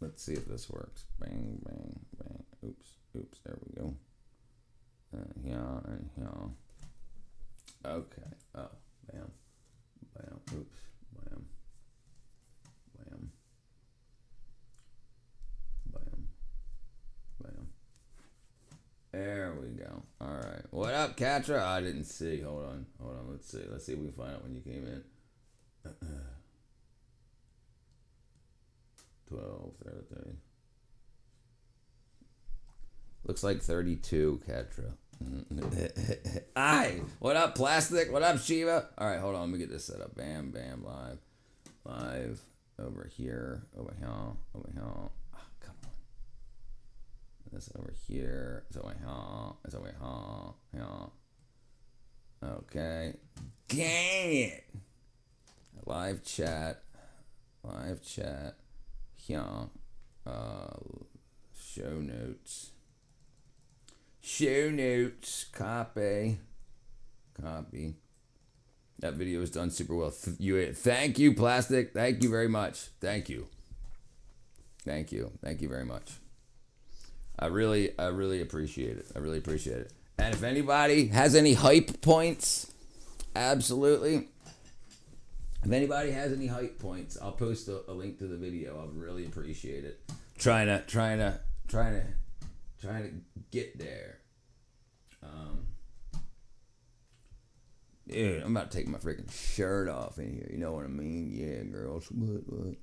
Let's see if this works. Bang, bang, bang. Oops, oops. There we go. Here and here. Okay. Oh, bam, bam. Oops, bam, bam, bam, bam. There we go. All right. What up, Katra? I didn't see. Hold on. Let's see if we can find out when you came in. 12, 13. Looks like 32, Katra. Hi. What up, Plastic? What up, Shiva? All right, hold on. Let me get this set up. Bam, bam, live. Live. Over here. Over here. Over here. Oh, come on. This over here. It's over here. It's over here. Here. Okay. Dang it. Live chat. Live chat. Here. Show notes. Show notes. Copy. That video was done super well. Thank you, Plastic. Thank you very much. Thank you. Thank you very much. I really appreciate it. And if anybody has any hype points, absolutely. If anybody has any hype points, I'll post a link to the video. I'll really appreciate it. Trying to get there. Dude, I'm about to take my freaking shirt off in here. You know what I mean? Yeah, girls. What?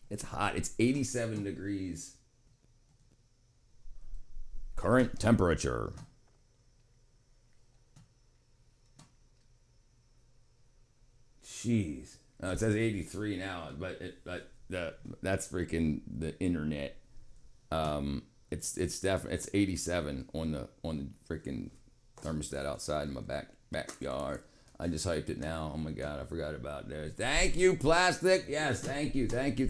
It's hot. It's 87 degrees. Current temperature. Jeez. It says 83 now, but that's freaking the internet. It's definitely 87 on the freaking thermostat outside in my backyard. I just hyped it now. Oh my god, I forgot about this. Thank you, Plastic. Yes, thank you. Thank you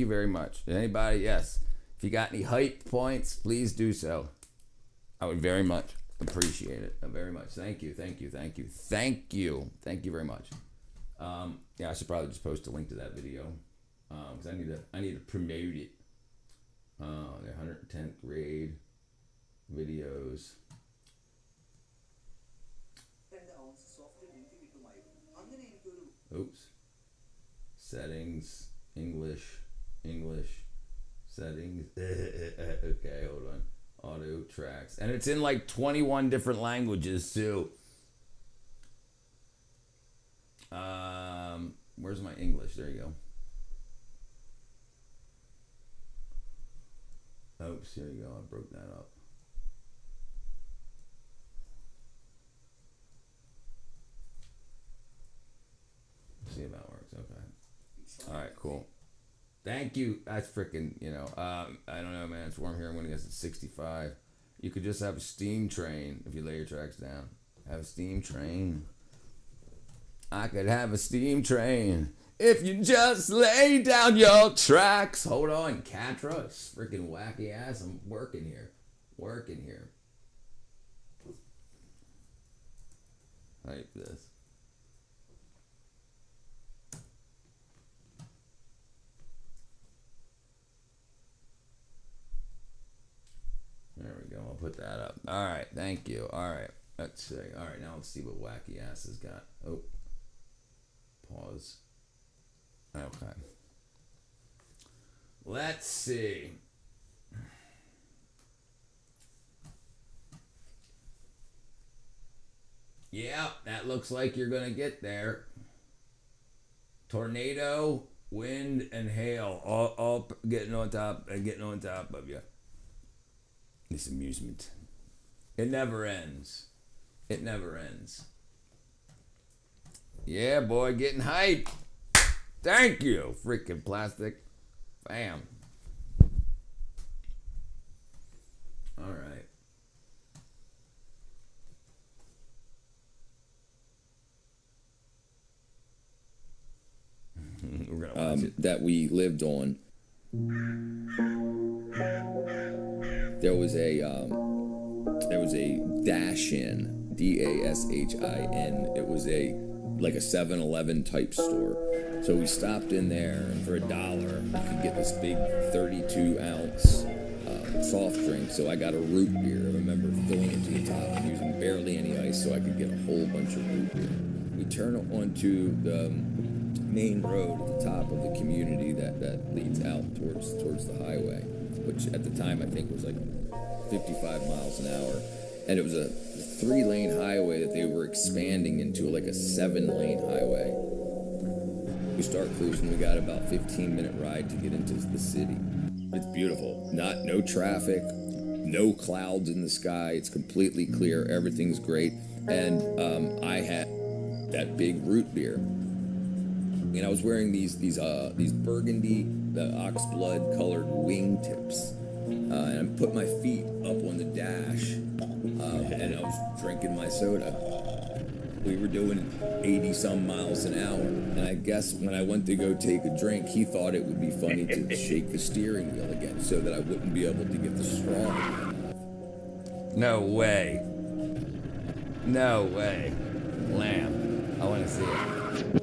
very much. Anybody? Yes. If you got any hype points, please do so. I would very much appreciate it. Very much. Thank you very much. Yeah, I should probably just post a link to that video because I need to promote it. The 110th grade videos. Oops. Settings. English. Settings. Okay, hold on. Auto tracks. And it's in like 21 different languages too. Where's my English? There you go. Oops, here you go. I broke that up. See if that works. Okay. All right, cool. Thank you. That's freaking, I don't know, man. It's warm here. I'm going to guess it's 65. You could just have a steam train if you lay your tracks down. Have a steam train. I could have a steam train if you just lay down your tracks. Hold on, Katra. It's freaking wacky ass. I'm working here. Hype this. There we go. I'll put that up. All right. Thank you. All right. Let's see. All right. Now let's see what wacky ass has got. Oh. Pause. Okay. Let's see. Yeah, that looks like you're going to get there. Tornado, wind, and hail all getting on top of you. This amusement. It never ends. Yeah, boy, getting hyped. Thank you, freaking Plastic. Bam. All right. We're gonna watch it. That we lived on. There was a Dashin, Dashin. It was a like a 7-Eleven type store. So we stopped in there, and for $1, you could get this big 32-ounce soft drink. So I got a root beer. I remember filling it to the top and using barely any ice so I could get a whole bunch of root beer. We turn onto the main road at the top of the community that leads out towards the highway, which at the time I think was like 55 miles an hour. And it was a 3-lane highway that they were expanding into like a 7-lane highway. We start cruising. We got about 15-minute ride to get into the city. It's beautiful. No traffic, no clouds in the sky. It's completely clear. Everything's great. And I had that big root beer. And I was wearing these burgundy, oxblood colored wingtips. And I put my feet up on the dash, and I was drinking my soda. We were doing 80-some miles an hour, and I guess when I went to go take a drink, he thought it would be funny to shake the steering wheel again so that I wouldn't be able to get the straw. No way. No way. Lamb. I want to see it.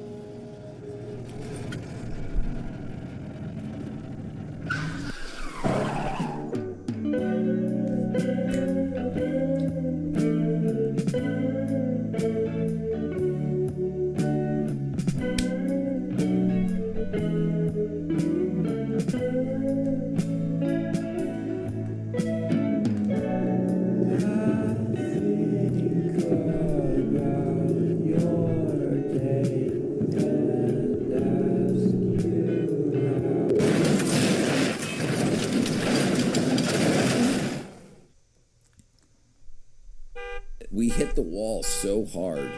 We hit the wall so hard,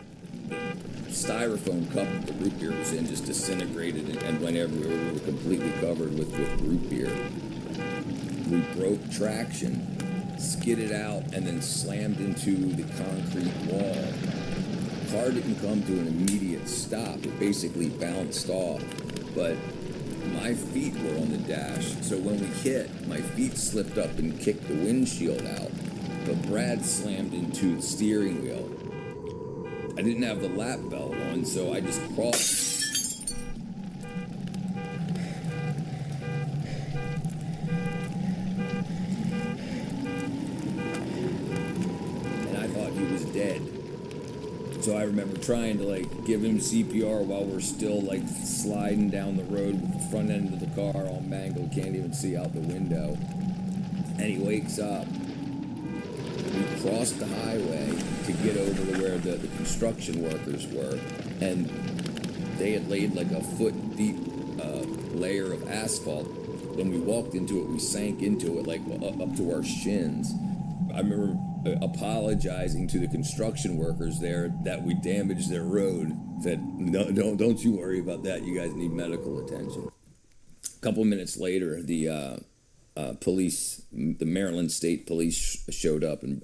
the styrofoam cup that the root beer was in just disintegrated and went everywhere. We were completely covered with root beer. We broke traction, skidded out, and then slammed into the concrete wall. The car didn't come to an immediate stop. It basically bounced off, but my feet were on the dash, so when we hit, my feet slipped up and kicked the windshield out. But Brad slammed into the steering wheel. I didn't have the lap belt on, so I just crawled. And I thought he was dead. So I remember trying to give him CPR while we're still sliding down the road with the front end of the car all mangled, can't even see out the window. And he wakes up. We crossed the highway to get over to where the construction workers were, and they had laid a foot-deep layer of asphalt. When we walked into it, we sank into it up to our shins. I remember apologizing to the construction workers there that we damaged their road. Said, "No, don't you worry about that. You guys need medical attention." A couple minutes later, the police, the Maryland State Police showed up and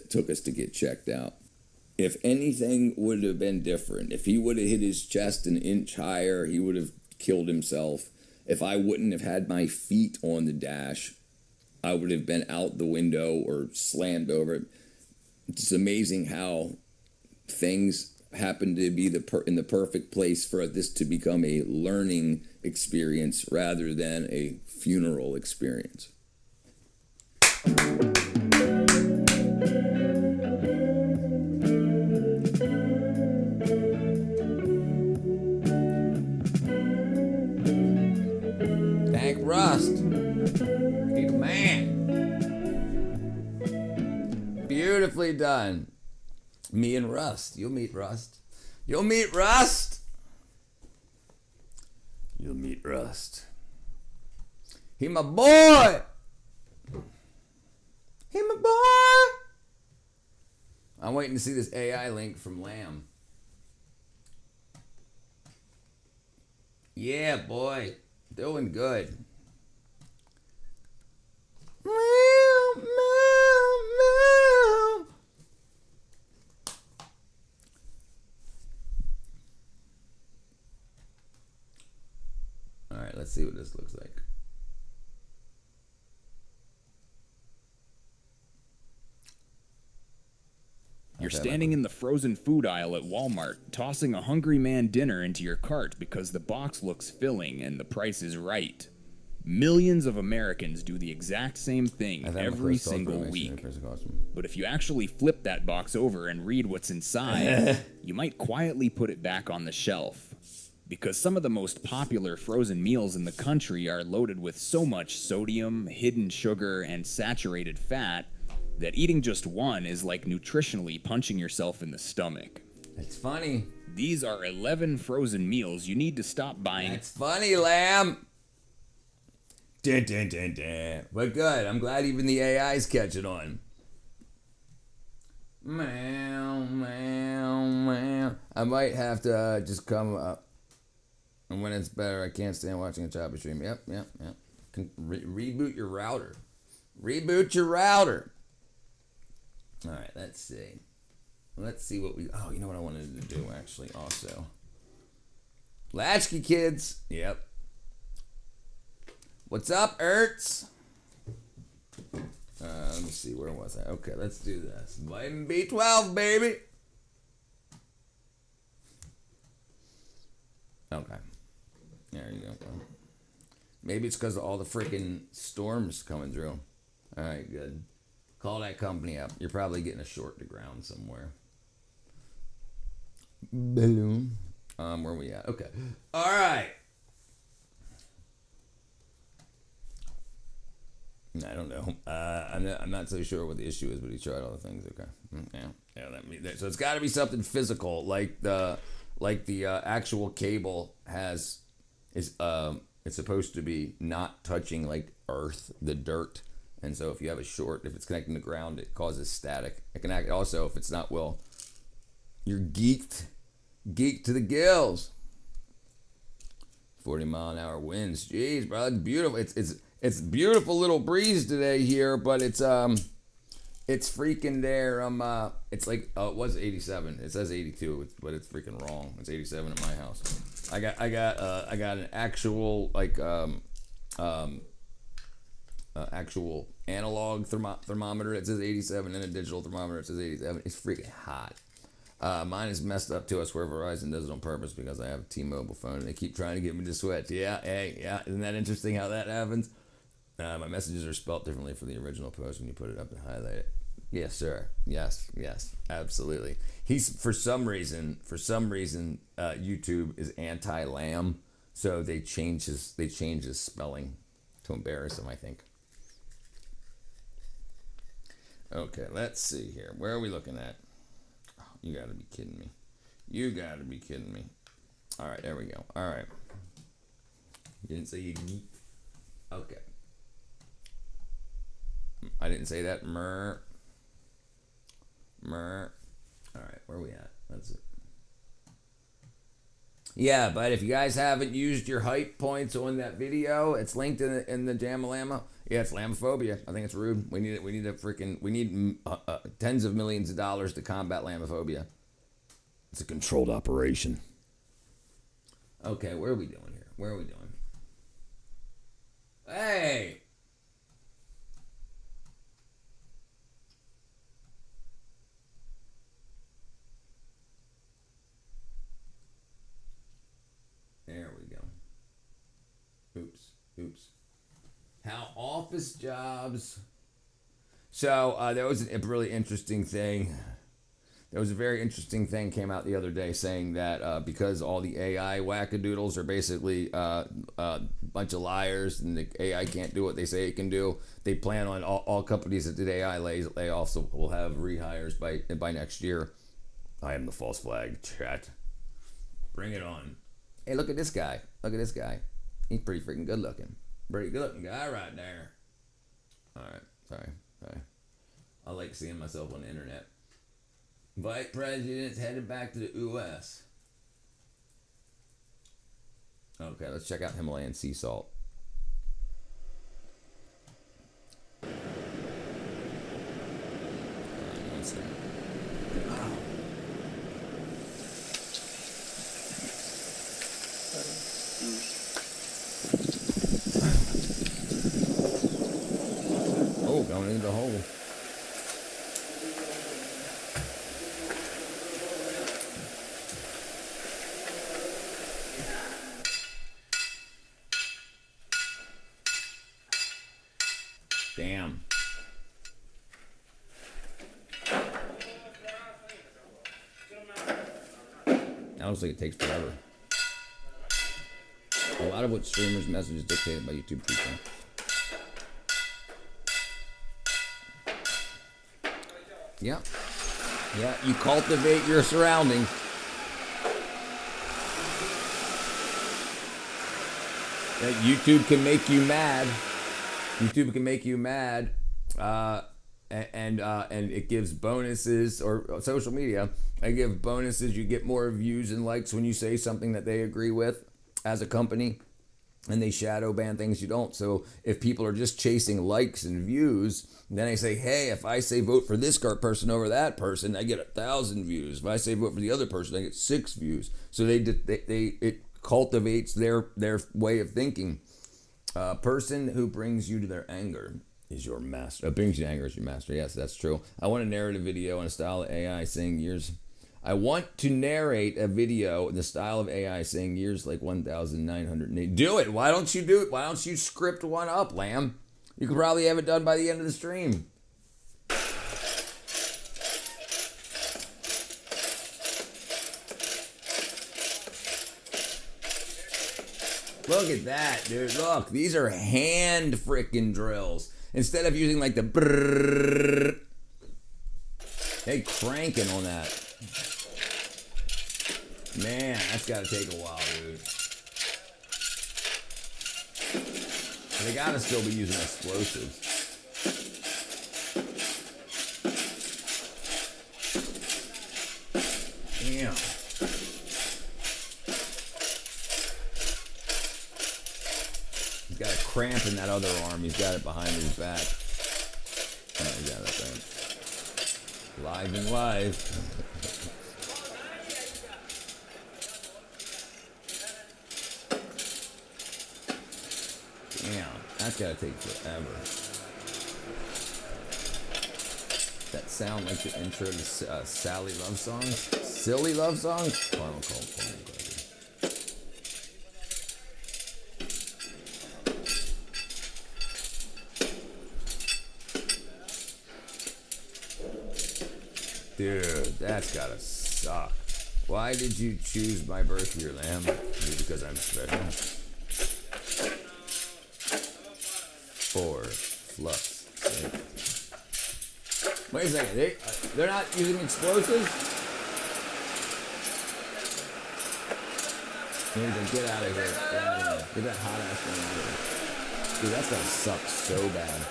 took us to get checked out. If anything would have been different, if he would have hit his chest an inch higher, he would have killed himself. If I wouldn't have had my feet on the dash, I would have been out the window or slammed over it. It's amazing how things happen to be in the perfect place for this to become a learning experience rather than a funeral experience. Thank Rust. He's a man. Beautifully done. Me and Rust. You'll meet Rust. You'll meet Rust. You'll meet Rust. He my boy. He my boy. I'm waiting to see this AI link from Lamb. Yeah, boy. Doing good. Meow, meow, meow. All right, let's see what this looks like. You're standing in the frozen food aisle at Walmart, tossing a hungry man dinner into your cart because the box looks filling and the price is right. Millions of Americans do the exact same thing every single week. But if you actually flip that box over and read what's inside, you might quietly put it back on the shelf. Because some of the most popular frozen meals in the country are loaded with so much sodium, hidden sugar, and saturated fat that eating just one is like nutritionally punching yourself in the stomach. It's funny. These are 11 frozen meals you need to stop buying. It's funny, lamb. Dun, dun, dun, dun. But good. I'm glad even the AI's catching on. Meow, meow, meow. I might have to just come up. And when it's better, I can't stand watching a choppy stream. Yep. Reboot your router. Reboot your router. All right, let's see. Let's see what we... Oh, you know what I wanted to do, actually, also. Latchkey kids. Yep. What's up, Ertz? Let me see. Where was I? Okay, let's do this. Vitamin B12, baby. Okay. There you go. Maybe it's because of all the freaking storms coming through. All right, good. Call that company up. You're probably getting a short to ground somewhere. Boom. Where we at? Okay. All right. I don't know. I'm not so sure what the issue is, but he tried all the things. Okay. Yeah. So it's got to be something physical, like the actual cable is it's supposed to be not touching like earth, the dirt, and so if you have a short, if it's connecting to the ground, it causes static. It can act also if it's not well. You're geeked to the gills. 40-mile-an-hour winds. Jeez, bro, it's beautiful. It's beautiful little breeze today here, but it's freaking there. It's like it was 87. It says 82, but it's freaking wrong. It's 87 at my house. I got an actual actual analog thermometer that says 87 and a digital thermometer that says 87. It's freaking hot. Mine is messed up too. I swear Verizon does it on purpose because I have a T-Mobile phone and they keep trying to get me to switch. Yeah. Isn't that interesting how that happens? My messages are spelled differently for the original post when you put it up and highlight it. Yes, sir. Yes, absolutely. He's for some reason, YouTube is anti-lamb, so they change his spelling to embarrass him, I think. Okay, let's see here. Where are we looking at? Oh, you gotta be kidding me. All right, there we go. All right. You didn't say you... Okay. I didn't say that. Mer. All right, where are we at? That's it. Yeah, but if you guys haven't used your hype points on that video, it's linked in the Jamalama. Yeah, it's lamophobia. I think it's rude. We need tens of millions of dollars to combat lamophobia. It's a controlled operation. Okay, where are we doing here? Where are we doing? Hey! There we go. Oops. How office jobs. So there was a really interesting thing. There was a very interesting thing came out the other day saying that because all the AI wackadoodles are basically a bunch of liars and the AI can't do what they say it can do, they plan on all companies that did AI layoffs will have rehires by next year. I am the false flag, chat. Bring it on. Hey, look at this guy. He's pretty freaking good looking. Pretty good looking guy right there. All right. Sorry. I like seeing myself on the internet. Vice president's headed back to the U.S. Okay, let's check out Himalayan sea salt. All right, one second. Wow. Oh, going into the hole. honestly, it takes forever. A lot of what streamers' message is dictated by YouTube people. Yeah. Yeah, you cultivate your surroundings. That YouTube can make you mad. YouTube can make you mad. And it gives bonuses, or social media. I give bonuses. You get more views and likes when you say something that they agree with as a company, and they shadow ban things you don't. So if people are just chasing likes and views, then I say, hey, if I say vote for this person over that person, I get 1,000 views. If I say vote for the other person, I get 6 views. So it cultivates their way of thinking. A person who brings you to their anger is your master. Brings you to anger is your master. Yes, that's true. I want to narrate a video in a style of AI saying years. I want to narrate a video in the style of AI saying years like 1,908. Do it. Why don't you do it? Why don't you script one up, Lamb? You could probably have it done by the end of the stream. Look at that, dude. Look, these are hand frickin' drills. Instead of using like the brrrr, they cranking on that. Man, that's gotta take a while, dude. They gotta still be using explosives. Damn. He's got a cramp in that other arm. He's got it behind his back. Oh, he got that thing. Live and live. Damn, that's gotta take forever. That sound like the intro to Sally Love Songs? Silly Love Songs? Oh, I don't call them. Dude, that's gotta suck. Why did you choose my birth year, Lamb? Maybe because I'm special. For flux. Wait a second, they're not using explosives? Get out of here. Get out of here. Get that hot ass thing out of here. Dude, that's gonna suck so bad.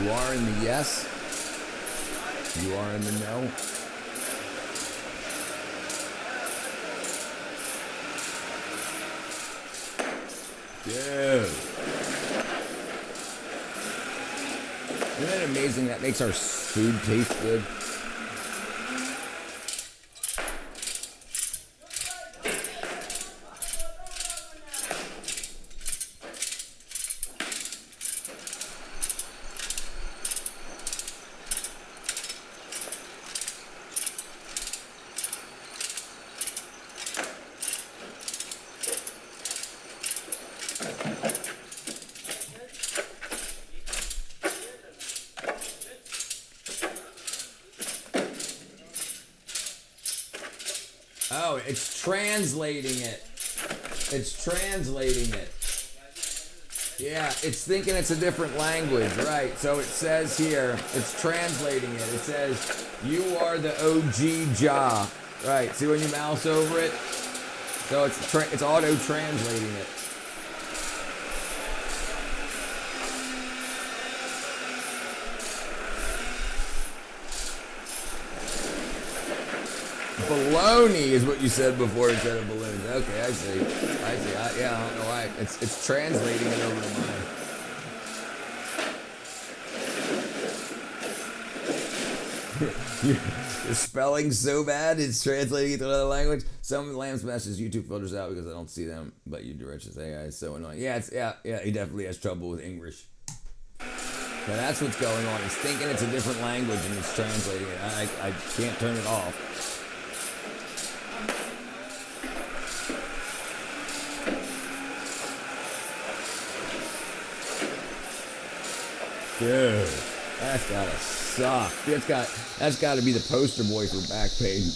You are in the yes. You are in the no. Dude. Isn't that amazing? That makes our food taste good. Oh, it's translating it. It's translating it. Yeah, it's thinking it's a different language, right? So it says here, it's translating it. It says, you are the OG Ja. Right, see when you mouse over it? So it's auto-translating it. Baloney is what you said before instead of balloons. Okay, I see. I don't know why. It's translating it over to mine. Your spelling's so bad, it's translating it to another language. Some Lamb's messes YouTube filters out because I don't see them, but you directions AI is so annoying. Yeah, he definitely has trouble with English. So that's what's going on. He's thinking it's a different language and it's translating it. I can't turn it off. Dude, that's gotta suck. That's gotta be the poster boy for back pain.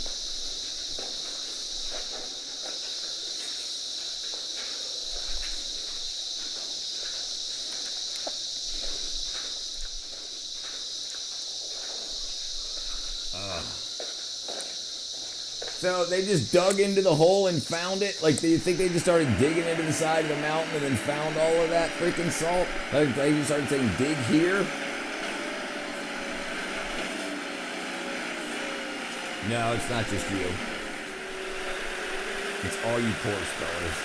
So they just dug into the hole and found it? Like, do you think they just started digging into the side of the mountain and then found all of that freaking salt? Like, they just started saying, dig here? No, it's not just you. It's all you poor spellers.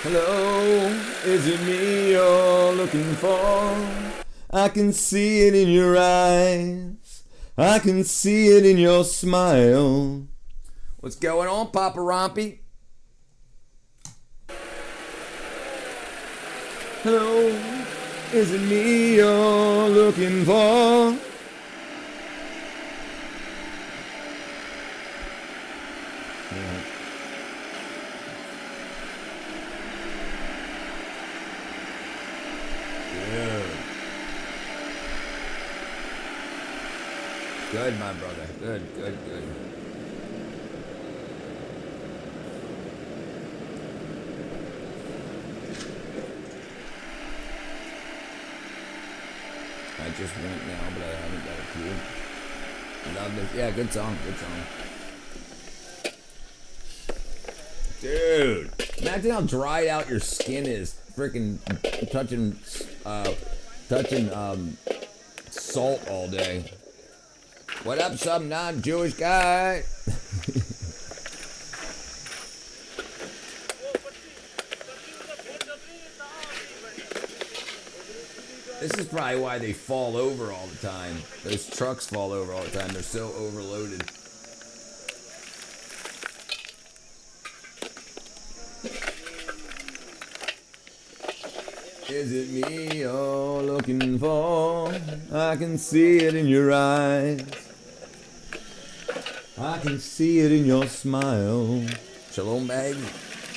Hello, is it me you're looking for? I can see it in your eyes. I can see it in your smile. What's going on, Papa Rompy? Hello, is it me you're looking for? Good, my brother. Good. I just went now, but I haven't got a clue. I love this. Yeah, good song. Dude, imagine how dried out your skin is. Freaking touching salt all day. What up, some non-Jewish guy? This is probably why they fall over all the time. Those trucks fall over all the time. They're so overloaded. Is it me you're looking for? I can see it in your eyes. I can see it in your smile. Shalom bag.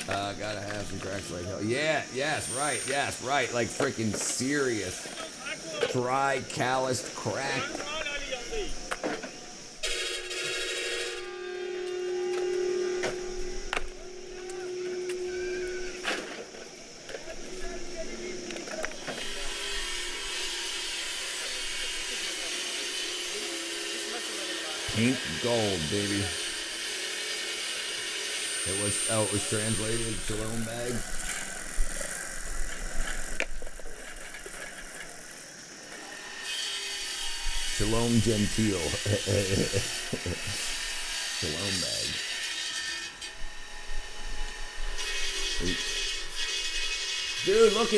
Gotta have some cracks like hell. Yeah, yes, right. Like freaking serious. Dry, calloused crack. Pink gold, baby. It was translated Shalom bag. Shalom genteel. Shalom bag. Dude, look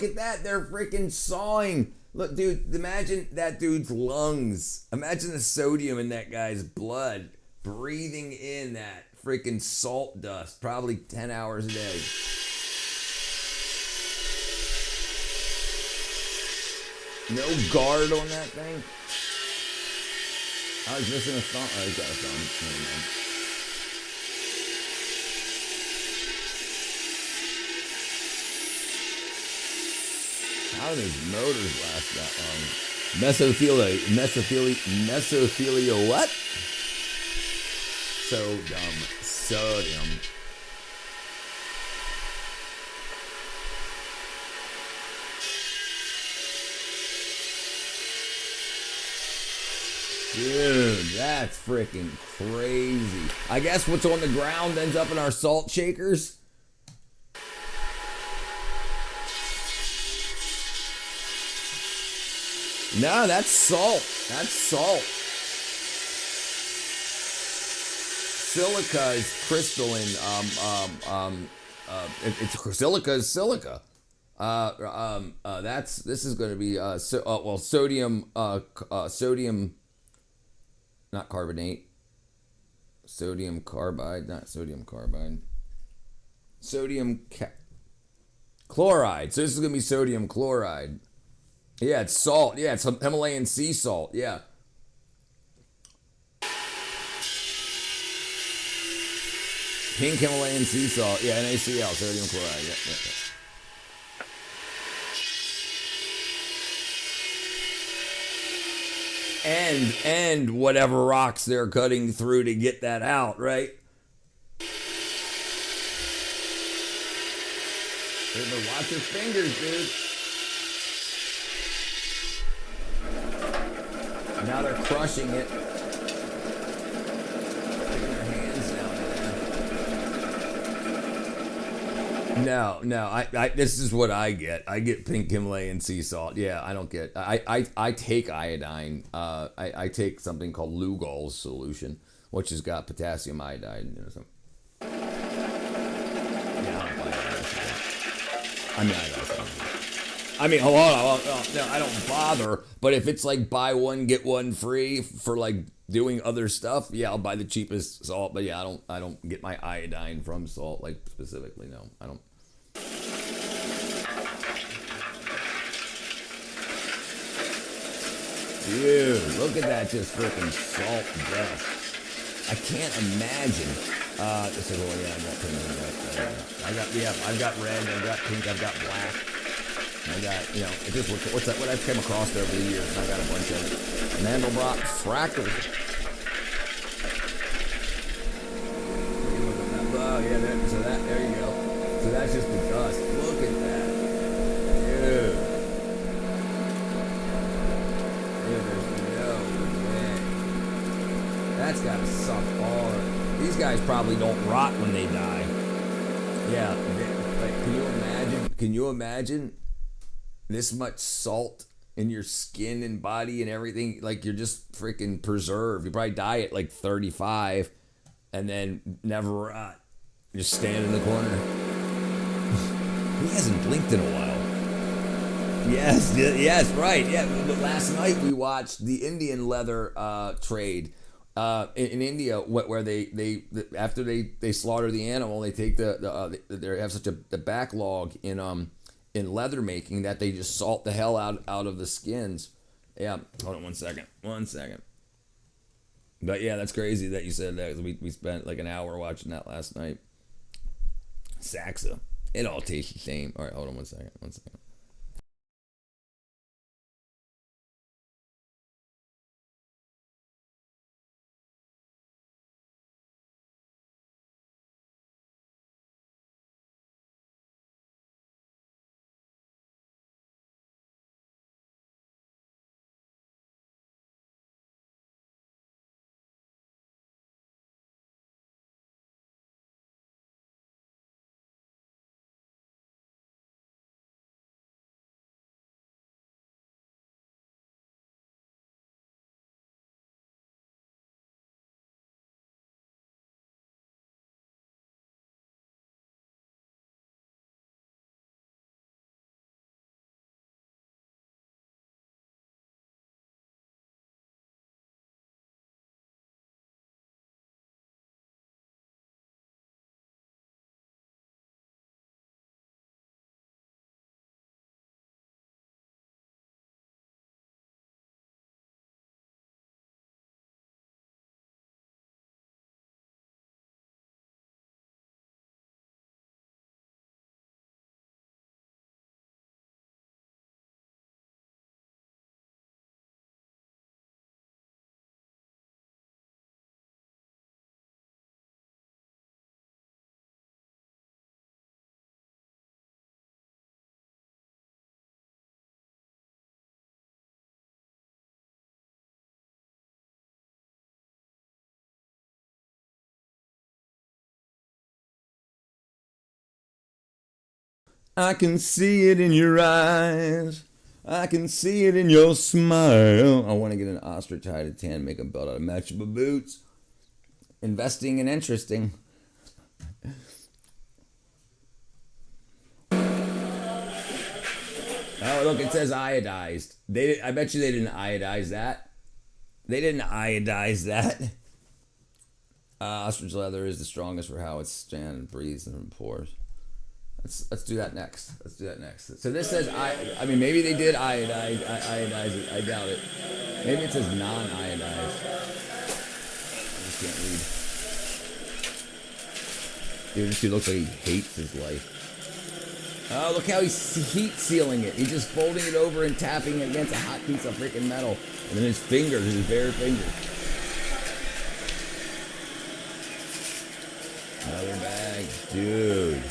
at that. They're freaking sawing. Look, dude, imagine that dude's lungs. Imagine the sodium in that guy's blood. Breathing in that freaking salt dust. Probably 10 hours a day. No guard on that thing. I was missing a thumb. Oh, he's got a thumb. Never mind. How do these motors last that long? Mesophilia what? So dumb. Sodium. Dude, that's freaking crazy. I guess what's on the ground ends up in our salt shakers. No, that's salt. That's salt. Silica is crystalline. Silica is silica. This is going to be sodium. Sodium, not carbonate. Sodium carbide, not sodium carbide. Chloride. So this is going to be sodium chloride. Yeah, it's salt. Yeah, it's Himalayan sea salt. Yeah. Pink Himalayan sea salt. Yeah, NaCl, sodium chloride. Yeah. and whatever rocks they're cutting through to get that out, right? But watch your fingers, dude. Now they're crushing it. Taking their hands down there. No, I this is what I get. I get pink Himalayan sea salt. Yeah, I don't get. I take iodine. I take something called Lugol's solution, which has got potassium iodide in it. I mean, hold on. No, I don't bother. But if it's like buy one get one free for like doing other stuff, yeah, I'll buy the cheapest salt. But yeah, I don't get my iodine from salt, like specifically. No, I don't. Dude, look at that, just freaking salt breath. I can't imagine. This is yeah, I got pink, I've got red, I've got pink, I've got black. I got, you know, it just what's that? What I've come across over the years, and I got a bunch of Mandelbrot fractals. Oh yeah, there you go. So that's just the dust. Look at that, dude. There's no way. That's gotta suck hard. These guys probably don't rot when they die. Yeah, like, can you imagine this much salt in your skin and body and everything? Like, you're just freaking preserved. You probably die at like 35 and then never rot. Just stand in the corner. He hasn't blinked in a while. Yes, right. Yeah, but last night we watched the Indian leather trade. In India, where they after they slaughter the animal, they take they have such a backlog in leather making that they just salt the hell out of the skins. Yeah, hold on one second. But yeah, that's crazy that you said that. We spent like an hour watching that last night. Saxa, it all tastes the same. All right, hold on one second. I can see it in your eyes. I can see it in your smile. I want to get an ostrich hide tan, make a belt out of matchable boots. Investing and interesting. Oh, look, it says iodized. I bet you they didn't iodize that. Ostrich leather is the strongest for how it stands and breathes and pores. Let's do that next. So this says I mean, maybe they did iodize it. I doubt it. Maybe it says non-iodized. I just can't read. Dude, this dude looks like he hates his life. Oh, look how he's heat sealing it. He's just folding it over and tapping it against a hot piece of freaking metal. And then his fingers, his bare fingers. Another bag. Dude.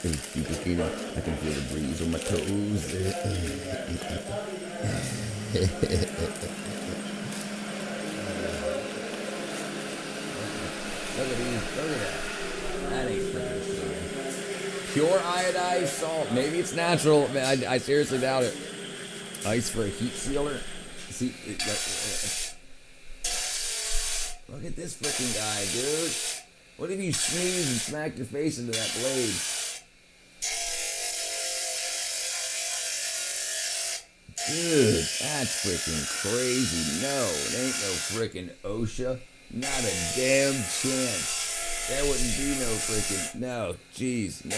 I can feel the breeze on my toes. Look at these. Look at that. That ain't freaking sugar. Pure iodized salt. Maybe it's natural. Man, I seriously doubt it. Ice for a heat sealer. See, look at this freaking guy, dude. What if you sneeze and smack your face into that blade? Dude, that's freaking crazy. No, it ain't no freaking OSHA. Not a damn chance. There wouldn't be no freaking... No, jeez, no,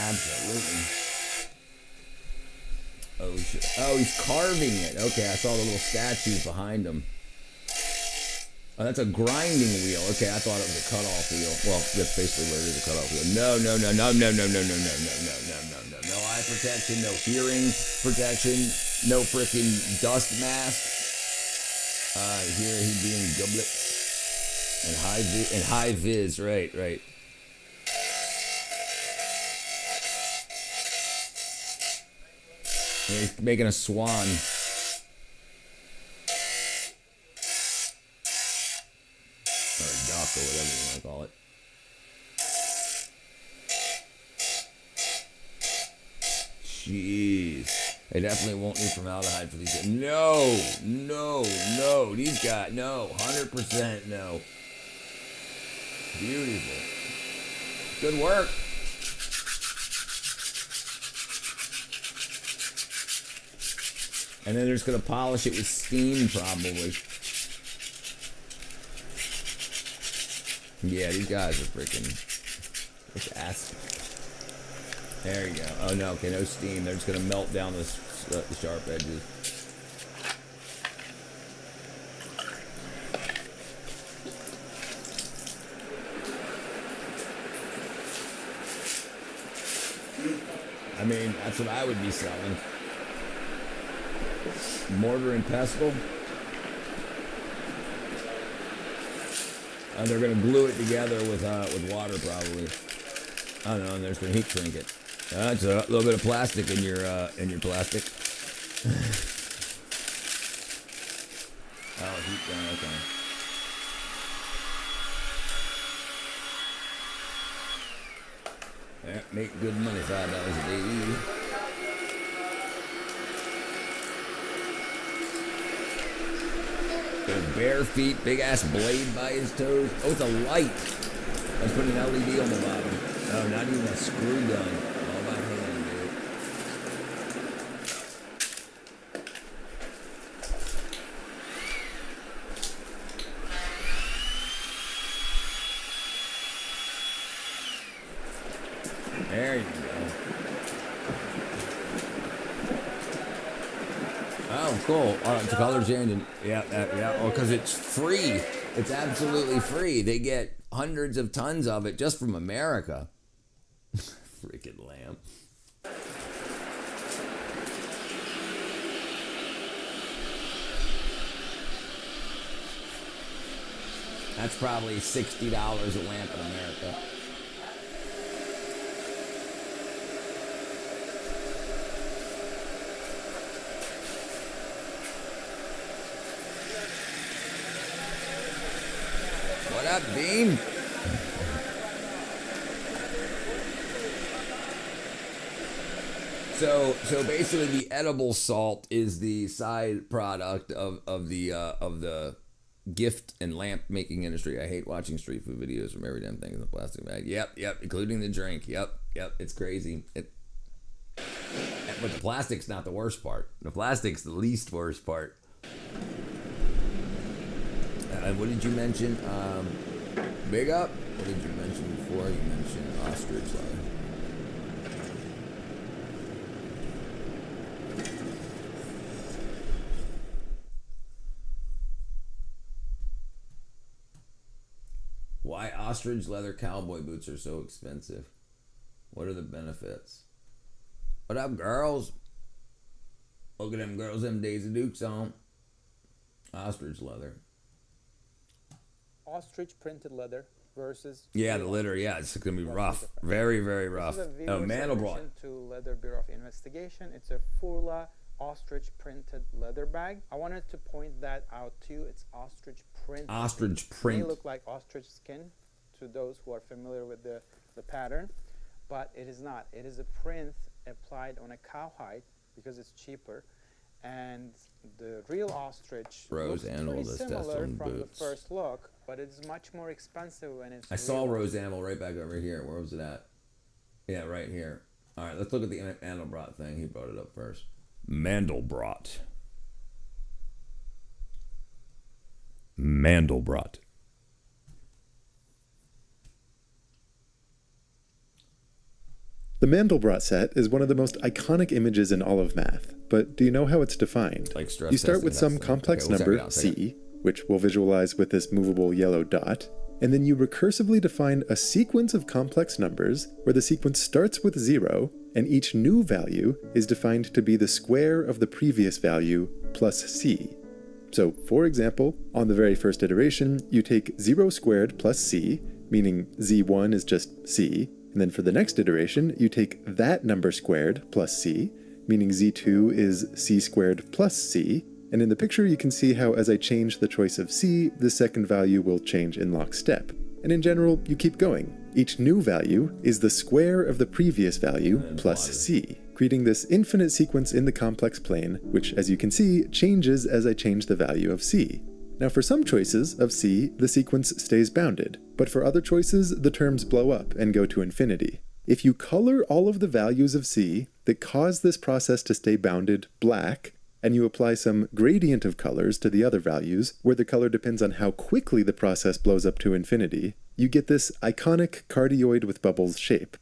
absolutely. OSHA. Oh, he's carving it. Okay, I saw the little statues behind him. Oh, that's a grinding wheel. Okay, I thought it was a cutoff wheel. Well, that's basically what it is, a cutoff wheel. No. No eye protection, no hearing protection, no freaking dust mask. Here he being goblets and high vis, right. And he's making a swan. Or a duck, or whatever you want to call it. Jeez. They definitely won't need formaldehyde for these guys. No. These guys, no. 100% no. Beautiful. Good work. And then they're just going to polish it with steam, probably. Yeah, these guys are freaking... It's acid. There you go. Oh, no. Okay, no steam. They're just going to melt down the sharp edges. I mean, that's what I would be selling. Mortar and pestle. And they're going to glue it together with water, probably. I don't know, and they're just going to heat shrink it. That's a little bit of plastic in your plastic. Oh, heat gun, okay. Yeah, make good money, $5 a day. With bare feet, big ass blade by his toes. Oh, it's a light. Let's put an LED on the bottom. Oh, not even a screw gun. All by hand, dude. There you go. Oh, cool. It's a color changing. Yeah. Oh, because it's free. It's absolutely free. They get hundreds of tons of it just from America. Freaking lamp. That's probably $60 a lamp in America. What up, Dean? So basically, the edible salt is the side product of the gift and lamp making industry. I hate watching street food videos from every damn thing in the plastic bag. Yep, including the drink. Yep, it's crazy. But the plastic's not the worst part. The plastic's the least worst part. What did you mention? Big up? What did you mention before? You mentioned ostrich. Why ostrich leather cowboy boots are so expensive? What are the benefits? What up, girls? Look at them girls, them Daisy Dukes on. Ostrich leather. Ostrich printed leather versus Yeah, the litter. Yeah, it's gonna be rough. Very, very rough. This is a Oh, viewer Mandelbrot. submission to Leather Bureau of Investigation. It's a Furla ostrich printed leather bag. I wanted to point that out to you. It's ostrich print. Ostrich It may print. look like ostrich skin to those who are familiar with the pattern, but it is not. It is a print applied on a cowhide because it's cheaper. And the real ostrich looks Roseanne will pretty just test similar on from boots. the first look, but it's much more expensive when it's I saw real. rose animal right back over here. Where was it at? Yeah, right here. All right, let's look at the Mandelbrot thing. He brought it up first. Mandelbrot. Mandelbrot. The Mandelbrot set is one of the most iconic images in all of math, but do you know how it's defined? Like stress You start testing, with some that's- complex okay, we'll check it number, out, check it C, which we'll visualize with this movable yellow dot, and then you recursively define a sequence of complex numbers where the sequence starts with 0, and each new value is defined to be the square of the previous value plus C. So, for example, on the very first iteration, you take 0 squared plus C, meaning Z1 is just C, and then for the next iteration, you take that number squared plus C, meaning Z2 is C squared plus C, and in the picture you can see how as I change the choice of C, the second value will change in lockstep. And in general, you keep going. Each new value is the square of the previous value plus C, creating this infinite sequence in the complex plane, which as you can see, changes as I change the value of C. Now for some choices of C, the sequence stays bounded, but for other choices, the terms blow up and go to infinity. If you color all of the values of C that cause this process to stay bounded black, and you apply some gradient of colors to the other values, where the color depends on how quickly the process blows up to infinity, you get this iconic cardioid with bubbles shape.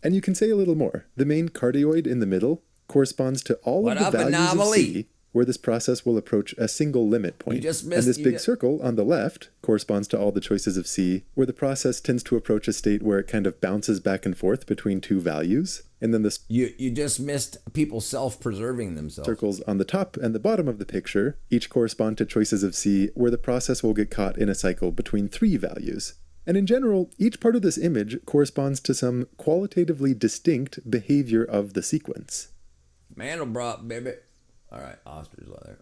And you can say a little more. The main cardioid in the middle corresponds to all of the values of C, where this process will approach a single limit point. And this big circle on the left corresponds to all the choices of C, where the process tends to approach a state where it kind of bounces back and forth between two values. And then the You just missed people self-preserving themselves. circles on the top and the bottom of the picture each correspond to choices of C, where the process will get caught in a cycle between three values. And in general, each part of this image corresponds to some qualitatively distinct behavior of the sequence. Mandelbrot, baby. All right, ostrich leather.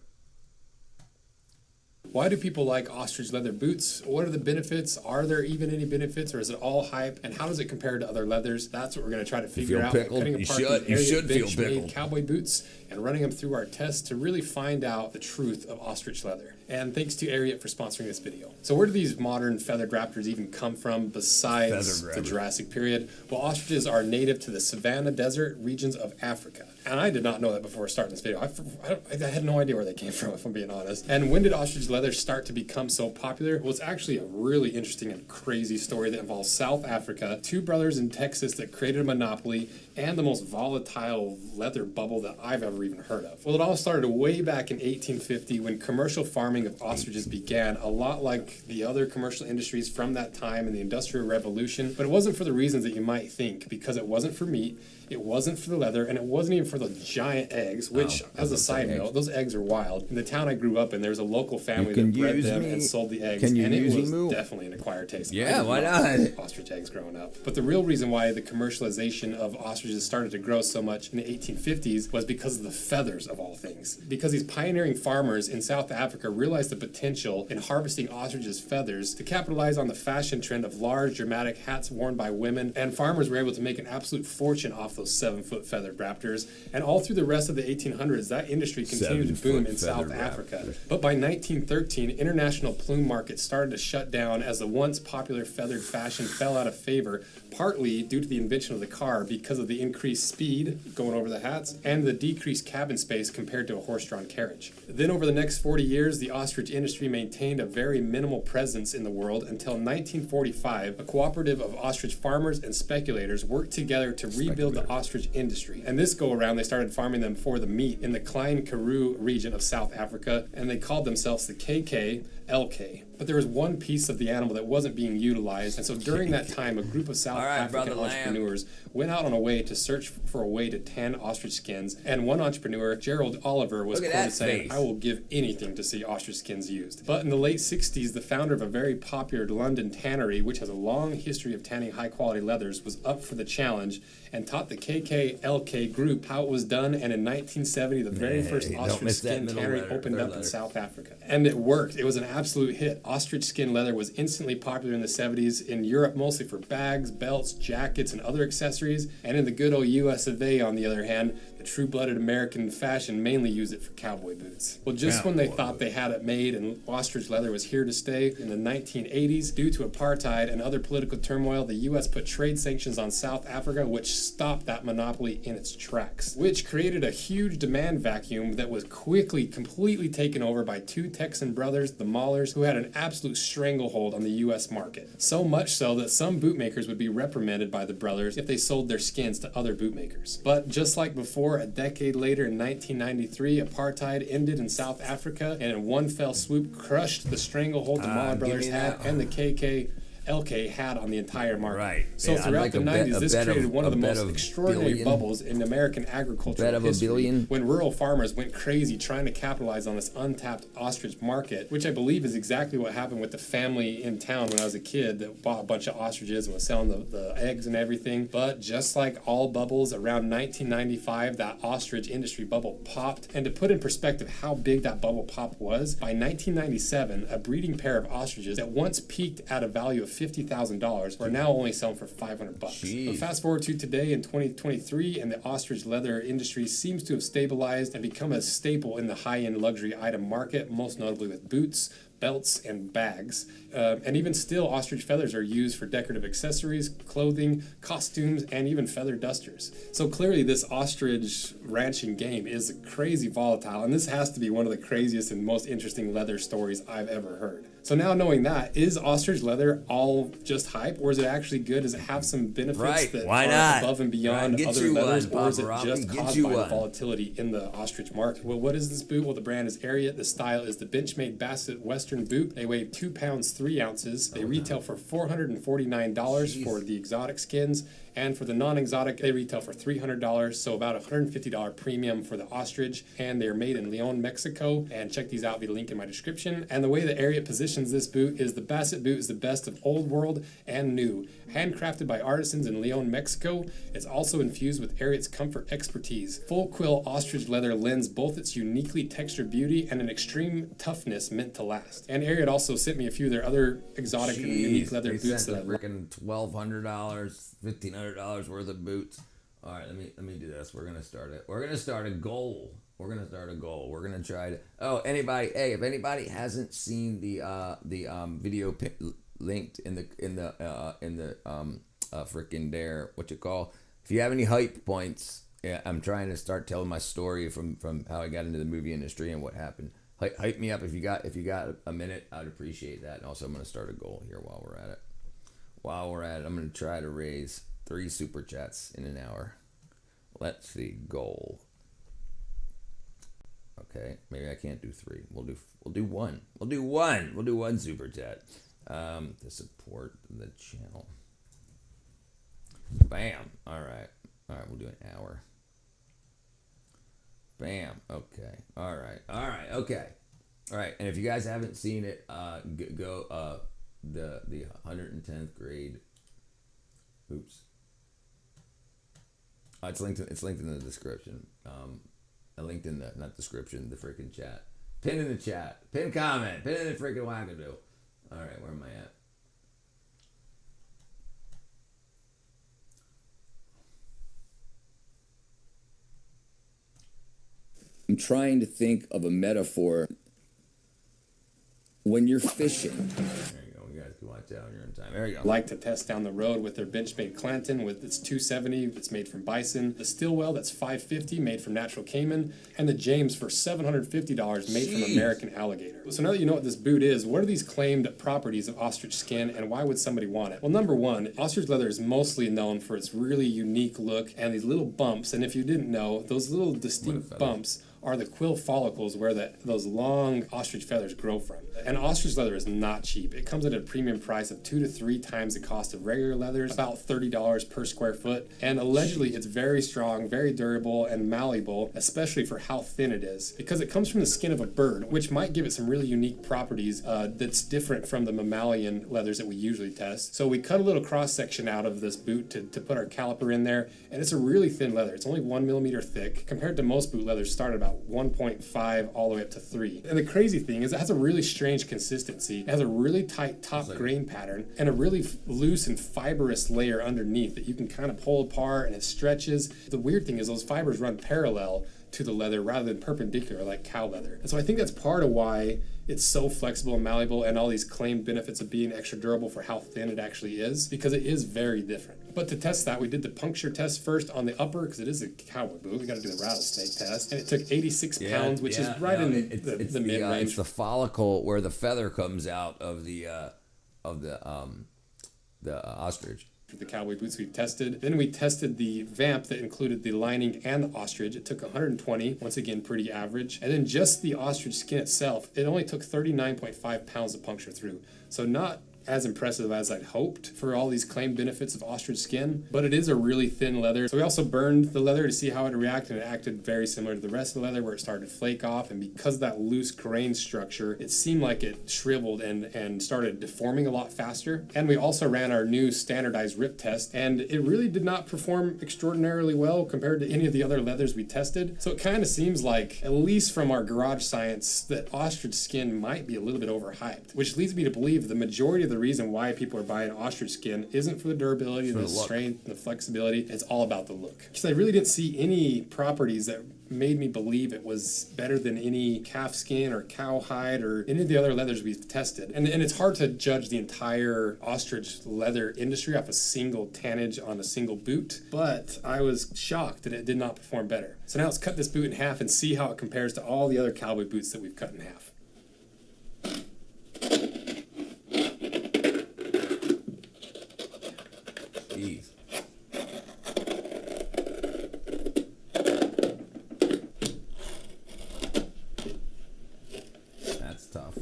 Why do people like ostrich leather boots? What are the benefits? Are there even any benefits, or is it all hype? And how does it compare to other leathers? That's what we're going to try to figure Feel out. pickled? Cutting You apart should. these You area should feel bench-made pickled. cowboy boots and running them through our tests to really find out the truth of ostrich leather. And thanks to Ariat for sponsoring this video. So where do these modern feathered raptors even come from besides Feather the grabber. Jurassic period? Well, ostriches are native to the savanna desert regions of Africa. And I did not know that before starting this video. I had no idea where they came from, if I'm being honest. And when did ostrich leather start to become so popular? Well, it's actually a really interesting and crazy story that involves South Africa, two brothers in Texas that created a monopoly, and the most volatile leather bubble that I've ever even heard of. Well, it all started way back in 1850 when commercial farming of ostriches began, a lot like the other commercial industries from that time in the Industrial Revolution. But it wasn't for the reasons that you might think, because it wasn't for meat, it wasn't for the leather, and it wasn't even for the giant eggs, which, as a side note, those eggs are wild. In the town I grew up in, there was a local family that bred them and sold the eggs, and it was definitely an acquired taste. Yeah, why I not? did love ostrich eggs growing up. But the real reason why the commercialization of ostriches started to grow so much in the 1850s was because of the feathers, of all things. Because these pioneering farmers in South Africa realized the potential in harvesting ostriches' feathers to capitalize on the fashion trend of large, dramatic hats worn by women, and farmers were able to make an absolute fortune off those 7-foot feathered raptors. And all through the rest of the 1800s, that industry continued to boom in South Africa. But by 1913, international plume markets started to shut down as the once popular feathered fashion fell out of favor, partly due to the invention of the car because of the increased speed going over the hats and the decreased cabin space compared to a horse-drawn carriage. Then over the next 40 years, the ostrich industry maintained a very minimal presence in the world until 1945, a cooperative of ostrich farmers and speculators worked together to rebuild the ostrich industry. And this go around, around, they started farming them for the meat in the Klein Karoo region of South Africa, and they called themselves the KKLK. But there was one piece of the animal that wasn't being utilized, and so during that time, a group of South African entrepreneurs went out on a way to search for a way to tan ostrich skins, and one entrepreneur, Gerald Oliver, was quoted saying, "I will give anything to see ostrich skins used." But in the late 60s, the founder of a very popular London tannery, which has a long history of tanning high-quality leathers, was up for the challenge and taught the KKLK group how it was done, and in 1970, the very first ostrich skin tannery opened up in South Africa. And it worked. It was an absolute hit. Ostrich skin leather was instantly popular in the 70s, in Europe mostly for bags, belts, jackets, and other accessories, and in the good old US of A, on the other hand, the true-blooded American fashion mainly used it for cowboy boots. Well, just when they thought they had it made and ostrich leather was here to stay, in the 1980s, due to apartheid and other political turmoil, the US put trade sanctions on South Africa, which stopped that monopoly in its tracks, which created a huge demand vacuum that was quickly completely taken over by two Texan brothers, the Maulers, who had an absolute stranglehold on the US market. So much so that some bootmakers would be reprimanded by the brothers if they sold their skins to other bootmakers. But just like before, a decade later in 1993, apartheid ended in South Africa and in one fell swoop crushed the stranglehold the Mauler brothers had and the KKLK had on the entire market. Right. So throughout the 90s, this created one of the most extraordinary bubbles in American agricultural history when rural farmers went crazy trying to capitalize on this untapped ostrich market, which I believe is exactly what happened with the family in town when I was a kid that bought a bunch of ostriches and was selling the eggs and everything. But just like all bubbles, around 1995, that ostrich industry bubble popped. And to put in perspective how big that bubble pop was, by 1997, a breeding pair of ostriches that once peaked at a value of $50,000 are now only selling for $500. But fast forward to today in 2023, and the ostrich leather industry seems to have stabilized and become a staple in the high-end luxury item market, most notably with boots, belts, and bags. And even still, ostrich feathers are used for decorative accessories, clothing, costumes, and even feather dusters. So clearly this ostrich ranching game is crazy volatile, and this has to be one of the craziest and most interesting leather stories I've ever heard. So now knowing that, is ostrich leather all just hype, or is it actually good? Does it have some benefits that are above and beyond other leathers, or is it just caused by the volatility in the ostrich market? Well, what is this boot? Well, the brand is Ariat. The style is the Benchmade Basset Western boot. They weigh 2 pounds 3 ounces. They retail for $449 for the exotic skins. And for the non-exotic, they retail for $300, so about a $150 premium for the ostrich. And they're made in Leon, Mexico. And check these out via the link in my description. And the way that Ariat positions this boot is the Basset boot is the best of old world and new. Handcrafted by artisans in Leon, Mexico, it's also infused with Ariat's comfort expertise. Full quill ostrich leather lends both its uniquely textured beauty and an extreme toughness meant to last. And Ariat also sent me a few of their other exotic and unique leather boots that I freaking $1,200, $1,500 worth of boots. All right, let me do this. We're gonna start it. We're gonna start a goal. We're gonna try to. Oh, anybody? Hey, if anybody hasn't seen the video linked in the freaking there, what you call? If you have any hype points, yeah, I'm trying to start telling my story from how I got into the movie industry and what happened. Hype me up if you got a minute. I'd appreciate that. And also, I'm gonna start a goal here while we're at it. I'm gonna try to raise 3 super chats in an hour. Let's see, goal. Okay, maybe I can't do 3. We'll do one. We'll do one super chat to support the channel. Bam. All right. We'll do an hour. Bam. Okay. All right. Okay. All right. And if you guys haven't seen it, go the 110th grade. Oops. It's linked in the description. I linked in the not description, the freaking chat. Pin in the chat. Pin comment. Pin in the freaking wackadoo. All right, where am I at? I'm trying to think of a metaphor. When you're fishing. There you go. You guys can watch it down here in time. There you go. Like to test down the road with their Benchmade Clanton with its 270 that's made from bison, the Stillwell that's $550 made from natural caiman, and the James for $750 made from American alligator. So now that you know what this boot is, what are these claimed properties of ostrich skin and why would somebody want it? Well, number one, ostrich leather is mostly known for its really unique look and these little bumps. And if you didn't know, those little distinct bumps are the quill follicles where those long ostrich feathers grow from. And ostrich leather is not cheap. It comes at a premium price of 2 to 3 times the cost of regular leathers, about $30 per square foot. And allegedly it's very strong, very durable, and malleable, especially for how thin it is. Because it comes from the skin of a bird, which might give it some really unique properties that's different from the mammalian leathers that we usually test. So we cut a little cross section out of this boot to put our caliper in there, and it's a really thin leather. It's only 1 millimeter thick, compared to most boot leathers start at about 1.5 all the way up to 3. And the crazy thing is it has a really strange consistency. It has a really tight top grain pattern and a really loose and fibrous layer underneath that you can kind of pull apart, and it stretches. The weird thing is those fibers run parallel to the leather rather than perpendicular like cow leather. And so I think that's part of why it's so flexible and malleable and all these claimed benefits of being extra durable for how thin it actually is, because it is very different. But to test that, we did the puncture test first on the upper, because it is a cowboy boot. We got to do the rattlesnake test. And it took 86 pounds, which is right in the mid-range. It's the follicle where the feather comes out of the ostrich. The cowboy boots we've tested. Then we tested the vamp that included the lining and the ostrich. It took 120, once again pretty average. And then just the ostrich skin itself, it only took 39.5 pounds to puncture through. So not as impressive as I'd hoped for all these claimed benefits of ostrich skin, but it is a really thin leather. So we also burned the leather to see how it reacted, and it acted very similar to the rest of the leather where it started to flake off, and because of that loose grain structure, it seemed like it shriveled and started deforming a lot faster. And we also ran our new standardized rip test, and it really did not perform extraordinarily well compared to any of the other leathers we tested. So it kind of seems like, at least from our garage science, that ostrich skin might be a little bit overhyped, which leads me to believe the majority of the reason why people are buying ostrich skin isn't for the durability, the strength, the flexibility. It's all about the look. Because I really didn't see any properties that made me believe it was better than any calf skin or cowhide or any of the other leathers we've tested. And it's hard to judge the entire ostrich leather industry off a single tannage on a single boot, but I was shocked that it did not perform better. So now let's cut this boot in half and see how it compares to all the other cowboy boots that we've cut in half. Jeez. That's tough.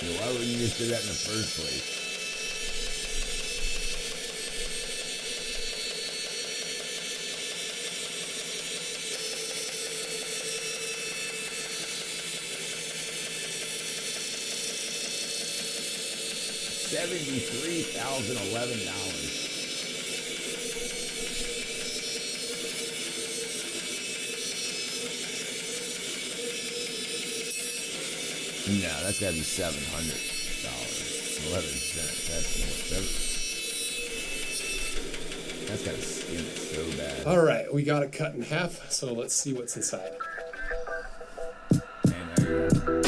Why wouldn't you just do that in the first place? $73,011. No, that's gotta be $700. 11 cents. That's more. That's gotta skin it so bad. All right, we got it cut in half, so let's see what's inside. And there you go.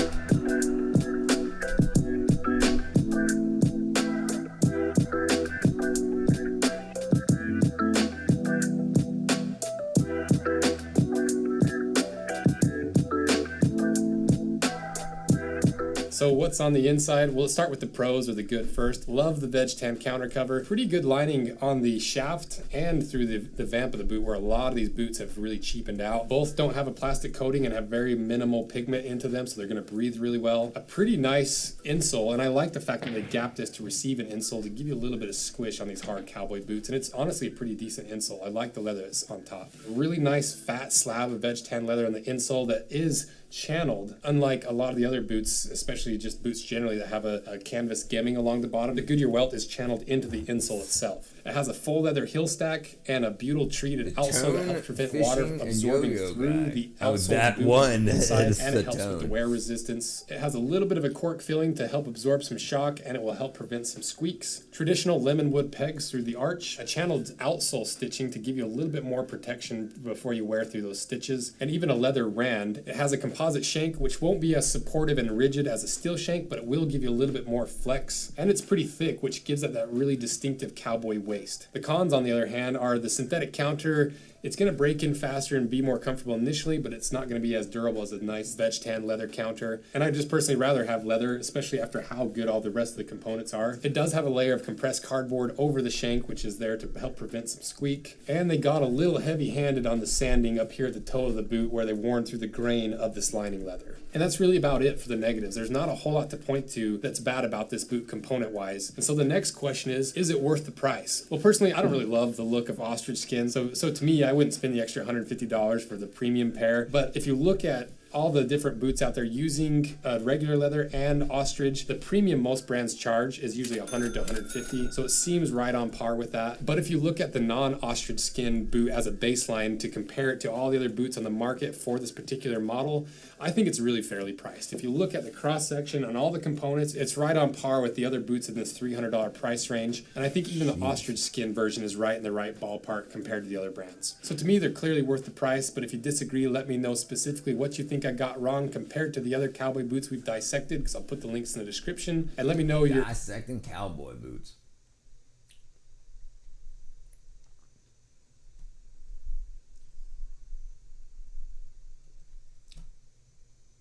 So what's on the inside? Well, let's start with the pros or the good first. Love the veg tan counter cover. Pretty good lining on the shaft and through the vamp of the boot, where a lot of these boots have really cheapened out. Both don't have a plastic coating and have very minimal pigment into them, so they're going to breathe really well. A pretty nice insole, and I like the fact that they gapped this to receive an insole to give you a little bit of squish on these hard cowboy boots, and it's honestly a pretty decent insole. I like the leather that's on top. A really nice fat slab of veg tan leather on the insole that is channeled, unlike a lot of the other boots, especially just boots generally that have a canvas gemming along the bottom. The Goodyear welt is channeled into the insole itself. It has a full leather heel stack and a butyl treated outsole that helps prevent water from absorbing through the outsole that boot one inside, is and the it helps with the tone. wear resistance. It has a little bit of a cork filling to help absorb some shock, and it will help prevent some squeaks. Traditional lemon wood pegs through the arch, a channeled outsole stitching to give you a little bit more protection before you wear through those stitches, and even a leather rand. It has a composite composite shank, which won't be as supportive and rigid as a steel shank, but it will give you a little bit more flex. And it's pretty thick, which gives it that really distinctive cowboy waist. The cons, on the other hand, are the synthetic counter. It's going to break in faster and be more comfortable initially, but it's not going to be as durable as a nice veg tan leather counter. And I just personally rather have leather, especially after how good all the rest of the components are. It does have a layer of compressed cardboard over the shank, which is there to help prevent some squeak. And they got a little heavy-handed on the sanding up here at the toe of the boot where they worn through the grain of this lining leather. And that's really about it for the negatives. There's not a whole lot to point to that's bad about this boot component-wise. And so the next question is it worth the price? Well, personally, I don't really love the look of ostrich skin. So to me, I wouldn't spend the extra $150 for the premium pair. But if you look at all the different boots out there using regular leather and ostrich, the premium most brands charge is usually $100 to $150, so it seems right on par with that. But if you look at the non-ostrich skin boot as a baseline to compare it to all the other boots on the market for this particular model, I think it's really fairly priced. If you look at the cross section and all the components, it's right on par with the other boots in this $300 price range, and I think even the ostrich skin version is right in the right ballpark compared to the other brands. So to me, they're clearly worth the price, but if you disagree, let me know specifically what you think I got wrong compared to the other cowboy boots we've dissected, because I'll put the links in the description, and let me know your Dissecting cowboy boots.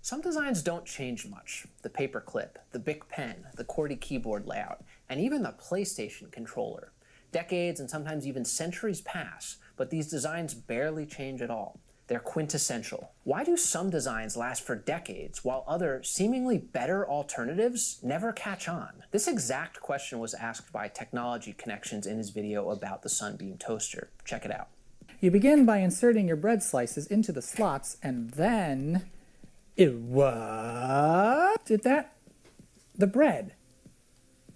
Some designs don't change much. The paperclip, the Bic pen, the QWERTY keyboard layout, and even the PlayStation controller. Decades and sometimes even centuries pass, but these designs barely change at all. They're quintessential. Why do some designs last for decades while other, seemingly better alternatives never catch on? This exact question was asked by Technology Connections in his video about the Sunbeam toaster. Check it out. You begin by inserting your bread slices into the slots, and then... What did that? The bread.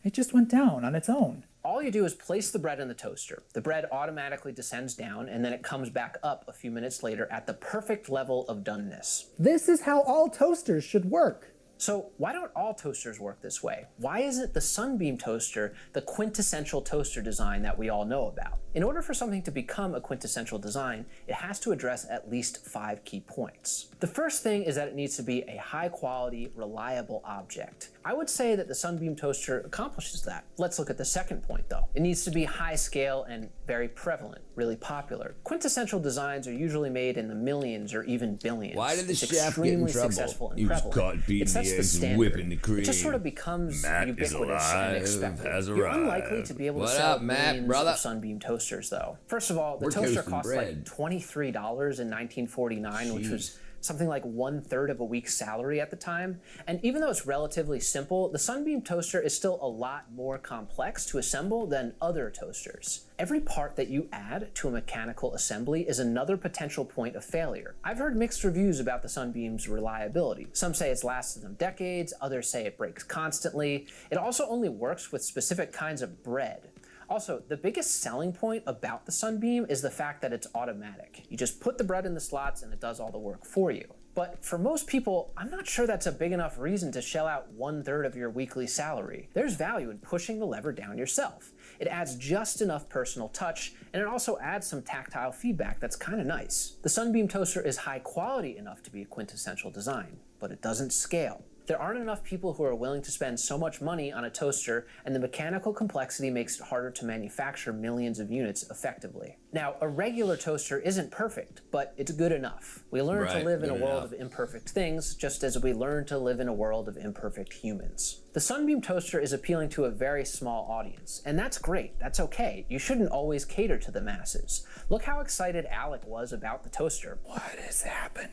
It just went down on its own. All you do is place the bread in the toaster. The bread automatically descends down, and then it comes back up a few minutes later at the perfect level of doneness. This is how all toasters should work. So why don't all toasters work this way? Why isn't the Sunbeam toaster the quintessential toaster design that we all know about? In order for something to become a quintessential design, it has to address at least 5 key points. The first thing is that it needs to be a high-quality, reliable object. I would say that the Sunbeam toaster accomplishes that. Let's look at the second point, though. It needs to be high-scale and very prevalent, really popular. Quintessential designs are usually made in the millions or even billions. Why did the It's chef get in extremely trouble? successful and He was prevalent. caught beating It sets the the eggs and standard. whipping the cream. It just sort of becomes Matt is ubiquitous and alive, expected. has You're arrived. unlikely to be able to What sell up, Matt, millions brother? of Sunbeam toasters, though. First of all, the We're toaster toasting cost bread. like $23 in 1949, which was something like 1/3 of a week's salary at the time. And even though it's relatively simple, the Sunbeam toaster is still a lot more complex to assemble than other toasters. Every part that you add to a mechanical assembly is another potential point of failure. I've heard mixed reviews about the Sunbeam's reliability. Some say it's lasted them decades, others say it breaks constantly. It also only works with specific kinds of bread. Also, the biggest selling point about the Sunbeam is the fact that it's automatic. You just put the bread in the slots and it does all the work for you. But for most people, I'm not sure that's a big enough reason to shell out 1/3 of your weekly salary. There's value in pushing the lever down yourself. It adds just enough personal touch, and it also adds some tactile feedback that's kind of nice. The Sunbeam toaster is high quality enough to be a quintessential design, but it doesn't scale. There aren't enough people who are willing to spend so much money on a toaster, and the mechanical complexity makes it harder to manufacture millions of units effectively. Now, a regular toaster isn't perfect, but it's good enough. We learn to live in a world of imperfect things, just as we learn to live in a world of imperfect humans. The Sunbeam toaster is appealing to a very small audience, and that's great, that's okay. You shouldn't always cater to the masses. Look how excited Alec was about the toaster. What is happening?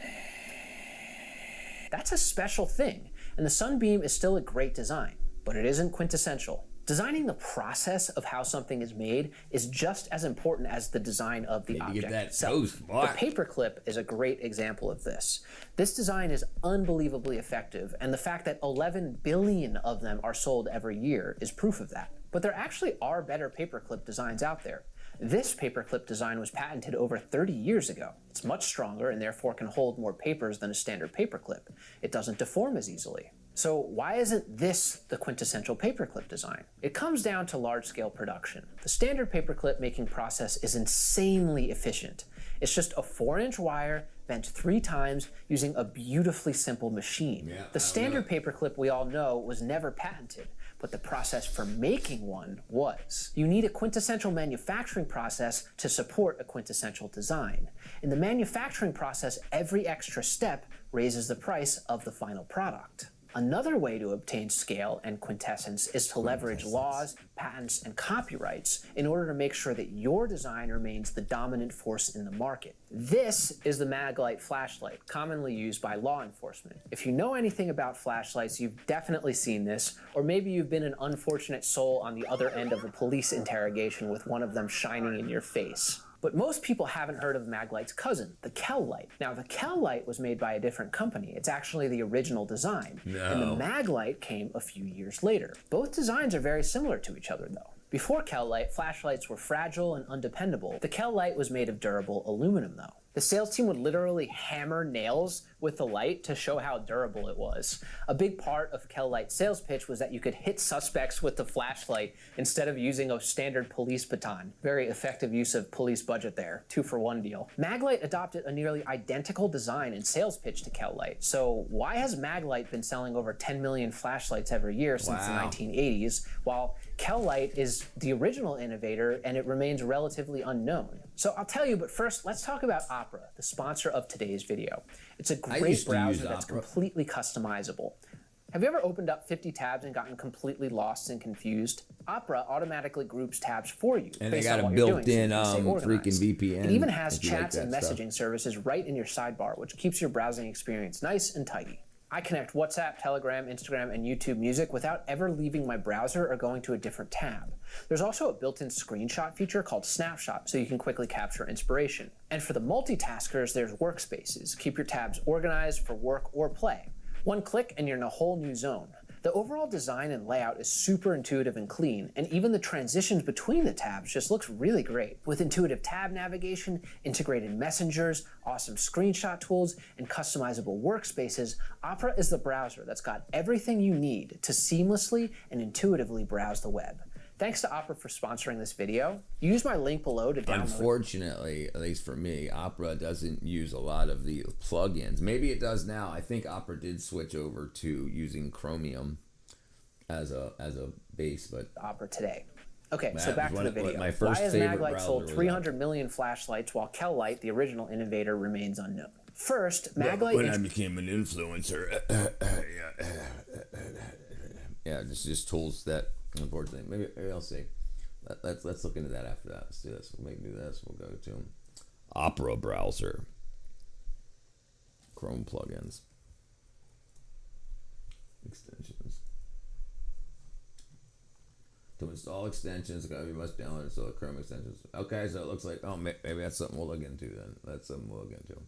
That's a special thing. And the Sunbeam is still a great design, but it isn't quintessential. Designing the process of how something is made is just as important as the design of the object itself. The paperclip is a great example of this. This design is unbelievably effective, and the fact that 11 billion of them are sold every year is proof of that. But there actually are better paperclip designs out there. This paperclip design was patented over 30 years ago. It's much stronger and therefore can hold more papers than a standard paperclip. It doesn't deform as easily. So why isn't this the quintessential paperclip design? It comes down to large-scale production. The standard paperclip making process is insanely efficient. It's just a 4-inch wire bent 3 times using a beautifully simple machine. The standard paperclip we all know was never patented, but the process for making one was. You need a quintessential manufacturing process to support a quintessential design. In the manufacturing process, every extra step raises the price of the final product. Another way to obtain scale and quintessence is to leverage laws, patents, and copyrights in order to make sure that your design remains the dominant force in the market. This is the Maglite flashlight, commonly used by law enforcement. If you know anything about flashlights, you've definitely seen this, or maybe you've been an unfortunate soul on the other end of a police interrogation with one of them shining in your face. But most people haven't heard of Maglite's cousin, the Kel-Lite. Now, the Kel-Lite was made by a different company. It's actually the original design. And the Maglite came a few years later. Both designs are very similar to each other, though. Before Kel-Lite, flashlights were fragile and undependable. The Kel-Lite was made of durable aluminum, though. The sales team would literally hammer nails with the light to show how durable it was. A big part of Kel-Lite's sales pitch was that you could hit suspects with the flashlight instead of using a standard police baton. Very effective use of police budget there. 2-for-1 deal. Maglite adopted a nearly identical design and sales pitch to Kel-Lite. So why has Maglite been selling over 10 million flashlights every year since the 1980s, while Kel-Lite is the original innovator and it remains relatively unknown? So I'll tell you, but first, let's talk about Opera, the sponsor of today's video. It's a great browser that's completely customizable. Have you ever opened up 50 tabs and gotten completely lost and confused? Opera automatically groups tabs for you. And they got a built-in freaking VPN. It even has chats and messaging services right in your sidebar, which keeps your browsing experience nice and tidy. I connect WhatsApp, Telegram, Instagram, and YouTube Music without ever leaving my browser or going to a different tab. There's also a built-in screenshot feature called Snapshot, so you can quickly capture inspiration. And for the multitaskers, there's Workspaces. Keep your tabs organized for work or play. One click and you're in a whole new zone. The overall design and layout is super intuitive and clean, and even the transitions between the tabs just looks really great. With intuitive tab navigation, integrated messengers, awesome screenshot tools, and customizable workspaces, Opera is the browser that's got everything you need to seamlessly and intuitively browse the web. Thanks to Opera for sponsoring this video. Use my link below to download. Unfortunately, at least for me, Opera doesn't use a lot of the plugins. Maybe it does now. I think Opera did switch over to using Chromium as a base, but Opera today. Okay, so back to the video. My first Why has Maglite sold 300 Opera. million flashlights while Kel-Lite, the original innovator, remains unknown? First, Maglite... When I became an influencer... yeah, just tools that... Unfortunately, maybe I'll see. Let's look into that after that. Let's do this. We'll do this. We'll go to Opera browser, Chrome plugins, extensions. To install extensions, you must download and install Chrome extensions. Okay, so it looks like maybe that's something we'll look into then. That's something we'll look into.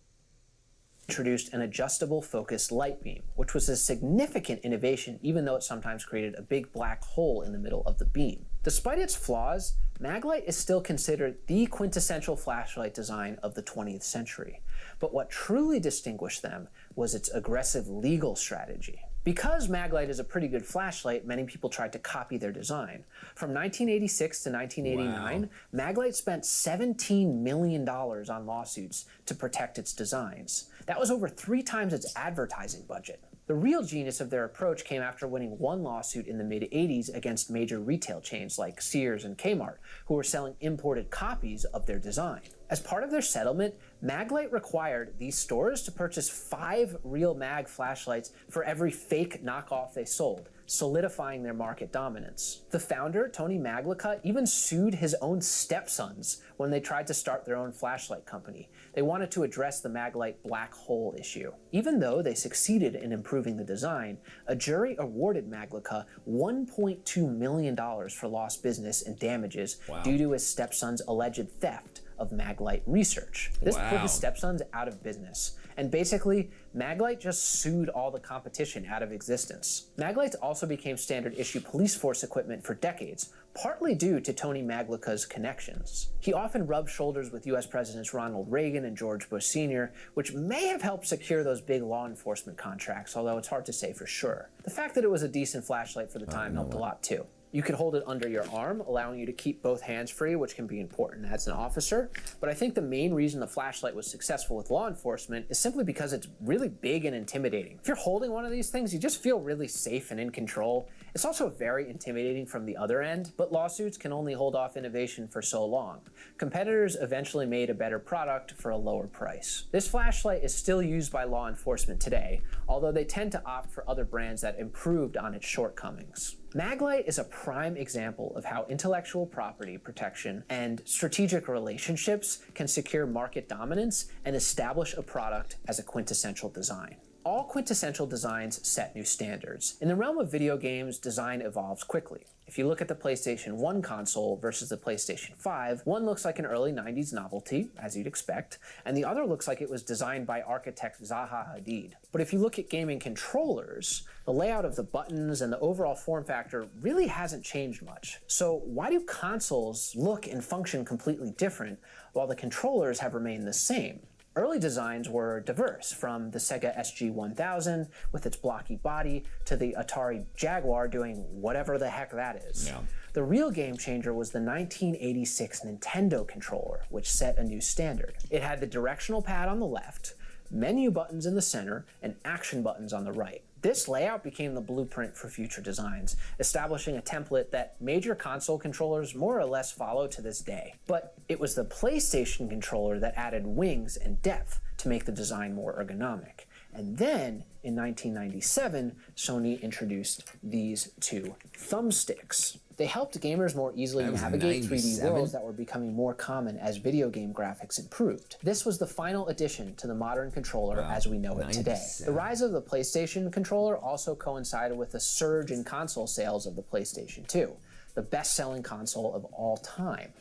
Introduced an adjustable focused light beam, which was a significant innovation even though it sometimes created a big black hole in the middle of the beam. Despite its flaws, Maglite is still considered the quintessential flashlight design of the 20th century. But what truly distinguished them was its aggressive legal strategy. Because Maglite is a pretty good flashlight, many people tried to copy their design. From 1986 to 1989, Maglite spent $17 million on lawsuits to protect its designs. That was over 3 times its advertising budget. The real genius of their approach came after winning one lawsuit in the mid-80s against major retail chains like Sears and Kmart, who were selling imported copies of their design. As part of their settlement, Maglite required these stores to purchase 5 real mag flashlights for every fake knockoff they sold, solidifying their market dominance. The founder, Tony Maglica, even sued his own stepsons when they tried to start their own flashlight company. They wanted to address the Maglite black hole issue. Even though they succeeded in improving the design, a jury awarded Maglica $1.2 million for lost business and damages due to his stepson's alleged theft of Maglite research. This put his stepsons out of business. And basically, Maglite just sued all the competition out of existence. Maglite also became standard issue police force equipment for decades, partly due to Tony Maglica's connections. He often rubbed shoulders with US Presidents Ronald Reagan and George Bush Sr., which may have helped secure those big law enforcement contracts, although it's hard to say for sure. The fact that it was a decent flashlight for the time helped a lot too. You could hold it under your arm, allowing you to keep both hands free, which can be important as an officer. But I think the main reason the flashlight was successful with law enforcement is simply because it's really big and intimidating. If you're holding one of these things, you just feel really safe and in control. It's also very intimidating from the other end, but lawsuits can only hold off innovation for so long. Competitors eventually made a better product for a lower price. This flashlight is still used by law enforcement today, although they tend to opt for other brands that improved on its shortcomings. Maglite is a prime example of how intellectual property protection and strategic relationships can secure market dominance and establish a product as a quintessential design. All quintessential designs set new standards. In the realm of video games, design evolves quickly. If you look at the PlayStation 1 console versus the PlayStation 5, one looks like an early 90s novelty, as you'd expect, and the other looks like it was designed by architect Zaha Hadid. But if you look at gaming controllers, the layout of the buttons and the overall form factor really hasn't changed much. So why do consoles look and function completely different while the controllers have remained the same? Early designs were diverse, from the Sega SG-1000 with its blocky body to the Atari Jaguar doing whatever the heck that is. Yeah. The real game changer was the 1986 Nintendo controller, which set a new standard. It had the directional pad on the left, menu buttons in the center, and action buttons on the right. This layout became the blueprint for future designs, establishing a template that major console controllers more or less follow to this day. But it was the PlayStation controller that added wings and depth to make the design more ergonomic. And then, in 1997, Sony introduced these two thumbsticks. They helped gamers more easily navigate 3D worlds that were becoming more common as video game graphics improved. This was the final addition to the modern controller as we know it today. The rise of the PlayStation controller also coincided with the surge in console sales of the PlayStation 2, the best-selling console of all time.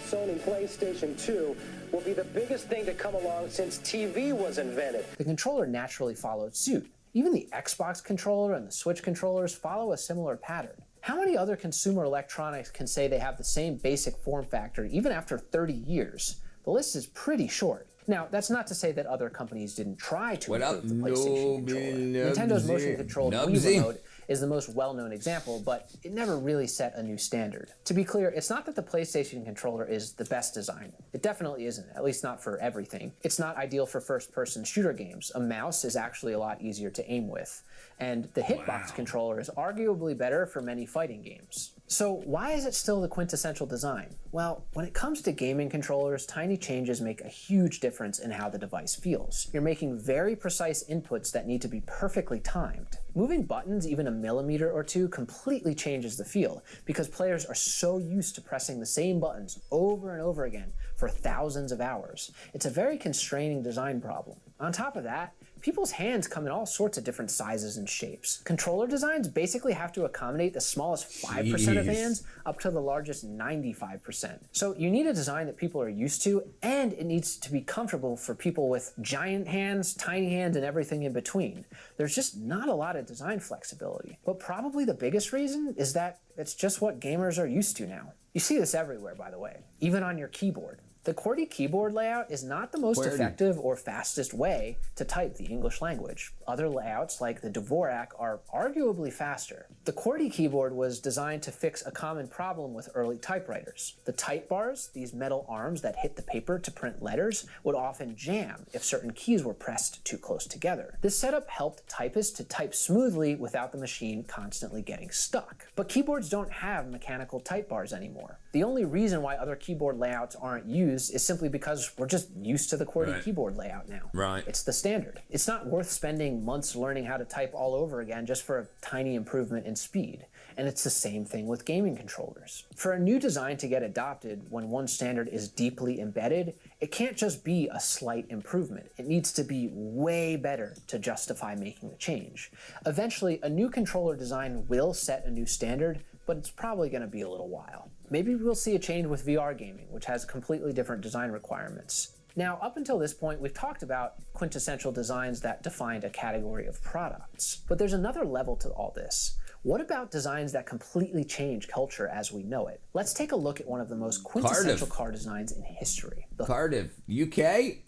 Sony PlayStation 2 will be the biggest thing to come along since TV was invented. The controller naturally followed suit. Even the Xbox controller and the Switch controllers follow a similar pattern. How many other consumer electronics can say they have the same basic form factor even after 30 years? The list is pretty short. Now, that's not to say that other companies didn't try to improve the PlayStation controller. Nintendo's motion-controlled Wii Remote is the most well-known example, but it never really set a new standard. To be clear, it's not that the PlayStation controller is the best design. It definitely isn't, at least not for everything. It's not ideal for first-person shooter games. A mouse is actually a lot easier to aim with. And the hitbox controller is arguably better for many fighting games. So why is it still the quintessential design? Well, when it comes to gaming controllers, tiny changes make a huge difference in how the device feels. You're making very precise inputs that need to be perfectly timed. Moving buttons even a millimeter or two completely changes the feel because players are so used to pressing the same buttons over and over again for thousands of hours. It's a very constraining design problem. On top of that, people's hands come in all sorts of different sizes and shapes. Controller designs basically have to accommodate the smallest 5% of hands up to the largest 95%. So you need a design that people are used to, and it needs to be comfortable for people with giant hands, tiny hands, and everything in between. There's just not a lot of design flexibility. But probably the biggest reason is that it's just what gamers are used to now. You see this everywhere, by the way, even on your keyboard. The QWERTY keyboard layout is not the most effective or fastest way to type the English language. Other layouts, like the Dvorak, are arguably faster. The QWERTY keyboard was designed to fix a common problem with early typewriters. The type bars, these metal arms that hit the paper to print letters, would often jam if certain keys were pressed too close together. This setup helped typists to type smoothly without the machine constantly getting stuck. But keyboards don't have mechanical type bars anymore. The only reason why other keyboard layouts aren't used is simply because we're just used to the QWERTY keyboard layout now. It's the standard. It's not worth spending months learning how to type all over again just for a tiny improvement in speed. And it's the same thing with gaming controllers. For a new design to get adopted when one standard is deeply embedded, it can't just be a slight improvement. It needs to be way better to justify making the change. Eventually, a new controller design will set a new standard, but it's probably going to be a little while. Maybe we'll see a change with VR gaming, which has completely different design requirements. Now, up until this point, we've talked about quintessential designs that defined a category of products. But there's another level to all this. What about designs that completely change culture as we know it? Let's take a look at one of the most quintessential car designs in history. Cardiff, UK?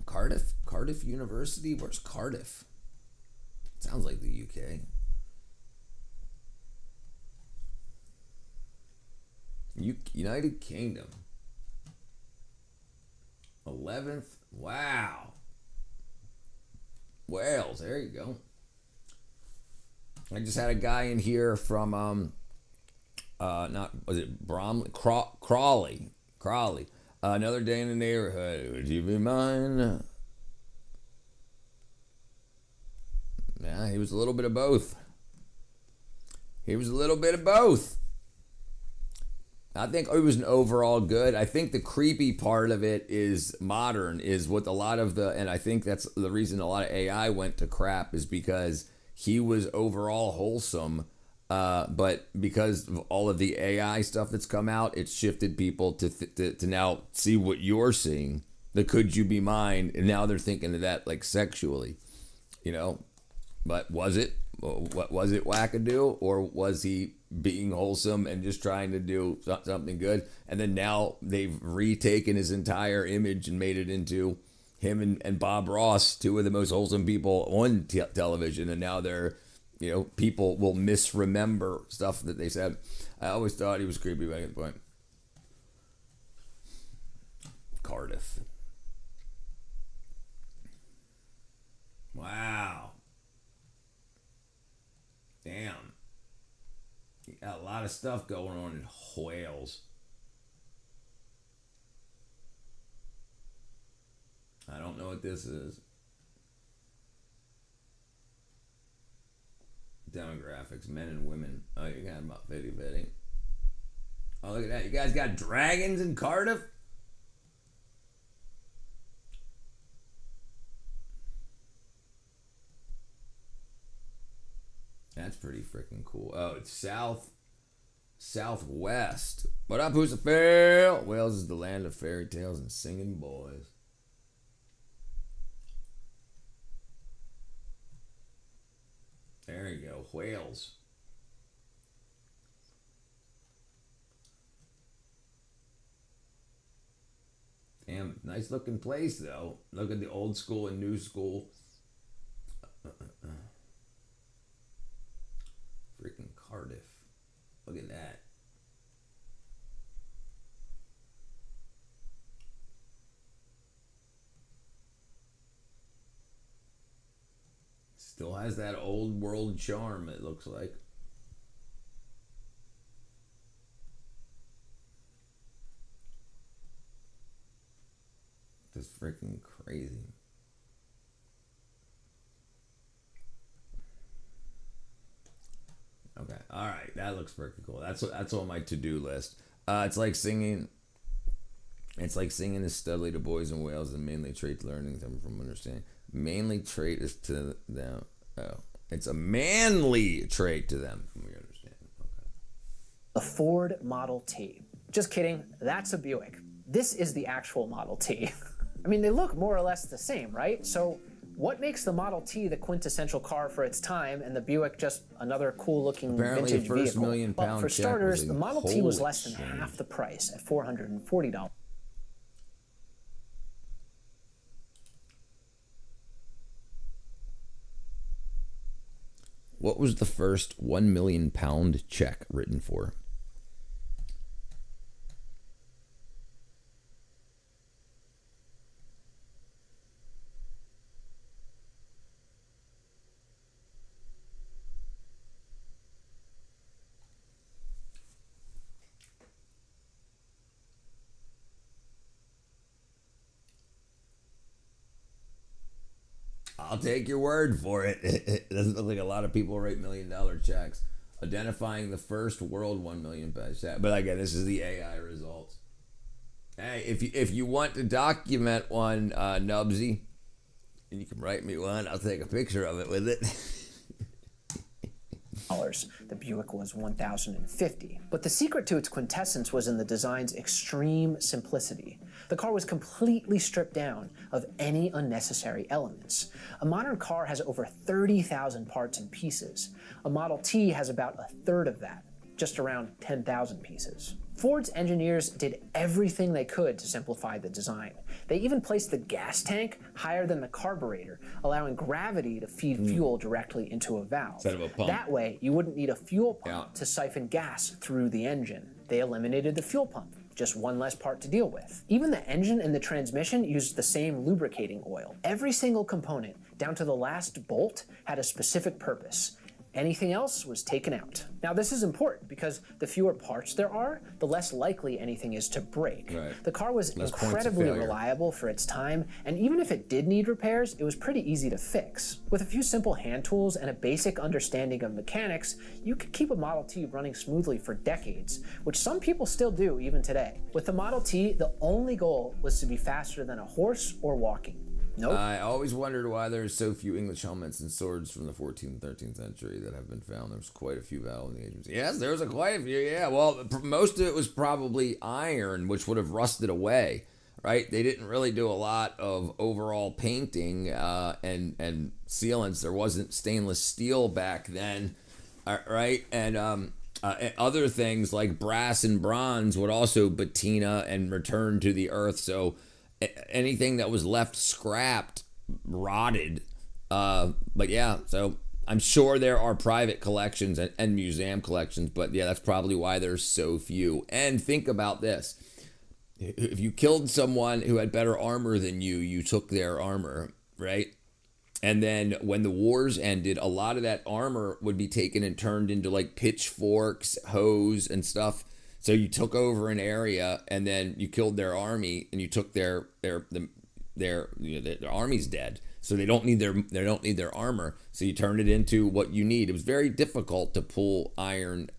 Cardiff University? Where's Cardiff? Sounds like the UK. United Kingdom. 11th. Wow. Wales. There you go. I just had a guy in here from Crawley. Another day in the neighborhood. Would you be mine? Yeah, he was a little bit of both. I think it was an overall good. I think the creepy part of it is modern, is what a lot of and I think that's the reason a lot of AI went to crap, is because he was overall wholesome. But because of all of the AI stuff that's come out, it's shifted people to now see what you're seeing. The could you be mine? And now they're thinking of that like sexually, But was it wackadoo, or was he being wholesome and just trying to do something good? And then now they've retaken his entire image and made it into him and Bob Ross, two of the most wholesome people on television. And now they're, people will misremember stuff that they said. I always thought he was creepy by that point. Cardiff. Wow. Damn. You got a lot of stuff going on in Wales. I don't know what this is. Demographics, men and women. Oh, you got about 50-50. Oh, look at that. You guys got dragons in Cardiff? That's pretty freaking cool. Oh, it's southwest. What up, Husafel? Wales is the land of fairy tales and singing boys. There you go, Wales. Damn, nice looking place though. Look at the old school and new school. Freaking Cardiff. Look at that. Still has that old world charm, it looks like. Just freaking crazy. Okay, all right, that looks pretty cool. That's on my to-do list. It's like singing. It's like singing is steadily to boys in Wales, and mainly trait learning them from understanding. Mainly trait is to them. Oh, it's a manly trait to them from your understanding. Okay. The Ford Model T. Just kidding. That's a Buick. This is the actual Model T. I mean, they look more or less the same, right? So what makes the Model T the quintessential car for its time and the Buick just another cool-looking vintage vehicle? $1 million Well, for starters, the Model T was less than half the price at $440. What was the first £1 million check written for? I'll take your word for it. It doesn't look like a lot of people write $1 million checks. Identifying the first world $1 million check. But again, this is the AI results. Hey, if you want to document one, Nubsy, and you can write me one, I'll take a picture of it with it. The Buick was $1,050. But the secret to its quintessence was in the design's extreme simplicity. The car was completely stripped down of any unnecessary elements. A modern car has over 30,000 parts and pieces. A Model T has about a third of that, just around 10,000 pieces. Ford's engineers did everything they could to simplify the design. They even placed the gas tank higher than the carburetor, allowing gravity to feed fuel directly into a valve. Instead of a pump. That way, you wouldn't need a fuel pump to siphon gas through the engine. They eliminated the fuel pump, just one less part to deal with. Even the engine and the transmission used the same lubricating oil. Every single component, down to the last bolt, had a specific purpose. Anything else was taken out. Now this is important because the fewer parts there are, the less likely anything is to break. Right. The car was Less points of incredibly failure. reliable for its time, and even if it did need repairs, it was pretty easy to fix. With a few simple hand tools and a basic understanding of mechanics, you could keep a Model T running smoothly for decades, which some people still do even today. With the Model T, the only goal was to be faster than a horse or walking. Nope. I always wondered why there's so few English helmets and swords from the 14th and 13th century that have been found. There's quite a few battle engagements. Yes, there was quite a few, yeah. Well, most of it was probably iron, which would have rusted away, right? They didn't really do a lot of overall painting and sealants. There wasn't stainless steel back then, right? And other things like brass and bronze would also patina and return to the earth, so anything that was left scrapped rotted. But yeah, so I'm sure there are private collections and museum collections, but yeah, that's probably why there's so few. And think about this. If you killed someone who had better armor than you, you took their armor, right? And then when the wars ended, a lot of that armor would be taken and turned into like pitchforks, hoes, and stuff. So you took over an area, and then you killed their army, and you took their army's dead. So they don't need their armor. So you turned it into what you need. It was very difficult to pull iron,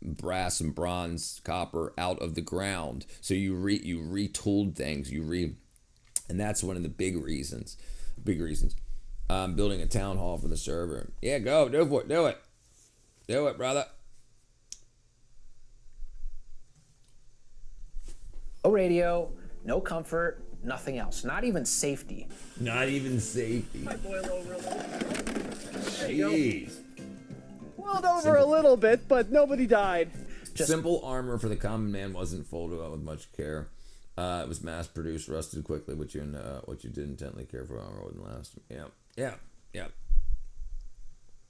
brass, and bronze, copper out of the ground. So you retooled things. And that's one of the big reasons. Building a town hall for the server. Yeah, go do it, brother. No radio, no comfort, nothing else. Not even safety. Might boil over a little. There you Jeez. go. Boiled over a little bit, but nobody died. Simple armor for the common man wasn't folded out with much care. It was mass-produced, rusted quickly, what you did intently care for armor wouldn't last. Yeah.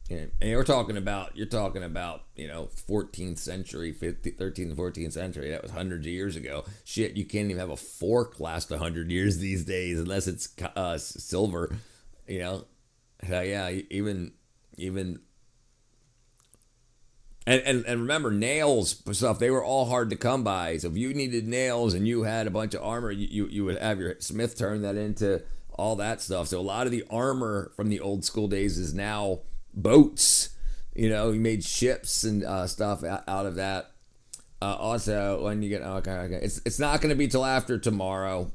And you're talking about 14th century, 13th and 14th century. That was hundreds of years ago. Shit, you can't even have a fork last 100 years these days unless it's silver. Even and remember, nails stuff, they were all hard to come by. So if you needed nails and you had a bunch of armor, you would have your smith turn that into all that stuff. So a lot of the armor from the old school days is now boats. He made ships and stuff out of that. Also, when you get okay, it's not going to be till after tomorrow.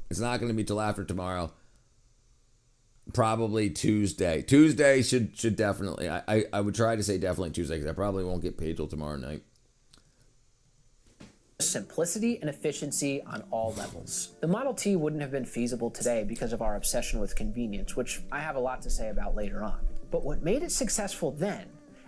Probably Tuesday. Tuesday should definitely. I would try to say definitely Tuesday because I probably won't get paid till tomorrow night. Simplicity and efficiency on all levels. The Model T wouldn't have been feasible today because of our obsession with convenience, which I have a lot to say about later on. But what made it successful then,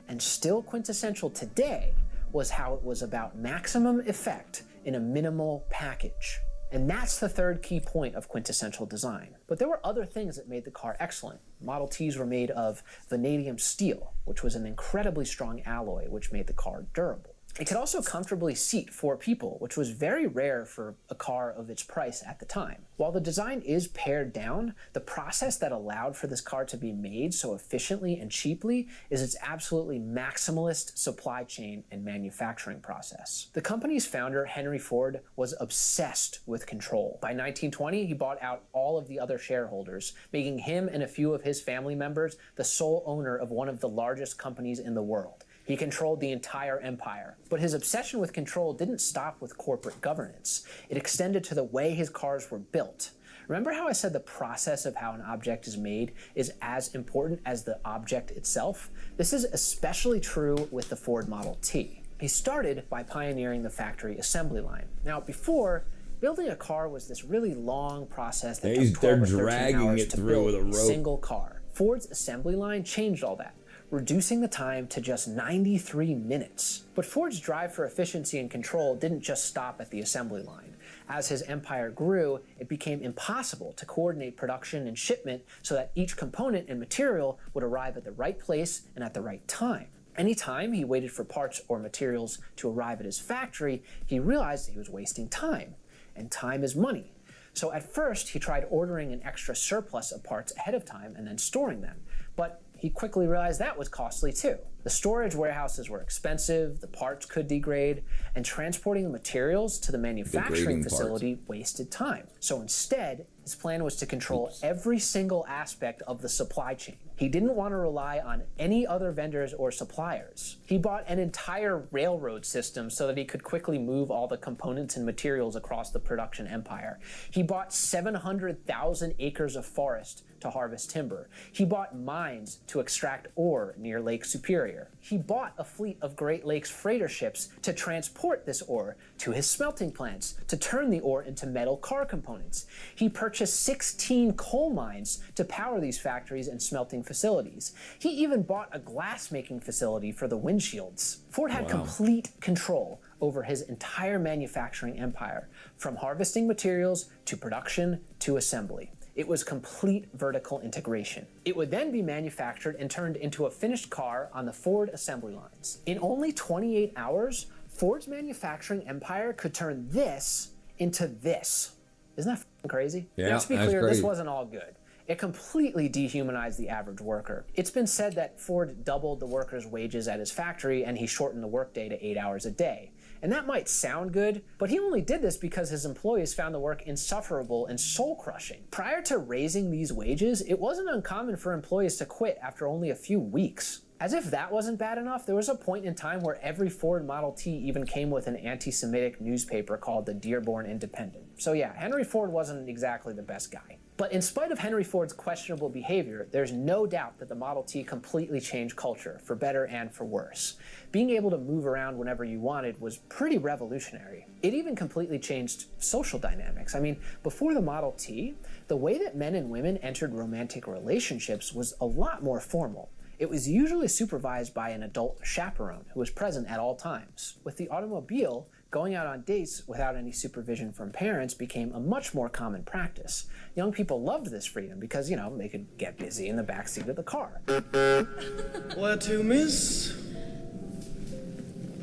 and still quintessential today, was how it was about maximum effect in a minimal package. And that's the third key point of quintessential design. But there were other things that made the car excellent. Model Ts were made of vanadium steel, which was an incredibly strong alloy, which made the car durable. It could also comfortably seat 4 people, which was very rare for a car of its price at the time. While the design is pared down, the process that allowed for this car to be made so efficiently and cheaply is its absolutely maximalist supply chain and manufacturing process. The company's founder, Henry Ford, was obsessed with control. By 1920, he bought out all of the other shareholders, making him and a few of his family members the sole owner of one of the largest companies in the world. He controlled the entire empire. But his obsession with control didn't stop with corporate governance. It extended to the way his cars were built. Remember how I said the process of how an object is made is as important as the object itself? This is especially true with the Ford Model T. He started by pioneering the factory assembly line. Now, before, building a car was this really long process that took 12 or 13 hours to build a single car. Ford's assembly line changed all that, reducing the time to just 93 minutes. But Ford's drive for efficiency and control didn't just stop at the assembly line. As his empire grew, it became impossible to coordinate production and shipment so that each component and material would arrive at the right place and at the right time. Anytime he waited for parts or materials to arrive at his factory, he realized he was wasting time. And time is money. So at first, he tried ordering an extra surplus of parts ahead of time and then storing them. But he quickly realized that was costly too. The storage warehouses were expensive, the parts could degrade, and transporting the materials to the manufacturing facility wasted time. So instead, his plan was to control every single aspect of the supply chain. He didn't want to rely on any other vendors or suppliers. He bought an entire railroad system so that he could quickly move all the components and materials across the production empire. He bought 700,000 acres of forest to harvest timber. He bought mines to extract ore near Lake Superior. He bought a fleet of Great Lakes freighter ships to transport this ore to his smelting plants to turn the ore into metal car components. He purchased 16 coal mines to power these factories and smelting facilities. He even bought a glass-making facility for the windshields. Ford had complete control over his entire manufacturing empire, from harvesting materials to production to assembly. It was complete vertical integration. It would then be manufactured and turned into a finished car on the Ford assembly lines. In only 28 hours, Ford's manufacturing empire could turn this into this. Isn't that f***ing crazy? Yeah, Let's be clear, crazy. this wasn't all good. It completely dehumanized the average worker. It's been said that Ford doubled the workers' wages at his factory and he shortened the workday to 8 hours a day. And that might sound good, but he only did this because his employees found the work insufferable and soul-crushing. Prior to raising these wages, it wasn't uncommon for employees to quit after only a few weeks. As if that wasn't bad enough, there was a point in time where every Ford Model T even came with an anti-Semitic newspaper called the Dearborn Independent. So yeah, Henry Ford wasn't exactly the best guy. But in spite of Henry Ford's questionable behavior, there's no doubt that the Model T completely changed culture, for better and for worse. Being able to move around whenever you wanted was pretty revolutionary. It even completely changed social dynamics. I mean, before the Model T, the way that men and women entered romantic relationships was a lot more formal. It was usually supervised by an adult chaperone who was present at all times. With the automobile, going out on dates without any supervision from parents became a much more common practice. Young people loved this freedom because, you know, they could get busy in the backseat of the car. Where to, miss?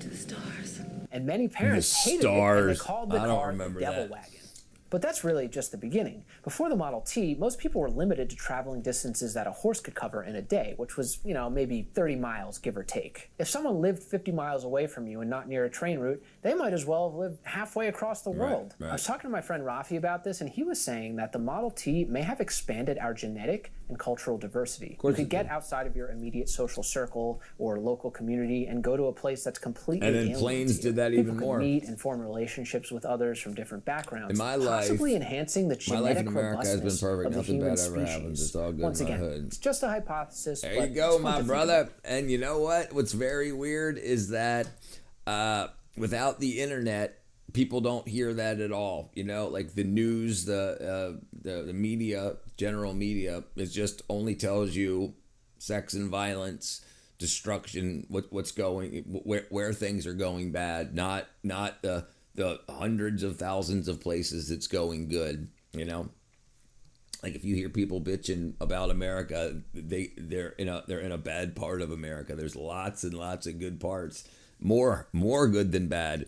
To the stars. And many parents hated it and they called the car the devil wagon. But that's really just the beginning. Before the Model T, most people were limited to traveling distances that a horse could cover in a day, which was, you know, maybe 30 miles, give or take. If someone lived 50 miles away from you and not near a train route, they might as well have lived halfway across the world. I was talking to my friend Rafi about this, and he was saying that the Model T may have expanded our genetic and cultural diversity. You could get outside of your immediate social circle or local community and go to a place that's completely alien. And then planes did that even more. People could meet and form relationships with others from different backgrounds. In my life, possibly enhancing the genetic my life in America has been perfect. of the Nothing human bad ever species. happens. It's all good Once in my again, hood. it's just a hypothesis. There but you go, it's fun my to think brother. about. And you know what? What's very weird is that without the internet, people don't hear that at all. You know, like the news, the media, general media, it just only tells you sex and violence, destruction, what's going, where things are going bad, not the hundreds of thousands of places it's going good. You know, like if you hear people bitching about America, they're in a bad part of America. There's lots and lots of good parts, more good than bad.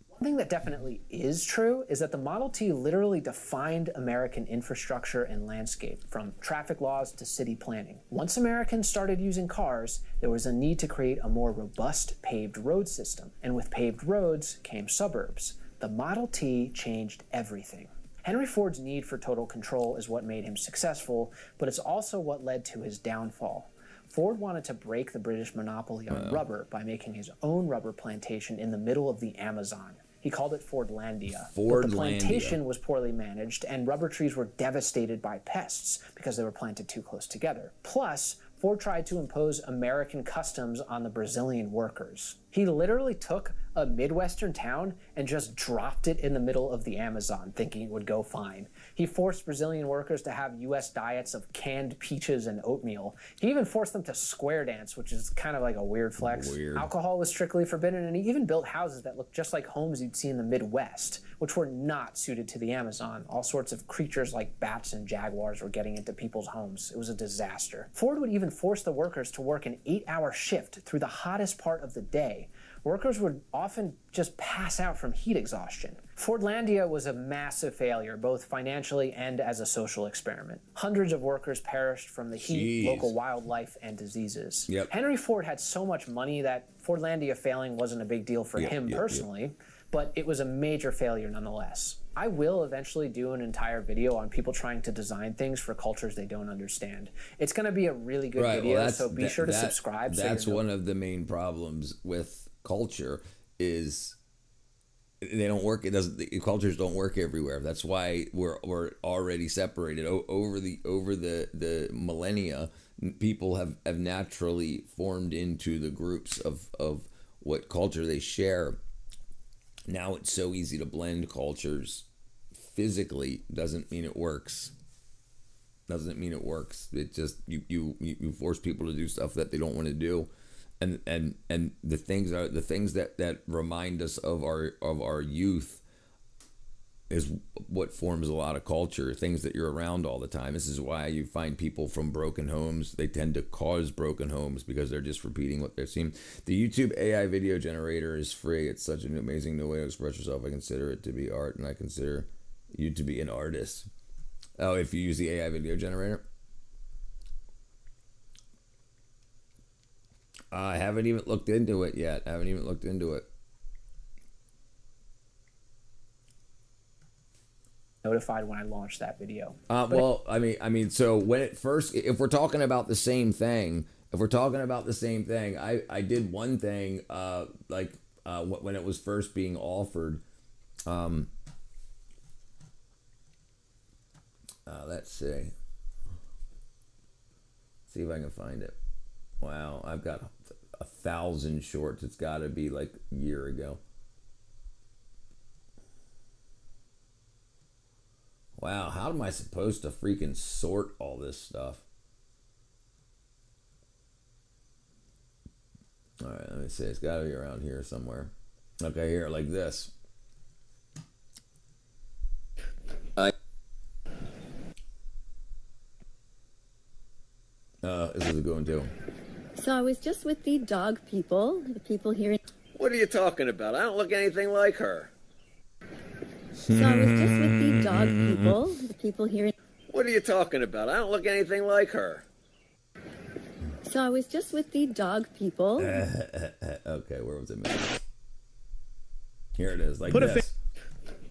One thing that definitely is true is that the Model T literally defined American infrastructure and landscape, from traffic laws to city planning. Once Americans started using cars, there was a need to create a more robust paved road system. And with paved roads came suburbs. The Model T changed everything. Henry Ford's need for total control is what made him successful, but it's also what led to his downfall. Ford wanted to break the British monopoly on rubber by making his own rubber plantation in the middle of the Amazon. He called it Fordlandia. But the Fordlandia. plantation was poorly managed, and rubber trees were devastated by pests because they were planted too close together. Plus, Ford tried to impose American customs on the Brazilian workers. He literally took a Midwestern town and just dropped it in the middle of the Amazon, thinking it would go fine. He forced Brazilian workers to have U.S. diets of canned peaches and oatmeal. He even forced them to square dance, which is kind of like a weird flex. Weird. Alcohol was strictly forbidden, and he even built houses that looked just like homes you'd see in the Midwest, which were not suited to the Amazon. All sorts of creatures like bats and jaguars were getting into people's homes. It was a disaster. Ford would even force the workers to work an 8-hour shift through the hottest part of the day. Workers would often just pass out from heat exhaustion. Fordlandia was a massive failure, both financially and as a social experiment. Hundreds of workers perished from the heat, local wildlife, and diseases. Yep. Henry Ford had so much money that Fordlandia failing wasn't a big deal for him personally, but it was a major failure nonetheless. I will eventually do an entire video on people trying to design things for cultures they don't understand. It's going to be a really good video, so be sure to subscribe. That's one of the main problems with culture is they don't work. Cultures don't work everywhere. That's why we're already separated over the millennia. People have naturally formed into the groups of what culture they share. Now it's so easy to blend cultures physically. Doesn't mean it works. It just you force people to do stuff that they don't want to do. And the things that remind us of our youth is what forms a lot of culture. Things that you're around all the time. This is why you find people from broken homes. They tend to cause broken homes because they're just repeating what they've seen. The YouTube AI video generator is free. It's such an amazing new way to express yourself. I consider it to be art, and I consider you to be an artist. Oh, if you use the AI video generator. I haven't even looked into it yet. Notified when I launched that video. Well, I mean, so when it first, if we're talking about the same thing, I did one thing, when it was first being offered. Let's see if I can find it. Wow, I've got 1,000 shorts. It's got to be like a year ago. Wow, how am I supposed to freaking sort all this stuff? All right, let me see. It's got to be around here somewhere. Okay, here, like this. This is going to. So I was just with the dog people, the people here. What are you talking about? I don't look anything like her. So I was just with the dog people, the people here. What are you talking about? I don't look anything like her. So I was just with the dog people. Okay, where was it? Here it is, like this.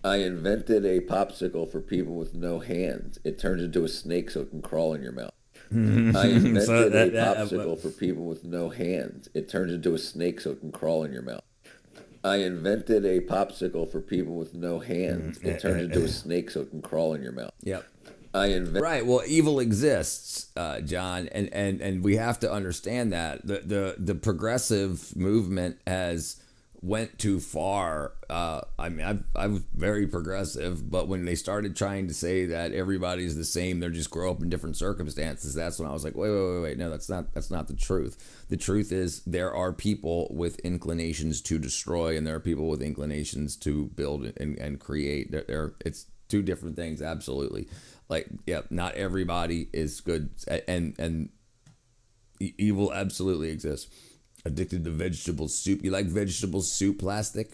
I invented a popsicle for people with no hands. It turns into a snake so it can crawl in your mouth. I invented a popsicle for people with no hands. It turns into a snake so it can crawl in your mouth. I invented a popsicle for people with no hands. It turns into a snake so it can crawl in your mouth. Yep. Right. Well, evil exists, John, and we have to understand that the progressive movement has went too far. I mean, I was very progressive, but when they started trying to say that everybody's the same, they just grow up in different circumstances, that's when I was like, wait, no, that's not the truth. The truth is there are people with inclinations to destroy, and there are people with inclinations to build and create. It's two different things, absolutely. Like, yeah, not everybody is good, and evil absolutely exists. Addicted to vegetable soup. You like vegetable soup, Plastic?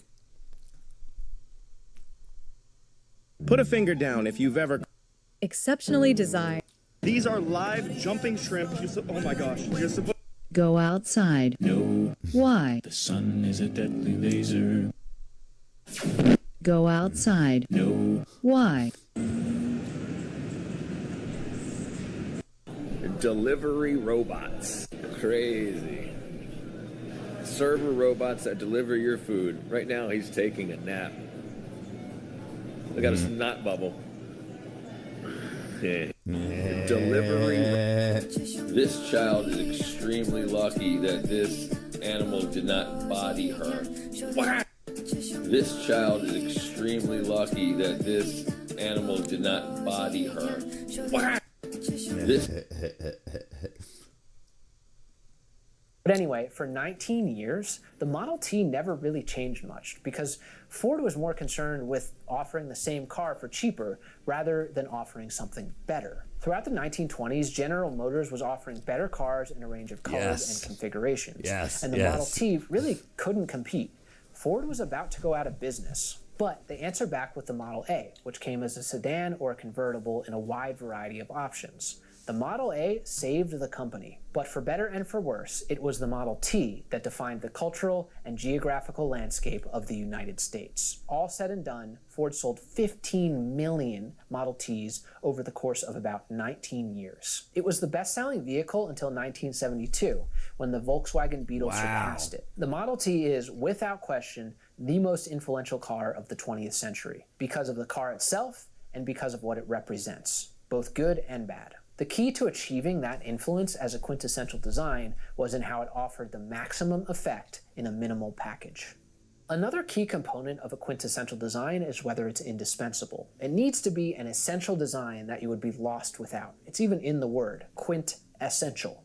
Put a finger down if you've ever... Exceptionally designed. These are live jumping shrimp. Oh my gosh. You're supposed... Go outside. No. Why? The sun is a deadly laser. Go outside. No. Why? Delivery robots. Crazy. Server robots that deliver your food. Right now, he's taking a nap. I got a snot bubble. Delivery. This child is extremely lucky that this animal did not body her. This child is extremely lucky that this animal did not body her. This. But anyway, for 19 years, the Model T never really changed much because Ford was more concerned with offering the same car for cheaper rather than offering something better. Throughout the 1920s, General Motors was offering better cars in a range of colors and configurations. And the Model T really couldn't compete. Ford was about to go out of business. But they answered back with the Model A, which came as a sedan or a convertible in a wide variety of options. The Model A saved the company, but for better and for worse, it was the Model T that defined the cultural and geographical landscape of the United States. All said and done, Ford sold 15 million Model Ts over the course of about 19 years. It was the best-selling vehicle until 1972, when the Volkswagen Beetle surpassed it. The Model T is, without question, the most influential car of the 20th century, because of the car itself and because of what it represents, both good and bad. The key to achieving that influence as a quintessential design was in how it offered the maximum effect in a minimal package. Another key component of a quintessential design is whether it's indispensable. It needs to be an essential design that you would be lost without. It's even in the word, quintessential.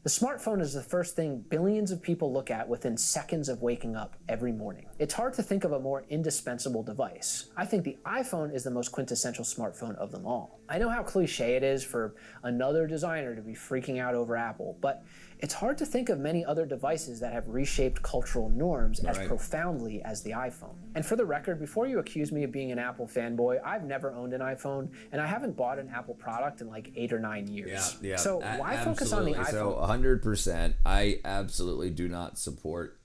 The smartphone is the first thing billions of people look at within seconds of waking up every morning. It's hard to think of a more indispensable device. I think the iPhone is the most quintessential smartphone of them all. I know how cliche it is for another designer to be freaking out over Apple, but it's hard to think of many other devices that have reshaped cultural norms as profoundly as the iPhone. And for the record, before you accuse me of being an Apple fanboy, I've never owned an iPhone, and I haven't bought an Apple product in like 8 or 9 years. So why focus on the iPhone? So 100%, I absolutely do not support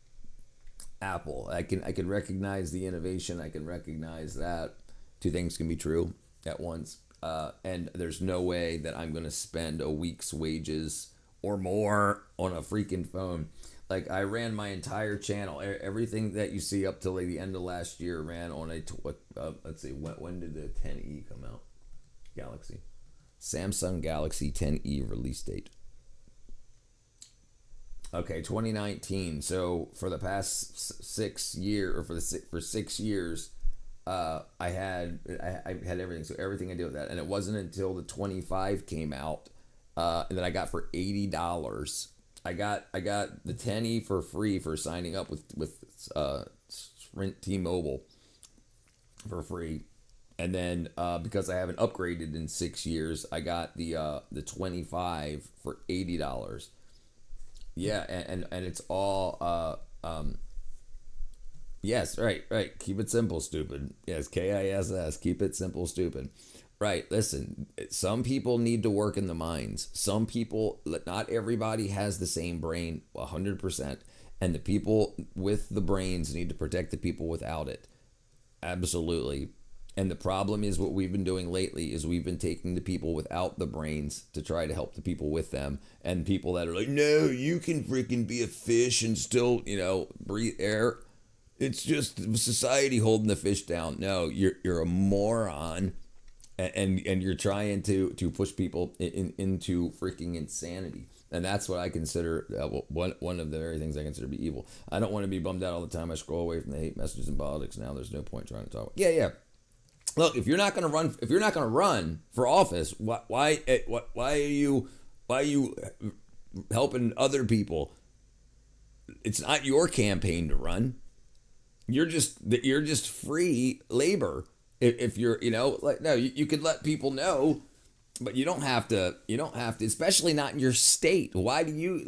Apple. I can recognize the innovation. I can recognize that two things can be true at once. And there's no way that I'm going to spend a week's wages or more on a freaking phone. Like, I ran my entire channel, everything that you see up till like the end of last year ran on a let's see, when did the 10e come out? Galaxy, Samsung Galaxy 10e release date. Okay, 2019. So for the past 6 years, or for 6 years, I had everything. So everything I did with that, and it wasn't until the 25 came out. And then I got for $80. I got the 10e for free for signing up with Sprint T-Mobile for free, and then because I haven't upgraded in 6 years, I got the 25 for $80. Yeah, and it's all yes, right. Keep it simple, stupid. Yes, KISS. Keep it simple, stupid. Right, listen, some people need to work in the mines. Some people, not everybody has the same brain, 100%. And the people with the brains need to protect the people without it. Absolutely. And the problem is, what we've been doing lately is we've been taking the people without the brains to try to help the people with them. And people that are like, no, you can freaking be a fish and still, breathe air. It's just society holding the fish down. No, you're a moron. And you're trying to push people into freaking insanity. And that's what I consider one of the very things I consider to be evil. I don't want to be bummed out all the time. I scroll away from the hate messages and politics now. There's no point trying to talk. Yeah. Look, if you're not going to run for office, why are you helping other people? It's not your campaign to run. You're just free labor. If you're, you could let people know, but you don't have to, especially not in your state. Why do you,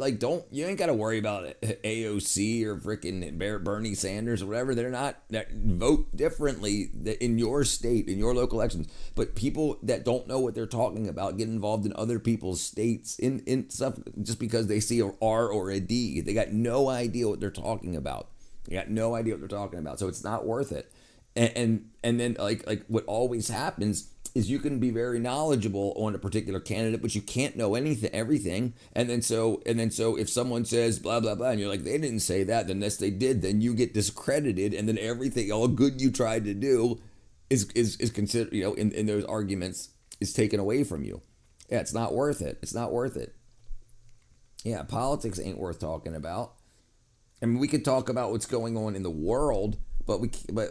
you ain't got to worry about AOC or freaking Bernie Sanders or whatever. They're not, vote differently in your state, in your local elections. But people that don't know what they're talking about get involved in other people's states in stuff just because they see an R or a D. They got no idea what they're talking about. So it's not worth it. And then like what always happens is you can be very knowledgeable on a particular candidate, but you can't know everything. And then so if someone says blah blah blah, and you're like, they didn't say that, then yes they did, then you get discredited, and then everything all good you tried to do is considered, in those arguments is taken away from you. Yeah, it's not worth it. It's not worth it. Yeah, politics ain't worth talking about. I mean, we could talk about what's going on in the world, but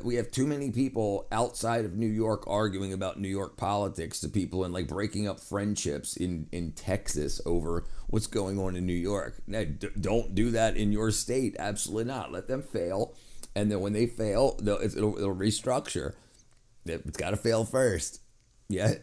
we have too many people outside of New York arguing about New York politics to people and like breaking up friendships in Texas over what's going on in New York. Now, don't do that in your state. Absolutely not. Let them fail, and then when they fail, it'll restructure. It's got to fail first. Yeah,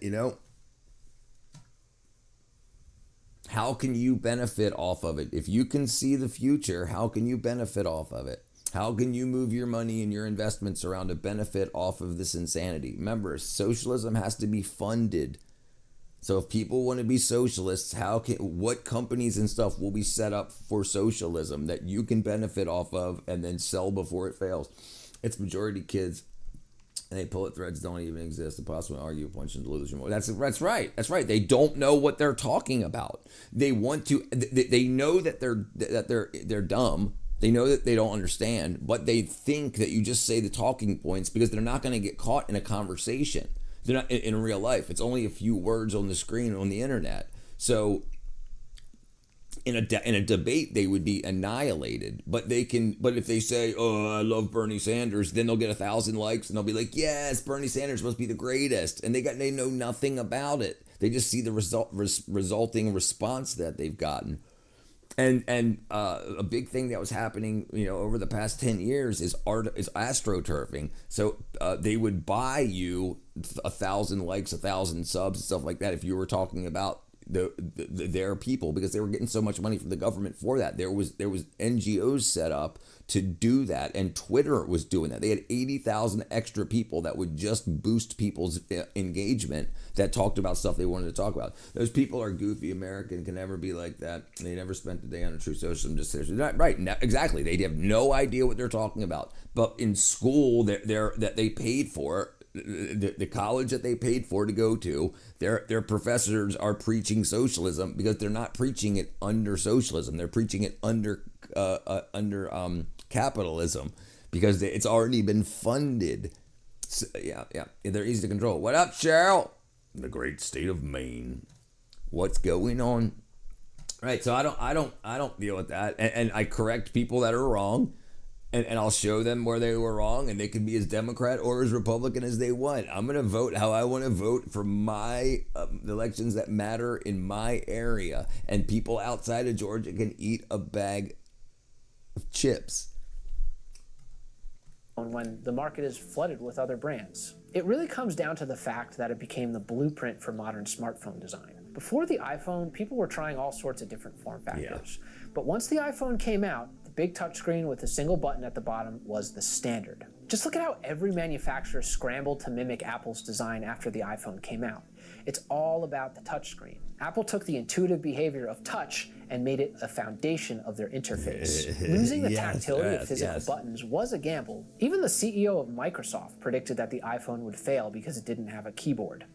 How can you benefit off of it? If you can see the future, how can you benefit off of it? How can you move your money and your investments around to benefit off of this insanity? Remember, socialism has to be funded. So if people want to be socialists, what companies and stuff will be set up for socialism that you can benefit off of and then sell before it fails? It's majority kids. And bullet threads don't even exist. The possible argue a point and delusion. That's right. That's right. They don't know what they're talking about. They want to. They know that they're dumb. They know that they don't understand, but they think that you just say the talking points because they're not going to get caught in a conversation. They're not in real life. It's only a few words on the screen on the internet. So in a debate, they would be annihilated. But if they say, "Oh, I love Bernie Sanders," then they'll get 1,000 likes, and they'll be like, "Yes, Bernie Sanders must be the greatest." And they know nothing about it. They just see the resulting response that they've gotten. And a big thing that was happening, over the past 10 years is astroturfing. So they would buy you 1,000 likes, 1,000 subs, and stuff like that if you were talking about their people, because they were getting so much money from the government for that. There was NGOs set up to do that, and Twitter was doing that. They had 80,000 extra people that would just boost people's engagement that talked about stuff they wanted to talk about. Those people are goofy. American can never be like that. They never spent a day on a true socialism decision. Right, exactly. They have no idea what they're talking about. But in school, that they paid for, the college that they paid for to go to, their professors are preaching socialism because they're not preaching it under socialism. They're preaching it under capitalism because it's already been funded. So, yeah, they're easy to control. What up, Cheryl? The great state of Maine. What's going on? Right. So I don't deal with that, and I correct people that are wrong. And I'll show them where they were wrong, and they can be as Democrat or as Republican as they want. I'm going to vote how I want to vote for my elections that matter in my area. And people outside of Georgia can eat a bag of chips. When the market is flooded with other brands. It really comes down to the fact that it became the blueprint for modern smartphone design. Before the iPhone, people were trying all sorts of different form factors. Yeah. But once the iPhone came out, the big touchscreen with a single button at the bottom was the standard. Just look at how every manufacturer scrambled to mimic Apple's design after the iPhone came out. It's all about the touchscreen. Apple took the intuitive behavior of touch and made it a foundation of their interface. Losing the tactility of physical buttons was a gamble. Even the CEO of Microsoft predicted that the iPhone would fail because it didn't have a keyboard.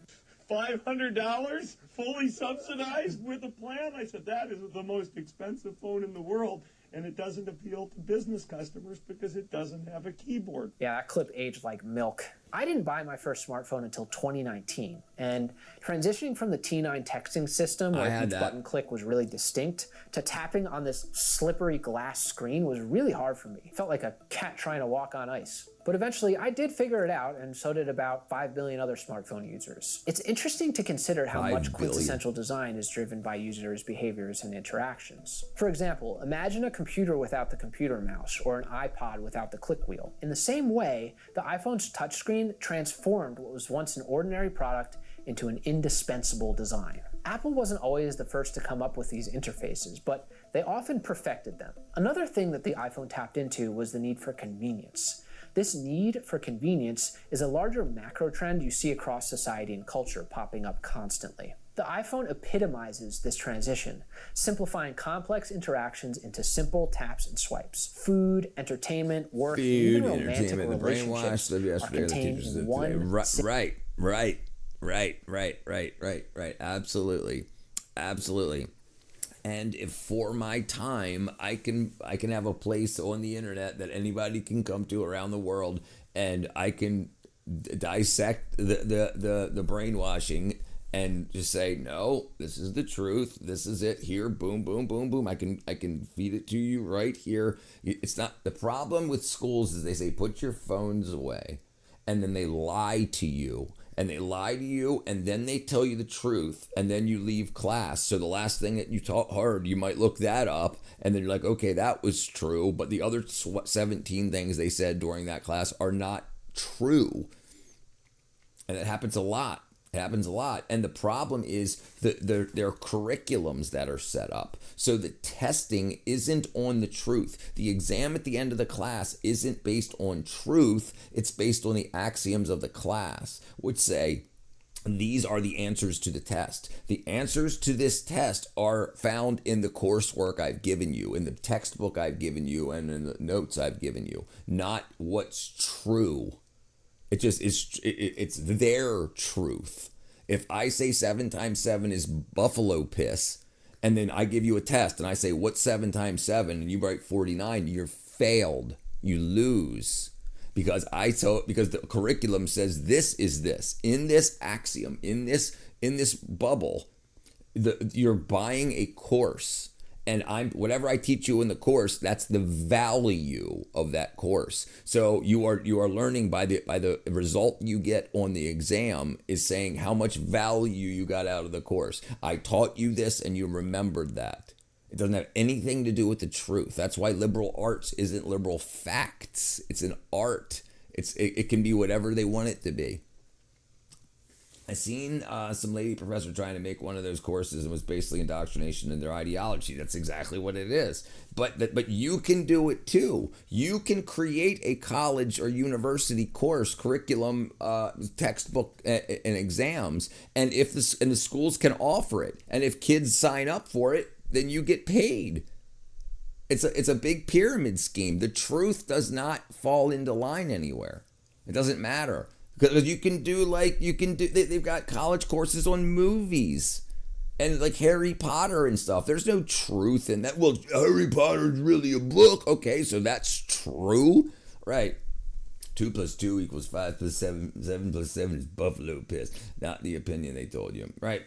$500 fully subsidized with a plan? I said, that is the most expensive phone in the world, and it doesn't appeal to business customers because it doesn't have a keyboard. Yeah, that clip aged like milk. I didn't buy my first smartphone until 2019, and transitioning from the T9 texting system, where each button click was really distinct, to tapping on this slippery glass screen was really hard for me. It felt like a cat trying to walk on ice. But eventually, I did figure it out, and so did about 5 billion other smartphone users. It's interesting to consider how much quintessential design is driven by users' behaviors and interactions. For example, imagine a computer without the computer mouse, or an iPod without the click wheel. In the same way, the iPhone's touchscreen transformed what was once an ordinary product into an indispensable design. Apple wasn't always the first to come up with these interfaces, but they often perfected them. Another thing that the iPhone tapped into was the need for convenience. This need for convenience is a larger macro trend you see across society and culture popping up constantly. The iPhone epitomizes this transition, simplifying complex interactions into simple taps and swipes. Food, entertainment, work, even romantic relationships are contained in one. Right. Absolutely. And if for my time, I can have a place on the internet that anybody can come to around the world, and I can dissect the brainwashing and just say, no, this is the truth. This is it here. Boom, boom, boom, boom. I can feed it to you right here. It's not the problem with schools is they say, put your phones away, and then they lie to you. And they lie to you, and then they tell you the truth, and then you leave class. So the last thing that you heard, you might look that up, and then you're like, okay, that was true, but the other 17 things they said during that class are not true. And it happens a lot. It happens a lot. And the problem is there are curriculums that are set up. So the testing isn't on the truth. The exam at the end of the class isn't based on truth. It's based on the axioms of the class, which say, these are the answers to the test. The answers to this test are found in the coursework I've given you, in the textbook I've given you, and in the notes I've given you, not what's true. It just is. It's their truth. If I say 7 times 7 is buffalo piss, and then I give you a test and I say, what's 7 times 7? And you write 49, you're failed. You lose. Because the curriculum says this is this. In this axiom, in this bubble, you're buying a course. And whatever I teach you in the course, that's the value of that course. So you are learning by the result you get on the exam is saying how much value you got out of the course. I taught you this and you remembered that. It doesn't have anything to do with the truth. That's why liberal arts isn't liberal facts. It's an art. It can be whatever they want it to be. I seen some lady professor trying to make one of those courses and was basically indoctrination in their ideology. That's exactly what it is. But you can do it too. You can create a college or university course, curriculum, textbook, and exams. And if the schools can offer it, and if kids sign up for it, then you get paid. It's a big pyramid scheme. The truth does not fall into line anywhere. It doesn't matter. Because they've got college courses on movies and like Harry Potter and stuff. There's no truth in that. Well, Harry Potter's really a book. Okay, so that's true, right? 2 + 2 = 5 + 7. 7 + 7 is buffalo piss. Not the opinion they told you, right?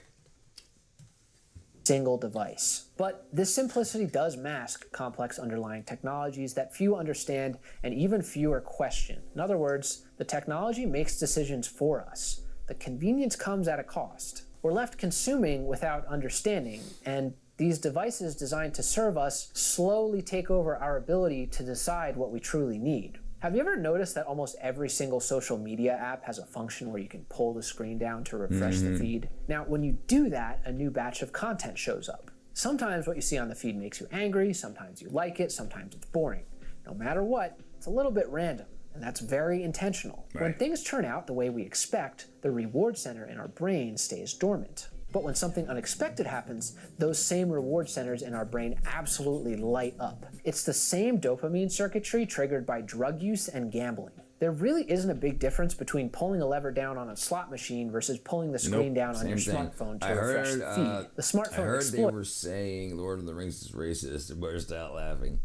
Single device. But this simplicity does mask complex underlying technologies that few understand and even fewer question. In other words, the technology makes decisions for us. The convenience comes at a cost. We're left consuming without understanding, and these devices designed to serve us slowly take over our ability to decide what we truly need. Have you ever noticed that almost every single social media app has a function where you can pull the screen down to refresh the feed? Now, when you do that, a new batch of content shows up. Sometimes what you see on the feed makes you angry, sometimes you like it, sometimes it's boring. No matter what, it's a little bit random, and that's very intentional. Right. When things turn out the way we expect, the reward center in our brain stays dormant. But when something unexpected happens, those same reward centers in our brain absolutely light up. It's the same dopamine circuitry triggered by drug use and gambling. There really isn't a big difference between pulling a lever down on a slot machine versus pulling the screen down on your smartphone to refresh the feed. The smartphone I heard they were saying Lord of the Rings is racist and burst out laughing.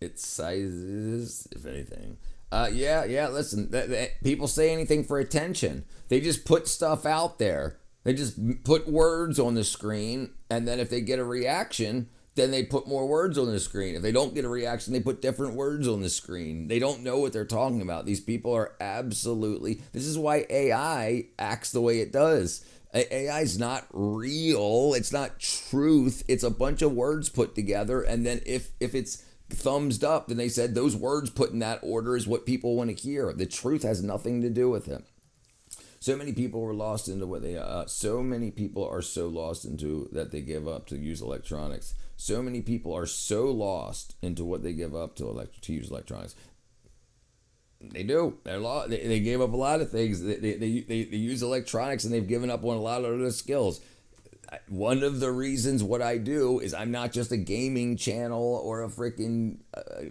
Its sizes, if anything. Listen, people say anything for attention. They just put stuff out there. They just put words on the screen, and then if they get a reaction, then they put more words on the screen. If they don't get a reaction, they put different words on the screen. They don't know what they're talking about. These people are absolutely... This is why AI acts the way it does. AI is not real. It's not truth. It's a bunch of words put together, and then if it's thumbs up, then they said those words put in that order is what people want to hear. The truth has nothing to do with it. So many people were lost into what they so many people are so lost into that they give up to use electronics. So many people are so lost into what they give up to use electronics. They do. They gave up a lot of things. They use electronics, and they've given up on a lot of other skills. One of the reasons what I do is I'm not just a gaming channel or a freaking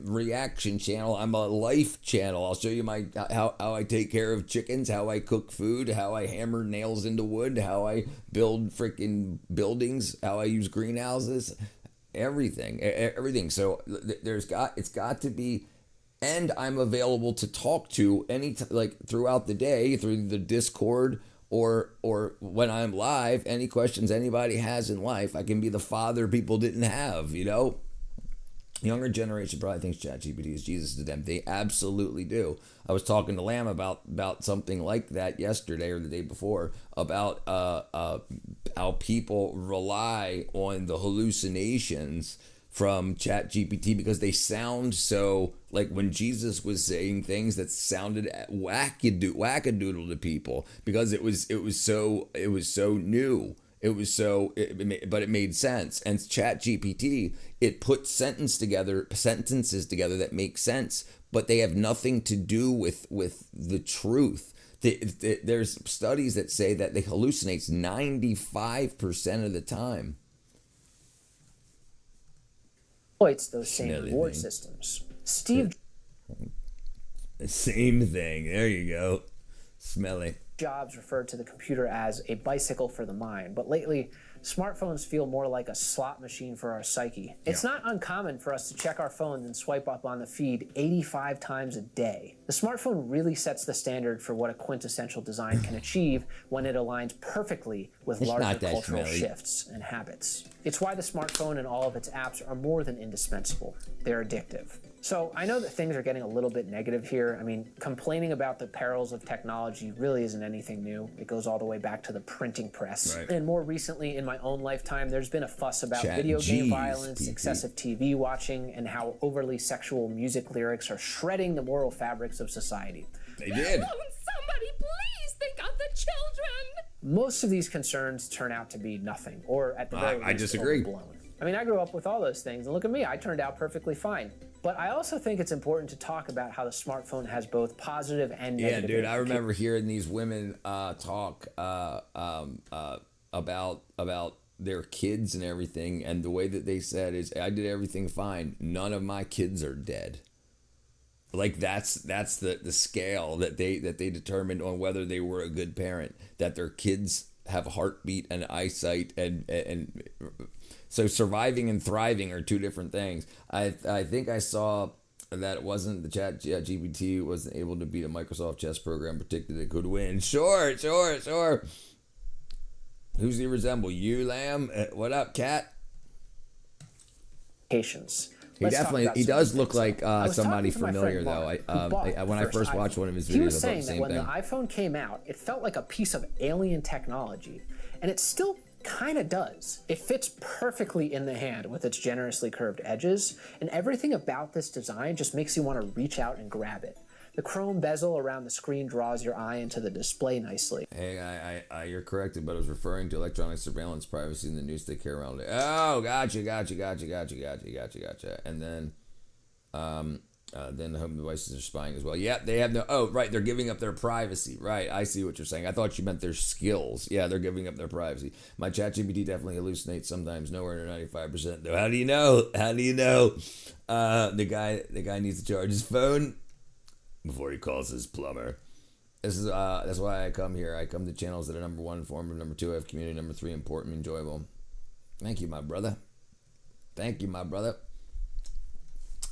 reaction channel. I'm a life channel. I'll show you how I take care of chickens, how I cook food, how I hammer nails into wood, how I build freaking buildings, how I use greenhouses, everything. So it's got to be and I'm available to talk to like throughout the day through the Discord or when I'm live. Any questions anybody has in life, I can be the father people didn't have. Younger generation probably thinks ChatGPT is Jesus to them. They absolutely do. I was talking to Lamb about something like that yesterday or the day before about how people rely on the hallucinations from ChatGPT because they sound so, like when Jesus was saying things that sounded wackadoodle to people because it was so new. But it made sense. And ChatGPT, it puts sentences together that make sense, but they have nothing to do with the truth. There's studies that say that they hallucinates 95% of the time. Exploits those same reward systems. Steve. Same thing. There you go. Smelly. Jobs referred to the computer as a bicycle for the mind, but lately smartphones feel more like a slot machine for our psyche. It's not uncommon for us to check our phones and swipe up on the feed 85 times a day. The smartphone really sets the standard for what a quintessential design can achieve when it aligns perfectly with larger cultural shifts and habits. It's why the smartphone and all of its apps are more than indispensable. They're addictive. So I know that things are getting a little bit negative here. I mean, complaining about the perils of technology really isn't anything new. It goes all the way back to the printing press. Right. And more recently in my own lifetime, there's been a fuss about video game violence, excessive TV watching, and how overly sexual music lyrics are shredding the moral fabrics of society. They did. Somebody please think of the children. Most of these concerns turn out to be nothing, or at the very least, I disagree. Overblown. I mean, I grew up with all those things, and look at me, I turned out perfectly fine. But I also think it's important to talk about how the smartphone has both positive and negative. Yeah, dude, I remember hearing these women talk about their kids and everything, and the way that they said is, I did everything fine. None of my kids are dead. Like that's the scale that they determined on whether they were a good parent, that their kids have a heartbeat and eyesight and so surviving and thriving are two different things. I think I saw that it wasn't the ChatGPT wasn't able to beat a Microsoft chess program, predicted it could win. Sure. Who's he resemble? You, Lamb? What up, Cat? Patience. He does look like somebody familiar, though. When I first watched one of his videos, he was saying that when the iPhone came out, it felt like a piece of alien technology, and it still kind of does. It fits perfectly in the hand with its generously curved edges, and everything about this design just makes you want to reach out and grab it. The chrome bezel around the screen draws your eye into the display nicely. Hey, you're corrected, but I was referring to electronic surveillance, privacy, and the news they care around it. Oh, gotcha. And then the home devices are spying as well. Yeah, they have no. Oh, right, they're giving up their privacy. Right, I see what you're saying. I thought you meant their skills. Yeah, they're giving up their privacy. My ChatGPT definitely hallucinates sometimes, nowhere near 95%. Though, how do you know? The guy needs to charge his phone before he calls his plumber. This is that's why I come here. I come to channels that are number one, informative, number two, I have community, number three, important, enjoyable. Thank you, my brother.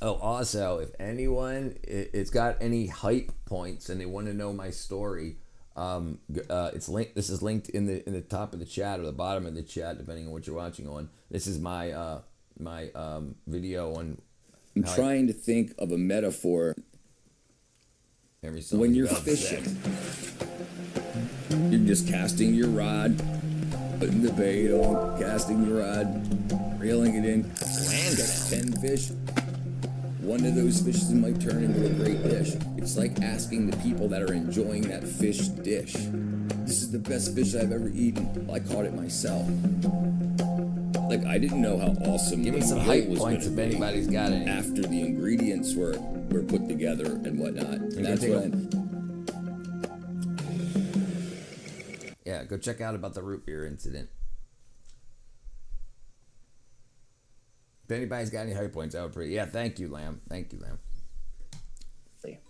Oh, also, if anyone it's got any hype points and they want to know my story, it's linked. This is linked in the top of the chat or the bottom of the chat, depending on what you're watching on. This is my video on. I'm trying to think of a metaphor. When you're fishing, you're just casting your rod, putting the bait on, casting your rod, reeling it in, land 10 fish. One of those fishes might turn into a great dish. It's like asking the people that are enjoying that fish dish. This is the best fish I've ever eaten. Well, I caught it myself. Like, I didn't know how awesome. Give me some hype points if anybody's got it. After the ingredients were put together and whatnot. That's what Yeah, go check out about the root beer incident. If anybody's got any hype points, I would appreciate. Yeah, thank you, Lamb.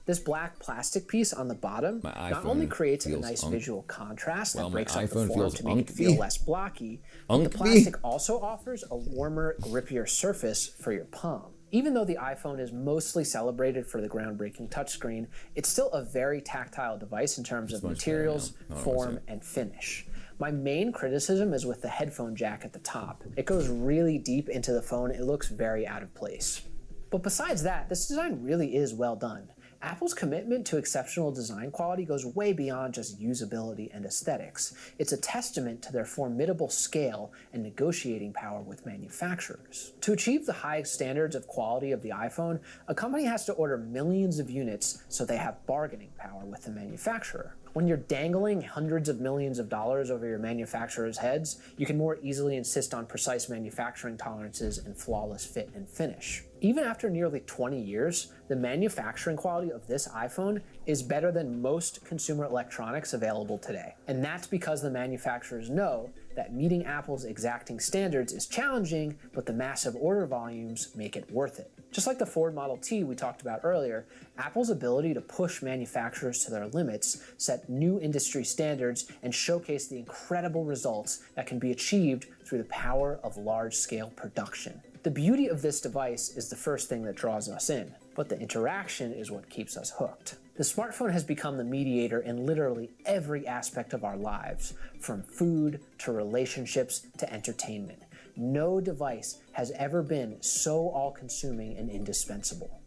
This black plastic piece on the bottom not only creates a nice visual contrast that breaks up the form to make it feel less blocky, but the plastic also offers a warmer, grippier surface for your palm. Even though the iPhone is mostly celebrated for the groundbreaking touchscreen, it's still a very tactile device in terms of materials, form, and finish. My main criticism is with the headphone jack at the top. It goes really deep into the phone. It looks very out of place. But besides that, this design really is well done. Apple's commitment to exceptional design quality goes way beyond just usability and aesthetics. It's a testament to their formidable scale and negotiating power with manufacturers. To achieve the high standards of quality of the iPhone, a company has to order millions of units so they have bargaining power with the manufacturer. When you're dangling hundreds of millions of dollars over your manufacturer's heads, you can more easily insist on precise manufacturing tolerances and flawless fit and finish. Even after nearly 20 years, the manufacturing quality of this iPhone is better than most consumer electronics available today. And that's because the manufacturers know that meeting Apple's exacting standards is challenging, but the massive order volumes make it worth it. Just like the Ford Model T we talked about earlier, Apple's ability to push manufacturers to their limits, set new industry standards, and showcase the incredible results that can be achieved through the power of large-scale production. The beauty of this device is the first thing that draws us in, but the interaction is what keeps us hooked. The smartphone has become the mediator in literally every aspect of our lives, from food to relationships to entertainment. No device has ever been so all-consuming and indispensable.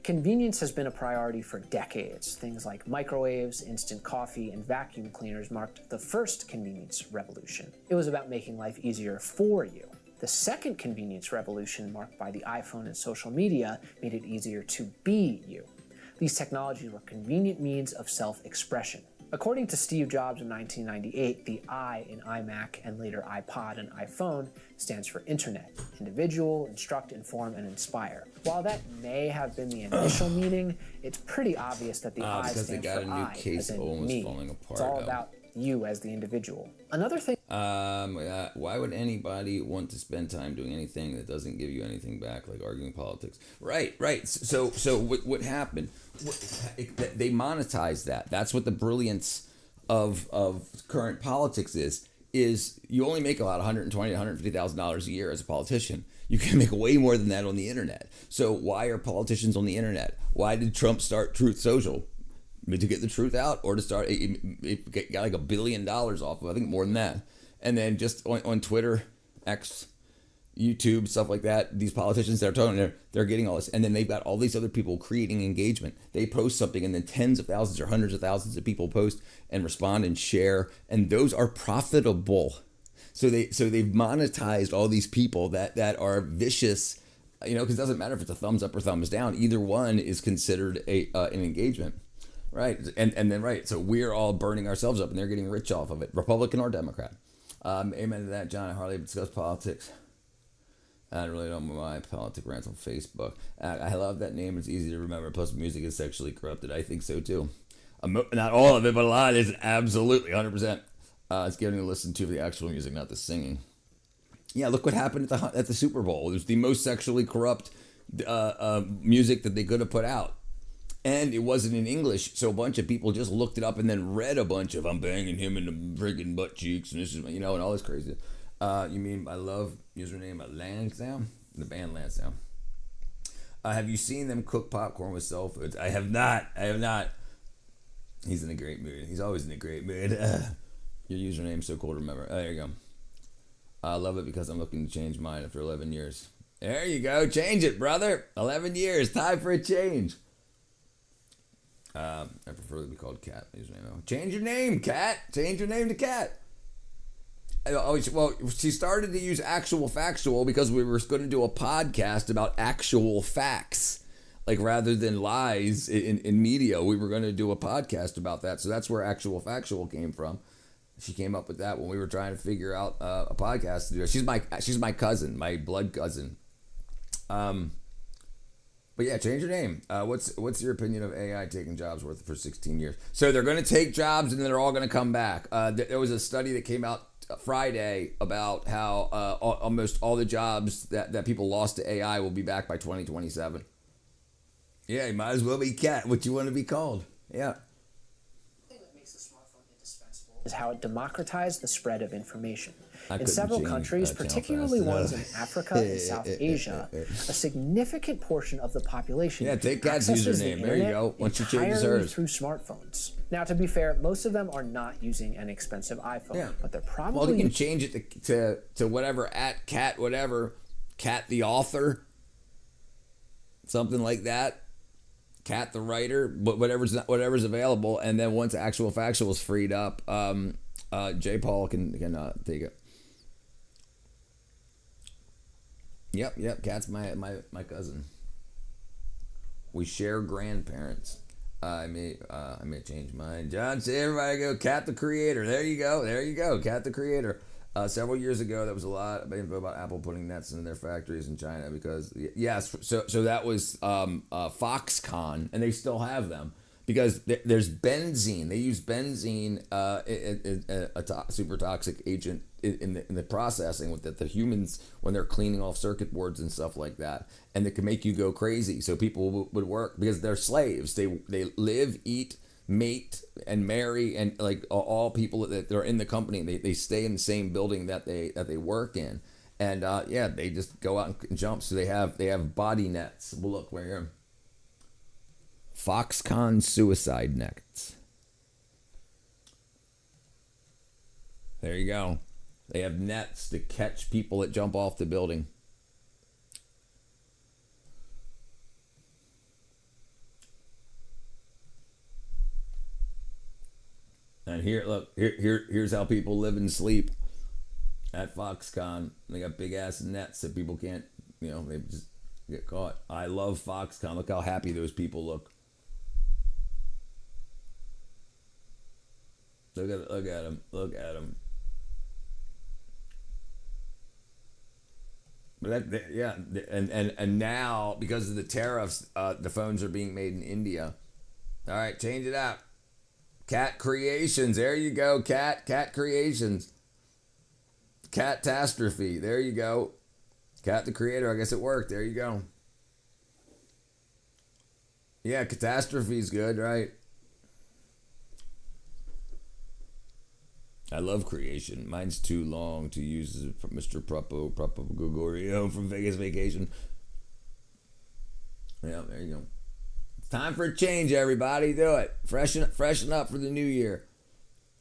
Convenience has been a priority for decades. Things like microwaves, instant coffee, and vacuum cleaners marked the first convenience revolution. It was about making life easier for you. The second convenience revolution, marked by the iPhone and social media, made it easier to be you. These technologies were convenient means of self-expression. According to Steve Jobs in 1998, the I in iMac and later iPod and iPhone stands for Internet, individual, instruct, inform, and inspire. While that may have been the initial meaning, it's pretty obvious that the I stands for I, as in me. It's all about you as the individual. Another thing. Why would anybody want to spend time doing anything that doesn't give you anything back, like arguing politics? Right. So what happened? They monetized that. That's what the brilliance of current politics is you only make about $120,000 to $150,000 a year as a politician. You can make way more than that on the internet. So why are politicians on the internet? Why did Trump start Truth Social? To get the truth out, or to start, it got like $1 billion off of, I think more than that. And then just on Twitter, X, YouTube, stuff like that, these politicians that are talking, they're getting all this. And then they've got all these other people creating engagement. They post something and then tens of thousands or hundreds of thousands of people post and respond and share. And those are profitable. So they've monetized all these people that are vicious, because it doesn't matter if it's a thumbs up or thumbs down. Either one is considered an engagement. Right, and then right, so we're all burning ourselves up, and they're getting rich off of it, Republican or Democrat. Amen to that, John. I hardly discuss politics. I really don't mind politic rants on Facebook. I love that name. It's easy to remember. Plus, music is sexually corrupted. I think so too. Not all of it, but a lot is absolutely 100%. It's giving a listen to the actual music, not the singing. Yeah, look what happened at the Super Bowl. It was the most sexually corrupt music that they could have put out. And it wasn't in English, so a bunch of people just looked it up and then read a bunch of "I'm banging him in the friggin' butt cheeks" and this is, and all this crazy. You mean I love username Lansdowne? The band Lansdowne. Have you seen them cook popcorn with cell phones? I have not. He's in a great mood. He's always in a great mood. Your username's so cool to remember. Oh, there you go. I love it because I'm looking to change mine after 11 years. There you go. Change it, brother. 11 years. Time for a change. I prefer to be called Cat. Change your name, Cat. Change your name to Cat. Well, she started to use actual factual because we were going to do a podcast about actual facts. Like, rather than lies in media, we were going to do a podcast about that. So that's where actual factual came from. She came up with that when we were trying to figure out a podcast to do. She's my cousin, my blood cousin. But yeah, change your name. What's your opinion of AI taking jobs worth for 16 years? So they're going to take jobs and then they're all going to come back. There was a study that came out Friday about how almost all the jobs that people lost to AI will be back by 2027. Yeah, you might as well be Cat. What you want to be called? Yeah. The thing that makes the smartphone indispensable is how it democratized the spread of information. I In couldn't several change countries, that channel particularly fast ones in enough. Africa and South Asia, a significant portion of the population Yeah, take Cat's accesses the username. There you internet go. Once you change entirely hers. through smartphones. Now, to be fair, most of them are not using an expensive iPhone, Yeah. but they're Well, probably you can change it to whatever at Cat whatever, Cat the author, something like that. Cat the writer, but whatever's available, and then once actual factual is freed up, J. Paul can take it. Yep. Cat's my cousin. We share grandparents. I may change mine. John, say everybody go. Cat the creator. There you go. Cat the creator. Several years ago, there was a lot of info about Apple putting nets in their factories in China because, yes, so that was Foxconn, and they still have them because there's benzene. They use benzene, a super toxic agent in the processing with the humans when they're cleaning off circuit boards and stuff like that, and it can make you go crazy. So people would work because they're slaves. They live, eat, mate, and marry, and like all people that are in the company, they stay in the same building that they work in, and they just go out and jump. So they have body nets. Well, look, we're here. Foxconn suicide nets. There you go. They have nets to catch people that jump off the building. And here's how people live and sleep at Foxconn. They got big ass nets that people can't, they just get caught. I love Foxconn. Look how happy those people look. Look at them. But and now because of the tariffs, the phones are being made in India. All right, change it up. Cat Creations. There you go, Cat Creations. Catastrophe. There you go. Cat the creator. I guess it worked. There you go. Yeah, catastrophe's good, right? I love creation. Mine's too long to use as Mr. Propo Gregorio from Vegas Vacation. Yeah, there you go. It's time for a change, everybody. Do it. Freshen up for the new year.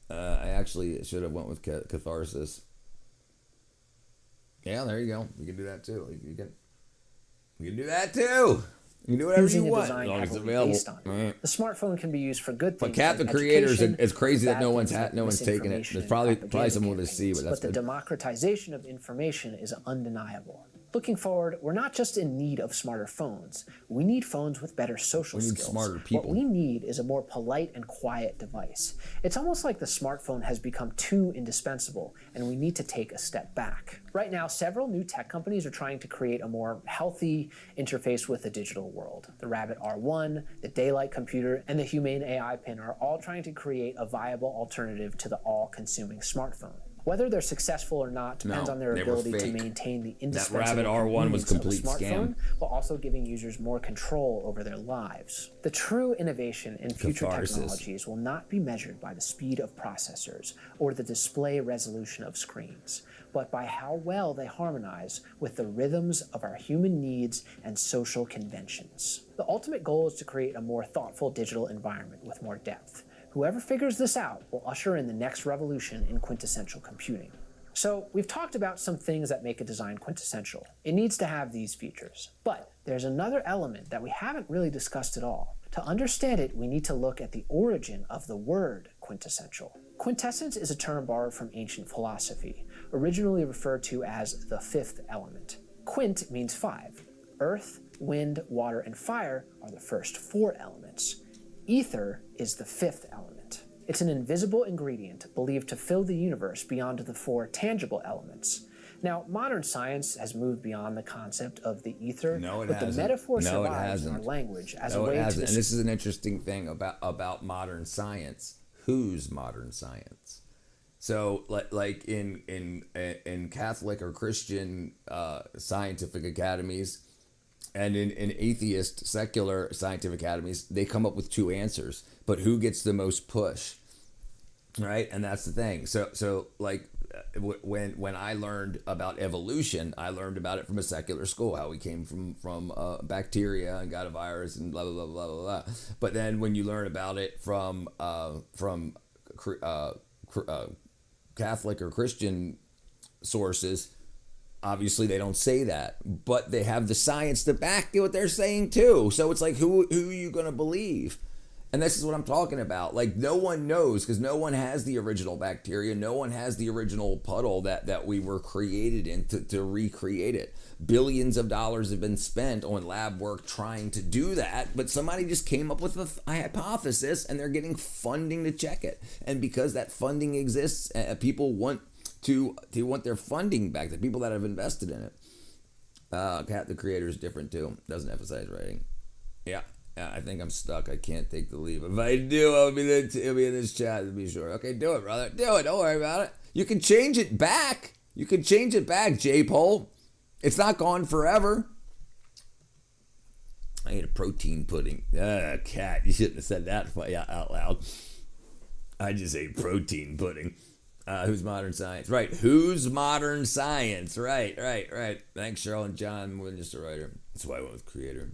I actually should have went with catharsis. Yeah, there you go. You can do that too. You can do that too. You can do whatever you want as long as it's available. The smartphone can be used for good things. But Cat the creators, it's crazy that no one's taken it. There's probably someone to see, but that's the democratization of information is undeniable. Looking forward, we're not just in need of smarter phones. We need phones with better social skills. We need smarter people. What we need is a more polite and quiet device. It's almost like the smartphone has become too indispensable, and we need to take a step back. Right now, several new tech companies are trying to create a more healthy interface with the digital world. The Rabbit R1, the Daylight computer, and the Humane AI Pin are all trying to create a viable alternative to the all-consuming smartphone. Whether they're successful or not depends on their ability to maintain the indispensable Rabbit R1 was complete smartphone, while also giving users more control over their lives. The true innovation in future technologies will not be measured by the speed of processors or the display resolution of screens, but by how well they harmonize with the rhythms of our human needs and social conventions. The ultimate goal is to create a more thoughtful digital environment with more depth. Whoever figures this out will usher in the next revolution in quintessential computing. So we've talked about some things that make a design quintessential. It needs to have these features. But there's another element that we haven't really discussed at all. To understand it, we need to look at the origin of the word quintessential. Quintessence is a term borrowed from ancient philosophy, originally referred to as the fifth element. Quint means five. Earth, wind, water, and fire are the first four elements. Ether is the fifth element. It's an invisible ingredient believed to fill the universe beyond the four tangible elements. Now, modern science has moved beyond the concept of the ether, but the metaphor survives in our language as a way to... And this is an interesting thing about modern science. Whose modern science? So, like in Catholic or Christian scientific academies, and in atheist, secular scientific academies, they come up with two answers. But who gets the most push? right? And that's the thing. So like when I learned about evolution, I learned about it from a secular school, how we came from bacteria and got a virus and blah blah blah blah blah blah. But then when you learn about it from Catholic or Christian sources, obviously they don't say that, but they have the science to back what they're saying too. So it's like, who are you going to believe? And this is what I'm talking about. Like, no one knows, because no one has the original bacteria. No one has the original puddle that we were created in to recreate it. Billions of dollars have been spent on lab work trying to do that, but somebody just came up with a hypothesis, and they're getting funding to check it. And because that funding exists, people want their funding back. The people that have invested in it. Cat the creator is different too. Doesn't emphasize writing. Yeah, I think I'm stuck. I can't take the leap. If I do, it'll be in this chat to be sure. Okay, do it, brother. Do it. Don't worry about it. You can change it back. You can change it back, J-Pole. It's not gone forever. I ate a protein pudding. Cat, you shouldn't have said that out loud. I just ate protein pudding. Who's Modern Science? Right. Who's Modern Science? Right. Thanks, Cheryl and John. More than just a writer. That's why I went with creator.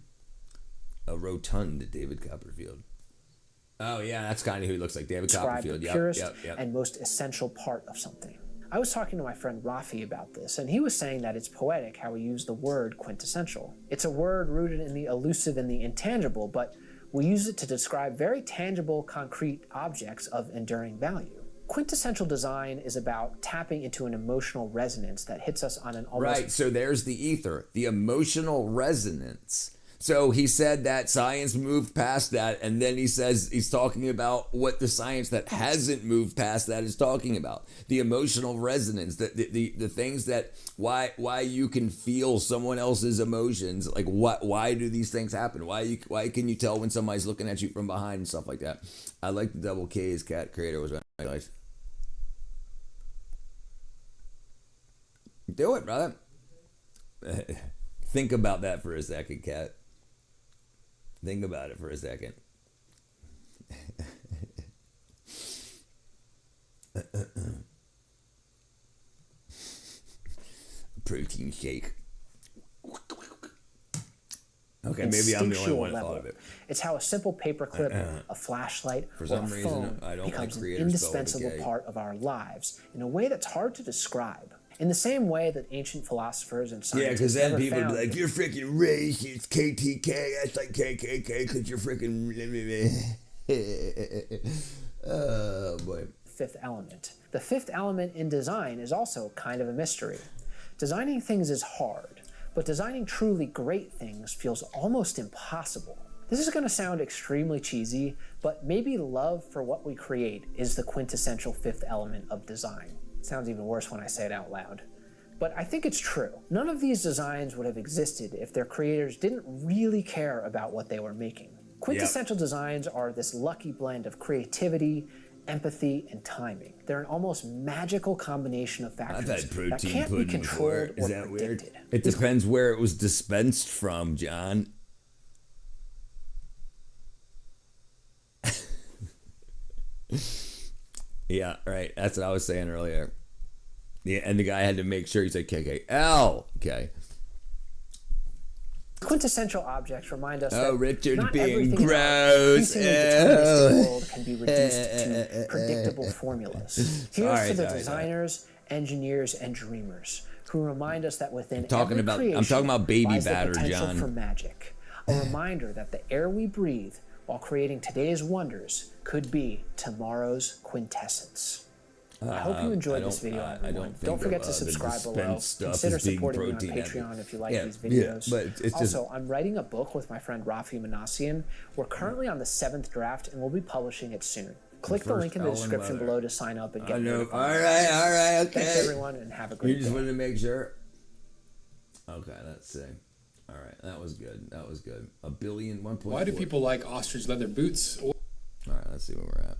A rotund David Copperfield. Oh, yeah, that's kind of who he looks like. David Copperfield. The purest and most essential part of something. I was talking to my friend Rafi about this, and he was saying that it's poetic how we use the word quintessential. It's a word rooted in the elusive and the intangible, but we use it to describe very tangible, concrete objects of enduring value. Quintessential design is about tapping into an emotional resonance that hits us on an almost... Right, so there's the ether, the emotional resonance. So he said that science moved past that, and then he says he's talking about what the science that hasn't moved past that is talking about. The emotional resonance, the things that, why you can feel someone else's emotions, like why do these things happen? Why can you tell when somebody's looking at you from behind and stuff like that? I like the double K's. Cat creator was nice. Do it, brother. Think about that for a second, Cat. Think about it for a second. Protein shake. Okay, maybe I'm the only one that thought of it. It's how a simple paperclip, a flashlight, or a phone becomes an indispensable part of our lives in a way that's hard to describe. In the same way that ancient philosophers and scientists because then people would be like, you're freaking racist, KTK, that's like KKK, because you're freaking... Oh, boy. Fifth element. The fifth element in design is also kind of a mystery. Designing things is hard, but designing truly great things feels almost impossible. This is going to sound extremely cheesy, but maybe love for what we create is the quintessential fifth element of design. Sounds even worse when I say it out loud. But I think it's true. None of these designs would have existed if their creators didn't really care about what they were making. Quintessential designs are this lucky blend of creativity, empathy, and timing. They're an almost magical combination of factors that can't be controlled or predicted. It depends where it was dispensed from, John. Yeah, right. That's what I was saying earlier. Yeah, and the guy had to make sure he said KKL. Okay. Quintessential objects remind us that Richard not being everything gross. in our deterministic world can be reduced to predictable formulas. Here's to the designers, engineers, and dreamers who remind us that within I'm talking about baby lies batter, the potential John. for magic. A reminder that the air we breathe while creating today's wonders could be tomorrow's quintessence. I hope you enjoyed this video, everyone. Don't forget to subscribe below. Consider supporting me on Patreon if you like these videos. But it's also, I'm writing a book with my friend Rafi Manassian. We're currently on the 7th draft, and we'll be publishing it soon. Click the link in the description below to sign up and get notified. All right, okay. Thanks, everyone, and have a great day. You just wanted to make sure? Okay, let's see. All right, that was good. 1.4. Why do people like ostrich leather boots? All right, let's see where we're at.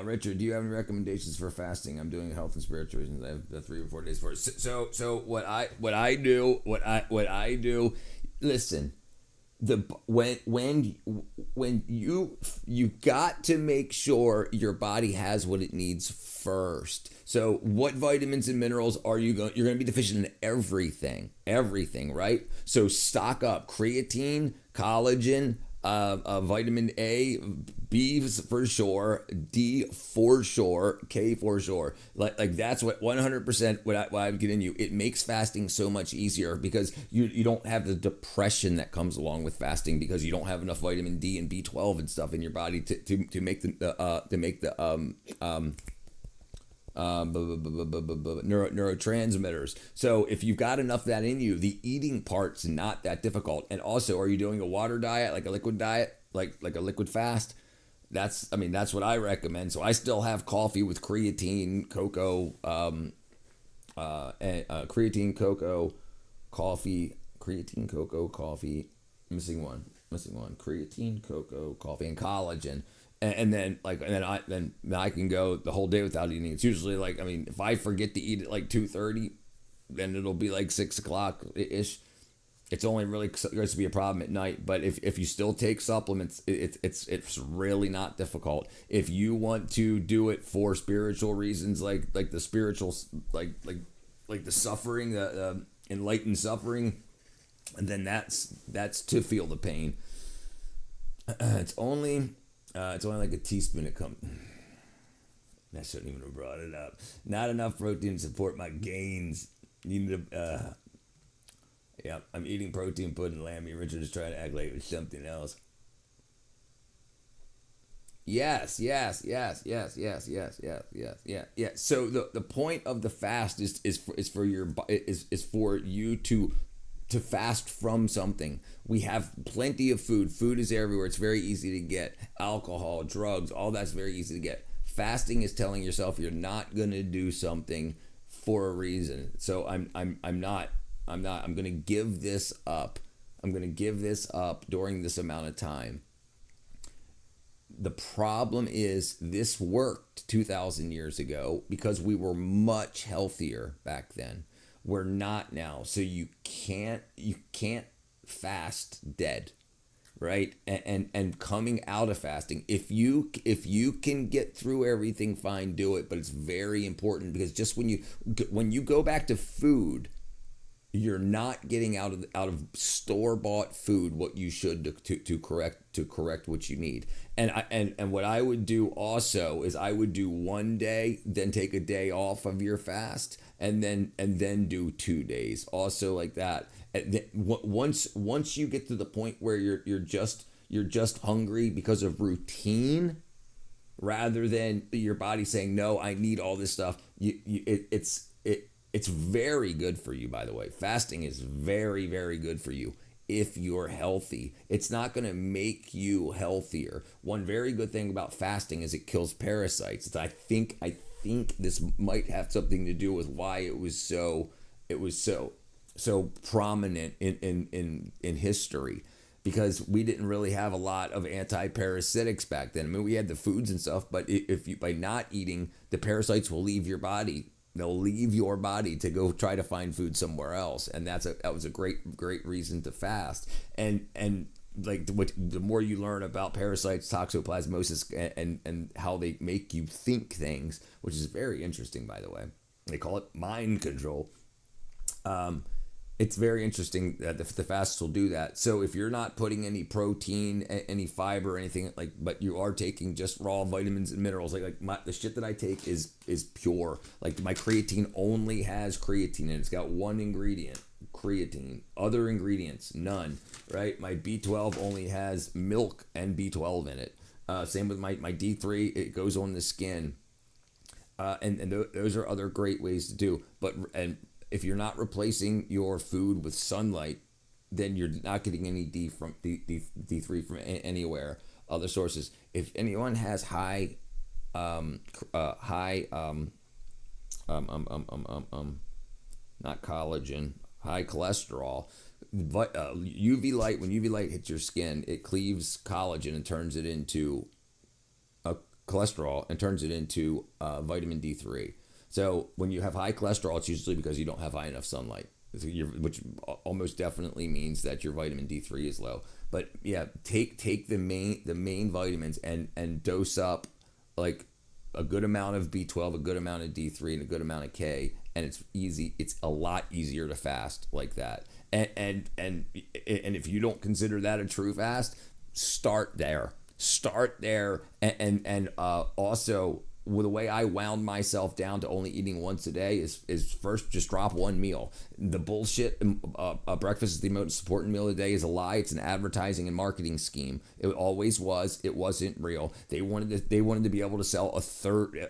Richard, do you have any recommendations for fasting? I'm doing health and spiritual reasons. I have the 3 or 4 days for it. So what I do. Listen, when when you got to make sure your body has what it needs first. So what vitamins and minerals are you're going to be deficient in everything, right? So stock up creatine, collagen, vitamin A, B for sure, D for sure, K for sure. Like that's what 100% what I'm getting you. It makes fasting so much easier because you don't have the depression that comes along with fasting because you don't have enough vitamin D and B12 and stuff in your body to make the neurotransmitters. So if you've got enough of that in you, the eating part's not that difficult. And also, are you doing a water diet, like a liquid diet, like a liquid fast? That's what I recommend. So I still have coffee with creatine, cocoa, creatine, cocoa, coffee, missing one, creatine, cocoa, coffee, and collagen. And then I can go the whole day without eating. It's usually if I forget to eat at like 2:30, then it'll be like 6 o'clock ish. It's only really going to be a problem at night. But if you still take supplements, it's really not difficult. If you want to do it for spiritual reasons, like the spiritual, like the suffering, the enlightened suffering, and then that's to feel the pain. It's only like a teaspoon of I shouldn't even have brought it up. Not enough protein to support my gains. Yeah, I'm eating protein pudding, Lammy. Richard is trying to act like it was something else. Yes. So the point of the fast is for you to fast from something. We have plenty of food. Food is everywhere. It's very easy to get. Alcohol, drugs, all that's very easy to get. Fasting is telling yourself you're not gonna do something for a reason. So I'm gonna give this up. I'm gonna give this up during this amount of time. The problem is this worked 2,000 years ago because we were much healthier back then. We're not now. So you can't fast dead, right? And coming out of fasting, if you can get through everything, fine, do it. But it's very important because just when you go back to food, you're not getting out of store-bought food what you should to correct what you need. And what I would do also is I would do 1 day, then take a day off of your fast, and then do 2 days, also like that. Once you get to the point where you're just hungry because of routine, rather than your body saying no, I need all this stuff. It's very good for you, by the way. Fasting is very, very good for you if you're healthy. It's not going to make you healthier. One very good thing about fasting is it kills parasites. I think this might have something to do with why it was so prominent in history, because we didn't really have a lot of anti-parasitics back then. I mean, we had the foods and stuff, but if you by not eating, the parasites will leave your body. They'll leave your body to go try to find food somewhere else, and that was a great reason to fast. And like the more you learn about parasites, toxoplasmosis, and how they make you think things, which is very interesting, by the way. They call it mind control. It's very interesting that the fasts will do that. So if you're not putting any protein, any fiber, anything but you are taking just raw vitamins and minerals, the shit that I take is pure. Like my creatine only has creatine in it. It's got one ingredient, creatine. Other ingredients, none. Right? My B12 only has milk and B12 in it. Same with my D3. It goes on the skin. And those are other great ways to do. If you're not replacing your food with sunlight, then you're not getting any D3 from anywhere, other sources. If anyone has high not collagen, high cholesterol, but UV light, when UV light hits your skin, it cleaves collagen and turns it into cholesterol and turns it into vitamin D3. So when you have high cholesterol, it's usually because you don't have high enough sunlight, which almost definitely means that your vitamin D3 is low. But yeah, take the main vitamins and dose up like a good amount of B12, a good amount of D3, and a good amount of K, and it's easy. It's a lot easier to fast like that. And if you don't consider that a true fast, start there. And also, the way I wound myself down to only eating once a day is first just drop one meal. The bullshit breakfast is the most important meal of the day is a lie. It's an advertising and marketing scheme. It always was. It wasn't real. They wanted to be able to sell a third.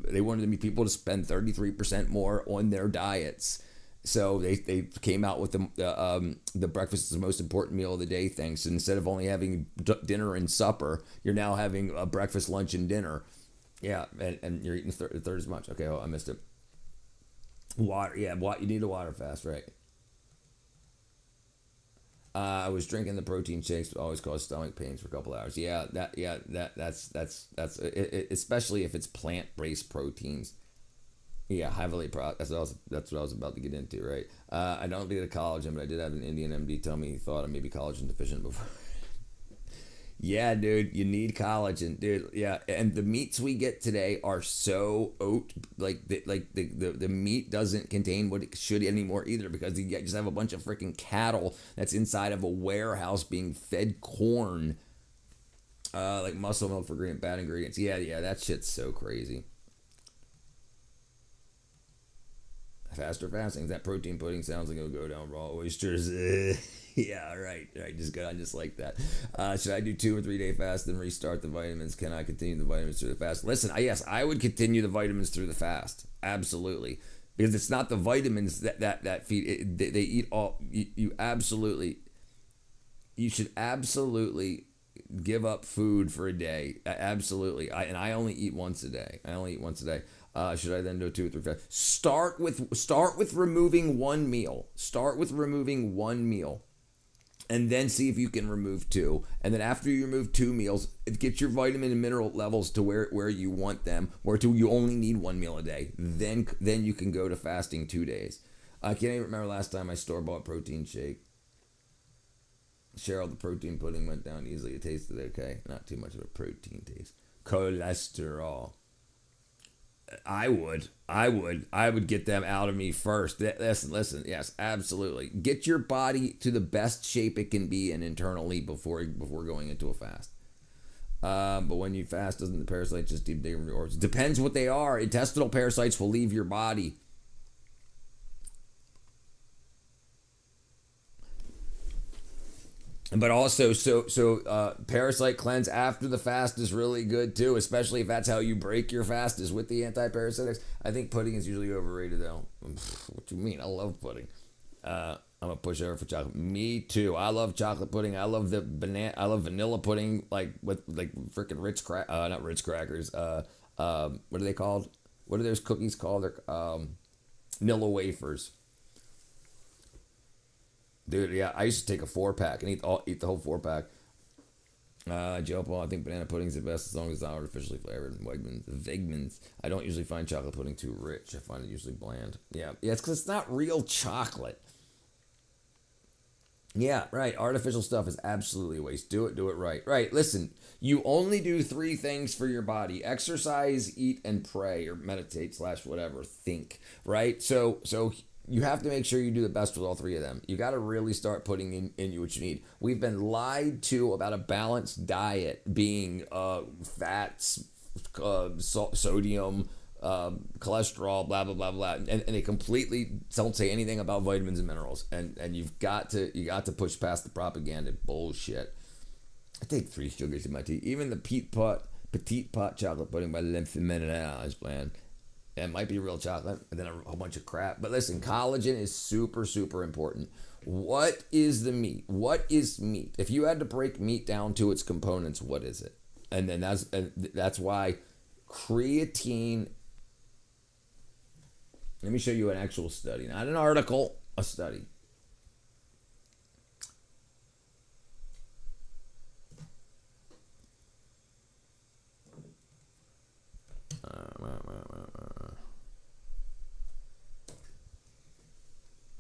They wanted people to spend 33% more on their diets. So they came out with the breakfast is the most important meal of the day thing. So instead of only having dinner and supper, you're now having a breakfast, lunch, and dinner. Yeah, and you're eating a third as much. Okay, I missed it. Water, yeah, you need a water fast, right? I was drinking the protein shakes, but always cause stomach pains for a couple hours. That's especially if it's plant-based proteins. Yeah, heavily that's what I was about to get into, right? I don't get a collagen, but I did have an Indian MD tell me he thought I may be collagen deficient before. Yeah, dude, you need collagen, dude. Yeah, and the meats we get today are so the meat doesn't contain what it should anymore either, because you just have a bunch of freaking cattle that's inside of a warehouse being fed corn, like muscle milk for bad ingredients. Yeah, that shit's so crazy. Faster fasting. That protein pudding sounds like it'll go down raw oysters. Yeah, right. Just go on just like that. Should I do 2 or 3 day fast then restart the vitamins? Can I continue the vitamins through the fast? Listen, yes, I would continue the vitamins through the fast. Absolutely. Because it's not the vitamins that feed. They eat all. You should absolutely give up food for a day. Absolutely. I only eat once a day. Should I then do 2 or 3 fast? Start with removing one meal. And then see if you can remove 2. And then after you remove 2 meals, get your vitamin and mineral levels to where you want them, where you only need 1 meal a day. Then you can go to fasting 2 days. I can't even remember last time I store-bought protein shake. Cheryl, the protein pudding went down easily. It tasted okay. Not too much of a protein taste. Cholesterol. I would get them out of me first. Listen, yes, absolutely. Get your body to the best shape it can be in internally before going into a fast. But when you fast, doesn't the parasites just deep dig rewards? Depends what they are. Intestinal parasites will leave your body. But also, so parasite cleanse after the fast is really good too, especially if that's how you break your fast, is with the anti-parasitics. I think pudding is usually overrated though. What do you mean? I love pudding. I'm a pushover for chocolate. Me too. I love chocolate pudding. I love I love vanilla pudding, like with like freaking not Ritz crackers. What are they called? What are those cookies called? They're Nilla wafers. Dude, yeah, I used to take a 4-pack and eat the whole 4-pack. Joe Paul, I think banana pudding's the best as long as it's not artificially flavored. Wegmans. I don't usually find chocolate pudding too rich. I find it usually bland. Yeah, it's because it's not real chocolate. Yeah, right. Artificial stuff is absolutely a waste. Do it right. Right, listen, you only do 3 things for your body: exercise, eat, and pray, or meditate / whatever, think, right? So you have to make sure you do the best with all 3 of them. You got to really start putting in you what you need. We've been lied to about a balanced diet being fats, sodium, cholesterol, blah blah blah blah, and they completely don't say anything about vitamins and minerals. And you got to push past the propaganda bullshit. I take 3 sugars in my tea. Even the petite pot chocolate pudding by L'Infiniment is bland. It might be real chocolate, and then a whole bunch of crap. But listen, collagen is super, super important. What is the meat? What is meat? If you had to break meat down to its components, what is it? And then that's why creatine. Let me show you an actual study, not an article, a study.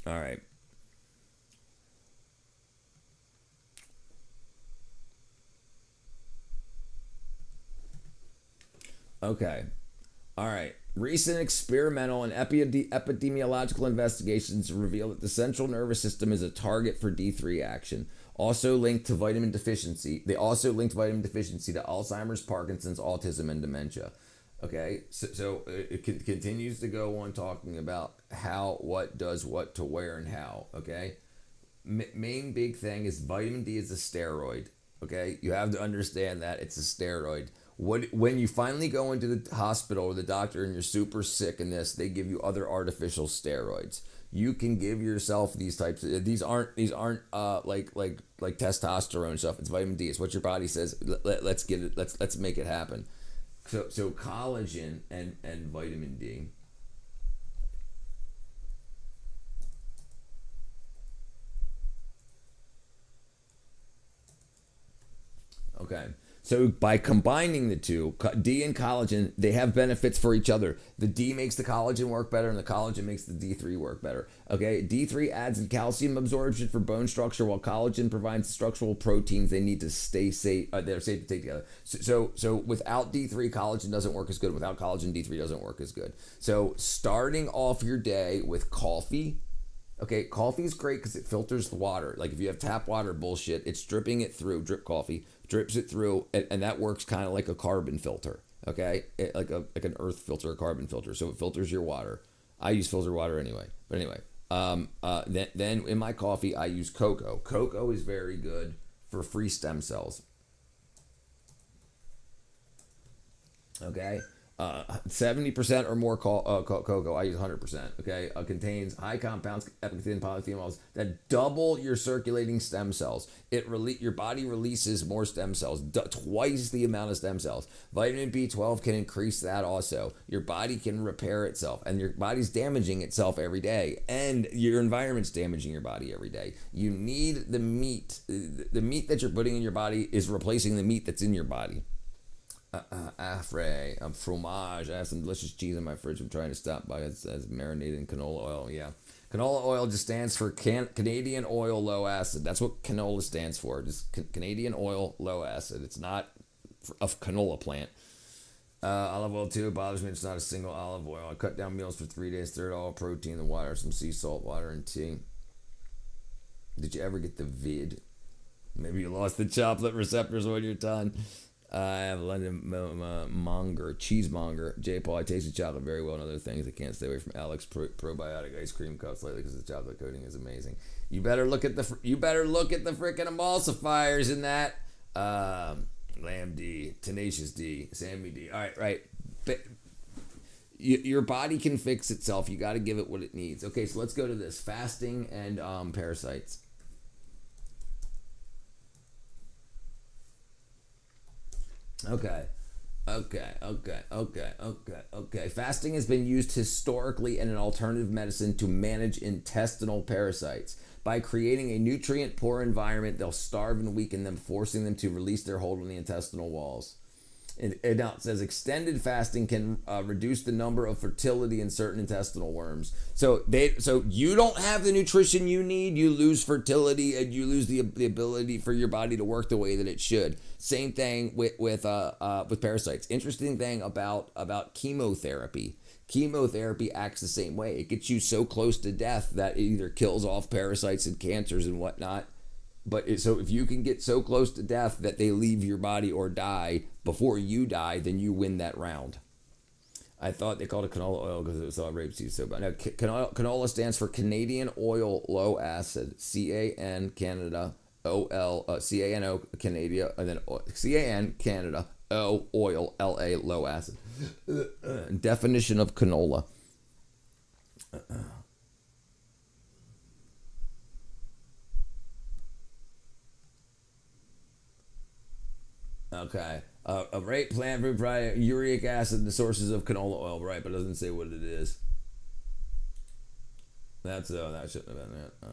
All right. Okay. All right. Recent experimental and epidemiological investigations reveal that the central nervous system is a target for D3 action. Also linked to vitamin deficiency. They also linked vitamin deficiency to Alzheimer's, Parkinson's, autism, and dementia. Okay, so it continues to go on talking about how, what does what to where and how. Okay, main big thing is vitamin D is a steroid. Okay, you have to understand that it's a steroid. When you finally go into the hospital or the doctor and you're super sick in this, they give you other artificial steroids. You can give yourself these types of, these aren't like testosterone stuff. It's vitamin D. It's what your body says. Let's get it. Let's make it happen. So collagen and vitamin D. Okay. So by combining the two, D and collagen, they have benefits for each other. The D makes the collagen work better, and the collagen makes the D3 work better. Okay, D3 adds in calcium absorption for bone structure, while collagen provides structural proteins they need to stay safe. They're safe to take together. So without D3, collagen doesn't work as good. Without collagen, D3 doesn't work as good. So starting off your day with coffee. Okay, coffee is great because it filters the water. Like if you have tap water bullshit, it's dripping it through, drip coffee, drips it through, and that works kind of like a carbon filter. Okay, like an earth filter, a carbon filter. So it filters your water. I use filtered water anyway. But anyway, then in my coffee, I use cocoa. Cocoa is very good for free stem cells. Okay. 70% or more cocoa, I use 100%, okay, contains high compounds, epicanthin, polyphenols that double your circulating stem cells. Your body releases more stem cells, twice the amount of stem cells. Vitamin B12 can increase that also. Your body can repair itself, and your body's damaging itself every day, and your environment's damaging your body every day. You need the meat. The meat that you're putting in your body is replacing the meat that's in your body. Fromage. I have some delicious cheese in my fridge. I'm trying to stop by. It says marinated in canola oil. Yeah. Canola oil just stands for Canadian oil low acid. That's what canola stands for. Just Canadian oil low acid. It's not a canola plant. Olive oil too. It bothers me. It's not a single olive oil. I cut down meals for 3 days. Third all protein, the water, some sea salt, water, and tea. Did you ever get the vid? Maybe you lost the chocolate receptors on your tongue. I have a London cheesemonger. J. Paul, I tasted chocolate very well and other things. I can't stay away from Alex probiotic ice cream cups lately because the chocolate coating is amazing. You better look at the freaking emulsifiers in that. Lamb D, Tenacious D, Sammy D. All right. Your body can fix itself. You got to give it what it needs. Okay, so let's go to this fasting and parasites. Okay. Fasting has been used historically in an alternative medicine to manage intestinal parasites. By creating a nutrient-poor environment, they'll starve and weaken them, forcing them to release their hold on the intestinal walls. And now it says extended fasting can reduce the number of fertility in certain intestinal worms. So you don't have the nutrition you need, you lose fertility, and you lose the ability for your body to work the way that it should. Same thing with parasites. Interesting thing about chemotherapy. Chemotherapy acts the same way. It gets you so close to death that it either kills off parasites and cancers and whatnot. So if you can get so close to death that they leave your body or die before you die, then you win that round. I thought they called it canola oil because it was all rapeseed so bad. Now, canola stands for Canadian Oil Low Acid. CAN Canada OL CANO Canada and then CAN Canada O oil LA low acid. Definition of canola. Okay. A rape plant food product, uric acid, the sources of canola oil, right? But it doesn't say what it is. That shouldn't have been that.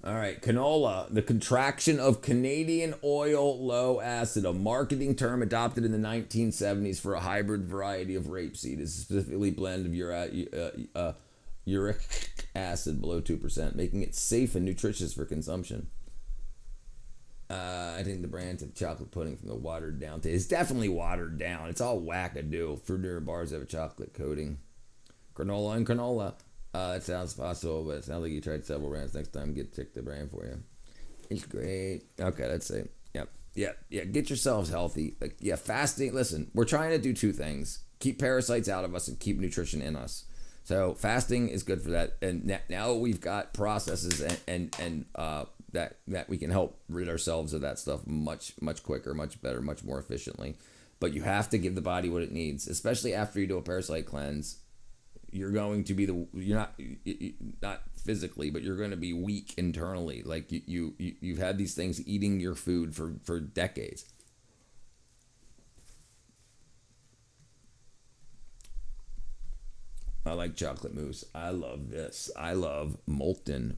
All right, canola, the contraction of Canadian oil low acid, a marketing term adopted in the 1970s for a hybrid variety of rapeseed, is specifically blend of uric acid below 2%, making it safe and nutritious for consumption. I think the brand of chocolate pudding from the watered down taste. It's definitely watered down. It's all wackadoo. Fruit bars have a chocolate coating. Granola and canola. That sounds possible, but it sounds like you tried several brands. Next time, check the brand for you. It's great. Okay, let's see. Yep. Yeah. Get yourselves healthy. Fasting. Listen, we're trying to do two things: keep parasites out of us and keep nutrition in us. So fasting is good for that. And now we've got processes and that we can help rid ourselves of that stuff much quicker, much better, much more efficiently. But you have to give the body what it needs, especially after you do a parasite cleanse. You're going to be you're not physically, but you're going to be weak internally. Like you've had these things eating your food for decades. I like chocolate mousse. I love this. I love molten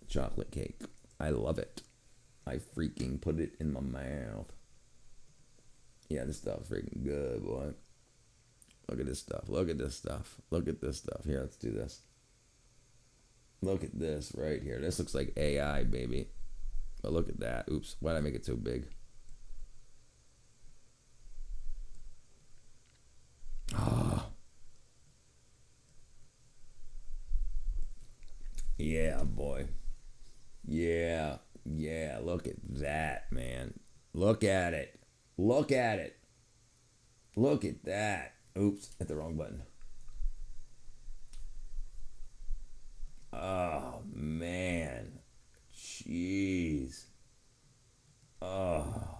chocolate cake. I love it. I freaking put it in my mouth. Yeah, this stuff's freaking good, boy. Look at this stuff. Look at this stuff. Look at this stuff. Here, let's do this. Look at this right here. This looks like AI, baby. But look at that. Oops. Why did I make it so big? Ah. Yeah, boy. Yeah. Look at that, man. Look at it. Look at it. Look at that. Oops, hit the wrong button. Oh, man. Jeez. Oh.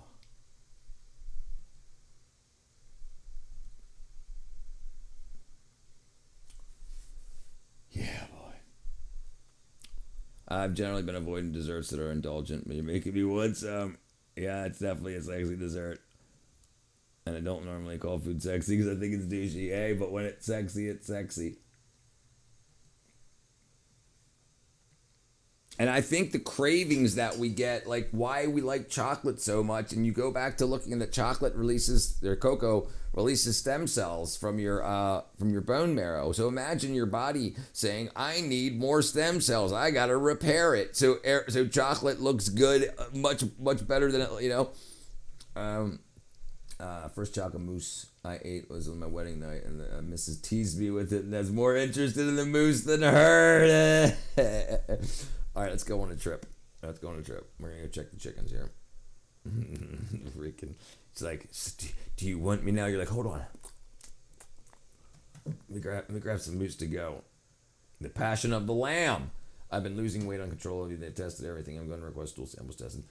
Yeah, boy. I've generally been avoiding desserts that are indulgent, but you're making me want some. Yeah, it's definitely a sexy dessert. And I don't normally call food sexy because I think it's douchey, but when it's sexy, it's sexy. And I think the cravings that we get, like why we like chocolate so much, and you go back to looking at chocolate cocoa releases stem cells from your bone marrow. So imagine your body saying, "I need more stem cells. I gotta repair it." So chocolate looks good, much better than it, first chocolate mousse I ate was on my wedding night, and Mrs. teased me with it, and was more interested in the mousse than her. All right, let's go on a trip. We're gonna go check the chickens here. Freaking, it's like, do you want me now? You're like, hold on. Let me grab some mousse to go. The Passion of the Lamb. I've been losing weight uncontrollably. They've tested everything. I'm going to request stool samples tested.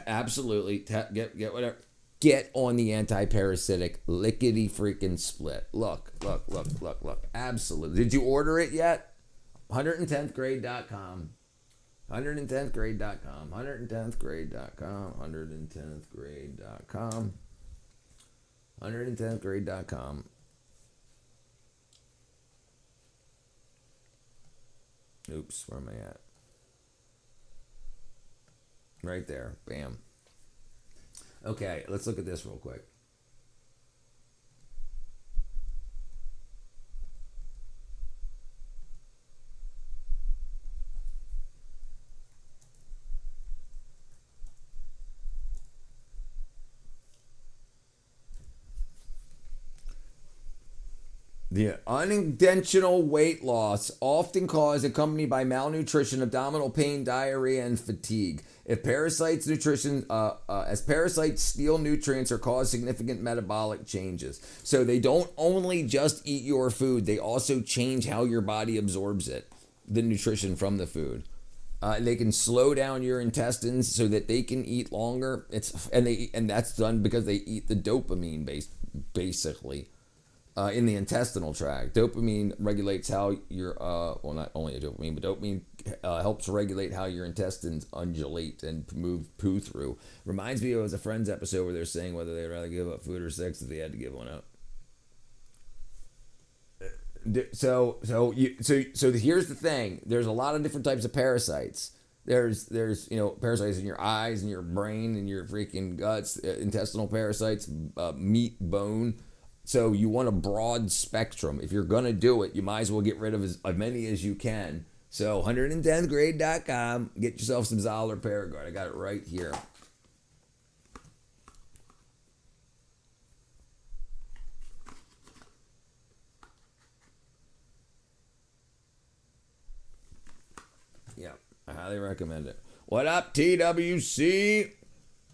Absolutely get whatever. Get on the anti-parasitic lickety freaking split. Look. Absolutely. Did you order it yet? 110thgrade.com. 110thgrade.com. 110thgrade.com. 110thgrade.com. 110thgrade.com. Oops, where am I at? Right there. Bam. Okay, let's look at this real quick. The unintentional weight loss often caused accompanied by malnutrition, abdominal pain, diarrhea, and fatigue. As parasites steal nutrients or cause significant metabolic changes. So they don't only just eat your food, they also change how your body absorbs it, the nutrition from the food. They can slow down your intestines so that they can eat longer. And that's done because they eat the dopamine basically. In the intestinal tract. Dopamine regulates how your, well, not only dopamine, but dopamine helps regulate how your intestines undulate and move poo through. Reminds me of a Friends episode where they're saying whether they'd rather give up food or sex if they had to give one up. So here's the thing. There's a lot of different types of parasites. There's parasites in your eyes and your brain and your freaking guts, intestinal parasites, meat, bone. So you want a broad spectrum. If you're gonna do it, you might as well get rid of as many as you can. So 110thgrade.com, get yourself some Zoller Paragard. I got it right here. Yeah, I highly recommend it. What up, TWC?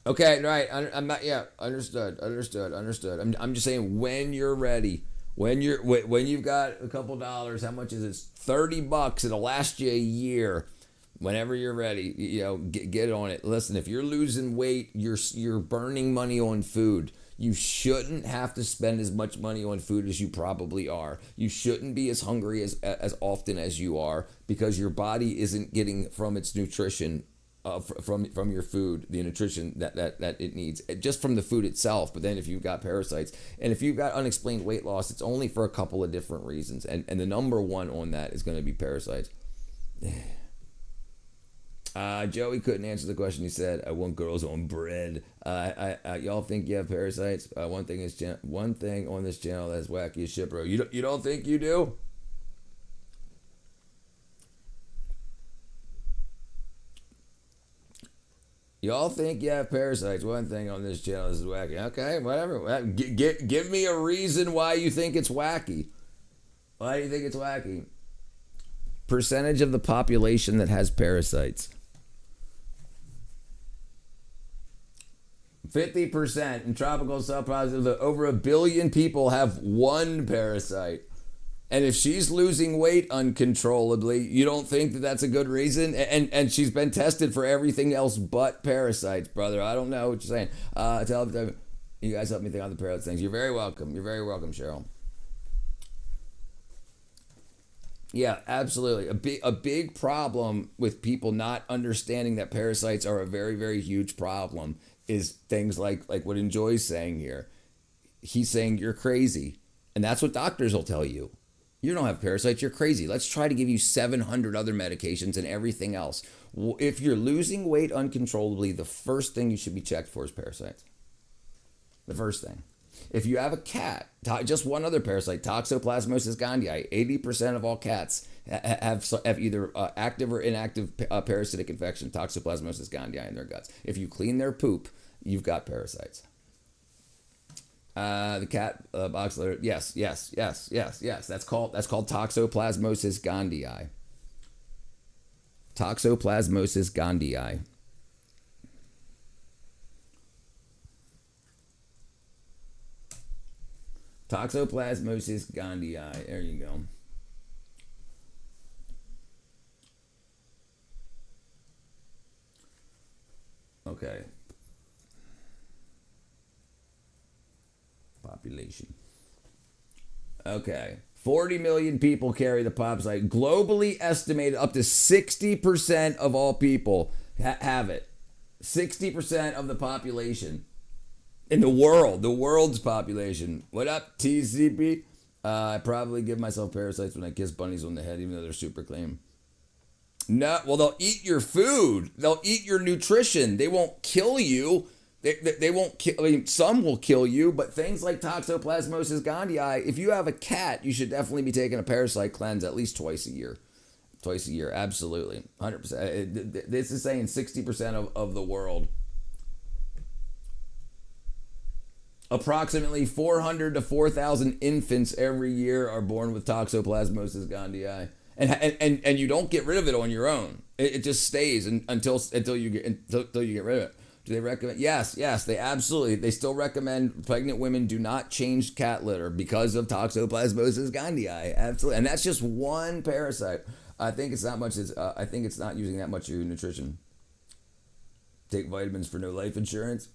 Okay, right. I'm not. Yeah, understood. I'm just saying when you're ready, when you've got a couple dollars. How much is it? $30. It'll last you a year. Whenever you're ready, get on it. Listen, if you're losing weight, you're burning money on food. You shouldn't have to spend as much money on food as you probably are. You shouldn't be as hungry as often as you are, because your body isn't getting from its nutrition, from your food, the nutrition that it needs, just from the food itself. But then if you've got parasites and if you've got unexplained weight loss, it's only for a couple of different reasons. And the number one on that is going to be parasites. Joey couldn't answer the question. He said, "I want girls on bread." Y'all think you have parasites? One thing on this channel that's wacky as shit, bro. You don't think you do? Y'all think you have parasites? One thing on this channel is wacky. Okay, whatever. Give me a reason why you think it's wacky. Why do you think it's wacky? Percentage of the population that has parasites. 50% in tropical subpositive. Over 1 billion people have one parasite. And if she's losing weight uncontrollably, you don't think that that's a good reason? And she's been tested for everything else but parasites, brother. I don't know what you're saying. You guys help me think on the parasite things. You're very welcome. You're very welcome, Cheryl. Yeah, absolutely. A big problem with people not understanding that parasites are a very, very huge problem is things like what Enjoy's saying here. He's saying you're crazy. And that's what doctors will tell you. You don't have parasites, you're crazy. Let's try to give you 700 other medications and everything else. If you're losing weight uncontrollably, the first thing you should be checked for is parasites. The first thing. If you have a cat, just one other parasite, Toxoplasmosis gondii, 80% of all cats have either active or inactive parasitic infection, Toxoplasmosis gondii, in their guts. If you clean their poop, you've got parasites. The cat box litter, yes. That's called Toxoplasmosis gondii. Toxoplasmosis gondii. Toxoplasmosis gondii. There you go. Okay. Population. Okay. 40 million people carry the parasite. Globally estimated up to 60% of all people have it. 60% of the population. In the world's population. What up, TCP? I probably give myself parasites when I kiss bunnies on the head, even though they're super clean. No, well, they'll eat your food. They'll eat your nutrition. They won't kill you. They won't kill. I mean, some will kill you, but things like Toxoplasmosis gondii, if you have a cat, you should definitely be taking a parasite cleanse at least twice a year. Twice a year, absolutely. 100%. This is saying 60% of the world. Approximately 400 to 4,000 infants every year are born with Toxoplasmosis gondii, and you don't get rid of it on your own. It just stays until you get rid of it. Do they recommend? Yes, they absolutely. They still recommend pregnant women do not change cat litter because of Toxoplasmosis gondii. Absolutely, and that's just one parasite. I think it's not much. I think it's not using that much of your nutrition. Take vitamins for no life insurance.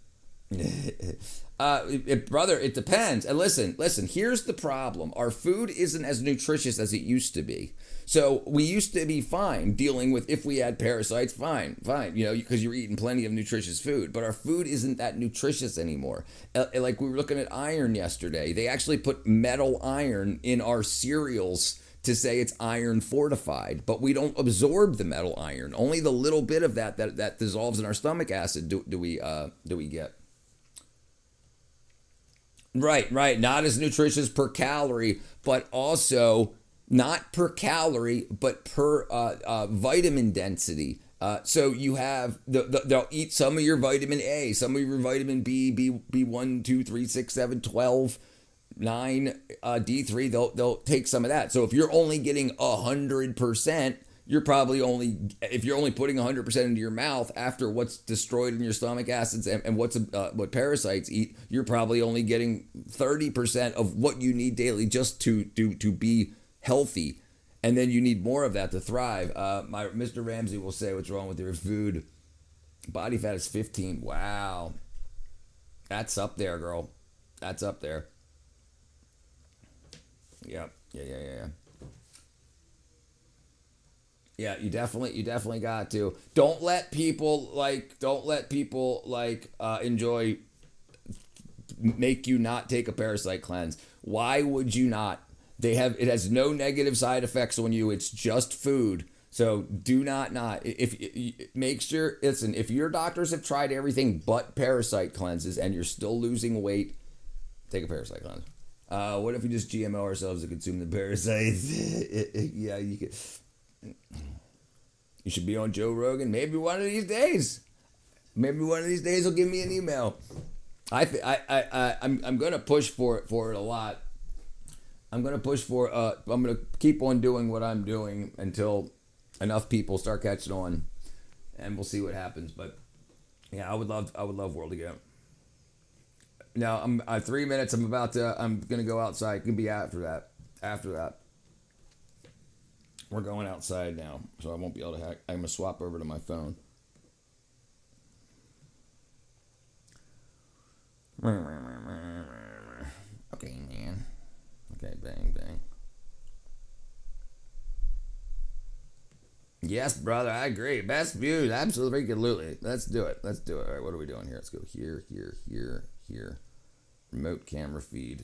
Brother, it depends. And listen, here's the problem. Our food isn't as nutritious as it used to be. So we used to be fine dealing with, if we had parasites, fine, because you're eating plenty of nutritious food. But our food isn't that nutritious anymore. Like we were looking at iron yesterday. They actually put metal iron in our cereals to say it's iron fortified, but we don't absorb the metal iron. Only the little bit of that dissolves in our stomach acid do we get. Right. Not as nutritious per calorie, but also not per calorie, but per vitamin density. So you have they'll eat some of your vitamin A, some of your vitamin B1, 2, 3, 6, 7, 12, 9, D3. They'll take some of that. So if you're only getting 100%, you're probably if you're only putting 100% into your mouth after what's destroyed in your stomach acids and what parasites eat, you're probably only getting 30% of what you need daily just to be healthy. And then you need more of that to thrive. My Mr. Ramsey will say, what's wrong with your food? Body fat is 15. Wow. That's up there, girl. That's up there. Yep. Yeah. Yeah, you definitely got to. Don't let people enjoy, make you not take a parasite cleanse. Why would you not? It has no negative side effects on you. It's just food. So do not. Make sure, listen, if your doctors have tried everything but parasite cleanses and you're still losing weight, take a parasite cleanse. What if we just GMO ourselves to consume the parasites? Yeah, you could. You should be on Joe Rogan. Maybe one of these days. He'll give me an email. I'm gonna push for it a lot. I'm gonna keep on doing what I'm doing until enough people start catching on, and we'll see what happens. But yeah, I would love World again. Now I'm 3 minutes. I'm gonna go outside. It can be after that. We're going outside now, so I won't be able to hack. I'm going to swap over to my phone. Okay, man. Okay, bang. Yes, brother, I agree. Best views, absolutely. Let's do it. All right, what are we doing here? Let's go here. Remote camera feed.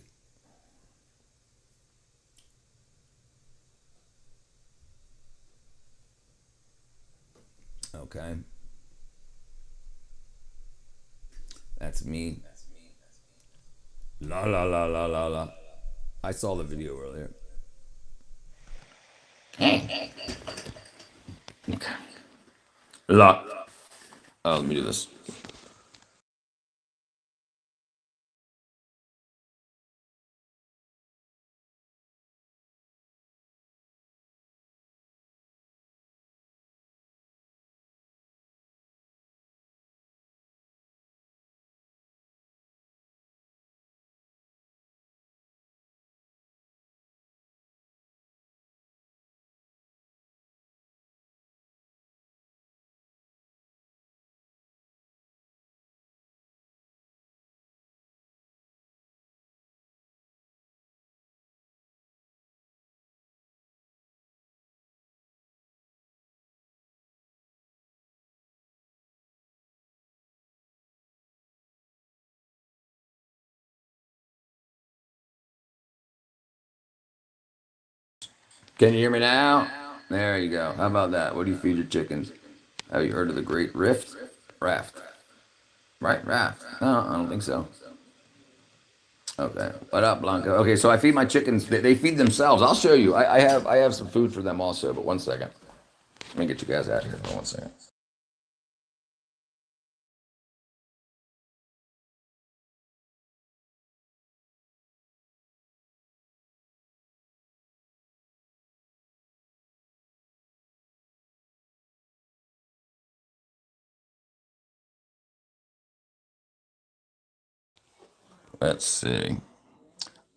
Okay. That's me. La. I saw the video earlier. Okay. La. Oh, let me do this. Can you hear me now? There you go. How about that? What do you feed your chickens? Have you heard of the Great Rift? Raft. Right, raft. No, I don't think so. Okay. What up, Blanco? Okay, so I feed my chickens. They feed themselves. I'll show you. I have some food for them also, but 1 second. Let me get you guys out here for 1 second. Let's see.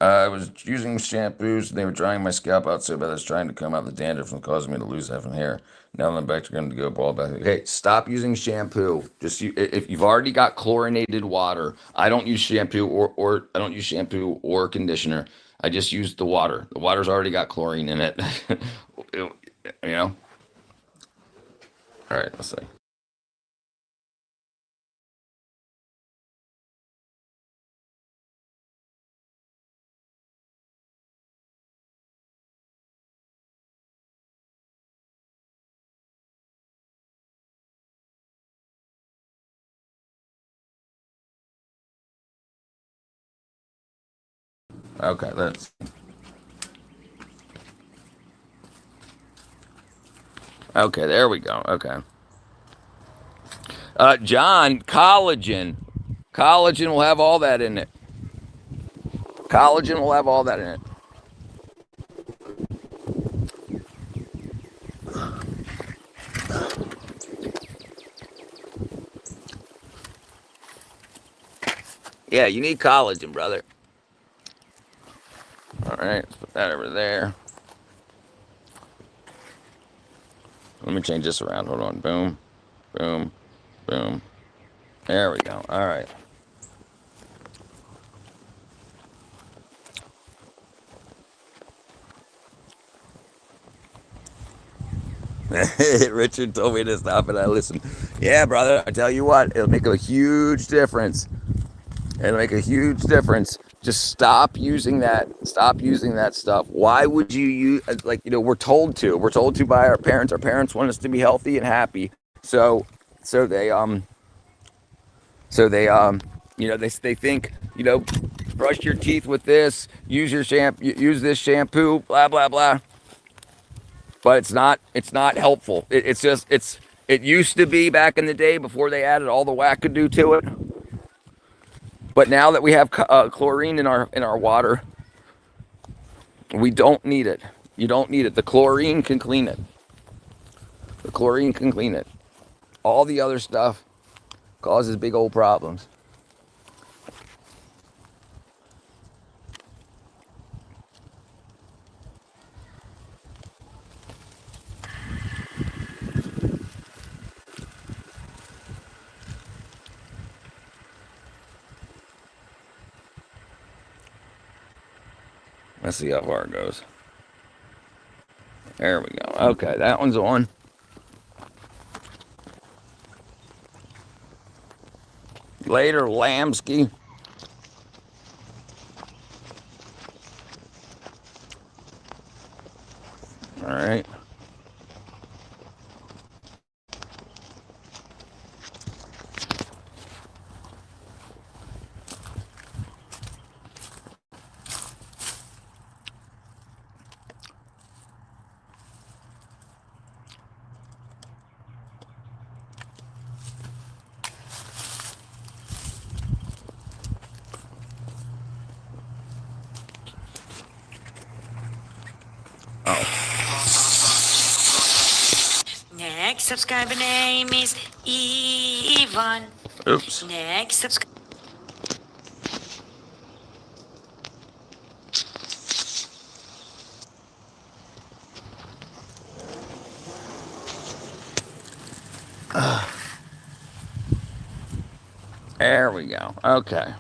I was using shampoos and they were drying my scalp out so bad I was trying to comb out the dandruff and causing me to lose half my hair. Now that I'm back to going to go bald back. Okay, stop using shampoo. If you've already got chlorinated water, I don't use shampoo or I don't use shampoo or conditioner. I just use the water. The water's already got chlorine in it. You know? All right, let's see. Okay, let's. Okay, there we go. Okay. John, collagen. Collagen will have all that in it. Collagen will have all that in it. Yeah, you need collagen, brother. All right, let's put that over there. Let me change this around. Hold on. Boom, boom, boom. There we go. All right. Richard told me to stop and I listened. Yeah, brother, I tell you what, it'll make a huge difference. It'll make a huge difference. Just stop using that. Stop using that stuff. Why would you use, like, we're told to. We're told to by our parents. Our parents want us to be healthy and happy. So they think, brush your teeth with this, use this shampoo, blah, blah, blah. But it's not helpful. It used to be back in the day before they added all the wackadoo to it. But now that we have chlorine in our water, we don't need it. You don't need it. The chlorine can clean it. The chlorine can clean it. All the other stuff causes big old problems. Let's see how far it goes. There we go. Okay, that one's on. Later, Lamsky. All right. Next subscriber name is Ivan. Oops. Next subscriber. There we go. Okay.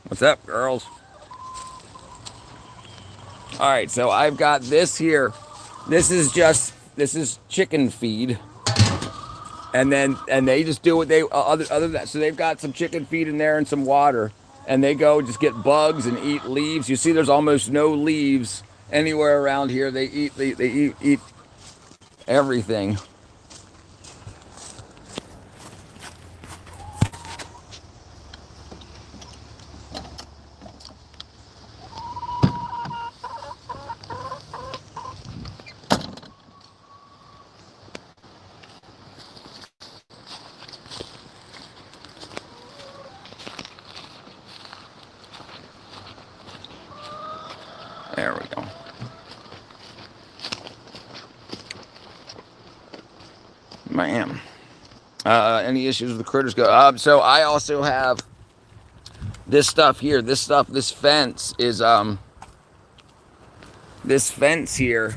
What's up, girls? All right, so I've got this here. This is chicken feed, and they just do what they other than that. So they've got some chicken feed in there and some water, and they go just get bugs and eat leaves. You see, there's almost no leaves anywhere around here. They eat everything. There we go. Man. Any issues with the critters go? So I also have this stuff here. This fence is, this fence here,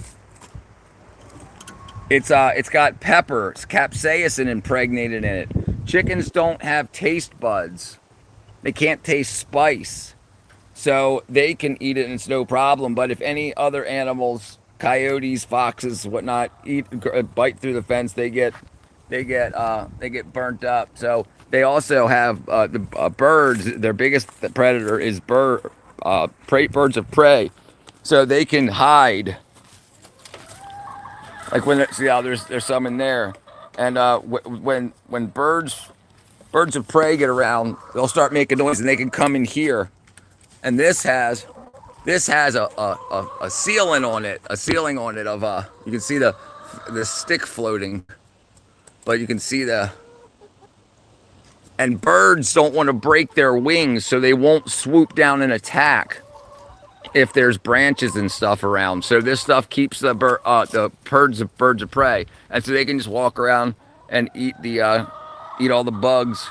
it's got pepper, it's capsaicin impregnated in it. Chickens don't have taste buds. They can't taste spice. So they can eat it and it's no problem. But if any other animals, coyotes, foxes, whatnot, bite through the fence, they get burnt up. So they also have the birds. Their biggest predator is birds of prey. So they can hide. Like when see how there's some in there, and when birds of prey get around, they'll start making noise and they can come in here. And this has a sealant on it, of you can see the stick floating, but you can see and birds don't want to break their wings, so they won't swoop down and attack if there's branches and stuff around. So this stuff keeps the birds of prey, and so they can just walk around and eat all the bugs.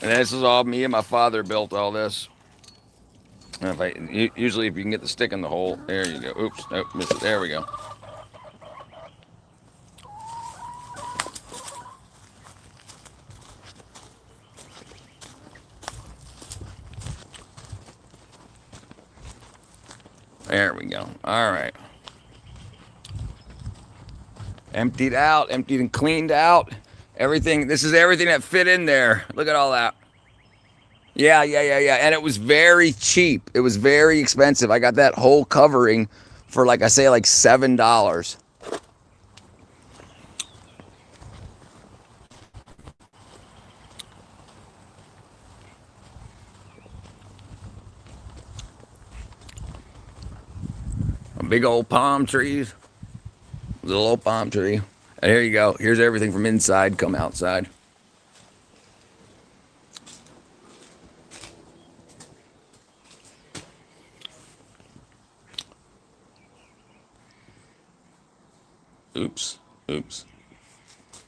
And this is all me and my father built all this. And usually if you can get the stick in the hole, there you go. Oops, nope, missed it. There we go. There we go. All right. Emptied and cleaned out. Everything. This is everything that fit in there. Look at all that. Yeah. And it was very cheap. It was very expensive. I got that whole covering for, like I say, like $7. Big old palm trees. Little old palm tree. And here you go. Here's everything from inside come outside. Oops.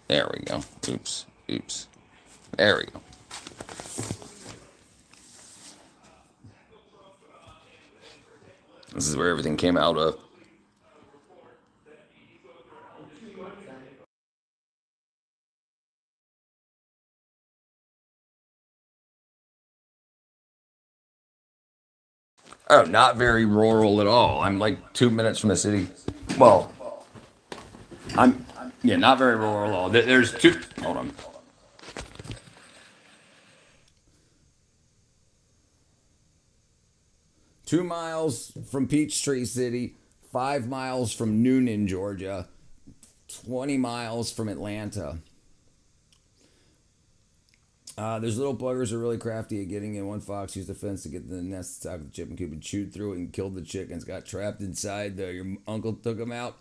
There we go. Oops. There we go. This is where everything came out of. Oh, not very rural at all. I'm like 2 minutes from the city. Well, not very rural at all. There's two. Hold on. Two miles from Peachtree City, 5 miles from Noonan, Georgia, 20 miles from Atlanta. There's little buggers who are really crafty at getting in. One fox used a fence to get the nest out of the chicken coop and chewed through it and killed the chickens. Got trapped inside. Your uncle took them out.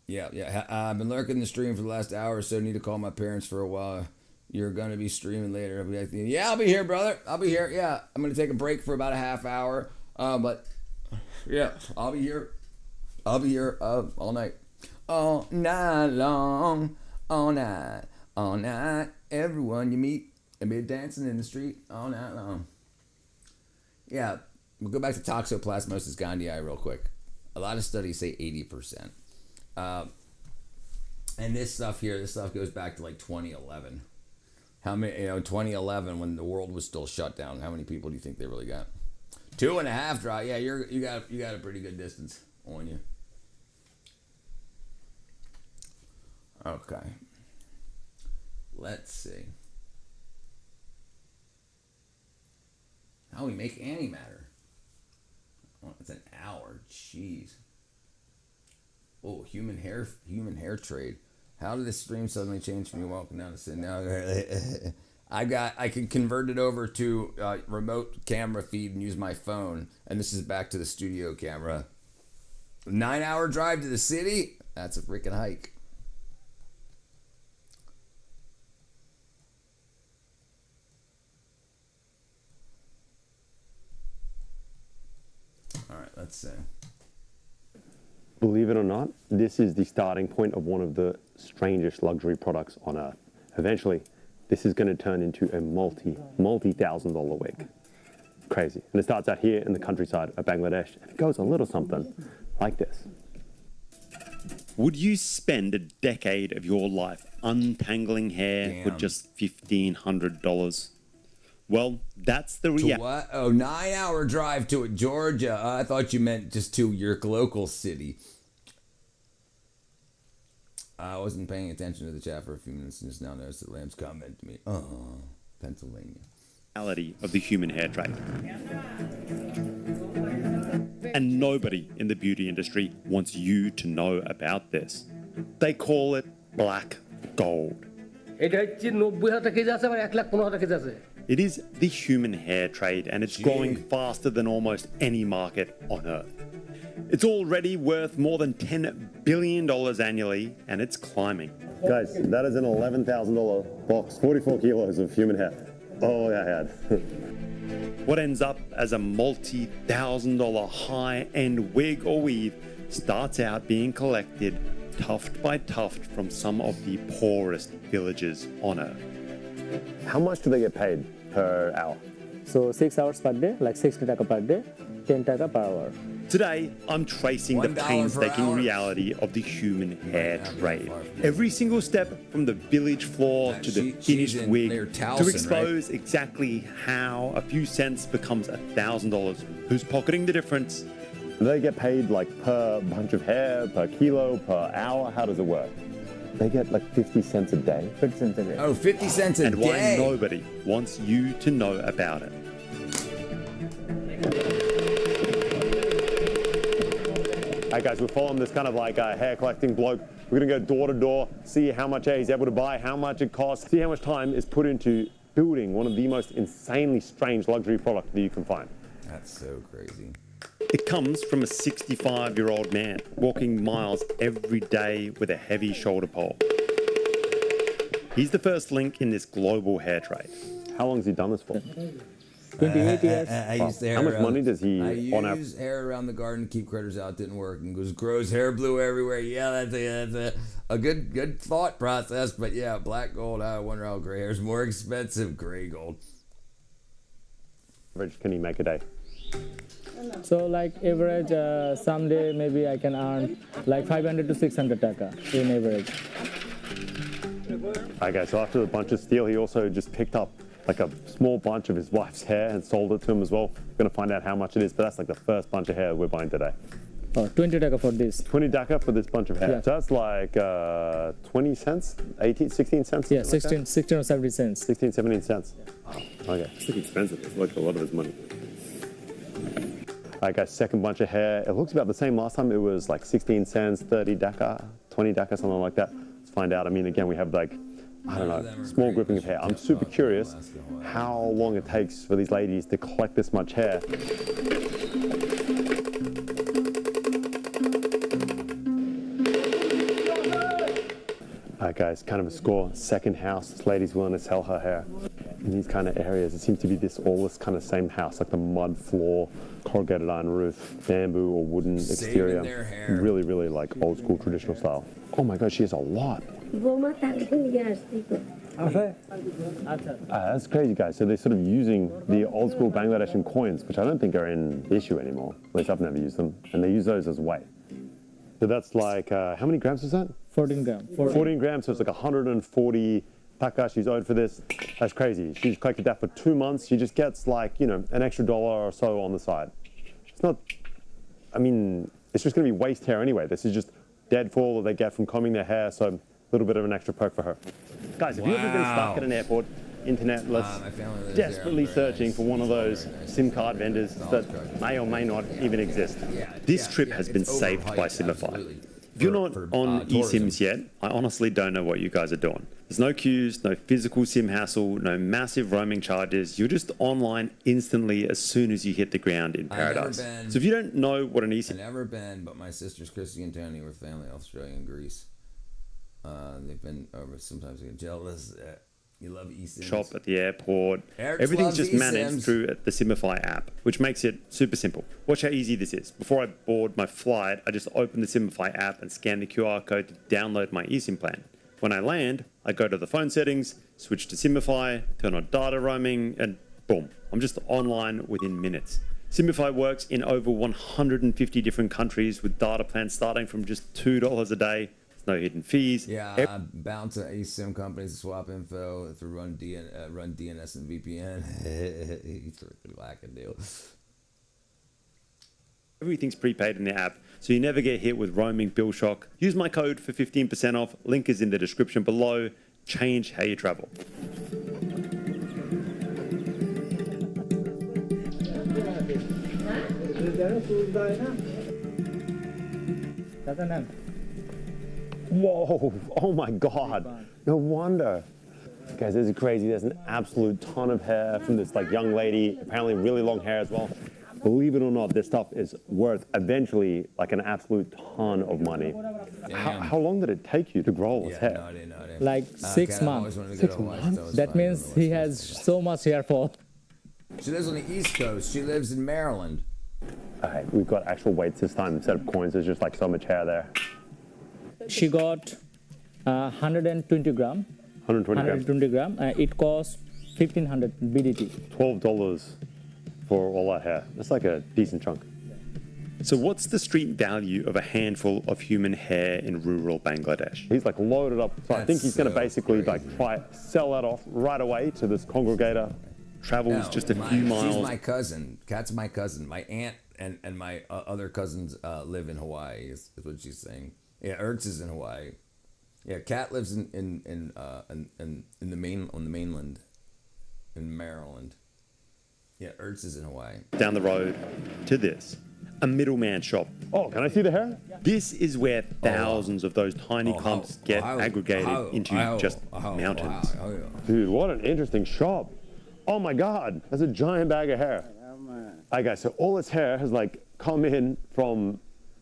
Yeah. I've been lurking the stream for the last hour or so. Need to call my parents for a while. You're going to be streaming later. I'll be like, yeah, I'll be here, brother. I'll be here. Yeah, I'm going to take a break for about a half hour. But yeah, I'll be here. All night. All night long. All night. Everyone you meet. And be dancing in the street all night long. Yeah, we'll go back to Toxoplasmosis gondii real quick. A lot of studies say 80%. And this stuff goes back to like 2011. How many, 2011 when the world was still shut down, how many people do you think they really got? 2.5 dry. Yeah, you got a pretty good distance on you. Okay. Let's see. How we make antimatter? Oh, it's an hour. Jeez. Oh, human hair trade. How did this stream suddenly change from you walking down the city? Now, I can convert it over to remote camera feed and use my phone. And this is back to the studio camera. 9-hour drive to the city? That's a freaking hike. All right, let's see. Believe it or not, this is the starting point of one of the strangest luxury products on earth. Eventually, this is going to turn into a multi-thousand-dollar wig. Crazy. And it starts out here in the countryside of Bangladesh, and it goes a little something like this. Would you spend a decade of your life untangling hair for just $1,500? Well, that's the reality. What? Oh, 9-hour drive to Georgia. I thought you meant just to your local city. I wasn't paying attention to the chat for a few minutes and just now noticed that Lamb's comment to me. Oh, Pennsylvania. Of the human hair trade. And nobody in the beauty industry wants you to know about this. They call it black gold. It is the human hair trade, and it's growing faster than almost any market on earth. It's already worth more than $10 billion annually, and it's climbing. Guys, that is an $11,000 box, 44 kilos of human hair. Oh, yeah, I had. What ends up as a multi-thousand-dollar high-end wig or weave starts out being collected tuft by tuft from some of the poorest villages on earth. How much do they get paid per hour? So 6 hours per day, like 60 taka per day, 10 taka per hour. Today, I'm tracing the painstaking reality of the human hair trade. Every single step from the village floor to the finished wig to expose exactly how a few cents becomes $1,000. Who's pocketing the difference? Do they get paid like per bunch of hair, per kilo, per hour? How does it work? They get like 50 cents a day. 50 cents a day. Oh, 50 cents a day. And why nobody wants you to know about it. Hey guys, we're following this kind of like a hair collecting bloke. We're gonna go door to door, see how much hair he's able to buy, how much it costs, see how much time is put into building one of the most insanely strange luxury products that you can find. That's so crazy. It comes from a 65-year-old man walking miles every day with a heavy shoulder pole. He's the first link in this global hair trade. How long has he done this for? 28 years. How much money does he on average? I use hair around the garden to keep critters out. Didn't work and grows hair blue everywhere. Yeah, that's a good thought process. But yeah, black gold. I wonder how gray hair is more expensive. Gray gold. Average can he make a day? So like average, someday maybe I can earn like 500 to 600 taka in average. Okay, so after the bunch of steel, he also just picked up like a small bunch of his wife's hair and sold it to him as well. We're gonna find out how much it is, but that's like the first bunch of hair we're buying today. Oh, 20 taka for this. 20 taka for this bunch of hair. Yeah. So that's like 20 cents, 18, 16 cents? Yeah, 16 or 17 cents. 16, 17 cents. Oh, okay, it's expensive. It's like a lot of his money. Alright guys, second bunch of hair. It looks about the same. Last time it was like 16 cents, 30 daka, 20 daka, something like that. Let's find out. I mean, again, we have like, I don't know, small grouping of hair. I'm super curious how long it takes for these ladies to collect this much hair. Alright guys, kind of a score. Second house, this lady's willing to sell her hair. In these kind of areas, it seems to be this kind of same house, like the mud floor, corrugated iron roof, bamboo or wooden exterior. Really, really like old school traditional style. Oh my god, she has a lot. That's crazy, guys. So they're sort of using the old school Bangladeshi coins, which I don't think are in issue anymore. At least I've never used them. And they use those as weight. So that's like, how many grams is that? 14 grams. 14 grams, so it's like 140 taka she's owed for this. That's crazy. She's collected that for 2 months. She just gets like, you know, an extra $1 or so on the side. It's not, I mean, it's just going to be waste hair anyway. This is just dead fall that they get from combing their hair, so a little bit of an extra poke for her. Guys, have you ever been stuck at an airport, internetless, desperately searching for one of those SIM card vendors that may or may not even exist? This trip has been saved by Simify. If you're not on eSIMs yet, I honestly don't know what you guys are doing. There's no queues, no physical SIM hassle, no massive roaming charges. You're just online instantly as soon as you hit the ground in paradise. So if you don't know what an eSIM... I've never been, but my sisters Christy and Tony were family Australia and Greece. They've been over. Sometimes I get jealous. You love eSIMs. Shop at the airport. Eric Everything's loves just managed eSIMs. through the Simify app, which makes it super simple. Watch how easy this is. Before I board my flight, I just open the Simify app and scan the QR code to download my eSIM plan. When I land, I go to the phone settings, switch to Simify, turn on data roaming, and boom, I'm just online within minutes. Simify works in over 150 different countries with data plans starting from just $2 a day. No hidden fees. Yeah, I'm bound to eSIM companies to swap info through run DNS and VPN. He's lacking deal. Everything's prepaid in the app, so you never get hit with roaming bill shock. Use my code for 15% off. Link is in the description below. Change how you travel. Whoa, oh my God. No wonder. Guys, this is crazy. There's an absolute ton of hair from this like young lady, apparently really long hair as well. Believe it or not, this stuff is worth eventually like an absolute ton of money. How long did it take you to grow all this hair? Like 6 months. 6 months? That means he has so much hair fall. She lives on the East Coast. She lives in Maryland. Okay, we've got actual weights this time instead of coins. There's just like so much hair there. She got 120 gram. 120 gram. It costs 1,500 BDT. $12 for all that hair. That's like a decent chunk. So what's the street value of a handful of human hair in rural Bangladesh? He's like loaded up. So I think he's going to basically like try sell that off right away to this congregator. Travels just a few miles. She's my cousin. Kat's my cousin. My aunt and my other cousins live in Hawaii. Is what she's saying. Yeah, Ertz is in Hawaii. Yeah, Kat lives on the mainland in Maryland. Yeah, Ertz is in Hawaii. Down the road to this, a middleman shop. Oh, can I see the hair? This is where thousands of those tiny clumps get aggregated into just mountains. Dude, what an interesting shop. Oh my God, that's a giant bag of hair. Alright guys, so all this hair has like come in from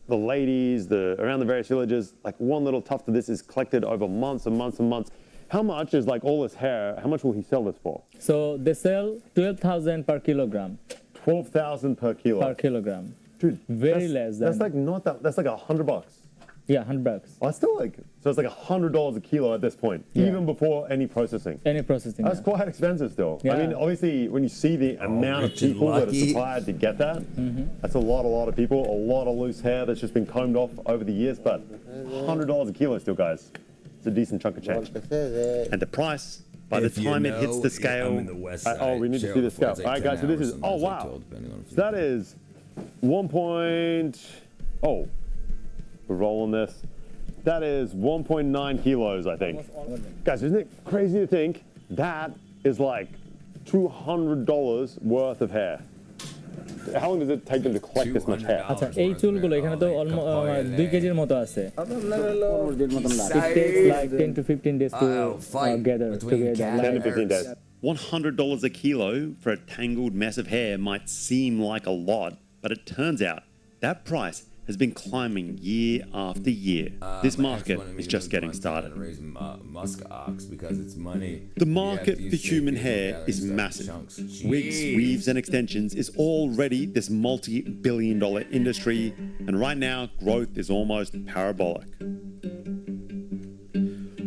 the ladies, around the various villages. Like one little tuft of this is collected over months and months and months. How much is like all this hair? How much will he sell this for? So they sell 12,000 per kilogram. 12,000 per kilo. Per kilogram. Dude, very less than. That's like not that. That's like $100. Yeah, $100. Oh, it's still like so. It's like $100 a kilo at this point, even before any processing. Any processing. That's quite expensive still. Yeah. I mean, obviously, when you see the amount of people that are supplied to get that, that's a lot of people, a lot of loose hair that's just been combed off over the years. But $100 a kilo still, guys. It's a decent chunk of change. And the price, by the time it hits the scale, we need to see the scale. All right, guys. So this is wow. So that is 1. Oh. We're rolling this. That is 1.9 kilos, I think. Guys, isn't it crazy to think that is like $200 worth of hair? How long does it take them to collect this much hair? আচ্ছা এই চুলগুলো এখানে তো almost 2 কেজির মতো আছে It takes like 10 to 15 days to gather together. 10 to 15 days. $100 a kilo for a tangled mess of hair might seem like a lot, but it turns out that price has been climbing year after year. This market is just getting started. The market for human hair is massive. Wigs, weaves, and extensions is already this multi-billion-dollar industry, and right now, growth is almost parabolic.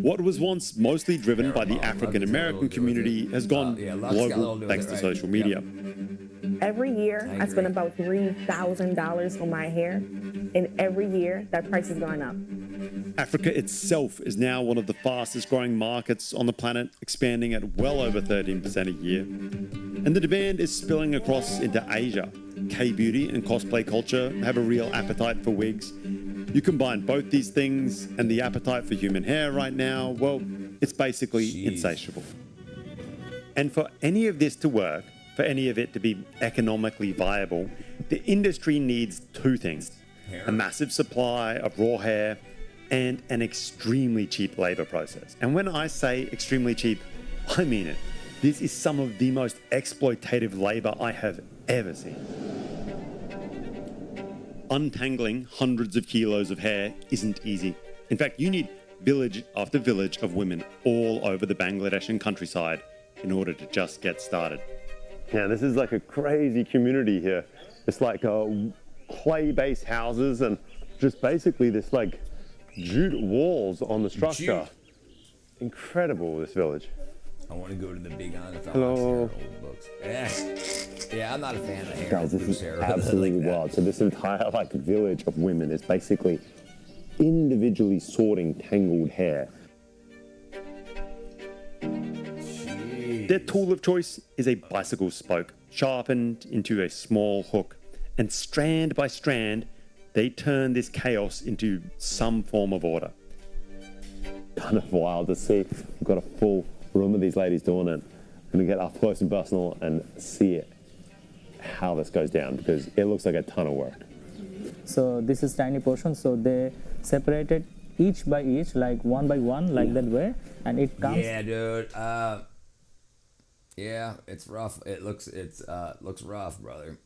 What was once mostly driven by the African-American community has gone global thanks to social media. Every year, I spend about $3,000 on my hair, and every year, that price is going up. Africa itself is now one of the fastest growing markets on the planet, expanding at well over 13% a year. And the demand is spilling across into Asia. K-beauty and cosplay culture have a real appetite for wigs. You combine both these things and the appetite for human hair right now, well, it's basically insatiable. And for any of this to work, for any of it to be economically viable, the industry needs two things. A massive supply of raw hair and an extremely cheap labor process. And when I say extremely cheap, I mean it. This is some of the most exploitative labor I have ever seen. Untangling hundreds of kilos of hair isn't easy. In fact, you need village after village of women all over the Bangladeshi countryside in order to just get started. Yeah, this is like a crazy community here. It's like clay-based houses and just basically this like jute walls on the structure. Incredible, this village. I want to go to the big island. Hello. Books. Yeah, I'm not a fan of hair. Guys, this is absolutely wild. So this entire like village of women is basically individually sorting tangled hair. Their tool of choice is a bicycle spoke, sharpened into a small hook. And strand by strand, they turn this chaos into some form of order. Kind of wild to see. We've got a full room of these ladies doing it. I'm going to get up close and personal and see it, how this goes down, because it looks like a ton of work. So this is tiny portion, so they separated each by each, like one by one, like that way, and it comes. Yeah, dude. Yeah, it's rough. It looks rough, brother.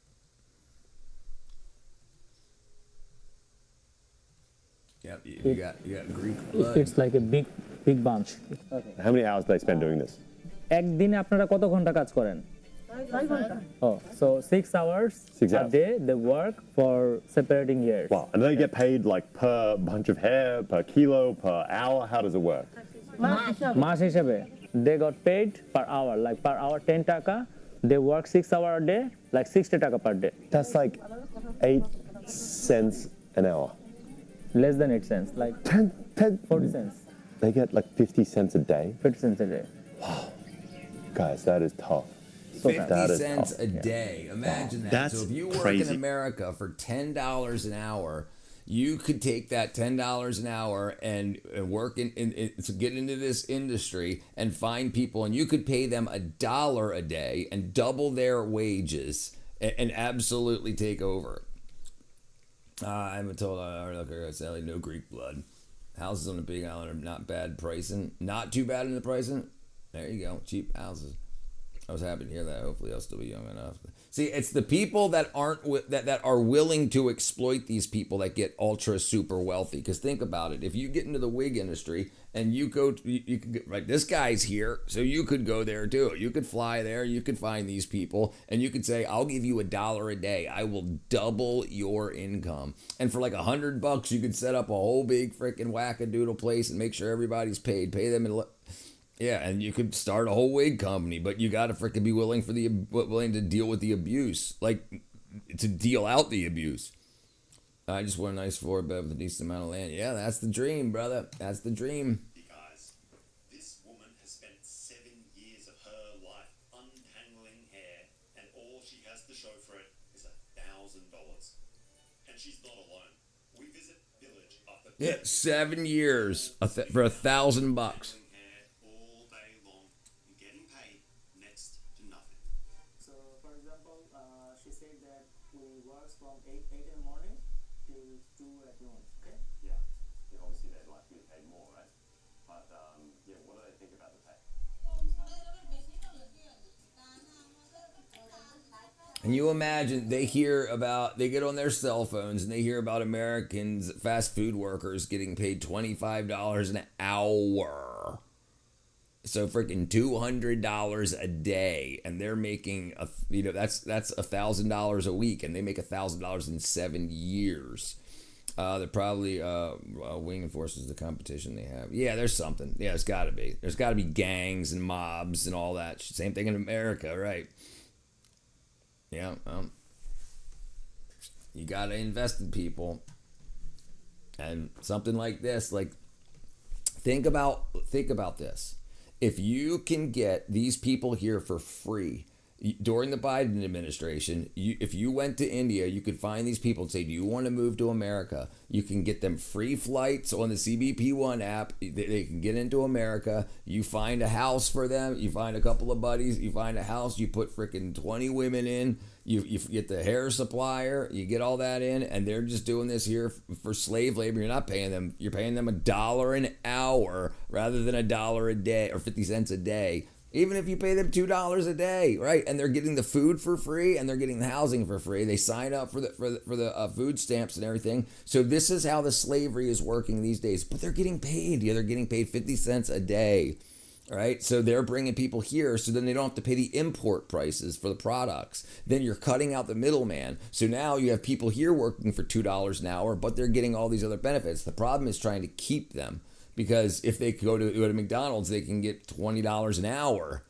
Yep, you got Greek blood. It's like a big bunch. Okay. How many hours do they spend doing this? একদিনে আপনারা কত ঘন্টা কাজ করেন? 5 ঘন্টা. Oh, so 6 hours a day they work for separating hairs. Wow, and they get paid like per bunch of hair, per kilo, per hour? How does it work? মাস হিসেবে. They got paid per hour, like per hour 10 টাকা. They work 6 hours a day, like 60 টাকা per day. That's like 8 cents an hour. Less than 8 cents, like 40 cents. They get like 50 cents a day? 50 cents a day. Wow. Guys, that is tough. 50 cents a day. Imagine that. That's so if you work crazy. in America for $10 an hour, you could take that $10 an hour and work to get into this industry and find people, and you could pay them $1 a day and double their wages and absolutely take over. I'm told Sally, no Greek blood. Houses on the Big Island are not bad pricing. Not too bad in the pricing. There you go. Cheap houses. I was happy to hear that. Hopefully I'll still be young enough. See, it's the people that aren't that are willing to exploit these people that get ultra super wealthy. Because think about it. If you get into the wig industry and you go, you could get, like, this guy's here, so you could go there too. You could fly there. You could find these people, and you could say, "I'll give you $1 a day. I will double your income." And for like $100, you could set up a whole big freaking wackadoodle place and make sure everybody's paid. Pay them and. Yeah, and you could start a whole wig company, but you got to freaking be willing to deal with the abuse, like to deal out the abuse. I just want a nice floor bed with a decent amount of land. Yeah, that's the dream, brother. That's the dream. Guys, this woman has spent 7 years of her life untangling hair, and all she has to show for it is $1,000. And she's not alone. We visit village after 7 years for $1,000. And you imagine they get on their cell phones and they hear about Americans, fast food workers getting paid $25 an hour. So freaking $200 a day. And they're making, that's $1,000 a week. And they make $1,000 in 7 years. They're probably wing enforcers, the competition they have. Yeah, there's something. Yeah, it's got to be. There's got to be gangs and mobs and all that. Same thing in America, right? Yeah, you got to invest in people. And something like this, like, think about this. If you can get these people here for free, during the Biden administration, if you went to India, you could find these people and say, do you want to move to America? You can get them free flights on the CBP One app. They can get into America. You find a house for them. You find a couple of buddies. You find a house. You put freaking 20 women in. You get the hair supplier, you get all that in, and they're just doing this here for slave labor. You're not paying them. You're paying them $1 an hour rather than $1 a day or 50 cents a day. Even if you pay them $2 a day, right? And they're getting the food for free and they're getting the housing for free. They sign up for the food stamps and everything. So this is how the slavery is working these days. But they're getting paid. Yeah, they're getting paid 50 cents a day. All right, so they're bringing people here so then they don't have to pay the import prices for the products. Then you're cutting out the middleman. So now you have people here working for $2 an hour, but they're getting all these other benefits. The problem is trying to keep them, because if they go to McDonald's, they can get $20 an hour.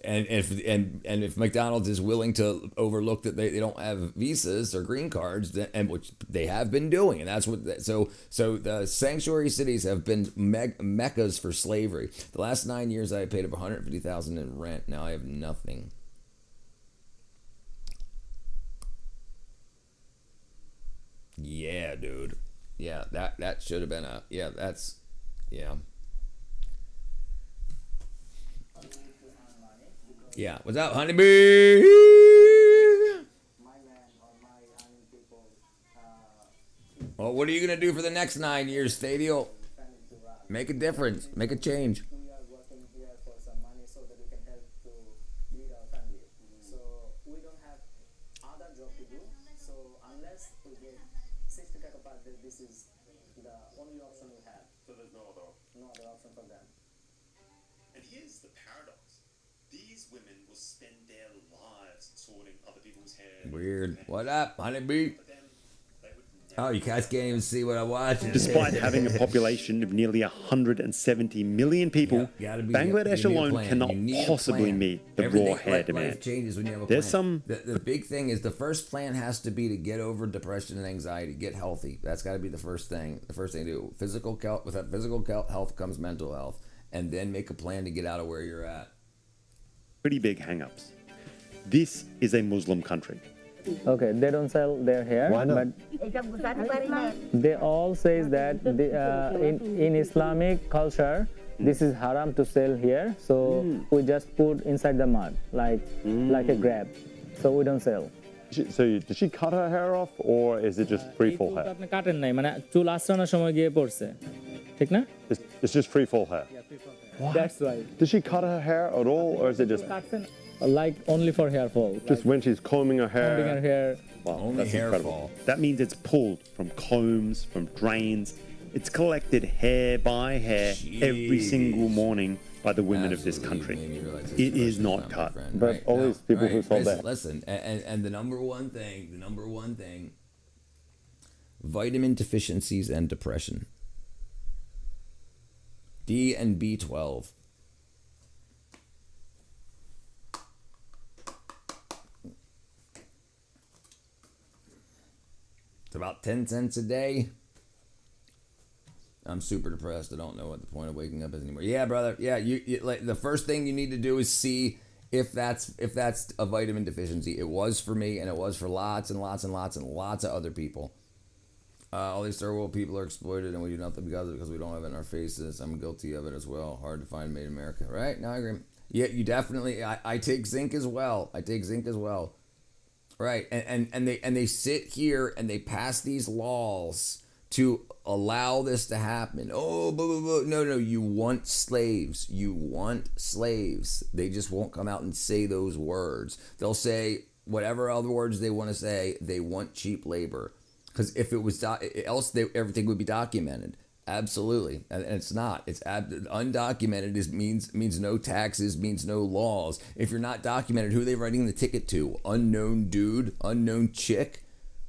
And if McDonald's is willing to overlook that they don't have visas or green cards, and which they have been doing, and that's what so the sanctuary cities have been meccas for slavery. The last 9 years, I paid over $150,000 in rent. Now I have nothing. Yeah, dude. Yeah, that should have been yeah. Yeah, what's up, honeybee? Well, what are you gonna do for the next 9 years, Stadio? Make a difference. Make a change. We are working here for some money so that we can help to lead our family. So we don't have other job to do. So unless we get 60 taka per day, this is the only option we have. So there's no other option for them. And here's the paradox. These women will spend their lives sorting other people's hair. Weird. What up, honeybee? Oh, you guys can't even see what I'm watching. Despite having a population of nearly 170 million people, Bangladesh alone cannot possibly meet the raw hair demand. Changes when you have a There's plan. The big thing is the first plan has to be to get over depression and anxiety, get healthy. That's got to be the first thing. The first thing to do. With that physical health comes mental health, and then make a plan to get out of where you're at. Pretty big hang-ups. This is a Muslim country. Okay, they don't sell their hair. Why not? But they all says that in Islamic culture, this is haram to sell here. So we just put inside the mud, like a grab. So we don't sell. So did she cut her hair off, or is it just free fall hair? কাটেন নাই মানে চুল আঁচড়ানোর সময় গিয়ে পড়ছে ঠিক না? It's just free fall hair. Yeah, free fall hair. That's right. Does she cut her hair at all, or is it just like only for hair fall? Just when she's combing her hair. Combing her hair. Wow, Only that's hair incredible. fall. That means it's pulled from combs, from drains. It's collected hair by hair every single morning by the women of this country. It is not cut. But all these people who sold that. Listen, and the number one thing, vitamin deficiencies and depression. D and B12. It's about 10 cents a day. I'm super depressed. I don't know what the point of waking up is anymore. Yeah, brother. Yeah, you like the first thing you need to do is see if that's a vitamin deficiency. It was for me, and it was for lots and lots and lots and lots of other people. All these third world people are exploited, and we do nothing because we don't have it in our faces. I'm guilty of it as well. Hard to find made in America, right? No, I agree. Yeah, you definitely. I take zinc as well. Right, and they sit here and they pass these laws to allow this to happen. Oh, no, you want slaves. They just won't come out and say those words. They'll say whatever other words they want to say. They want cheap labor, because if it was everything would be documented. Absolutely, and it's not. It's undocumented means no taxes, means no laws. If you're not documented, who are they writing the ticket to? Unknown dude, unknown chick.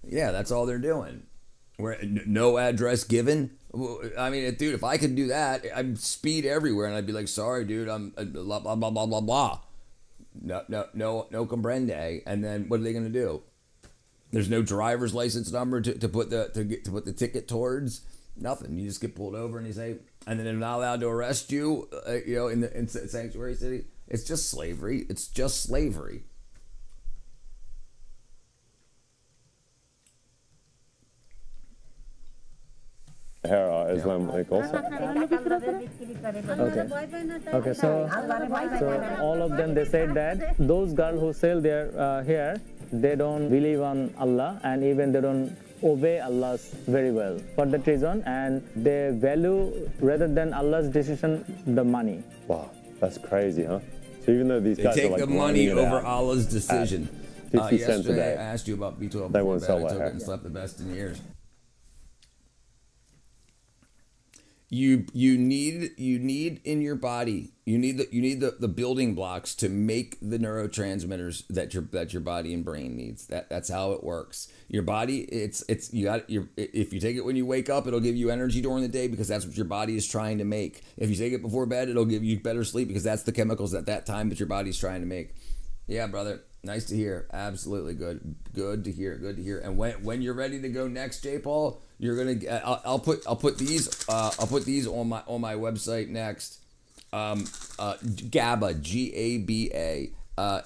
Yeah, that's all they're doing. Where no address given. I mean, dude, if I could do that, I'd speed everywhere, and I'd be like, "Sorry, dude, I'm blah blah blah blah blah blah." No comprende. And then what are they gonna do? There's no driver's license number to put the ticket towards. Nothing. You just get pulled over and you say, and then they're not allowed to arrest you. In sanctuary city, it's just slavery. It's just slavery. Sahara Islamic also. Okay, so all of them, they said that those girls who sell their hair, they don't believe on Allah, and even they don't obey Allah's very well for that reason, and they value rather than Allah's decision the money. Wow, that's crazy, huh? So even though these guys take are like the money grinding it over out Allah's decision. at 50 cents a Yesterday day, I asked you about B12. they won't sell I that took hair. it and slept the best in years. You need in your body, you need the building blocks to make the neurotransmitters that your body and brain needs. That's how it works. Your body, if you take it when you wake up, it'll give you energy during the day because that's what your body is trying to make. If you take it before bed, it'll give you better sleep because that's the chemicals at that time that your body's trying to make. Yeah, brother. Nice to hear. Absolutely good. Good to hear. Good to hear. And when you're ready to go next, J. Paul, you're gonna. I'll put these on my website next. GABA, GABA,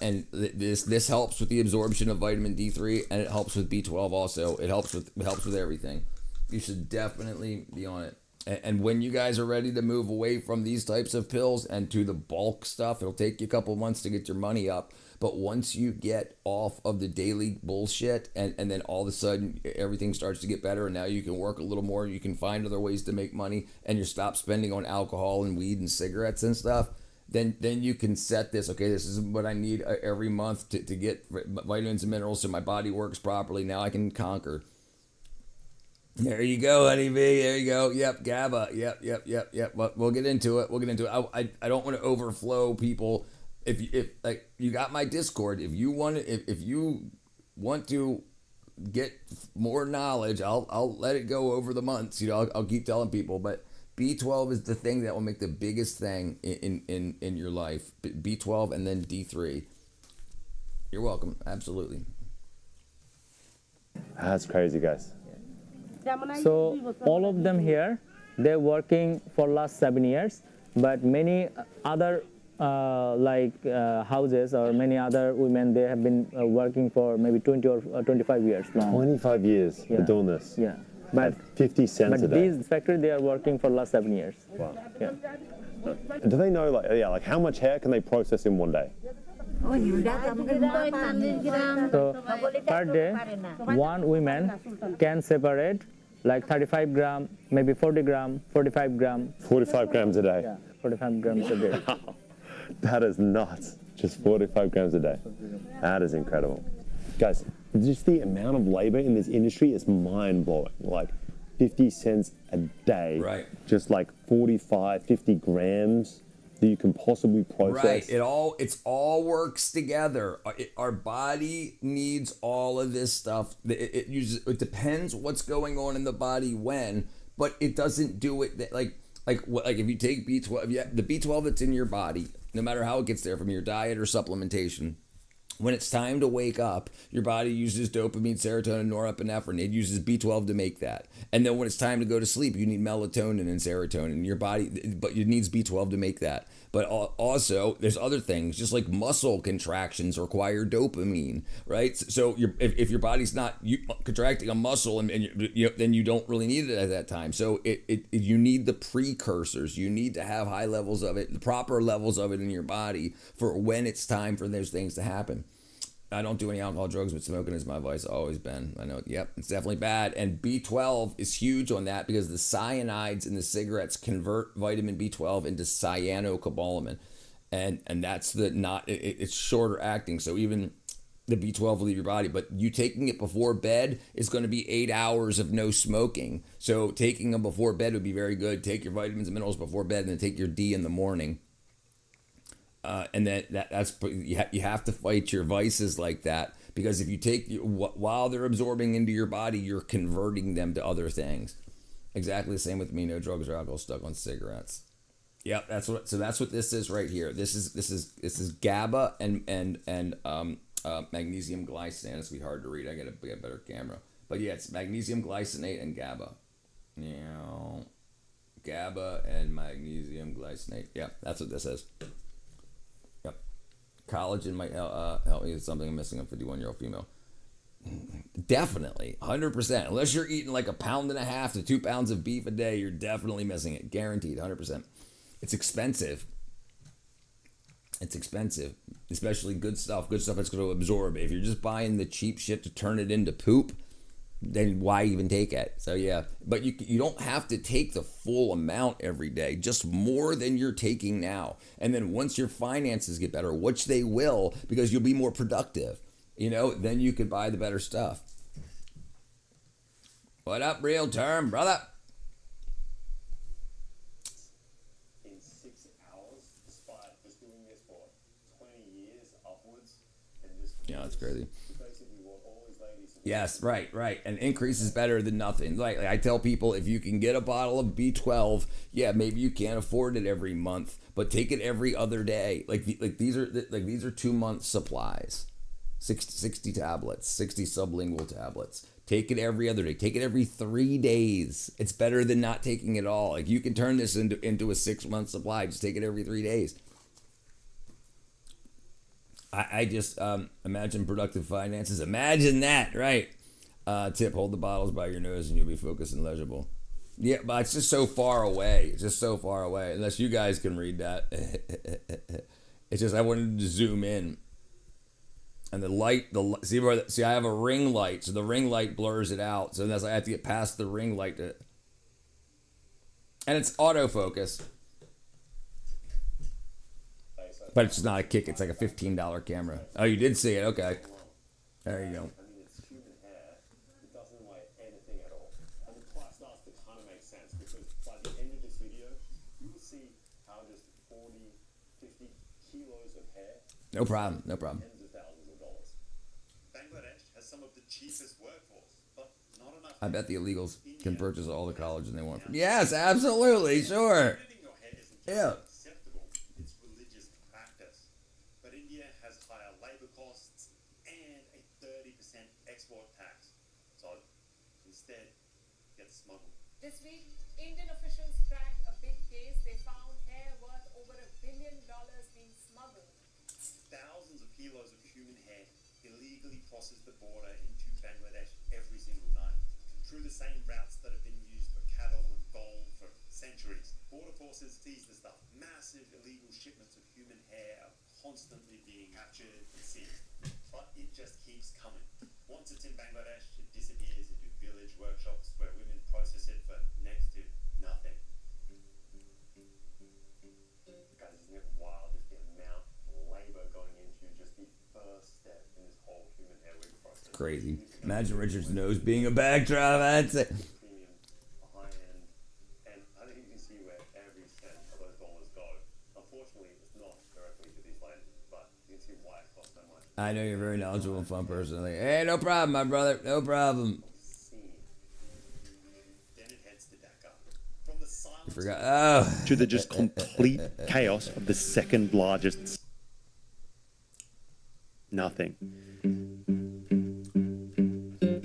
and this helps with the absorption of vitamin D3, and it helps with B12 also. It helps with everything. You should definitely be on it. And when you guys are ready to move away from these types of pills and to the bulk stuff, it'll take you a couple months to get your money up. But once you get off of the daily bullshit and then all of a sudden everything starts to get better and now you can work a little more, you can find other ways to make money and you stop spending on alcohol and weed and cigarettes and stuff, then you can set this, okay, this is what I need every month to get vitamins and minerals so my body works properly. Now I can conquer. There you go, Honey B. There you go. Yep, GABA. Yep. But we'll get into it. I don't want to overflow people. If like you got my Discord, if you want to get more knowledge, I'll let it go over the months. I'll keep telling people, but B12 is the thing that will make the biggest thing in your life. B12 and then D3. You're welcome. Absolutely. That's crazy, guys. So all of them here, they're working for last 7 years, but many other houses or many other women, they have been working for maybe 20 or 25 years now. 25 years for doing this. Yeah. But 50 cents a day. But these factories, they are working for last 7 years. Wow. Yeah. Do they know, like how much hair can they process in one day? So per day, one woman can separate like 35 gram, maybe 40 gram, 45 gram. 45 grams a day. Yeah, 45 grams a day. That is nuts. Just 45 grams a day. That is incredible. Guys, just the amount of labor in this industry is mind-blowing. Like 50 cents a day. Right. Just like 45, 50 grams that you can possibly process. Right. It's all works together. Our body needs all of this stuff. It depends what's going on in the body when, but it doesn't do it like if you take B12, the B12 that's in your body, no matter how it gets there from your diet or supplementation, when it's time to wake up, your body uses dopamine, serotonin, norepinephrine. It uses B12 to make that. And then when it's time to go to sleep, you need melatonin and serotonin. Your body, but it needs B12 to make that. But also, there's other things, just like muscle contractions require dopamine, right? So if your body's not contracting a muscle, and then you don't really need it at that time. So you need the precursors. You need to have high levels of it, the proper levels of it in your body for when it's time for those things to happen. I don't do any alcohol, drugs, but smoking is my vice. Always been. I know. Yep, it's definitely bad. And B12 is huge on that because the cyanides in the cigarettes convert vitamin B12 into cyanocobalamin, and that's it's shorter acting. So even the B12 will leave your body, but you taking it before bed is going to be 8 hours of no smoking. So taking them before bed would be very good. Take your vitamins and minerals before bed, and then take your D in the morning. And that's you have to fight your vices like that, because if you take while they're absorbing into your body, you're converting them to other things. Exactly the same with me. No drugs or alcohol, stuck on cigarettes. Yep, that's what this is right here. This is GABA and magnesium glycinate. It's gonna be hard to read. I get a better camera, but yeah, it's magnesium glycinate and GABA. Yeah, GABA and magnesium glycinate. Yeah, that's what this is. Collagen might help me with something I'm missing. I'm 51-year-old female. Definitely, 100%. Unless you're eating like 1.5 to 2 pounds of beef a day, you're definitely missing it. Guaranteed, 100%. It's expensive. It's expensive, especially good stuff that's going to absorb. If you're just buying the cheap shit to turn it into poop, then why even take it? So yeah, but you don't have to take the full amount every day, just more than you're taking now. And then once your finances get better, which they will, because you'll be more productive, then you could buy the better stuff. What up, real term, brother? In 6 hours, despite just doing this for 20 years upwards, and just Yeah, that's crazy. basically what all these ladies. Yes, right. An increase is better than nothing. Like I tell people, if you can get a bottle of B12, yeah, maybe you can't afford it every month, but take it every other day. Like these are 2 month supplies, 60 tablets, 60 sublingual tablets. Take it every other day. Take it every 3 days. It's better than not taking it all. Like you can turn this into a 6 month supply. Just take it every 3 days. I just imagine productive finances. Imagine that, right? Tip, hold the bottles by your nose and you'll be focused and legible. Yeah, but it's just so far away. It's just so far away. Unless you guys can read that. It's just I wanted to zoom in. And the light, see, I have a ring light, so the ring light blurs it out. So that's I have to get past the ring light to, and it's autofocus. But it's not a kick, it's like a $15 camera. Oh, you did see it, okay. There you go. I mean, it's human hair. It doesn't weigh anything at all. And the price starts to kind of make sense because by the end of this video, you will see how just 40, 50 kilos of hair. No problem, no problem. Tens of thousands of dollars. Bangladesh has some of the cheapest workforce, but not enough. I bet the illegals can purchase all the collagen they want. Yes, absolutely, sure. Yeah. It's religious practice. But India has higher labor costs and a 30% export tax. So instead, get smuggled. This week, Indian officials cracked a big case. They found hair worth over $1 billion being smuggled. Thousands of kilos of human hair illegally crosses the border into Bangladesh every single night through the same routes that have been used for cattle and gold for centuries. Border forces seize the stuff. Massive illegal shipments of human hair are constantly being captured and seized. But it just keeps coming. Once it's in Bangladesh, it disappears into village workshops where women process it for next to nothing. Guys, isn't it wild just the amount of labor going into just the first step in this whole human hair wig process? Crazy. Imagine Richard's nose being a backdrop. That's it. I know you're a very knowledgeable and fun person. Like, hey, no problem, my brother. No problem. You forgot. Oh. To the just complete chaos of the second largest. Nothing.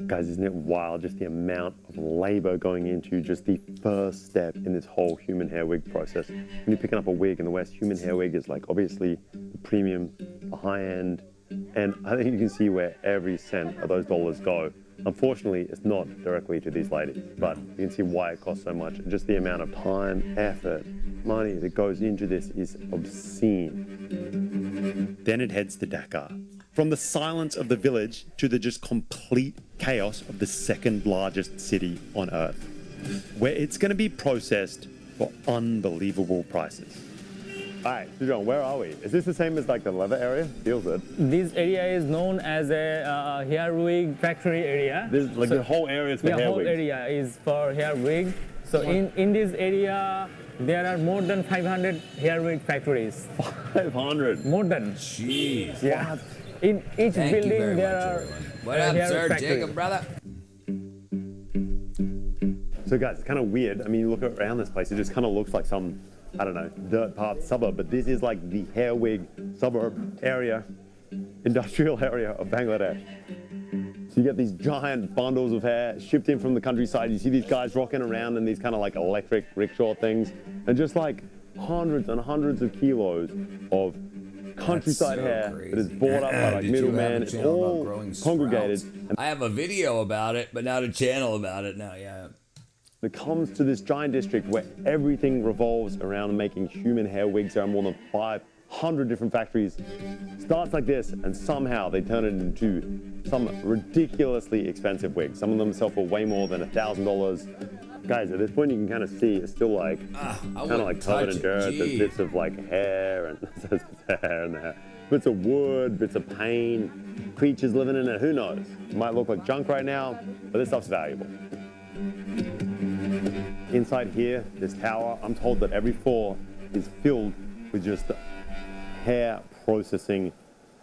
Guys, isn't it wild just the amount of labor going into just the first step in this whole human hair wig process? When you're picking up a wig in the West, human hair wig is like obviously the premium, the high end, and I think you can see where every cent of those dollars go. Unfortunately, it's not directly to these ladies, but you can see why it costs so much. And just the amount of time, effort, money that goes into this is obscene. Then it heads to Dakar. From the silence of the village to the just complete chaos of the second largest city on earth, where it's going to be processed for unbelievable prices. Alright, John, where are we? Is this the same as like the leather area? Feels it. This area is known as a hair wig factory area. This, like the whole area is for hair wig? The whole wigs. area is for hair wig. So in this area, there are more than 500 hair wig factories. 500? More than. Jeez. Yeah. What? In each building there are What up, sir? factories. Jacob, brother? So guys, it's kind of weird. I mean, you look around this place, it just kind of looks like some, I don't know, dirt path suburb, but this is like the hair wig suburb area, industrial area of Bangladesh. So you get these giant bundles of hair shipped in from the countryside. You see these guys rocking around in these kind of like electric rickshaw things, and just like hundreds and hundreds of kilos of countryside so hair crazy. that is bought up by like Did you have a middlemen. It's channel about all growing congregated. sprouts? I have a video about it, but not a channel about it now. Yeah. It comes to this giant district where everything revolves around making human hair wigs. There are more than 500 different factories. Starts like this, and somehow they turn it into some ridiculously expensive wigs. Some of them sell for way more than $1,000. Guys, at this point you can kind of see it's still like kind of like covered in dirt. There's bits of like hair and there's hair in there. Bits of wood, bits of paint, creatures living in it. Who knows? It might look like junk right now, but this stuff's valuable. Inside here, this tower, I'm told that every floor is filled with just hair processing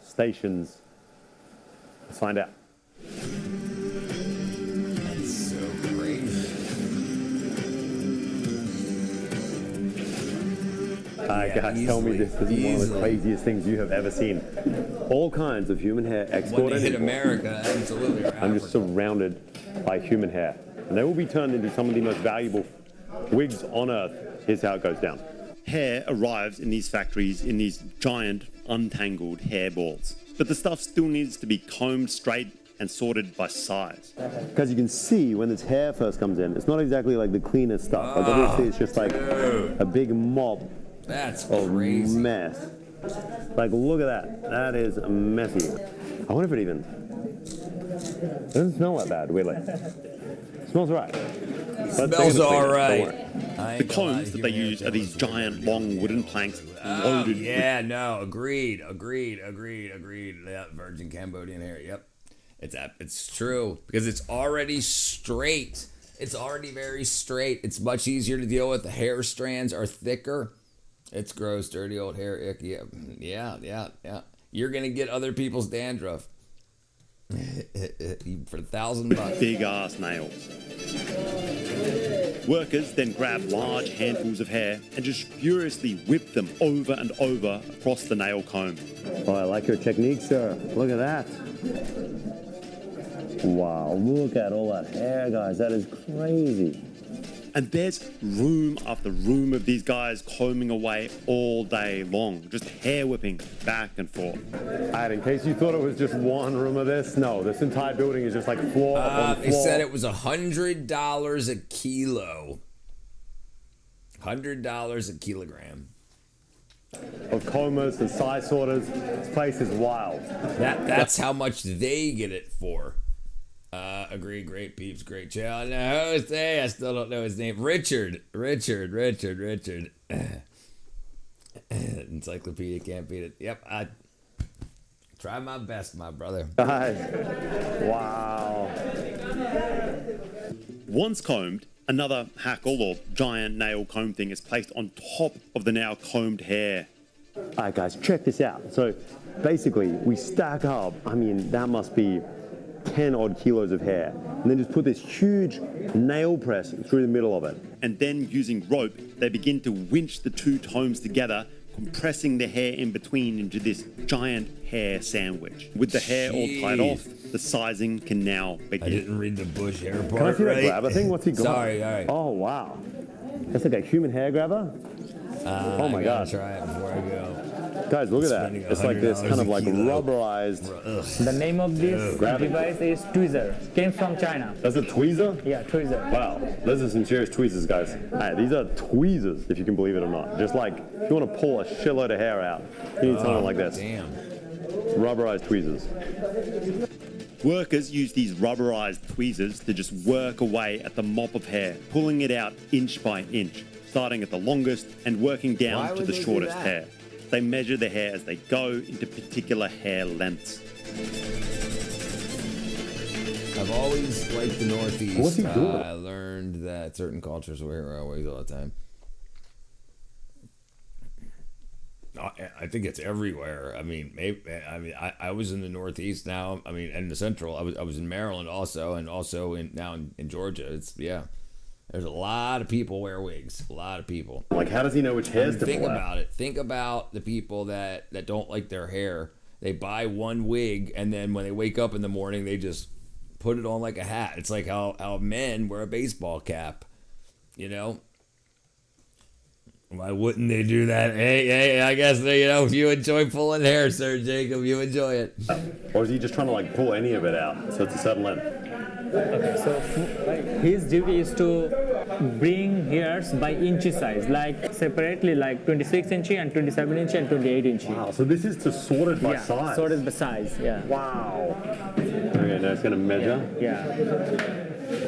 stations. Let's find out. That's so crazy. Guys, tell me this isn't one of the craziest things you have ever seen. All kinds of human hair When exported. they hit America, absolutely. Or I'm just surrounded by human hair. And they will be turned into some of the most valuable wigs on earth. Here's how it goes down. Hair arrives in these factories in these giant, untangled hair balls. But the stuff still needs to be combed straight and sorted by size. Because you can see when this hair first comes in, it's not exactly like the cleanest stuff. Like obviously it's just like a big mob That's of crazy. mess. Like look at that. That is messy. I wonder if it even... It doesn't smell that bad, weirdly. It smells right. Smells all right. The combs that they use are these giant, long wooden planks loaded Yeah, no, agreed. Yeah, virgin Cambodian hair. Yep, it's true because it's already straight. It's already very straight. It's much easier to deal with. The hair strands are thicker. It's gross, dirty old hair. Icky. Yeah. You're gonna get other people's dandruff for $1,000. big ass nails. Workers then grab large handfuls of hair and just furiously whip them over and over across the nail comb. Oh, I like your technique, sir. Look at that. Wow, look at all that hair, guys. That is crazy. And there's room after room of these guys combing away all day long, just hair whipping back and forth. Alright, in case you thought it was just one room of this, no, this entire building is just like floor upon floor. They said it was $100 a kilo. $100 a kilogram. Of combers and size sorters. This place is wild. That's how much they get it for. Agree, great peeps, great channel. Now, host, hey, I still don't know his name. Richard. Encyclopedia can't beat it. Yep, I try my best, my brother. Guys, wow. Once combed, another hackle or giant nail comb thing is placed on top of the now combed hair. Alright guys, check this out. So basically, we stack up, I mean, that must be 10 odd kilos of hair, and then just put this huge nail press through the middle of it. And then using rope, they begin to winch the two combs together, compressing the hair in between into this giant hair sandwich. With the hair all tied off, the sizing can now begin. I didn't read the bush hair part. Can I see that right? grabber thing? What's he got? Sorry, all right. Oh wow, that's like a human hair grabber. Oh my gosh! Try it before I go. Guys, look at that. It's like this kind of like rubberized. The name of this device is tweezer. Came from China. That's a tweezer? Yeah, tweezer. Wow, those are some serious tweezers, guys. Alright, these are tweezers, if you can believe it or not. Just like, if you want to pull a shitload of hair out, you need something like this. Damn. Rubberized tweezers. Workers use these rubberized tweezers to just work away at the mop of hair, pulling it out inch by inch, starting at the longest and working down to the shortest hair. They measure the hair as they go into particular hair lengths. I've always liked the Northeast. What's he doing? I learned that certain cultures wear wigs all the time. I think it's everywhere. I mean, maybe. I was in the Northeast now. I mean, and the Central. I was in Maryland also, and also now in Georgia. It's There's a lot of people wear wigs. A lot of people. Like, how does he know which hairs to think pull out? about it. Think about the people that don't like their hair. They buy one wig, and then when they wake up in the morning, they just put it on like a hat. It's like how men wear a baseball cap, you know? Why wouldn't they do that? Hey, I guess, you know, if you enjoy pulling hair, Sir Jacob, you enjoy it. Or is he just trying to like pull any of it out so it's a certain length? Okay, so his duty is to bring hairs by inch size, like separately, like 26 inch and 27 inch and 28 inch. Wow, so this is to sort it by size? Sorted by size, yeah. Wow. Okay, now it's going to measure? Yeah.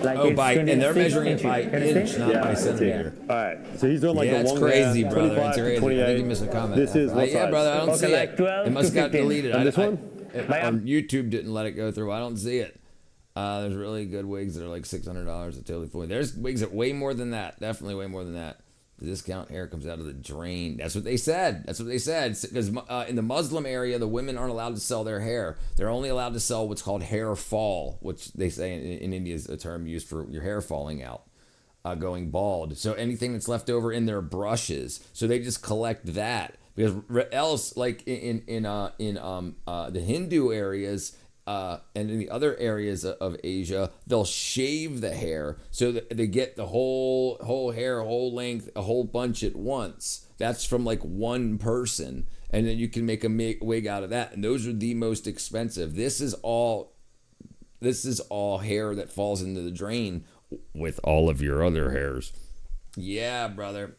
Like and they're measuring it by inch, not by centimeter. All right, so he's doing like yeah, a it's long crazy, hair, brother. 25 It's to crazy. 28. I think you missed a comment. This is what yeah, size? brother, I don't see like it. 12 It must to have got 15. deleted. And this one? YouTube didn't let it go through. I don't see it. There's really good wigs that are like $600 at totally fully. There's wigs at way more than that. Definitely way more than that. The discount hair comes out of the drain. That's what they said. Because in the Muslim area, the women aren't allowed to sell their hair. They're only allowed to sell what's called hair fall, which they say in India is a term used for your hair falling out, going bald. So anything that's left over in their brushes. So they just collect that. Because else, like in the Hindu areas, and in the other areas of Asia, they'll shave the hair so that they get the whole hair, whole length, a whole bunch at once. That's from like one person, and then you can make a wig out of that. And those are the most expensive. This is all hair that falls into the drain with all of your other hairs. Yeah, brother.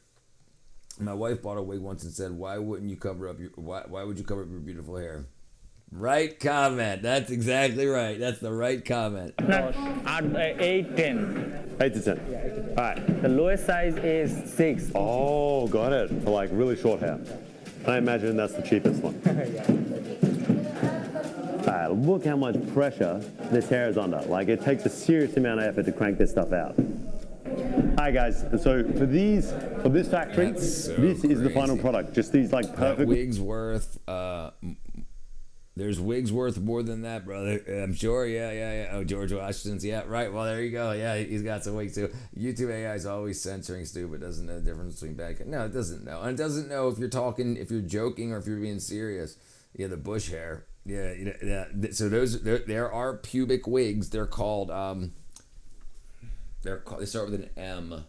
My wife bought a wig once and said, "Why wouldn't you cover up why would you cover up your beautiful hair?" Right comment. That's exactly right. That's the right comment. At 8, 10. 8 to 10. Yeah, 8 to 10. All right. The lowest size is 6. Oh, got it. For like really short hair. I imagine that's the cheapest one. All right, look how much pressure this hair is under. Like, it takes a serious amount of effort to crank this stuff out. Hi guys, and so for this factory, this is the final product. Just these like perfect wigs worth. There's wigs worth more than that, brother. I'm sure. Yeah. Oh, George Washington's. Yeah, right. Well, there you go. Yeah, he's got some wigs too. YouTube AI is always censoring stupid. Doesn't know the difference between bad. No, it doesn't know. And it doesn't know if you're talking, if you're joking, or if you're being serious. Yeah, the bush hair. Yeah. So there are pubic wigs. They're called. They start with an M.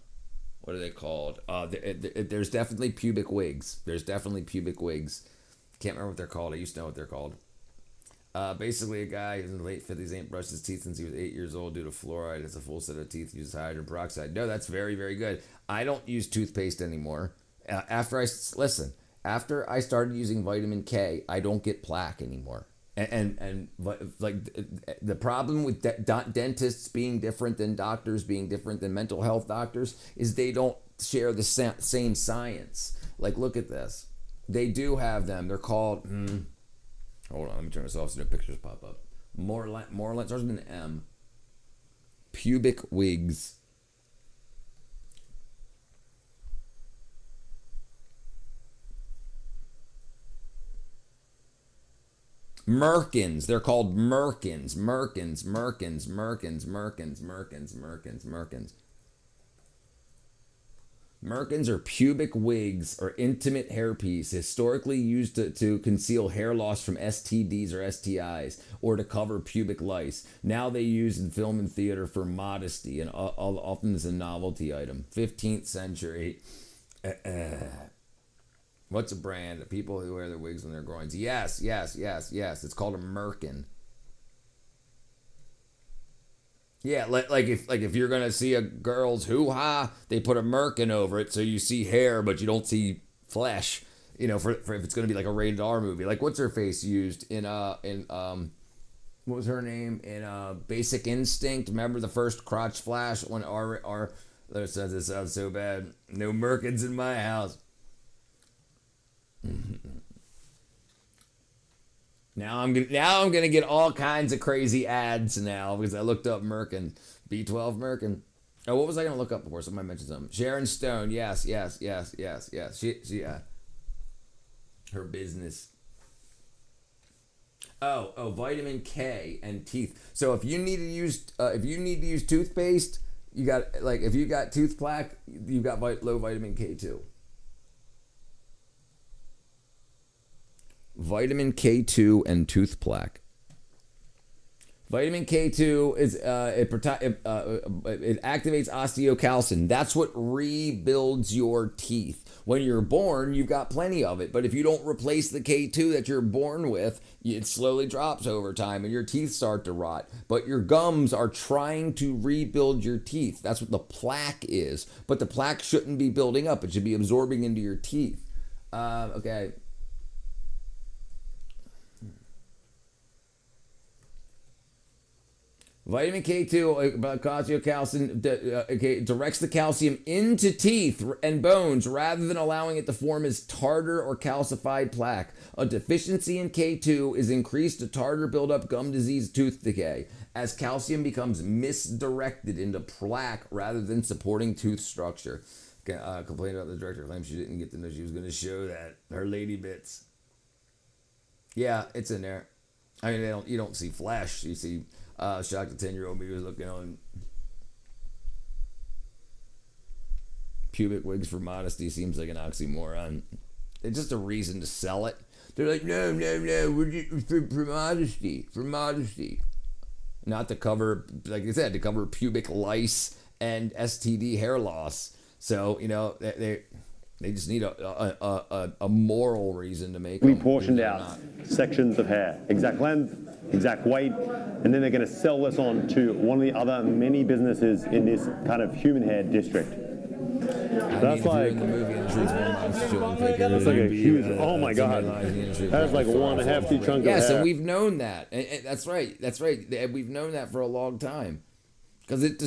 What are they called? There's definitely pubic wigs. Can't remember what they're called. I used to know what they're called. Basically, a guy who's in the late 50s ain't brushed his teeth since he was 8 years old due to fluoride. It's a full set of teeth, uses hydrogen peroxide. No, that's very, very good. I don't use toothpaste anymore. After I started using vitamin K, I don't get plaque anymore. And like the problem with dentists being different than doctors being different than mental health doctors is they don't share the same science. Like, look at this. They do have them. They're called. Hold on, let me turn this off so no pictures pop up. Moreland starts with an M. Pubic wigs. Merkins. They're called Merkins. Merkins. Merkins are pubic wigs or intimate hairpiece historically used to conceal hair loss from STDs or STIs or to cover pubic lice. Now they use in film and theater for modesty and often as a novelty item. 15th century. What's a brand? The people who wear their wigs on their groins. Yes. It's called a merkin. Yeah, like if you're gonna see a girl's hoo-ha, they put a merkin over it so you see hair but you don't see flesh. You know, for if it's gonna be like a rated R movie. Like what's her face used in what was her name in Basic Instinct? Remember the first crotch flash when R says it sounds so bad. No merkins in my house. Now I'm gonna get all kinds of crazy ads now because I looked up Merkin, B12 Merkin. Oh, what was I gonna look up before? Somebody mentioned something. Sharon Stone, yes. She her business. Oh, vitamin K and teeth. So if you need to use toothpaste, you got if you got tooth plaque, you got low vitamin K2. Vitamin K2 and tooth plaque. Vitamin K2 is it activates osteocalcin. That's what rebuilds your teeth. When you're born, you've got plenty of it, but if you don't replace the K2 that you're born with, it slowly drops over time and your teeth start to rot. But your gums are trying to rebuild your teeth. That's what the plaque is. But the plaque shouldn't be building up. It should be absorbing into your teeth. Okay. Vitamin K2, osteocalcin, directs the calcium into teeth and bones rather than allowing it to form as tartar or calcified plaque. A deficiency in K2 is increased to tartar buildup, gum disease, tooth decay, as calcium becomes misdirected into plaque rather than supporting tooth structure. Complained about the director, claims she didn't get to know she was going to show that. Her lady bits. Yeah, it's in there. I mean, you don't see flesh, you see... shocked the 10-year-old me was looking on pubic wigs for modesty seems like an oxymoron. It's just a reason to sell it. They're like, no, for modesty. Not to cover, like I said, to cover pubic lice and STD hair loss. So, they just need a moral reason to make We them. portioned out sections of hair, exact length, exact weight, and then they're going to sell this on to one of the other many businesses in this kind of human hair district. That's like, that's like a huge, oh my God. That's like one hefty chunk of hair. Yes, and we've known that. That's right. We've known that for a long time. Because it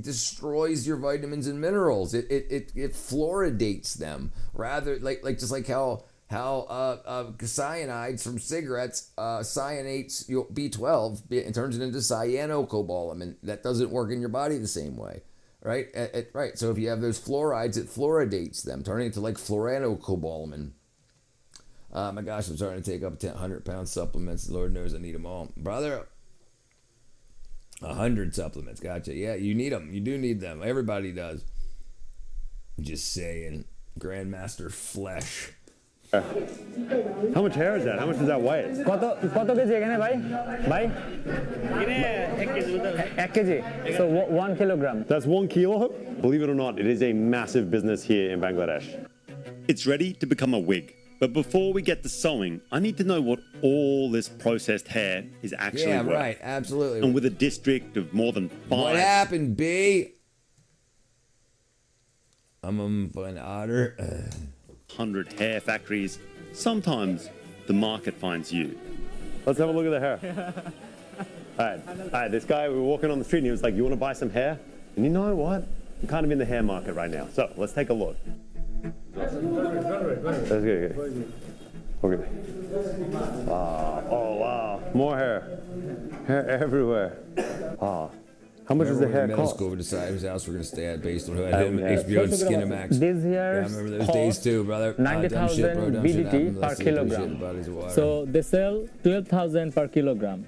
destroys your vitamins and minerals. It fluoridates them. Rather, just like how cyanides from cigarettes cyanates B12 and turns it into cyanocobalamin. That doesn't work in your body the same way, right? Right. So if you have those fluorides, it fluoridates them, turning it to like fluoranocobalamin. My gosh, I'm starting to take up 100-pound supplements. Lord knows I need them all, brother. 100 supplements, gotcha. Yeah, you need them. You do need them. Everybody does. Just saying. Grandmaster Flesh. How much hair is that? How much does that weigh? কত KG এখানে ভাই? ভাই? 1 KG. So 1 kilogram. That's 1 kilo? Believe it or not, it is a massive business here in Bangladesh. It's ready to become a wig. But before we get to sewing, I need to know what all this processed hair is actually worth. Yeah, right, absolutely. And with a district of more than 5... What happened, B? I'm an otter. 100 hair factories. Sometimes the market finds you. Let's have a look at the hair. All right, this guy, we were walking on the street and he was like, you want to buy some hair? And you know what? I'm kind of in the hair market right now. So let's take a look. That's good. Okay. Wow. Oh, wow. More hair. Hair everywhere. Wow. How much does the hair middle cost? school, we decided whose house we're going to stay at based on who had him, HBO and Skinamax. These here I remember those days too, brother. 90,000 BDT per kilogram. So they sell 12,000 per kilogram.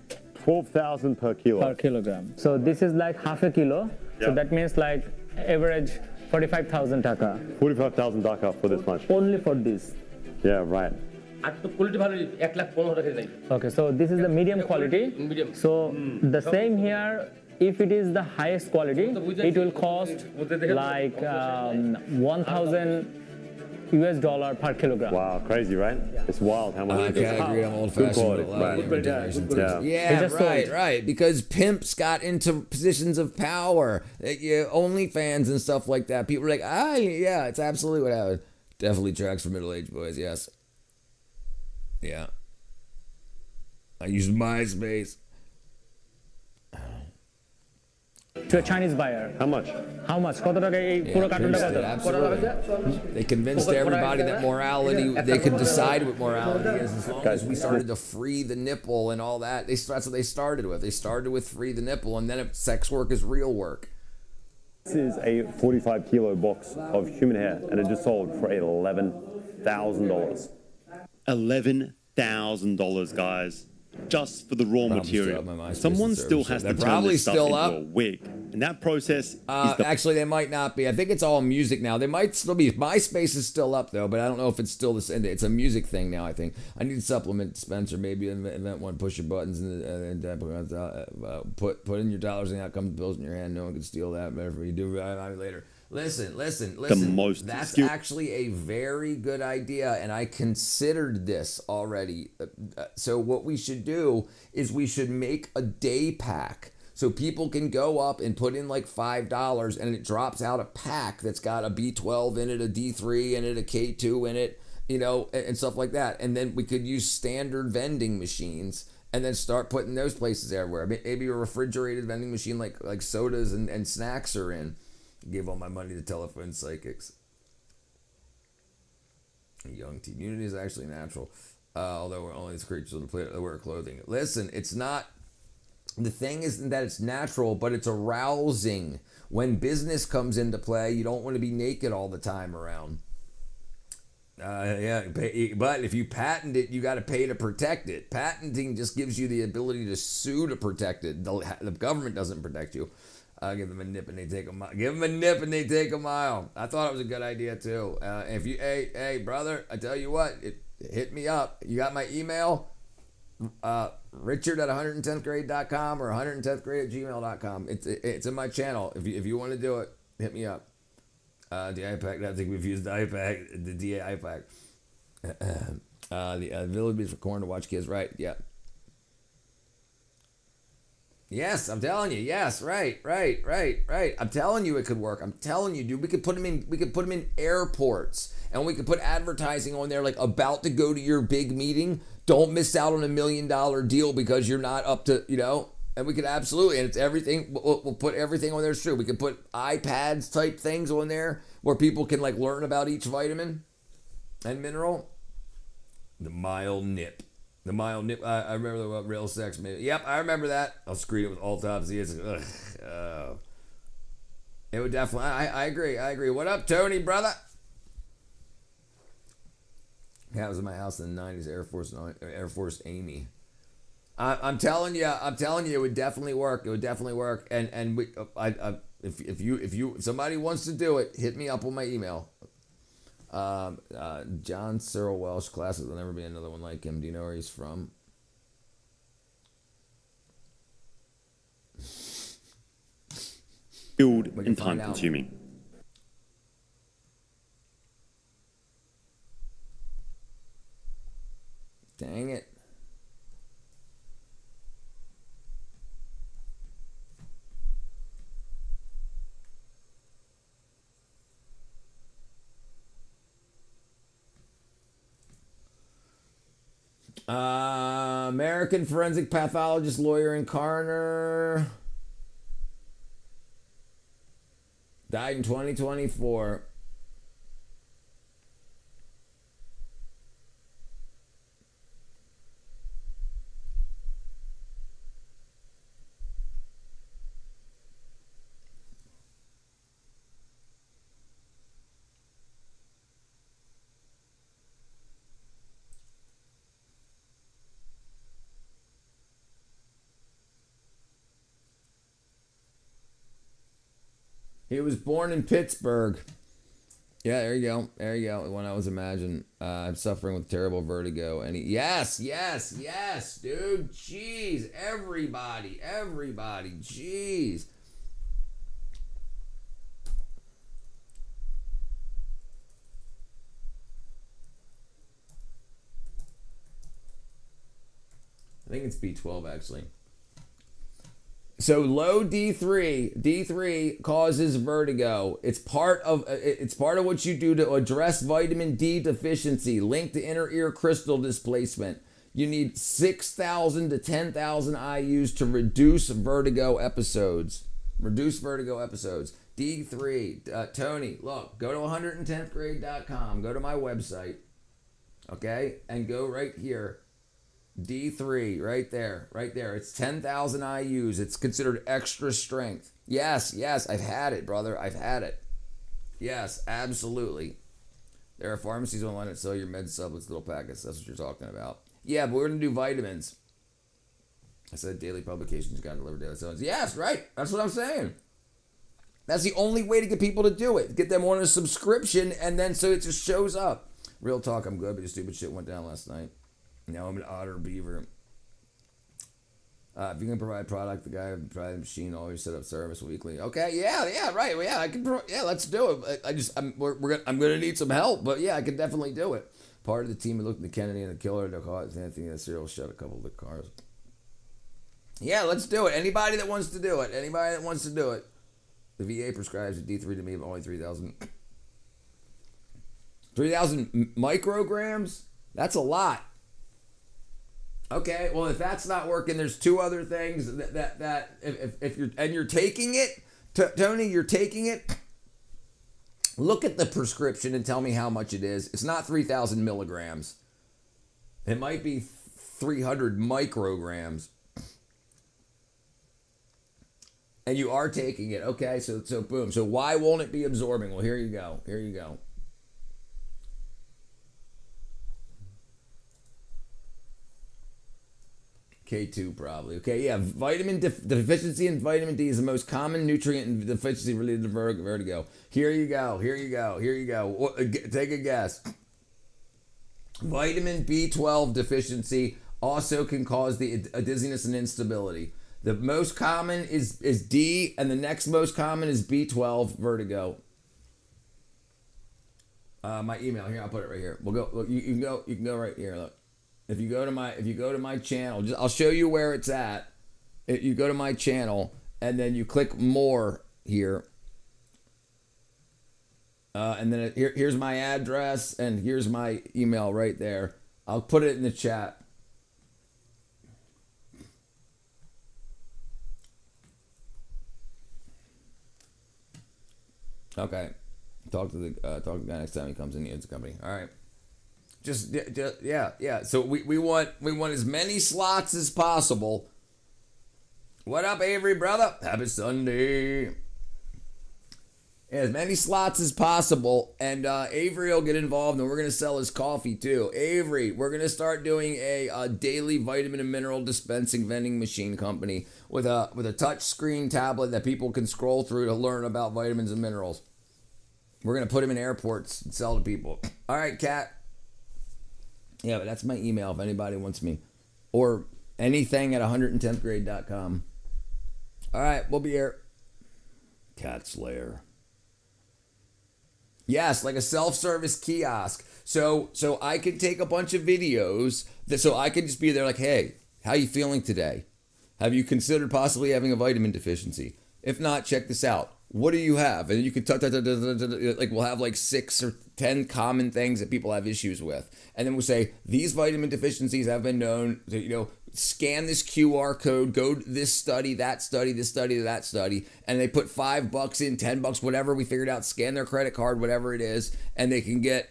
12,000 per kilo. Per kilogram. So this is like half a kilo. So that means like average 45,000 taka. 45,000 taka for this much. Only for this. Yeah, right. Okay, so this is the medium quality. So the same here, if it is the highest quality, it will cost like 1,000 US dollar per kilogram. Wow, crazy, right? It's wild how much I can't agree. I'm old-fashioned. Right. Because pimps got into positions of power. OnlyFans and stuff like that. People were like, yeah, it's absolutely what happened. Definitely tracks for middle-aged boys, yes. Yeah. I use MySpace. To a Chinese buyer. How much? How much? কত টাকা এই পুরো কার্টুনটা কত? They convinced everybody that morality, they could decide what morality is as long as we started to free the nipple and all that. That's what they started with. They started with free the nipple, and then sex work is real work. This is a 45 kilo box of human hair, and it just sold for $11,000. $11,000, guys. just for the raw Probably still material. have my MySpace Someone server still set. has They're to turn probably this stuff still into up. a wig. And that process is the Actually, they might not be. I think it's all music now. They might still be. MySpace is still up though, but I don't know if it's still the same. It's a music thing now. I think I need to supplement Spencer. Maybe invent one. Push your buttons and put in your dollars and out comes bills in your hand. No one can steal that. Whatever you do later. Listen. That's actually a very good idea, and I considered this already. So what we should do is we should make a day pack. So people can go up and put in like $5 and it drops out a pack that's got a B12 in it, a D3 in it, a K2 in it, and stuff like that. And then we could use standard vending machines and then start putting those places everywhere. Maybe a refrigerated vending machine like sodas and snacks are in. Give all my money to telephone psychics. Young teen. Unity is actually natural. Although we're only as creatures on the planet that wear clothing. Listen, it's not... The thing isn't that it's natural, but it's arousing. When business comes into play, you don't want to be naked all the time around. But if you patent it, you got to pay to protect it. Patenting just gives you the ability to sue to protect it. The government doesn't protect you. Give them a nip and they take a mile. Give them a nip and they take a mile. I thought it was a good idea too. If you, hey brother, I tell you what, hit me up. You got my email, Richard at 110thgrade.com or 110thgrade@gmail.com. It's in my channel. If you want to do it, hit me up. The iPack. I think we've used the iPack, the DA iPack. The village for corn to watch kids. Right? Yeah. Yes, I'm telling you. Yes, right. I'm telling you, it could work. I'm telling you, dude. We could put them in airports, and we could put advertising on there like about to go to your big meeting. Don't miss out on $1 million deal because you're not up to, And we could absolutely, and it's everything. We'll put everything on there. It's true. We could put iPads type things on there where people can like learn about each vitamin and mineral. The mild nip. The mild nip. I remember the real sex. Maybe. Yep, I remember that. I'll screen it with autopsy. It would definitely. I agree. What up, Tony, brother? Yeah, I was in my house in the 90s. Air Force Amy. I'm telling you, it would definitely work. And we, if somebody wants to do it, hit me up on my email. John Cyril Welsh, classic. There'll never be another one like him. Do you know where he's from? Build and time consuming. Dang it. American forensic pathologist, lawyer, and coroner. Died in 2024. He was born in Pittsburgh. Yeah, there you go. When I was imagined, I'm suffering with terrible vertigo. And yes, dude. Jeez, everybody. Jeez. I think it's B12 actually. So low D3 causes vertigo. It's part of what you do to address vitamin D deficiency linked to inner ear crystal displacement. You need 6,000 to 10,000 IUs to reduce vertigo episodes. D3. Tony, look, go to 110thgrade.com. Go to my website. Okay? And go right here. D3, right there. It's 10,000 IUs. It's considered extra strength. Yes, I've had it, brother. I've had it. Yes, absolutely. There are pharmacies online that sell your med supplements, little packets. That's what you're talking about. Yeah, but we're going to do vitamins. I said daily publications got to deliver daily sales. Yes, right. That's what I'm saying. That's the only way to get people to do it. Get them on a subscription, and then so it just shows up. Real talk, I'm good, but your stupid shit went down last night. Now I'm an otter beaver. If you can provide product, the guy who provided the machine always set up service weekly. Okay, yeah, right. Well, yeah, I can. Let's do it. I'm gonna need some help, but yeah, I can definitely do it. Part of the team who looked at the Kennedy and the killer, they caught Anthony and the serial shot a couple of the cars. Yeah, let's do it. Anybody that wants to do it. The VA prescribes a D3 to me, but only 3,000. 3,000 micrograms? That's a lot. Okay, well, if that's not working, there's two other things that if you're taking it, Tony, you're taking it. Look at the prescription and tell me how much it is. It's not 3,000 milligrams. It might be 300 micrograms. And you are taking it. Okay, so boom. So why won't it be absorbing? Well, here you go. K2 probably. Okay, yeah. Vitamin deficiency in vitamin D is the most common nutrient deficiency related to vertigo. Here you go. Take a guess. Vitamin B12 deficiency also can cause a dizziness and instability. The most common is D, and the next most common is B12 vertigo. My email here, I'll put it right here. We'll go. Look, you can go right here. Look, if you go to my channel, I'll show you where it's at. You go to my channel, and then you click more here, and then here's my address, and here's my email right there. I'll put it in the chat. Okay, talk to the guy next time he comes in the company. All right, just yeah. So we want as many slots as possible. What up, Avery, brother? Happy Sunday. Yeah, as many slots as possible, and Avery will get involved, and we're gonna sell his coffee too. Avery, we're gonna start doing a daily vitamin and mineral dispensing vending machine company with a touch screen tablet that people can scroll through to learn about vitamins and minerals. We're gonna put them in airports and sell to people. All right, Kat. Yeah, but that's my email if anybody wants me, or anything at 110thgrade.com. All right, we'll be here. Cat Slayer. Yes, like a self-service kiosk. So I can take a bunch of videos, so I can just be there like, hey, how you feeling today? Have you considered possibly having a vitamin deficiency? If not, check this out. What do you have? And you could like we'll have like 6 or 10 common things that people have issues with, and then we'll say these vitamin deficiencies have been known to, scan this QR code, go to this study, that study, this study, that study, and they put $5 in, $10, whatever we figured out, scan their credit card, whatever it is, and they can get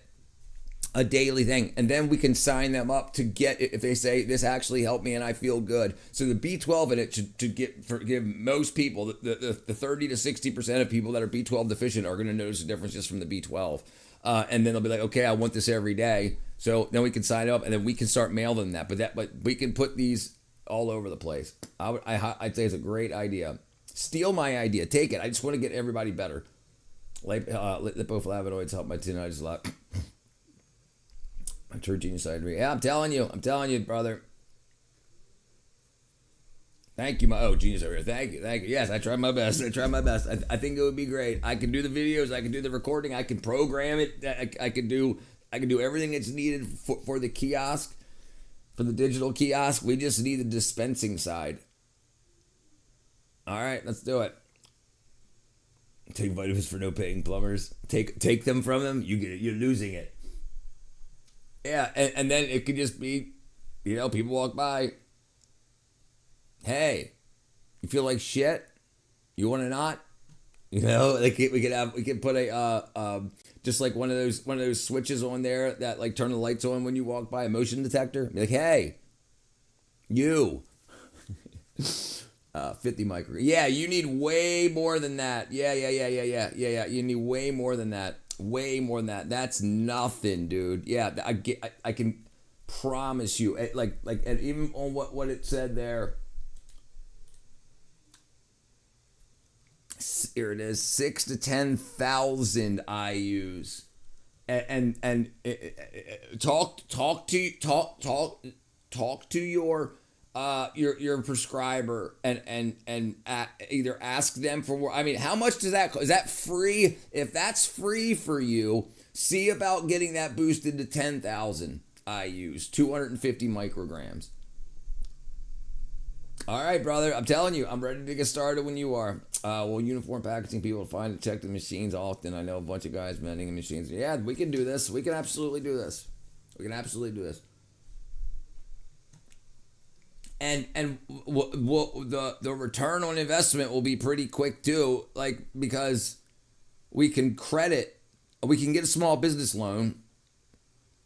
a daily thing, and then we can sign them up to get it if they say this actually helped me and I feel good. So the B12 in it should give most people, the 30 to 60% of people that are B12 deficient are going to notice a difference just from the B12. And then they'll be like, okay, I want this every day. So then we can sign up, and then we can start mailing that. But we can put these all over the place. I'd say it's a great idea. Steal my idea. Take it. I just want to get everybody better. Lipoflavonoids help my tinnitus a lot. My true genius I agree. Yeah, I'm telling you, brother. Thank you, genius over here. Thank you. Yes, I tried my best. I think it would be great. I can do the videos. I can do the recording. I can program it. I can do everything that's needed for the kiosk, for the digital kiosk. We just need the dispensing side. All right, let's do it. Take vitamins for no paying plumbers. Take them from them. You're losing it. Yeah, and then it could just be, people walk by. Hey, you feel like shit? You want to not? We could put a just like one of those switches on there that like turn the lights on when you walk by, a motion detector. Be like, hey, you. 50 micro. Yeah, you need way more than that. Yeah. You need way more than that. That's nothing, dude. Yeah, I can promise you. Like, and even on what it said there. Here it is, 6 to 10,000 IUs, and talk to your prescriber and either ask them for more. I mean, how much does that cost? Is that free? If that's free for you, see about getting that boosted to 10,000 IUs, 250 micrograms. All right, brother. I'm telling you, I'm ready to get started when you are. Well, uniform packaging people find and check the machines often. I know a bunch of guys vending in machines. Yeah, we can do this. We can absolutely do this. We can absolutely do this. And the return on investment will be pretty quick too, like because we can get a small business loan,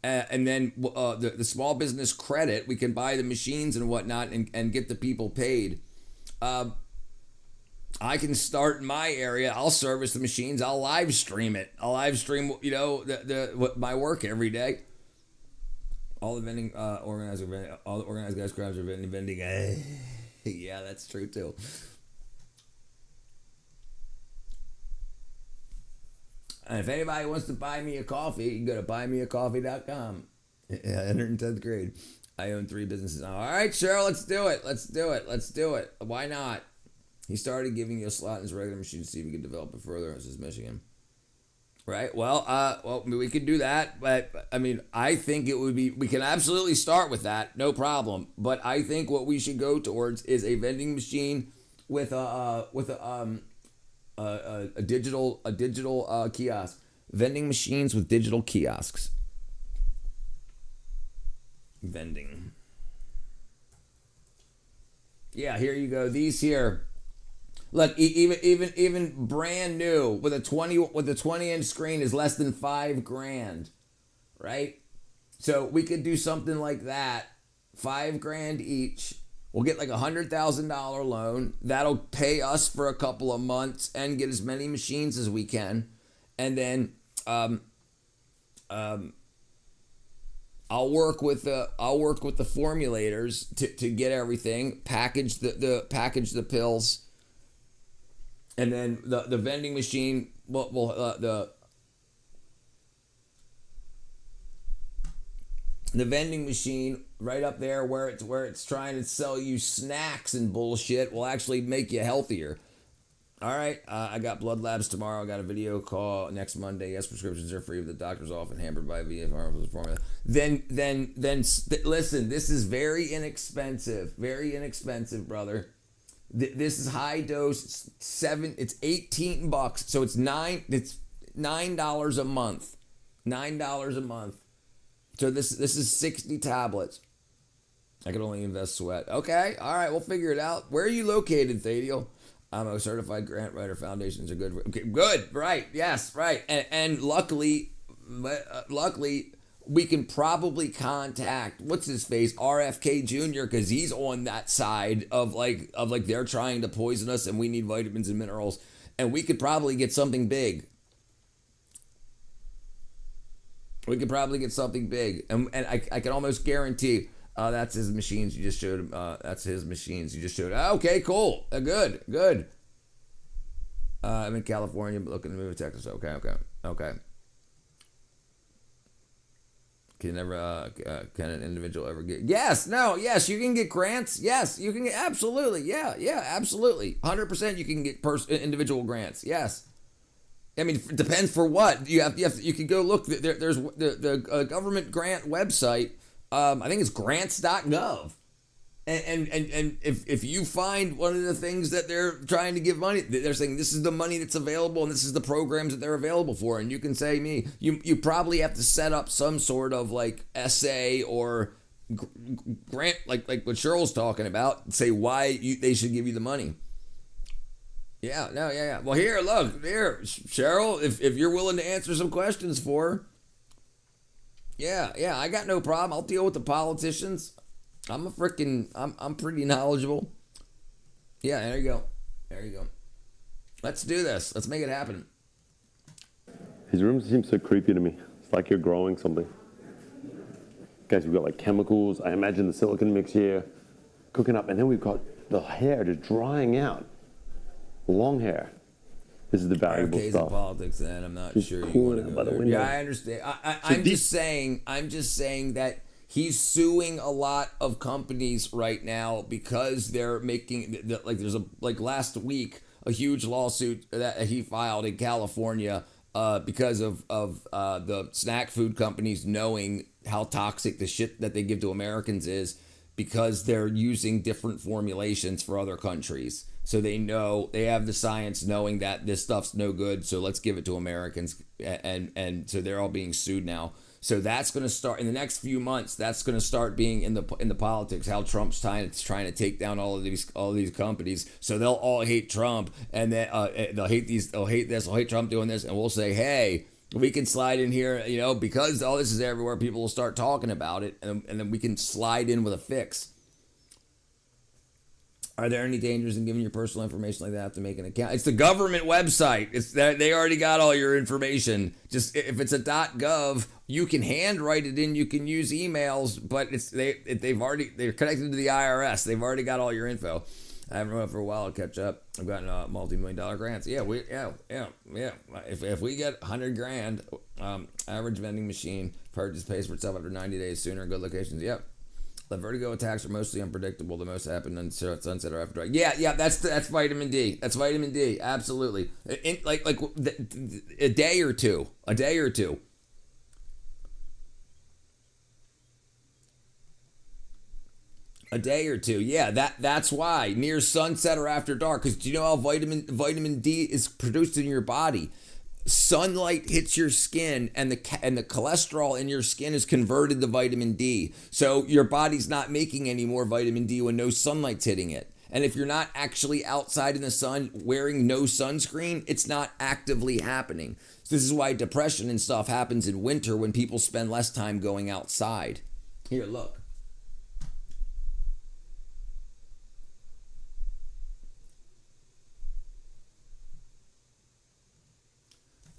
and then the small business credit, we can buy the machines and whatnot and get the people paid. I can start in my area. I'll service the machines. I'll live stream it. I'll live stream, my work every day. All the vending all the organized guys crabs are vending. Yeah, that's true too. And if anybody wants to buy me a coffee, you can go to buymeacoffee.com. Yeah, I entered in 10th grade. I own 3 businesses now. All right, Cheryl, let's do it. Let's do it. Why not? He started giving you a slot in his regular machine to see if we could develop it further. This is Michigan. Right. Well, we could do that, but I mean, I think it would be. We can absolutely start with that, no problem. But I think what we should go towards is a vending machine with a digital kiosk. Vending machines with digital kiosks. Vending. Yeah, here you go. These here. Look, even brand new with a 20-inch screen is less than $5,000, right? So we could do something like that, $5,000 each. We'll get like $100,000 loan. That'll pay us for a couple of months and get as many machines as we can, and then I'll work with the formulators to get everything package the pills. And then the vending machine the vending machine right up there where it's trying to sell you snacks and bullshit will actually make you healthier. All right, I got blood labs tomorrow. I got a video call next Monday. Yes, prescriptions are free, but the doctor's often hampered by VA formula. Then listen. This is very inexpensive, brother. This is high dose. It's $18, so it's $9 a month. $9 a month. So this is 60 tablets. I can only invest sweat. Okay, all right, we'll figure it out. Where are you located, Thadiel? I'm a certified grant writer. Foundations are good. Okay, good, right? Yes, right. And luckily, we can probably contact what's his face, RFK Jr., because he's on that side of like they're trying to poison us and we need vitamins and minerals, and we could probably get something big. We could probably get something big, and I can almost guarantee that's his machines you just showed him. That's his machines you just showed. Okay, cool, good. I'm in California, but looking to move to Texas. Okay. Can an individual ever get? Yes, you can get grants. Yes, you can get, absolutely. Yeah, absolutely. 100% you can get individual grants. Yes. I mean, it depends for what. You can go look. There's the government grant website. I think it's grants.gov. And if you find one of the things that they're trying to give money, they're saying this is the money that's available and this is the programs that they're available for, and you can say you probably have to set up some sort of like essay or grant like what Cheryl's talking about, say why they should give you the money. Yeah. Well, here, Cheryl, if you're willing to answer some questions for her. Yeah, I got no problem. I'll deal with the politicians. I'm pretty knowledgeable. Yeah, there you go. Let's do this. Let's make it happen. His room seems so creepy to me. It's like you're growing something. Guys, we've got like chemicals. I imagine the silicon mix here cooking up, and then we've got the hair just drying out. Long hair. This is the valuable RFK's stuff. in politics, then I'm not She's sure you pulling want to it go by the there. window. Yeah, I understand. I'm just saying that he's suing a lot of companies right now because they're making like there's last week a huge lawsuit that he filed in California because of the snack food companies knowing how toxic the shit that they give to Americans is, because they're using different formulations for other countries. So they know, they have the science knowing that this stuff's no good, so let's give it to Americans. And so they're all being sued now. So that's going to start in the next few months. That's going to start being in the politics. How Trump's trying to take down all of these companies. So they'll all hate Trump, and then they'll hate this, they'll hate Trump doing this, and we'll say, hey, we can slide in here, because all this is everywhere. People will start talking about it, and then we can slide in with a fix. Are there any dangers in giving your personal information like that to make an account? It's the government website. It's that they already got all your information. Just if it's a .gov, you can handwrite it in. You can use emails, but they're connected to the IRS. They've already got all your info. I haven't run it for a while. I'll catch up. I've gotten multi-million-dollar grants. Yeah. If we get $100,000, average vending machine purchase pays for itself after 90 days sooner. Good locations. Yep. The vertigo attacks are mostly unpredictable. The most happen on sunset or after dark. Yeah, that's vitamin D. That's vitamin D. Absolutely. A day or two. A day or two. Yeah, that's why near sunset or after dark. Because do you know how vitamin D is produced in your body? Sunlight hits your skin, and the cholesterol in your skin is converted to vitamin D. So your body's not making any more vitamin D when no sunlight's hitting it. And if you're not actually outside in the sun wearing no sunscreen, it's not actively happening. So this is why depression and stuff happens in winter when people spend less time going outside. Here, look.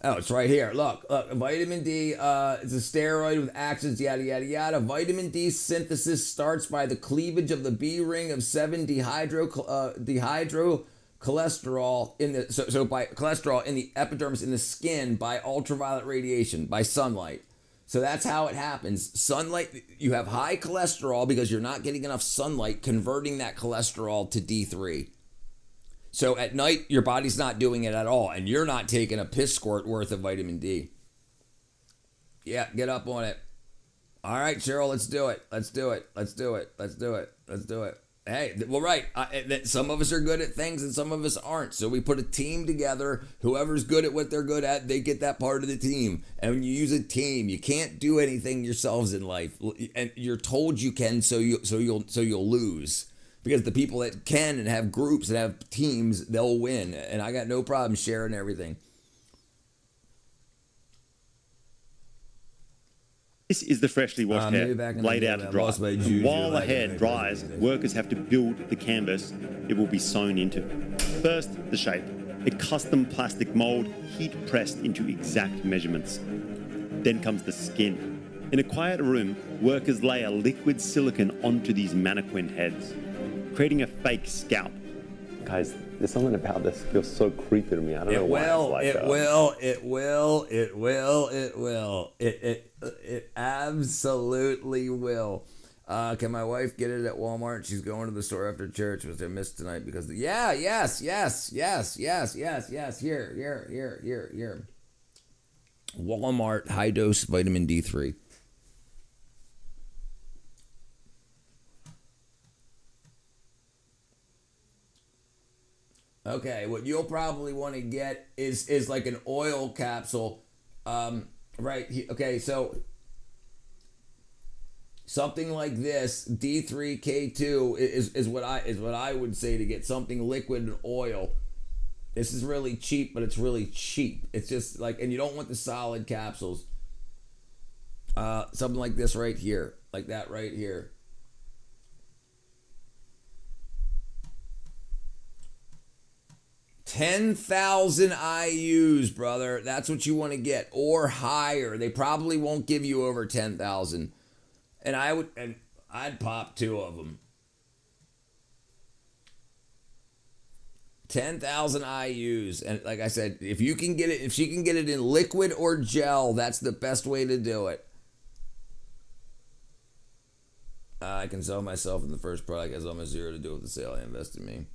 Oh, it's right here. Look, vitamin D, it's a steroid with actions, yada, yada, yada. Vitamin D synthesis starts by the cleavage of the B ring of 7-dehydrocholesterol in the, by cholesterol in the epidermis in the skin by ultraviolet radiation, by sunlight. So that's how it happens. Sunlight, you have high cholesterol because you're not getting enough sunlight converting that cholesterol to D3. So at night, your body's not doing it at all, and you're not taking a piss squirt worth of vitamin D. Yeah, get up on it. All right, Cheryl, let's do it. Hey, well, right. Some of us are good at things and some of us aren't. So we put a team together. Whoever's good at what they're good at, they get that part of the team. And when you use a team, you can't do anything yourselves in life. And you're told you can, so you'll lose. Because the people that can and have groups and have teams, they'll win. And I got no problem sharing everything. This is the freshly washed hair, laid out to dry. While the hair dries, workers have to build the canvas it will be sewn into. First, the shape. A custom plastic mold, heat pressed into exact measurements. Then comes the skin. In a quiet room, workers lay a liquid silicone onto these mannequin heads, creating a fake scalp. Guys, there's something about this that feels so creepy to me. I don't know why it's like that. It absolutely will. Can my wife get it at Walmart? She's going to the store after church, which I missed tonight because yes. Here. Walmart high dose vitamin D3. Okay, what you'll probably want to get is like an oil capsule, right? Okay, so something like this, D3K2 is what I would say to get something liquid and oil. This is really cheap, but it's really cheap. It's just like, and you don't want the solid capsules. Something like this right here, like that right here. 10,000 IUs, brother. That's what you want to get, or higher. They probably won't give you over 10,000. And I'd pop 2 of them. 10,000 IUs. And like I said, if she can get it in liquid or gel, that's the best way to do it. I can sell myself in the first product as almost zero to do with the sale. I invest in me.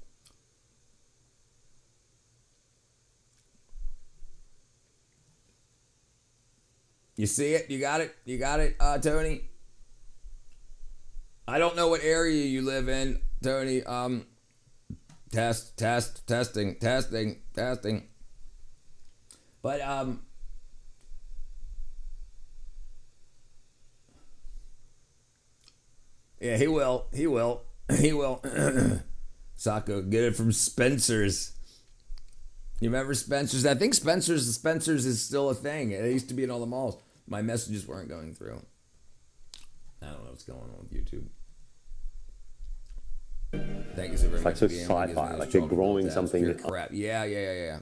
You see it? You got it? You got it, Tony? I don't know what area you live in, Tony. Testing. But, yeah, he will. Sacco, get it from Spencer's. You remember Spencer's? I think Spencer's is still a thing. It used to be in all the malls. My messages weren't going through. I don't know what's going on with YouTube. Thank you so very much. It's like so sci-fi, like they're growing something. Crap. Yeah.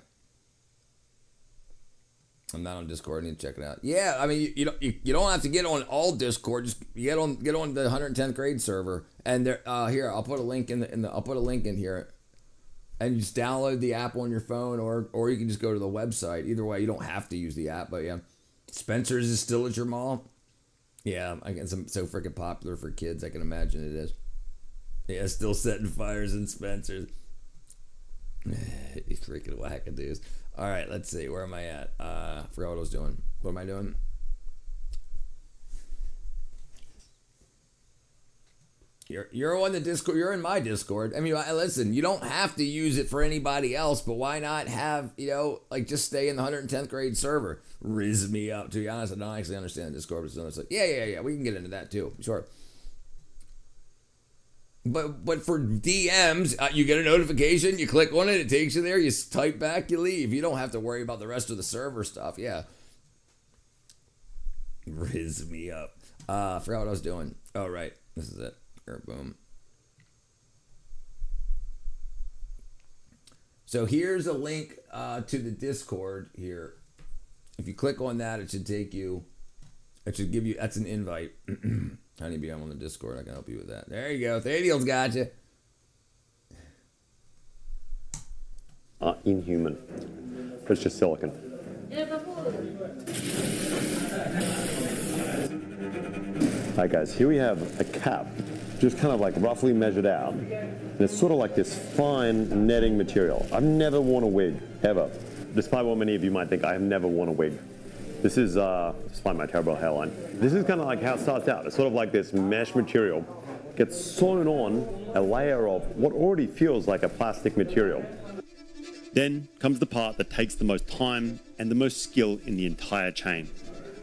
I'm not on Discord. I need to check it out. Yeah, I mean, you don't have to get on all Discord. Just get on the 110th grade server. And there, here, I'll put a link I'll put a link in here. And you just download the app on your phone, or you can just go to the website. Either way, you don't have to use the app. But yeah, Spencer's is still at your mall. Yeah, I guess I'm so freaking popular for kids. I can imagine it is. Yeah, still setting fires in Spencer's. You freaking wackadoos. All right, let's see. Where am I at? Forgot what I was doing. What am I doing? You're on the Discord. You're in my Discord. I mean, listen, you don't have to use it for anybody else, but why not have, just stay in the 110th grade server? Riz me up. To be honest, I don't actually understand the Discord, but it's like, yeah, we can get into that too. Sure. But for DMs, you get a notification, you click on it, it takes you there, you type back, you leave. You don't have to worry about the rest of the server stuff. Yeah. Riz me up. I forgot what I was doing. Oh, right. This is it. Boom. So here's a link to the Discord here. If you click on that, it should take you. It should give you. That's an invite. Honeybee, I'm on the Discord. I can help you with that. There you go. Thadiel's got you. Inhuman. It's just silicon. Alright guys, here we have a cap, just kind of like roughly measured out. And it's sort of like this fine netting material. I've never worn a wig, ever. Despite what many of you might think, I have never worn a wig. This is, despite my terrible hairline, this is kind of like how it starts out. It's sort of like this mesh material gets sewn on a layer of what already feels like a plastic material. Then comes the part that takes the most time and the most skill in the entire chain.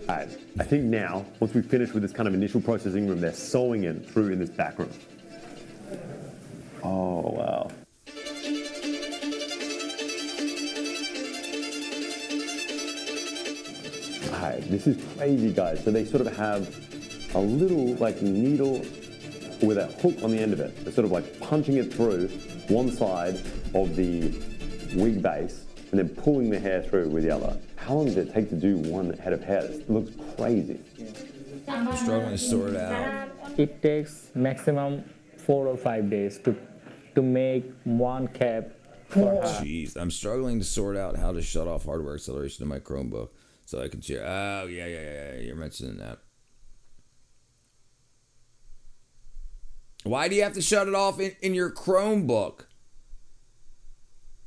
Alright, I think now, once we finish with this kind of initial processing room, they're sewing it through in this back room. Oh, wow. Alright, this is crazy, guys. So they sort of have a little, like, needle with a hook on the end of it. They're sort of like punching it through one side of the wig base and then pulling the hair through with the other. How long does it take to do one head of hair? It looks crazy. I'm struggling to sort out. It takes maximum 4 or 5 days to make one cap for her. Jeez, I'm struggling to sort out how to shut off hardware acceleration in my Chromebook so I can share. Oh, yeah, you're mentioning that. Why do you have to shut it off in your Chromebook?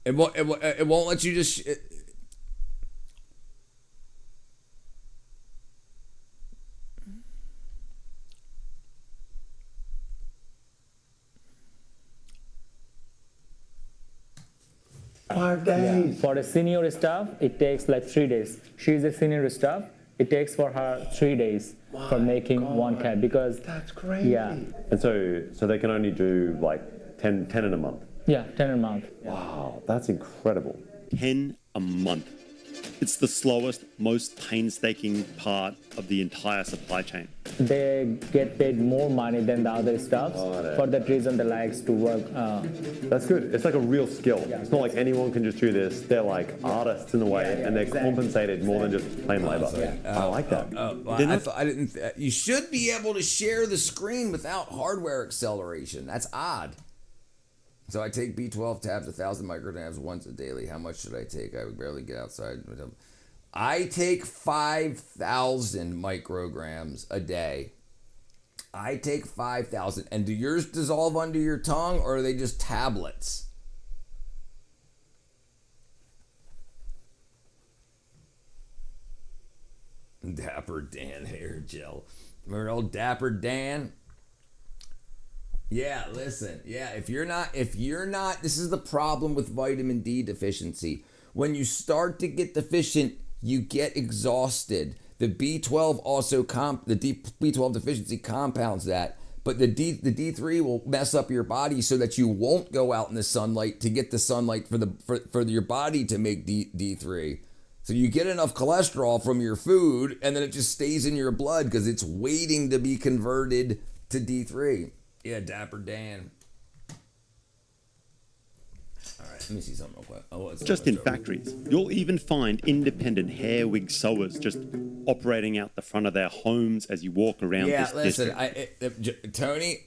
It won't let you just... 5 days. Yeah. For a senior staff, it takes like 3 days. She's a senior staff. It takes for her 3 days for making one cap because that's crazy. Yeah. And so they can only do like 10 in a month. Yeah, 10 a month. Wow, that's incredible. 10 a month. It's the slowest, most painstaking part of the entire supply chain. They get paid more money than the other staffs. For that reason, they likes to work. That's good. It's like a real skill. Yeah. It's not like anyone can just do this. They're like artists in a way, and they're compensated more than just plain labor. I like that. I didn't. You should be able to share the screen without hardware acceleration. That's odd. So I take B12 tabs, 1,000 micrograms once a daily. How much should I take? I would barely get outside. I take 5,000 micrograms a day. I take 5,000. And do yours dissolve under your tongue, or are they just tablets? Dapper Dan hair gel. Remember old Dapper Dan? Yeah, listen. Yeah, if you're not, this is the problem with vitamin D deficiency. When you start to get deficient, you get exhausted. The B12 also the B12 deficiency compounds that, but the D3 will mess up your body so that you won't go out in the sunlight to get the sunlight for your body to make D3. So you get enough cholesterol from your food, and then it just stays in your blood because it's waiting to be converted to D3. Yeah, Dapper Dan. All right, let me see something real quick. Just in factories, you'll even find independent hair wig sewers just operating out the front of their homes as you walk around this district. Tony,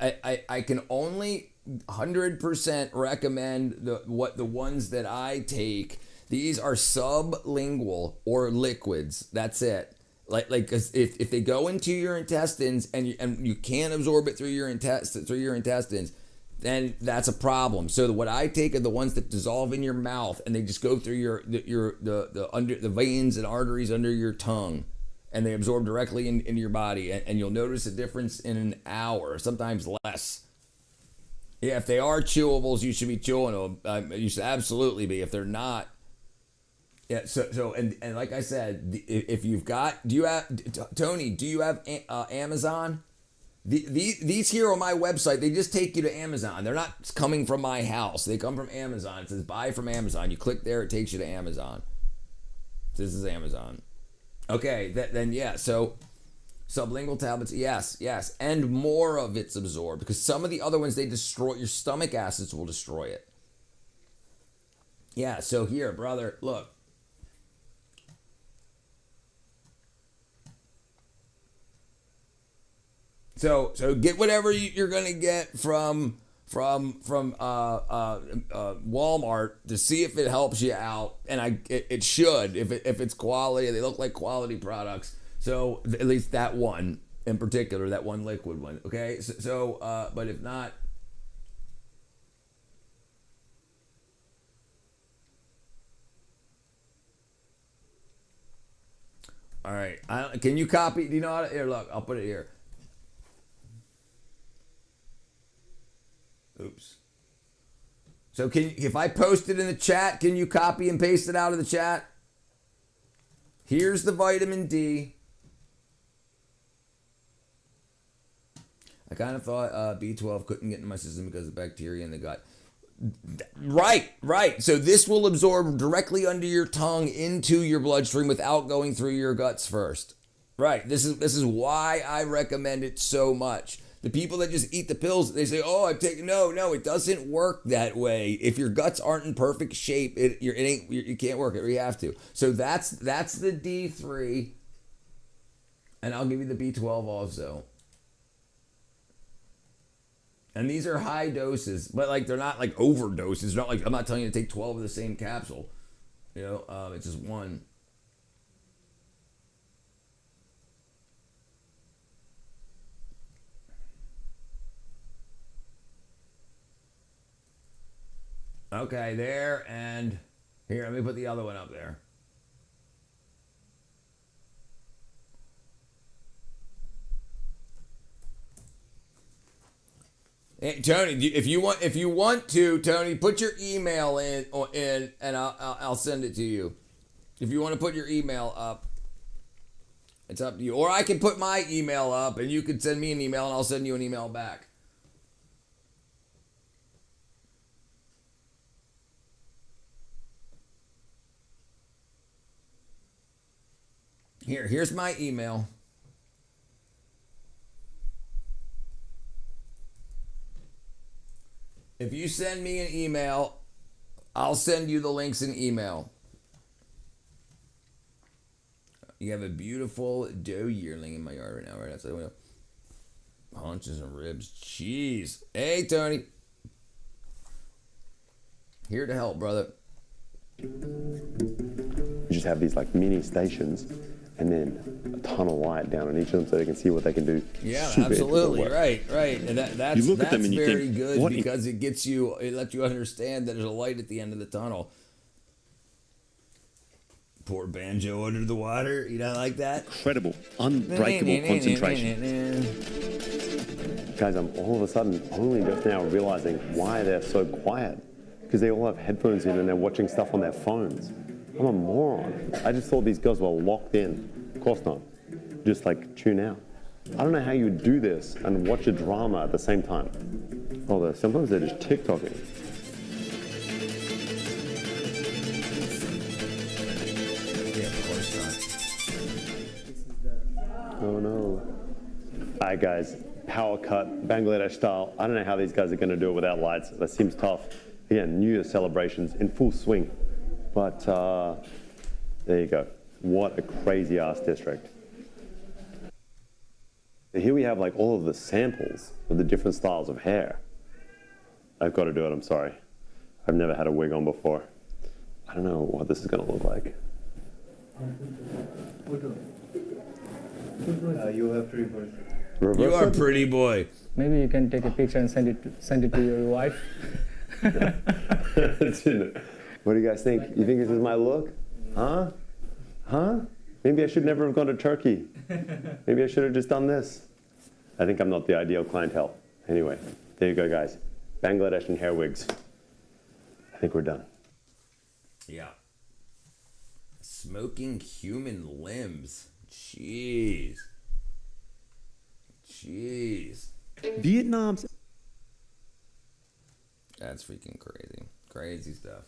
I can only 100% recommend the ones that I take. These are sublingual or liquids. That's it. Like, 'cause if they go into your intestines and you can't absorb it through your intestines, then that's a problem. So what I take are the ones that dissolve in your mouth, and they just go through the veins and arteries under your tongue, and they absorb directly into your body, and you'll notice a difference in an hour, sometimes less. Yeah, if they are chewables, you should be chewing them. You should absolutely be. If they're not, yeah. So and like I said, if you've got, Tony? Do you have Amazon? These here on my website, they just take you to Amazon. They're not coming from my house. They come from Amazon. It says buy from Amazon. You click there, it takes you to Amazon. This is Amazon. Okay, then yeah. So sublingual tablets, yes, and more of it's absorbed, because some of the other ones, they destroy your stomach acids, will destroy it. Yeah. So here, brother, look. So get whatever you're gonna get from Walmart to see if it helps you out, and it should if it's quality. They look like quality products. So at least that one in particular, that one liquid one. Okay. So but if not. All right. Can you copy? Do you know how to? Here, look. I'll put it here. Oops. So if I post it in the chat, can you copy and paste it out of the chat? Here's the vitamin D. I kind of thought B12 couldn't get into my system because of bacteria in the gut. Right. So this will absorb directly under your tongue into your bloodstream without going through your guts first. Right. This is why I recommend it so much. The people that just eat the pills, they say, "Oh, I'm taking." No, it doesn't work that way. If your guts aren't in perfect shape, you can't work it. Or you have to. So that's the D3, and I'll give you the B12 also. And these are high doses, but like they're not like overdoses. It's not like I'm not telling you to take 12 of the same capsule. It's just one. Okay, there, and here, let me put the other one up there. Hey, Tony, if you want to, Tony, put your email in, and I'll send it to you. If you want to put your email up, it's up to you. Or I can put my email up, and you can send me an email, and I'll send you an email back. Here's my email. If you send me an email, I'll send you the links in email. You have a beautiful doe yearling in my yard right now, right? That's haunches and ribs. Jeez. Hey, Tony. Here to help, brother. You just have these like mini stations, and then a ton of light down on each of them so they can see what they can do. Yeah, Super absolutely. intricate work. Right. And that's You look at them and you very think, good what because it gets you, it lets you understand that there's a light at the end of the tunnel. Poor banjo under the water. You don't like that? Incredible, unbreakable concentration. Guys, I'm all of a sudden only just now realizing why they're so quiet. Because they all have headphones in and they're watching stuff on their phones. I'm a moron. I just thought these girls were locked in. Of course not. Just like tune out. I don't know how you do this and watch a drama at the same time. Although sometimes they're just TikToking. Yeah, of course not. Oh no. Alright guys, power cut, Bangladesh style. I don't know how these guys are gonna do it without lights. That seems tough. Again, New Year celebrations in full swing. But there you go. What a crazy ass district. So here we have like all of the samples of the different styles of hair. I've got to do it, I'm sorry. I've never had a wig on before. I don't know what this is gonna look like. You have to reverse it. Reverse You are a it? pretty boy. Maybe you can take a picture and send it to your wife. What do you guys think? You think this is my look? Huh? Huh? Maybe I should never have gone to Turkey. Maybe I should have just done this. I think I'm not the ideal clientele. Anyway, there you go, guys. Bangladesh and hair wigs. I think we're done. Yeah. Smoking human limbs. Jeez. Vietnam's. That's freaking crazy. Crazy stuff.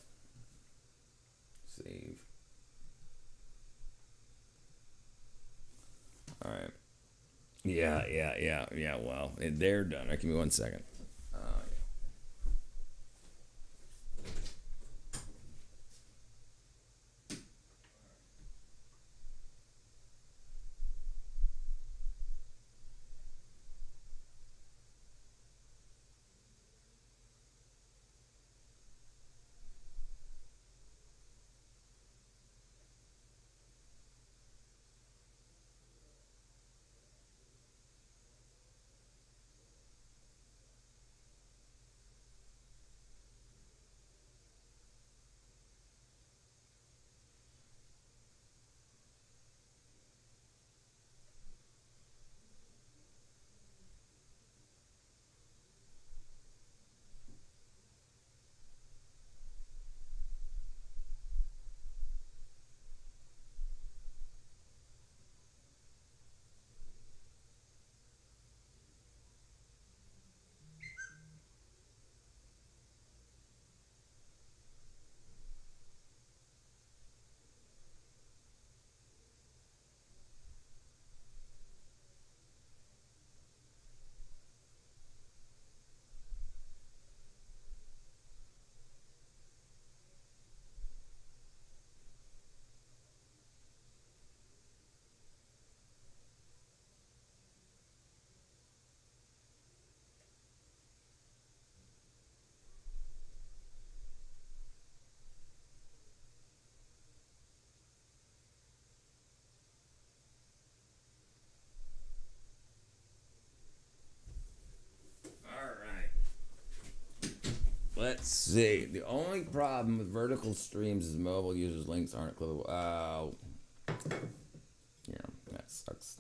Save. All right. Yeah. Well, they're done. All right, give me 1 second. Let's see. The only problem with vertical streams is mobile users' links aren't clickable. Yeah, that sucks.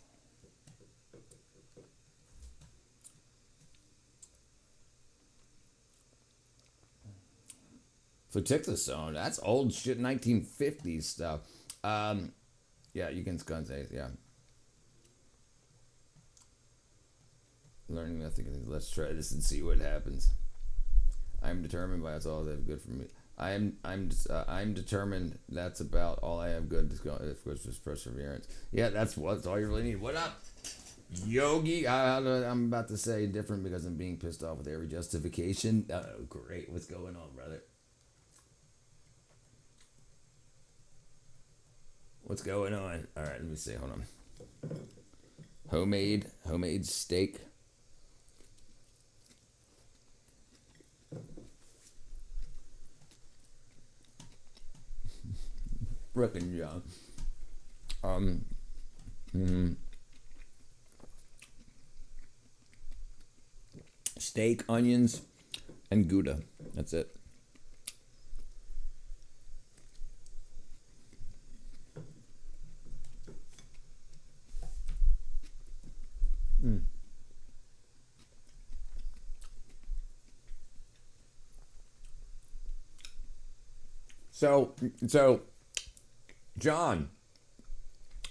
Fluticlosone, that's old shit, 1950s stuff. Yeah, you can say, yeah. Learning method. Let's try this and see what happens. I'm determined by that's all they have good for me. I'm determined that's about all I have good. If it's just perseverance. Yeah, that's all you really need. What up, Yogi? I'm about to say different because I'm being pissed off with every justification. Oh, great. What's going on, brother? What's going on? All right, let me see. Hold on. Homemade steak. frickin' John. Steak, onions, and Gouda. That's it. So, John,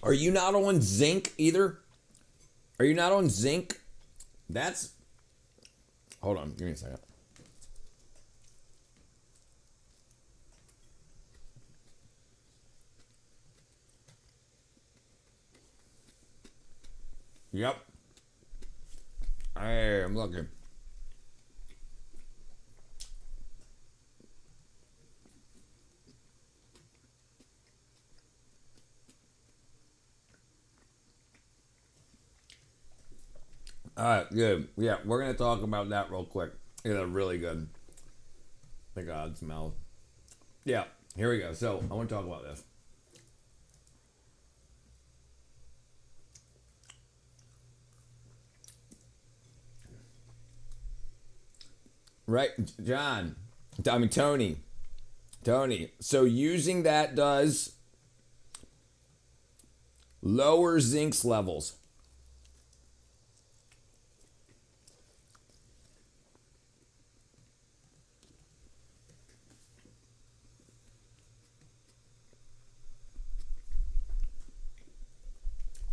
are you not on zinc either? Are you not on zinc? Hold on, give me a second. Yep. I'm looking. All right, good. Yeah, we're going to talk about that real quick. Yeah, really good. The God's mouth. Yeah, here we go. So, I want to talk about this. Right, John. I mean, Tony. So, using that does lower zinc levels.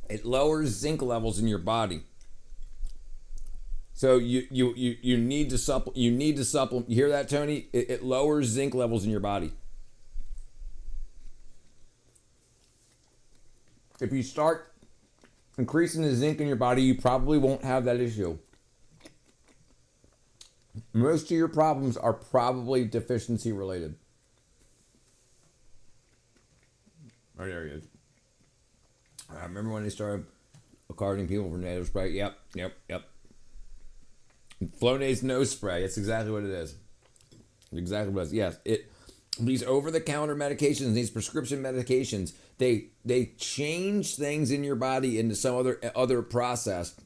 It lowers zinc levels in your body. So you need to supplement. You need to supplement. You hear that, Tony? It lowers zinc levels in your body. If you start increasing the zinc in your body, you probably won't have that issue. Most of your problems are probably deficiency related. Oh, there he is. I remember when they started carting people for nasal spray. Yep. Flonase nose spray. That's exactly what it is. Exactly what it is. Yes. These over-the-counter medications, these prescription medications, they change things in your body into some other process.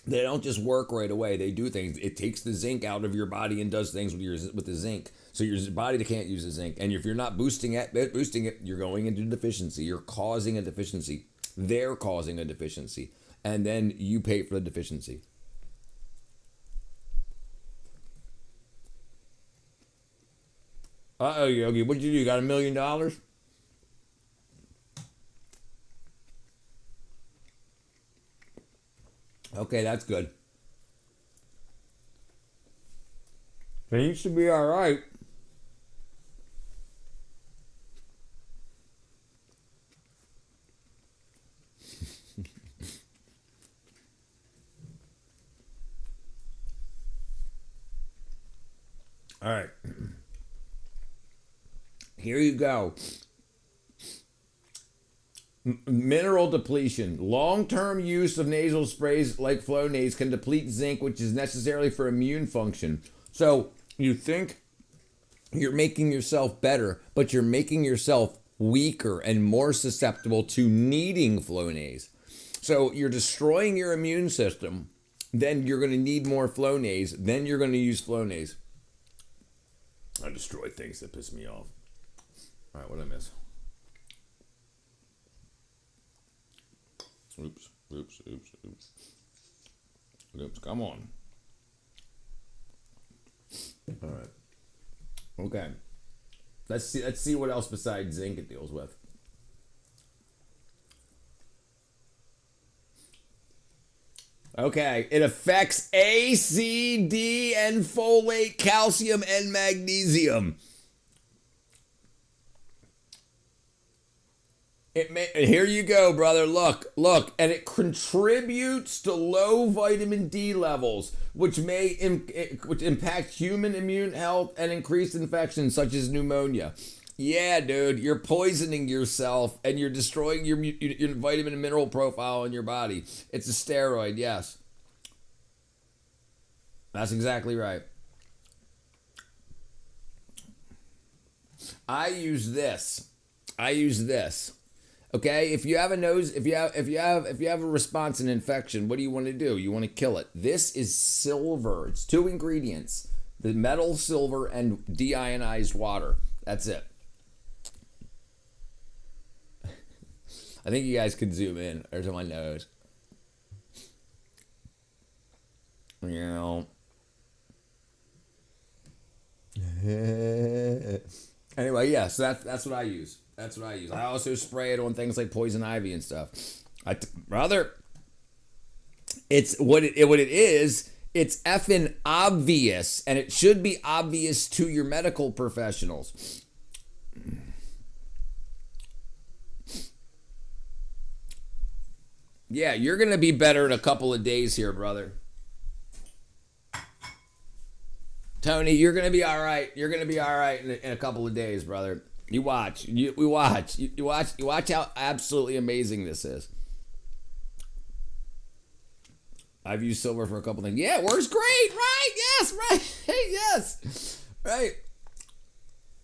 They don't just work right away. They do things. It takes the zinc out of your body and does things with the zinc. So your body can't use the zinc. And if you're not boosting it, you're going into deficiency. You're causing a deficiency. They're causing a deficiency. And then you pay for the deficiency. Uh-oh, Yogi. What'd you do? You got $1 million? Okay, that's good. You should be all right. All right. Here you go. Mineral depletion. Long-term use of nasal sprays like Flonase can deplete zinc, which is necessary for immune function. So you think you're making yourself better, but you're making yourself weaker and more susceptible to needing Flonase. So you're destroying your immune system. Then you're going to need more Flonase. Then you're going to use Flonase. I destroy things that piss me off. All right, what did I miss? Oops, come on. All right. Okay. Let's see what else besides zinc it deals with. Okay, it affects A, C, D, and folate, calcium, and magnesium. Here you go, brother. Look, and it contributes to low vitamin D levels, which impact human immune health and increase infections such as pneumonia. Yeah, dude, you're poisoning yourself and you're destroying your vitamin and mineral profile in your body. It's a steroid, yes. That's exactly right. I use this. I use this. Okay, if you have a nose, if you have a response, an infection, what do you want to do? You want to kill it. This is silver. It's 2 ingredients: the metal silver and deionized water. That's it. I think you guys could zoom in. There's my nose. You know. Anyway, yeah. So that's what I use. That's what I use. I also spray it on things like poison ivy and stuff. Brother, it's what it is. It's effing obvious, and it should be obvious to your medical professionals. Yeah, you're gonna be better in a couple of days here, brother. Tony, you're gonna be all right. You're gonna be all right in a couple of days, brother. You watch. You watch how absolutely amazing this is. I've used silver for a couple things. Yeah, it works great, right? Yes, right. Yes, right.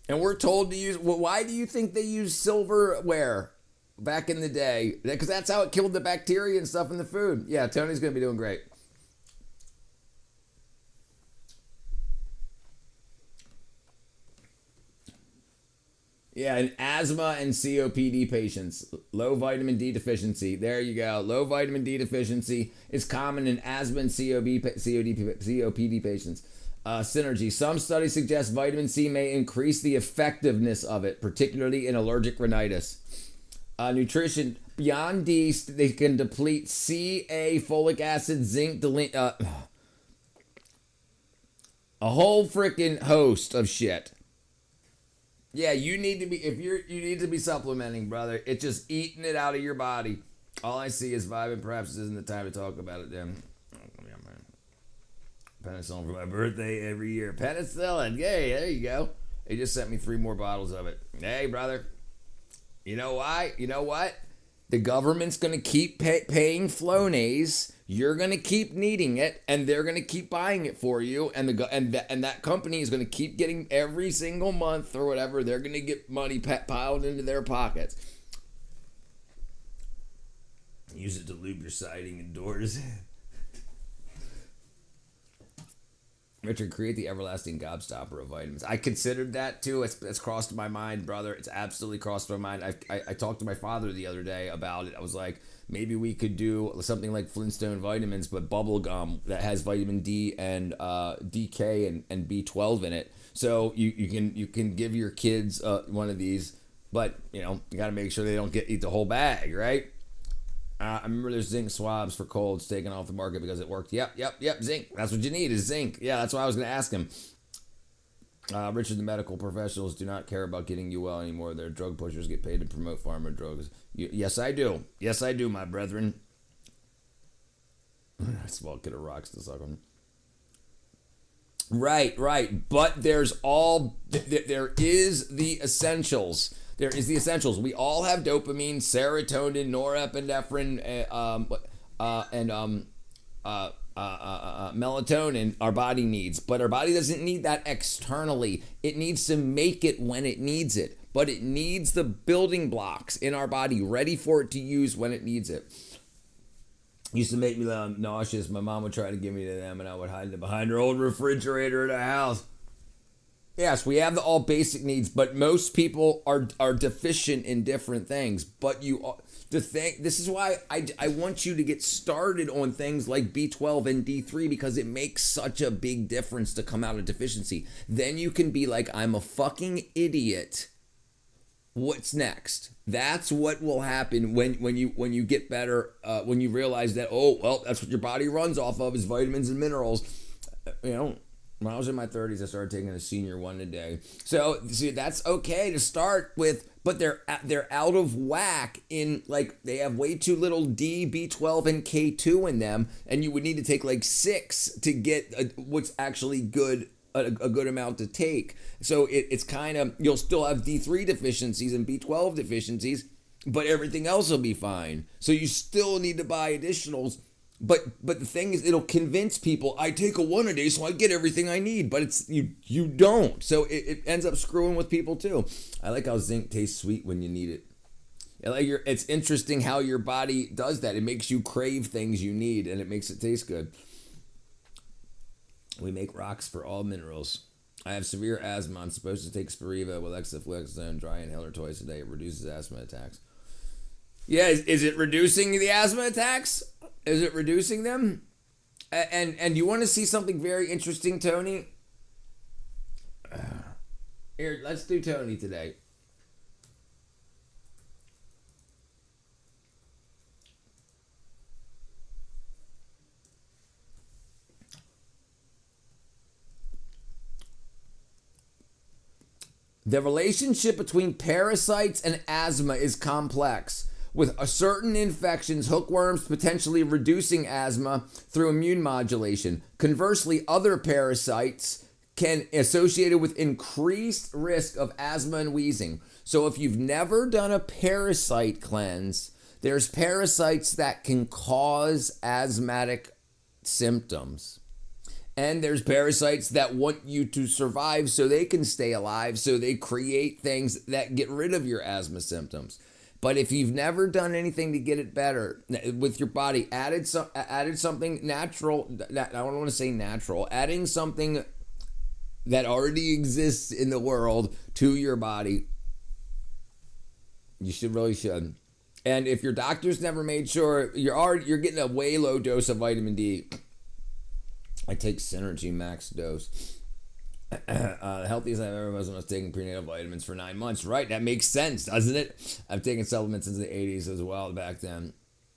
And we're told to use. Well, why do you think they used silverware back in the day? Because that's how it killed the bacteria and stuff in the food. Yeah, Tony's gonna be doing great. Yeah, and asthma and COPD patients, low vitamin D deficiency. There you go. Low vitamin D deficiency is common in asthma and COPD patients. Synergy. Some studies suggest vitamin C may increase the effectiveness of it, particularly in allergic rhinitis. Nutrition. Beyond D, they can deplete Ca, folic acid, zinc, a whole freaking host of shit. Yeah, you need to be, you need to be supplementing, brother. It's just eating it out of your body. All I see is vitamin. Perhaps this isn't the time to talk about it then. Penicillin for my birthday every year. Penicillin, yay, there you go. They just sent me 3 more bottles of it. Hey, brother. You know why? You know what? The government's going to keep paying Flonase. You're going to keep needing it, and they're going to keep buying it for you. And that company is going to keep getting every single month or whatever. They're going to get money piled into their pockets. Use it to lube your siding and doors. Richard, create the everlasting gobstopper of vitamins. I considered that too. It's crossed my mind, brother. It's absolutely crossed my mind. I talked to my father the other day about it. I was like, maybe we could do something like Flintstone vitamins, but bubble gum that has vitamin D and DK and B12 in it. So you can give your kids one of these, but you got to make sure they don't eat the whole bag, right? I remember there's zinc swabs for colds taken off the market because it worked. Yep, zinc. That's what you need is zinc. Yeah, that's why I was going to ask him. Richard, the medical professionals do not care about getting you well anymore. Their drug pushers get paid to promote pharma drugs. Yes, I do. Yes, I do, my brethren. Small kid of rocks to suck on. Right. But there is the essentials. There is the essentials. We all have dopamine, serotonin, norepinephrine, and melatonin our body needs. But our body doesn't need that externally. It needs to make it when it needs it. But it needs the building blocks in our body ready for it to use when it needs it. Used to make me nauseous. My mom would try to give me to them, and I would hide them behind her old refrigerator in the house. Yes, we have the all basic needs, but most people are deficient in different things. But this is why I want you to get started on things like B12 and D3 because it makes such a big difference to come out of deficiency. Then you can be like, I'm a fucking idiot. What's next? That's what will happen when you get better. When you realize that that's what your body runs off of is vitamins and minerals. When I was in my 30s, I started taking a senior one a day. So, see, that's okay to start with, but they're out of whack in, like, they have way too little D, B12, and K2 in them, and you would need to take, like, 6 to get what's actually good, a good amount to take. So, it's kind of, you'll still have D3 deficiencies and B12 deficiencies, but everything else will be fine. So, you still need to buy additionals. But the thing is, it'll convince people I take a one a day so I get everything I need. But it's you don't. So it ends up screwing with people too. I like how zinc tastes sweet when you need it. It's interesting how your body does that. It makes you crave things you need, and it makes it taste good. We make rocks for all minerals. I have severe asthma. I'm supposed to take Spiriva with Lexaflexone, dry inhaler twice a day. It reduces asthma attacks. Yeah, is it reducing the asthma attacks? Is it reducing them? And you want to see something very interesting, Tony? Here, let's do Tony today. The relationship between parasites and asthma is complex, with certain infections, hookworms, potentially reducing asthma through immune modulation. Conversely, other parasites can associated with increased risk of asthma and wheezing. So if you've never done a parasite cleanse, there's parasites that can cause asthmatic symptoms. And there's parasites that want you to survive so they can stay alive, so they create things that get rid of your asthma symptoms. But if you've never done anything to get it better with your body, added something natural, I don't want to say natural, adding something that already exists in the world to your body, you really should. And if your doctor's never made sure, you're getting a way low dose of vitamin D. I take Synergy Max dose. The healthiest I've ever was when I was taking prenatal vitamins for 9 months. Right, that makes sense, doesn't it? I've taken supplements since the 80s as well back then.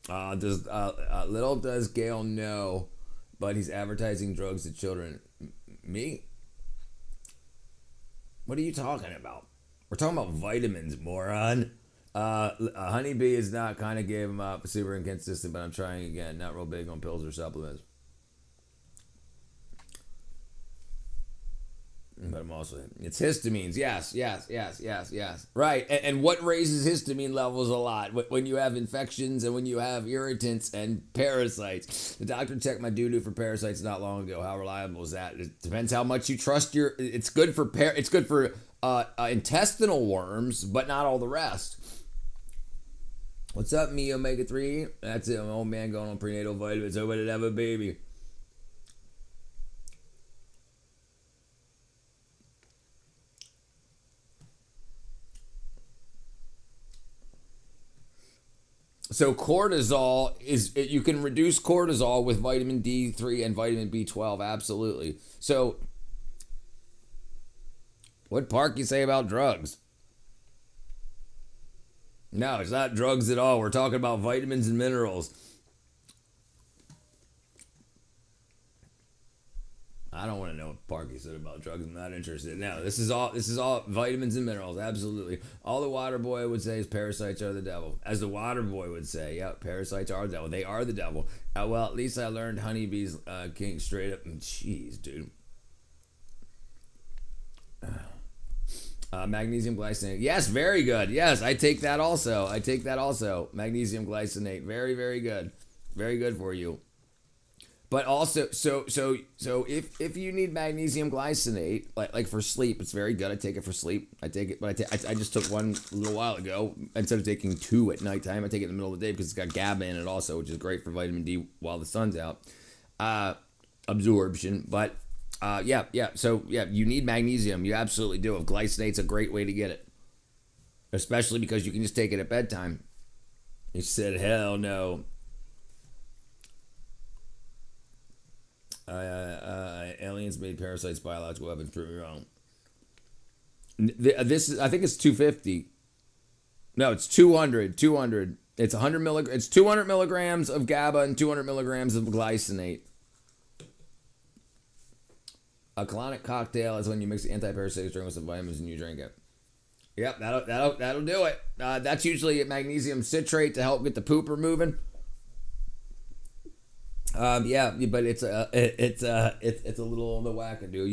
Little does Gail know, but he's advertising drugs to children. Me? What are you talking about? We're talking about vitamins, moron. Honeybee is not, kind of gave him up, super inconsistent, but I'm trying again. Not real big on pills or supplements. But I'm also, it's histamines. Yes. Right. And what raises histamine levels a lot? When you have infections and when you have irritants and parasites. The doctor checked my doo-doo for parasites not long ago. How reliable is that? It depends how much you trust your, it's good for intestinal worms, but not all the rest. What's up, me, omega-3? That's it. I'm an old man going on prenatal vitamins. Hoping to have a baby. So cortisol you can reduce cortisol with vitamin D3 and vitamin B12, absolutely. So what Park you say about drugs? No, it's not drugs at all. We're talking about vitamins and minerals. I don't want to know what Parky said about drugs. I'm not interested. No, this is all vitamins and minerals. Absolutely. All the water boy would say is parasites are the devil. As the water boy would say, yeah, parasites are the devil. They are the devil. Well, at least I learned honeybees king straight up. Jeez, dude. Magnesium glycinate. Yes, very good. Yes, I take that also. Magnesium glycinate. Very, very good. Very good for you. But also, so if you need magnesium glycinate, like for sleep, it's very good. I take it for sleep. I take it, but I just took one a little while ago. Instead of taking 2 at nighttime, I take it in the middle of the day because it's got GABA in it also, which is great for vitamin D while the sun's out. Absorption, but yeah. So yeah, you need magnesium. You absolutely do. Glycinate's a great way to get it, especially because you can just take it at bedtime. He said, "Hell no." Aliens made parasites biological weapons. Prove me wrong. This is, I think it's 250. No, it's 200. 200. It's 100 milligrams. It's 200 milligrams of GABA and 200 milligrams of glycinate. A colonic cocktail is when you mix the anti-parasitic drink with some vitamins and you drink it. Yep, that'll do it. That's usually magnesium citrate to help get the pooper moving. Yeah, but it's a little on the wackadoo.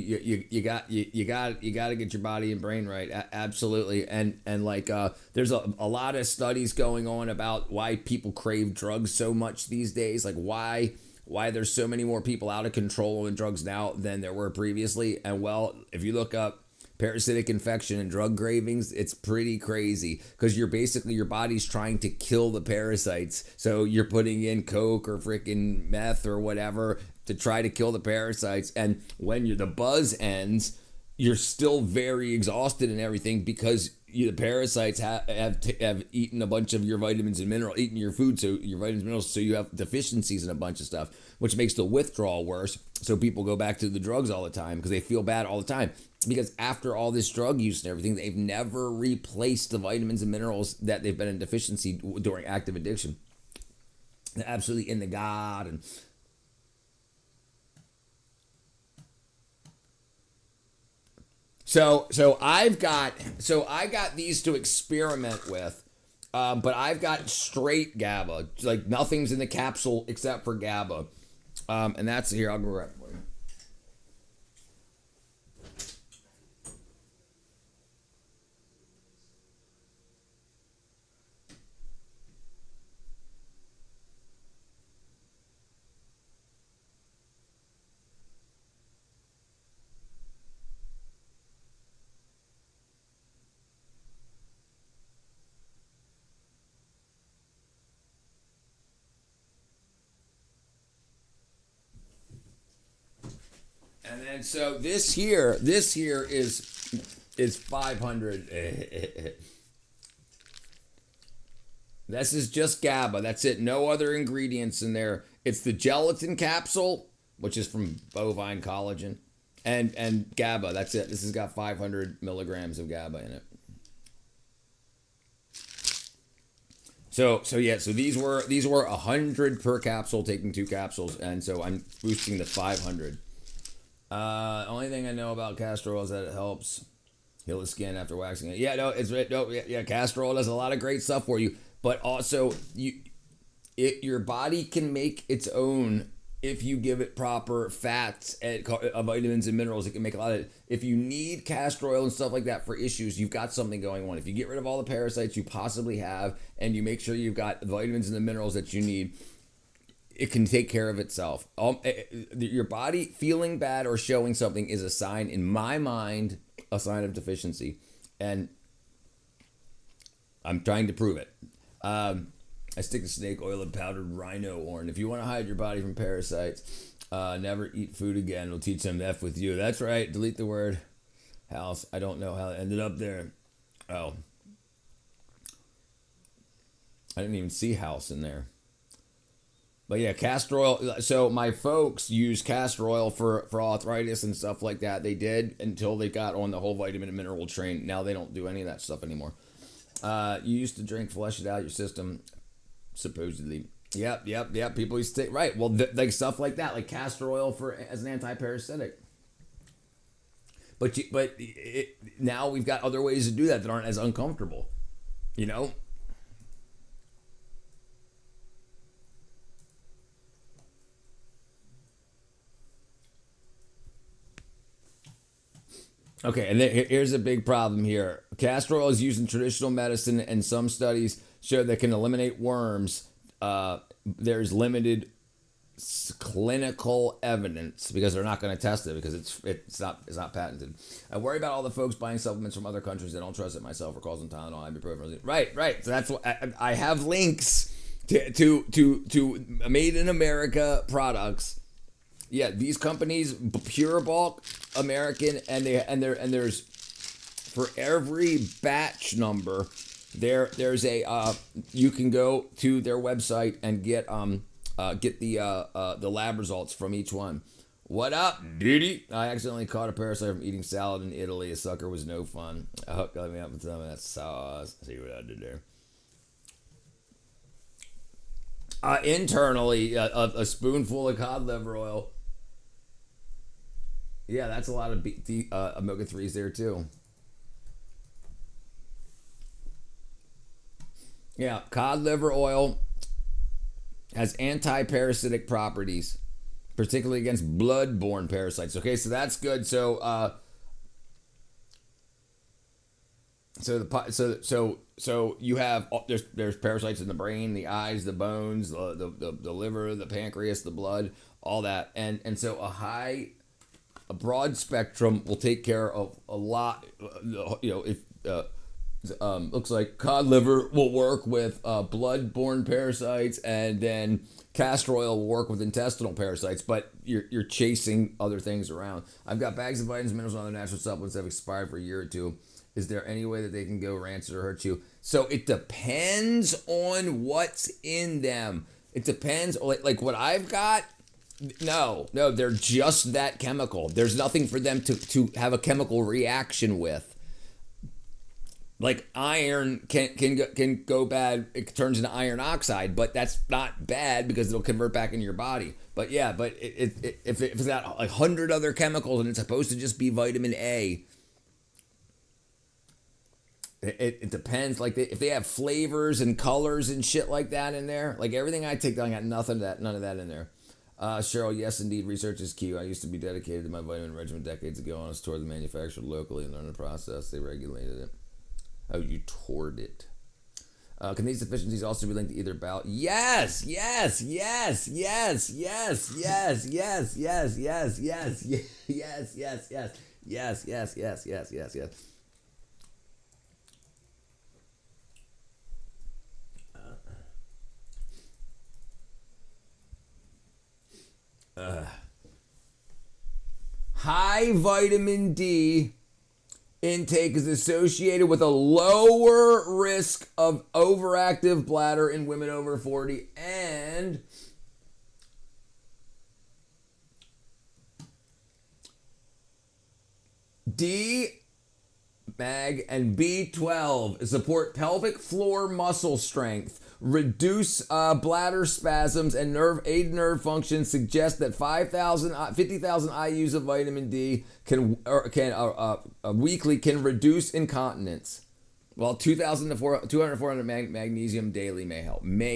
You got to get your body and brain right. Absolutely, and like there's a lot of studies going on about why people crave drugs so much these days. Like why there's so many more people out of control on drugs now than there were previously. And well, if you look up parasitic infection and drug cravings, it's pretty crazy because your body's trying to kill the parasites. So you're putting in coke or freaking meth or whatever to try to kill the parasites. And when the buzz ends, you're still very exhausted and everything because the parasites have eaten a bunch of your vitamins and minerals, eaten your food, so your vitamins and minerals, so you have deficiencies in a bunch of stuff, which makes the withdrawal worse. So people go back to the drugs all the time because they feel bad all the time. Because after all this drug use and everything, they've never replaced the vitamins and minerals that they've been in deficiency during active addiction. They're absolutely in the garden. So I got these to experiment with, but I've got straight GABA, like nothing's in the capsule except for GABA, and that's here. I'll grab it for you. And then so this here is 500. This is just GABA. That's it. No other ingredients in there. It's the gelatin capsule, which is from bovine collagen, and GABA. That's it. This has got 500 milligrams of GABA in it. So these were 100 per capsule, taking 2 capsules, and so I'm boosting to 500. Only thing I know about castor oil is that it helps heal the skin after waxing it. Yeah, castor oil does a lot of great stuff for you, but also your body can make its own if you give it proper fats and vitamins and minerals. It can make a lot of it. If you need castor oil and stuff like that for issues, you've got something going on. If you get rid of all the parasites you possibly have and you make sure you've got the vitamins and the minerals that you need, it can take care of itself. Your body feeling bad or showing something is a sign, in my mind, a sign of deficiency. And I'm trying to prove it. I stick to snake oil and powdered rhino horn. If you want to hide your body from parasites, never eat food again. It'll teach them to F with you. That's right. Delete the word house. I don't know how it ended up there. Oh. I didn't even see house in there. But yeah, castor oil. So my folks use castor oil for arthritis and stuff like that. They did until they got on the whole vitamin and mineral train. Now they don't do any of that stuff anymore. You used to drink, flush it out your system, supposedly. Yep. People used to take, right. Well, like stuff like that, like castor oil as an anti-parasitic. But now we've got other ways to do that aren't as uncomfortable, you know? Okay, and here's a big problem here. Castor oil is used in traditional medicine, and some studies show that can eliminate worms. There's limited clinical evidence because they're not going to test it because it's not patented. I worry about all the folks buying supplements from other countries that don't trust it myself or calls them Tylenol, ibuprofen. Right. So that's what I have links to made in America products. Yeah, these companies, Pure Bulk, American, and there's for every batch number, there's a you can go to their website and get the lab results from each one. What up, Diddy? I accidentally caught a parasite from eating salad in Italy. A sucker was no fun. I hooked me up with some of that sauce. See what I did there. Internally, a spoonful of cod liver oil. Yeah, that's a lot of omega-3s there too. Yeah, cod liver oil has anti-parasitic properties, particularly against blood-borne parasites. Okay, so that's good. So you have there's parasites in the brain, the eyes, the bones, the liver, the pancreas, the blood, all that, and so a broad spectrum will take care of a lot. If looks like cod liver will work with blood-borne parasites, and then castor oil will work with intestinal parasites, but you're chasing other things around. I've got bags of vitamins, minerals, and other natural supplements that have expired for a year or two. Is there any way that they can go rancid or hurt you? So it depends on what's in them. It depends. Like what I've got, no, they're just that chemical. There's nothing for them to have a chemical reaction with. Like iron can go bad. It turns into iron oxide, but that's not bad because it'll convert back into your body. But yeah, but if it's got 100 other chemicals and it's supposed to just be vitamin A, it depends. Like if they have flavors and colors and shit like that in there, like everything I take, I got none of that in there. Cheryl, yes, indeed, research is key. I used to be dedicated to my vitamin regimen decades ago. I was toured the manufacturer locally and learned the process. They regulated it. Oh, you toured it. Can these deficiencies also be linked to either bowel? Yes. High vitamin D intake is associated with a lower risk of overactive bladder in women over 40 and D, mag, and B12 support pelvic floor muscle strength, reduce bladder spasms, and aid nerve function. Suggest that 50,000 IUs of vitamin D weekly can reduce incontinence. Well, 200 to 400 magnesium daily may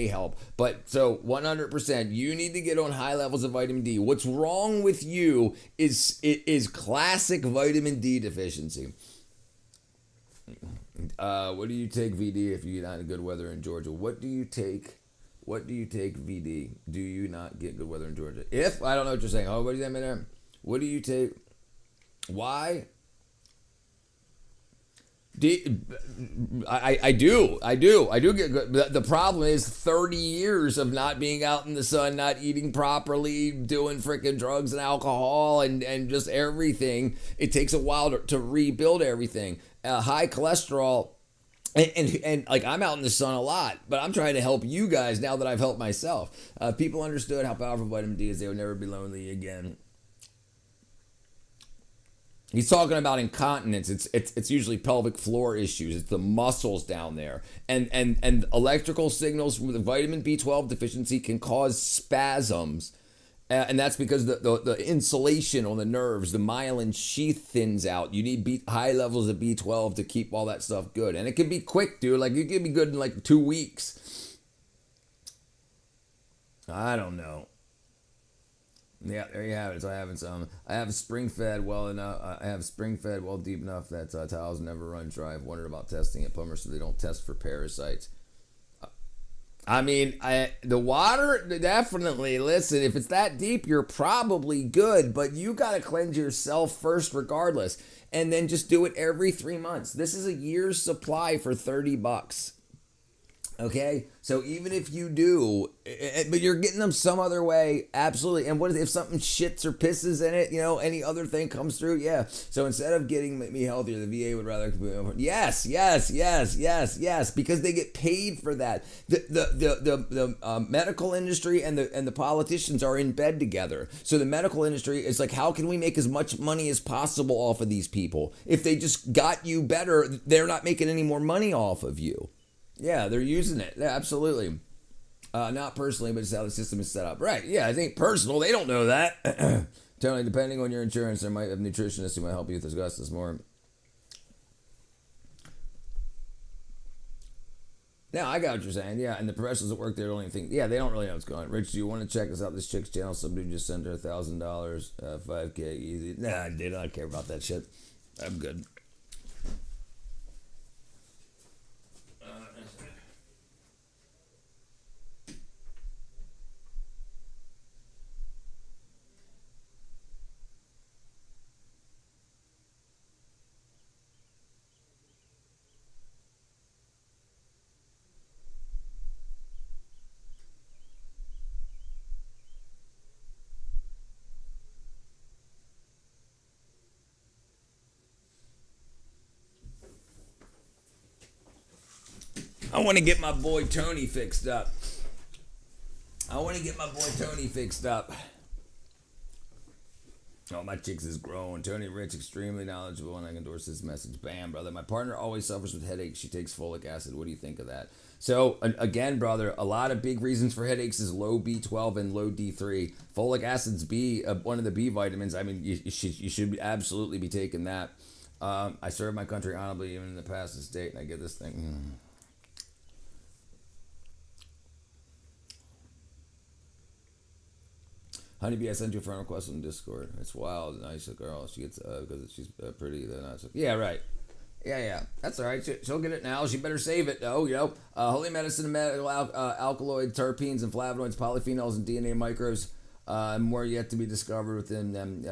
help. But so 100%, you need to get on high levels of vitamin D. What's wrong with you is classic vitamin D deficiency. What do you take VD if you get out of good weather in Georgia? What do you take VD? Do you not get good weather in Georgia? If I don't know what you're saying. Oh, what is that in there? What do you take? Why? I do get good. The problem is 30 years of not being out in the sun, not eating properly, doing freaking drugs and alcohol and just everything. It takes a while to rebuild everything. High cholesterol, and like I'm out in the sun a lot, but I'm trying to help you guys now that I've helped myself. People understood how powerful vitamin D is. They would never be lonely again. He's talking about incontinence. It's usually pelvic floor issues. It's the muscles down there. And electrical signals with vitamin B12 deficiency can cause spasms. And that's because the insulation on the nerves, the myelin sheath thins out. You need high levels of B12 to keep all that stuff good. And it can be quick, dude. Like, you can be good in like 2 weeks. I don't know. Yeah, there you have it. So I have spring fed well enough. I have spring fed well deep enough that towels never run dry. I've wondered about testing at plumbers so they don't test for parasites. I mean, the water, definitely, listen, if it's that deep, you're probably good, but you got to cleanse yourself first regardless, and then just do it every 3 months. This is a year's supply for $30. Okay, so even if you do, but you're getting them some other way, absolutely. And what if something shits or pisses in it? You know, any other thing comes through? Yeah. So instead of getting me healthier, the VA would rather. Yes, because they get paid for that. The medical industry and the politicians are in bed together. So the medical industry is like, how can we make as much money as possible off of these people? If they just got you better, they're not making any more money off of you. Yeah, they're using it. Yeah, absolutely. Not personally, but it's how the system is set up. Right, yeah, I think personal. They don't know that. Totally, depending on your insurance, there might have nutritionists who might help you discuss this more. Yeah, I got what you're saying. Yeah, and the professionals that work there don't even think. Yeah, they don't really know what's going on. Rich, do you want to check this out? This chick's channel. Somebody just sent her $1,000, 5K easy. Nah, they don't care about that shit. I'm good. I want to get my boy Tony fixed up. Oh, my chicks is growing. Tony Rich, extremely knowledgeable, and I can endorse this message. Bam, brother. My partner always suffers with headaches. She takes folic acid. What do you think of that? So, again, brother, a lot of big reasons for headaches is low B12 and low D3. Folic acid's one of the B vitamins. I mean, you should absolutely be taking that. I served my country honorably even in the past state, and I get this thing. Honeybee, I sent you a friend request on Discord. It's wild. Nice girl. She gets because she's pretty. Then I said, yeah, right. Yeah. That's all right. She'll get it now. She better save it though. Holy medicine, medical alkaloids, terpenes, and flavonoids, polyphenols, and DNA microbes. More yet to be discovered within them.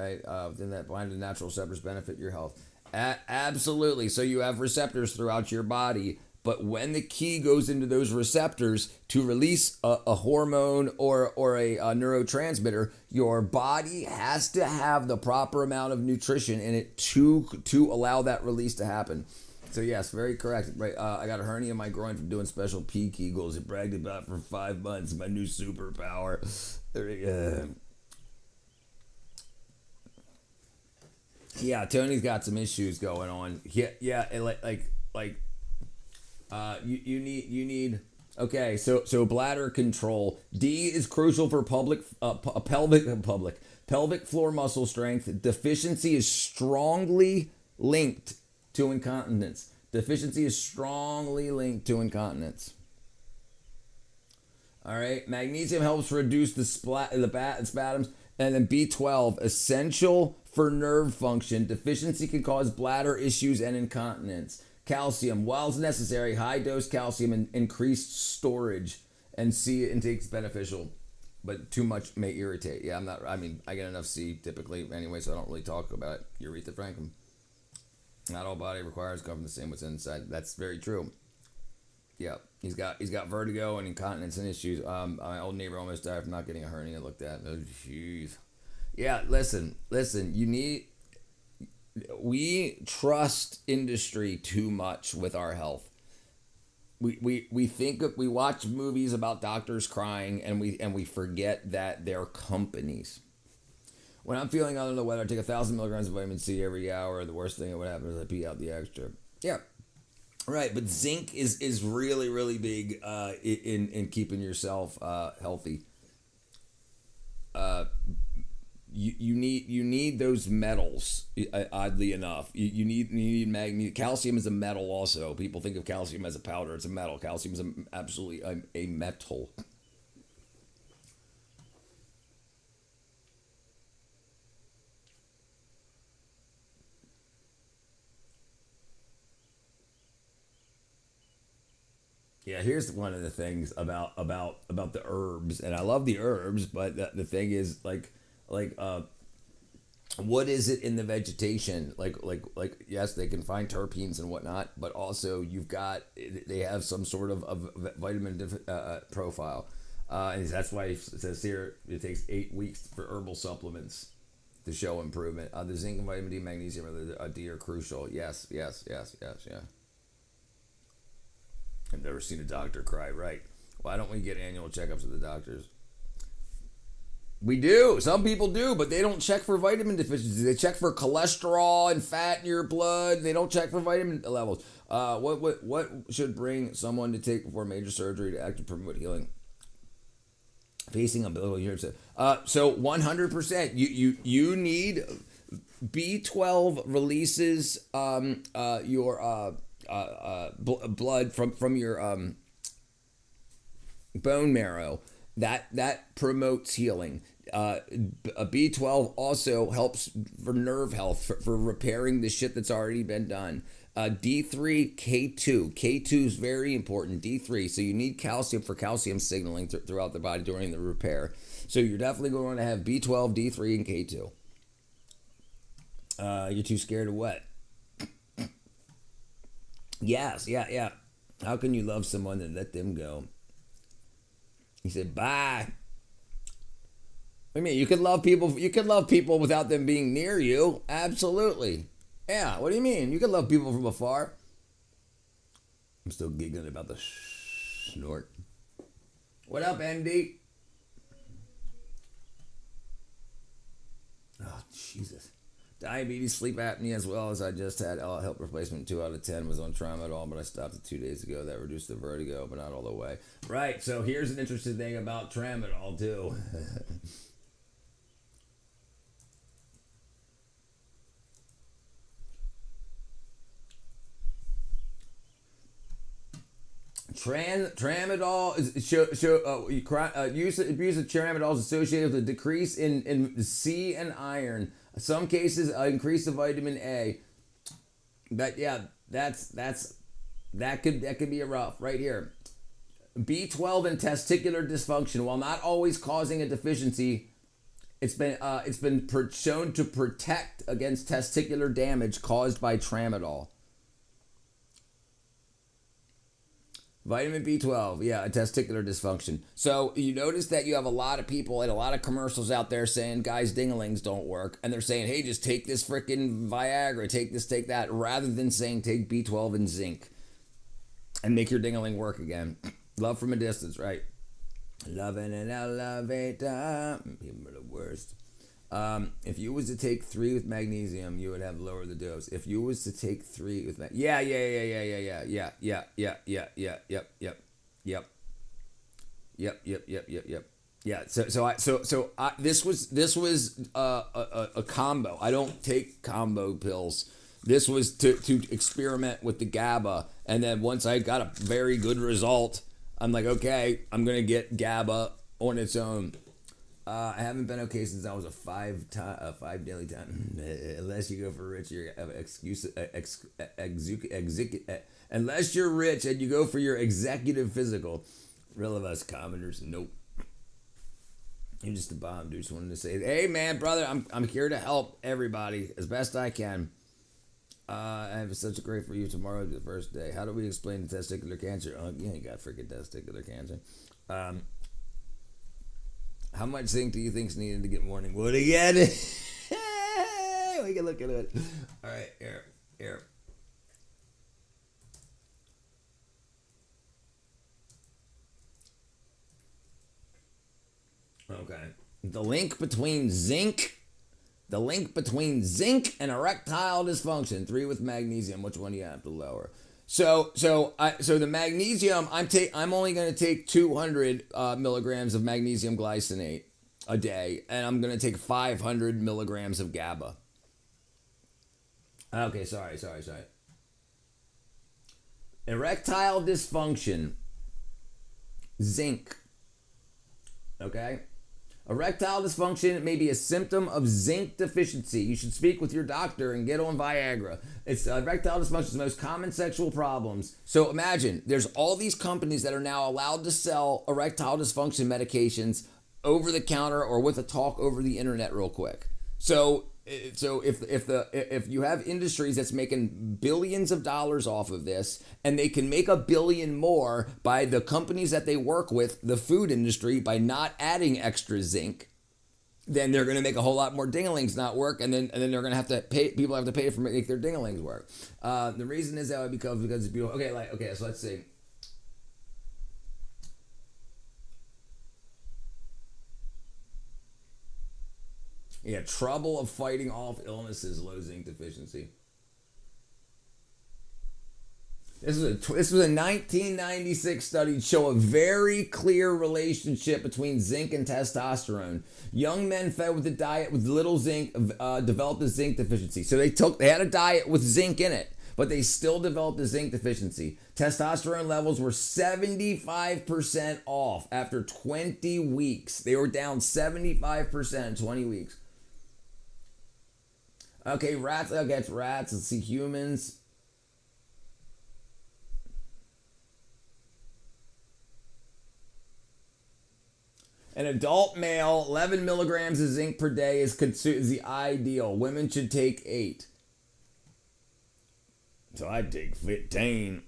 Within that blinded natural receptors benefit your health. Absolutely. So you have receptors throughout your body. But when the key goes into those receptors to release a hormone or a neurotransmitter, your body has to have the proper amount of nutrition in it to allow that release to happen. So yes, very correct. Right, I got a hernia in my groin from doing special peak Kegels. It bragged about for 5 months. My new superpower. Yeah, Tony's got some issues going on. Yeah, you need okay, so bladder control. D is crucial for pelvic floor muscle strength. Deficiency is strongly linked to incontinence. All right, magnesium helps reduce the spasms, and then B12 essential for nerve function. Deficiency can cause bladder issues and incontinence. Calcium, while it's necessary, high dose calcium and increased storage, and C intake's beneficial, but too much may irritate. Yeah, I get enough C typically anyway, so I don't really talk about it. Aretha Franklin. Not all body requires come from the same what's inside. That's very true. Yeah, he's got vertigo and incontinence and issues. My old neighbor almost died from not getting a hernia looked at. Oh, jeez. Yeah, listen. We trust industry too much with our health. We think we watch movies about doctors crying and we forget that they're companies. When I'm feeling under the weather, I take 1,000 milligrams of vitamin C every hour. The worst thing that would happen is I pee out the extra. Yeah, right. But zinc is really, really big in keeping yourself healthy. You need those metals. Oddly enough, you need magnesium. Calcium is a metal. Also, people think of calcium as a powder. It's a metal. Calcium is absolutely a metal. Yeah, here's one of the things about the herbs, and I love the herbs, but the thing is what is it in the vegetation? Like yes, they can find terpenes and whatnot, but also they have some sort of vitamin profile, and that's why it says here it takes 8 weeks for herbal supplements to show improvement. The zinc and vitamin D, magnesium, or D are crucial. Yes. Yeah. I've never seen a doctor cry. Right? Why don't we get annual checkups with the doctors? We do. Some people do, but they don't check for vitamin deficiency. They check for cholesterol and fat in your blood. They don't check for vitamin levels. What should bring someone to take before major surgery to actually promote healing? Facing umbilical years. So 100%. You need B12 releases your blood from your bone marrow. That promotes healing. A B12 also helps for nerve health, for repairing the shit that's already been done. D3, K2. K2 is very important. D3. So you need calcium for calcium signaling throughout the body during the repair. So you're definitely going to have B12, D3, and K2. You're too scared of what? Yes, yeah. How can you love someone and let them go? He said, bye. I mean, you can love people without them being near you. Absolutely. Yeah, what do you mean? You can love people from afar. I'm still giggling about the snort. What up, Andy? Oh, Jesus. Diabetes, sleep apnea, as well as I just had help replacement 2 out of 10. Was on tramadol, but I stopped it 2 days ago. That reduced the vertigo, but not all the way. Right, so here's an interesting thing about tramadol, too. Tramadol abuse of tramadol is associated with a decrease in C and iron. Some cases increase of vitamin A. But yeah, that could be a rough right here. B12 and testicular dysfunction, while not always causing a deficiency, it's been shown to protect against testicular damage caused by tramadol. Vitamin B12, yeah, testicular dysfunction. So you notice that you have a lot of people and a lot of commercials out there saying guys' dinglings don't work. And they're saying, hey, just take this freaking Viagra, take this, take that, rather than saying take B12 and zinc and make your dingling work again. Love from a distance, right? Loving an elevator. People are the worst. If you was to take 3 with magnesium, you would have lower the dose. If you was to take 3 with yep. Yeah. This was a combo. I don't take combo pills. This was to experiment with the GABA, and then once I got a very good result, I'm like, okay, I'm gonna get GABA on its own. I haven't been okay since I was a 5 daily time. Unless you go for rich, you have unless you're rich and you go for your executive physical. Real of us commoners, nope. You're just a bomb, dude. Just wanted to say, hey man, brother, I'm here to help everybody as best I can. I have such a great for you. Tomorrow is the first day. How do we explain the testicular cancer? Oh, you ain't got freaking testicular cancer. How much zinc do you think's needed to get morning wood again? We can look at it. All right, here. Okay. The link between zinc and erectile dysfunction. 3 with magnesium. Which one do you have to lower? So the magnesium, I'm only going to take 200 milligrams of magnesium glycinate a day, and I'm going to take 500 milligrams of GABA. Okay, sorry. Erectile dysfunction, zinc. Okay? Erectile dysfunction may be a symptom of zinc deficiency. You should speak with your doctor and get on Viagra. It's erectile dysfunction is the most common sexual problems. So imagine there's all these companies that are now allowed to sell erectile dysfunction medications over the counter or with a talk over the internet real quick. So if you have industries that's making billions of dollars off of this, and they can make $1 billion more by the companies that they work with, the food industry, by not adding extra zinc, then they're going to make a whole lot more dinglings not work, and then they're going to have to pay. People have to pay for make their dinglings work. The reason is that because it's beautiful. Okay, so let's see. Yeah, trouble of fighting off illnesses, low zinc deficiency. This was a 1996 study to show a very clear relationship between zinc and testosterone. Young men fed with a diet with little zinc developed a zinc deficiency. So they had a diet with zinc in it. but they still developed a zinc deficiency. Testosterone levels were 75% off after 20 weeks. They were down 75% in 20 weeks. Okay, rats. Okay, it's rats. Let's see, humans. An adult male, 11 milligrams of zinc per day is the ideal. Women should take 8. So I'd take 15.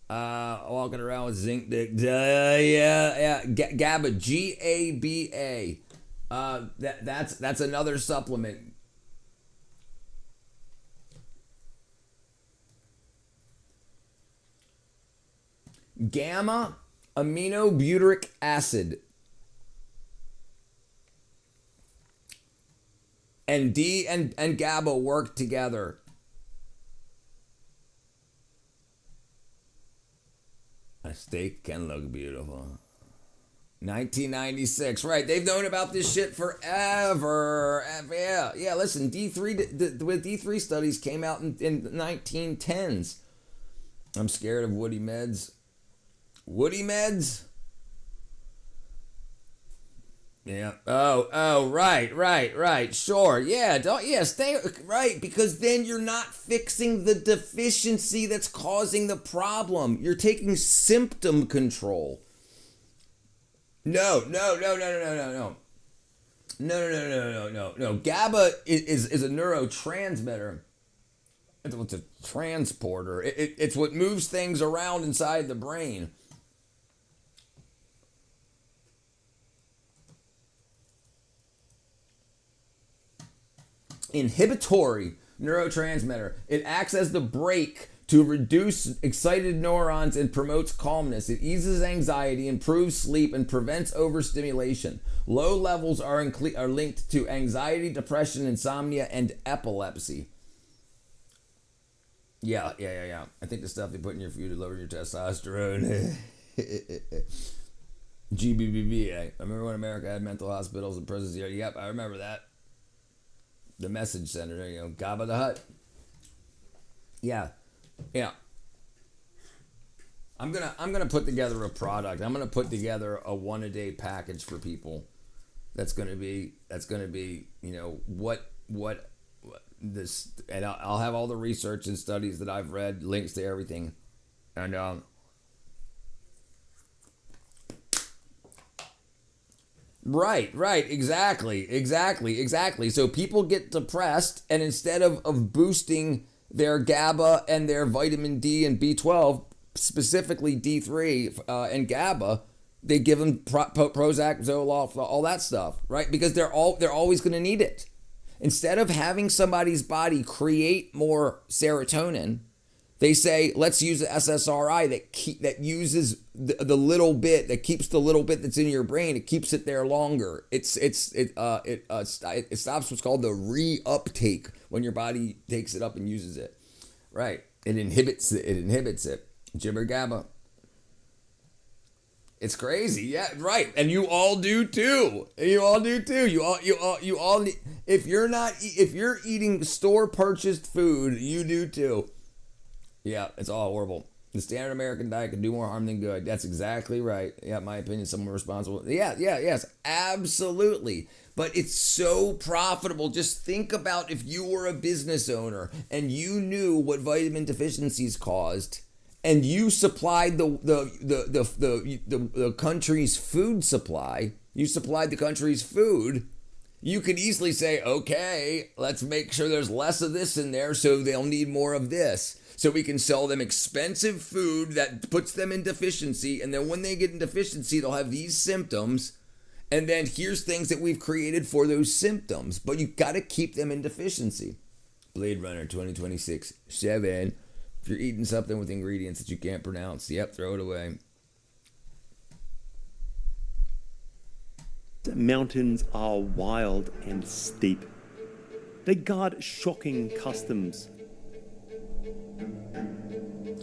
Walking around with zinc dick. GABA, G-A-B-A. That's another supplement. Gamma aminobutyric acid. And D and GABA work together. A steak can look beautiful. 1996, right? They've known about this shit forever. Yeah. Listen, D3 studies came out in the 1910s. I'm scared of woody meds. Woody meds? Yeah. Oh, right. Sure. Yeah, stay right, because then you're not fixing the deficiency that's causing the problem. You're taking symptom control. No. GABA is a neurotransmitter. It's a transporter. It's what moves things around inside the brain. Inhibitory neurotransmitter. It acts as the brake to reduce excited neurons and promotes calmness. It eases anxiety, improves sleep, and prevents overstimulation. Low levels are linked to anxiety, depression, insomnia, and epilepsy. Yeah. I think the stuff they put in your food to lower your testosterone. GBBB. I remember when America had mental hospitals and prisons. Yep, I remember that. The message center, there you go. GABA the Hutt. Yeah. I'm gonna put together a product. I'm gonna put together a 1-a-day package for people. That's gonna be what this, and I'll have all the research and studies that I've read, links to everything, and Right, exactly. So people get depressed, and instead of boosting their GABA and their vitamin D and B12, specifically D3 and GABA, they give them Prozac, Zoloft, all that stuff, right? Because they're always going to need it. Instead of having somebody's body create more serotonin, they say, let's use the SSRI that uses the little bit, that keeps the little bit that's in your brain. It keeps it there longer. It stops what's called the reuptake when your body takes it up and uses it. Right. It inhibits it. Jibber GABA. It's crazy. Yeah, right. And you all do too. You all need, if you're eating store purchased food, you do too. Yeah, it's all horrible. The standard American diet can do more harm than good. That's exactly right. Yeah, my opinion, someone responsible. Yes, absolutely. But it's so profitable. Just think about if you were a business owner and you knew what vitamin deficiencies caused, and you supplied the country's food supply. You supplied the country's food. You could easily say, okay, let's make sure there's less of this in there, so they'll need more of this. So we can sell them expensive food that puts them in deficiency, and then when they get in deficiency, they'll have these symptoms, and then here's things that we've created for those symptoms, but you got to keep them in deficiency. Blade Runner 2026, 7. If you're eating something with ingredients that you can't pronounce, yep, throw it away. The mountains are wild and steep. They guard shocking customs.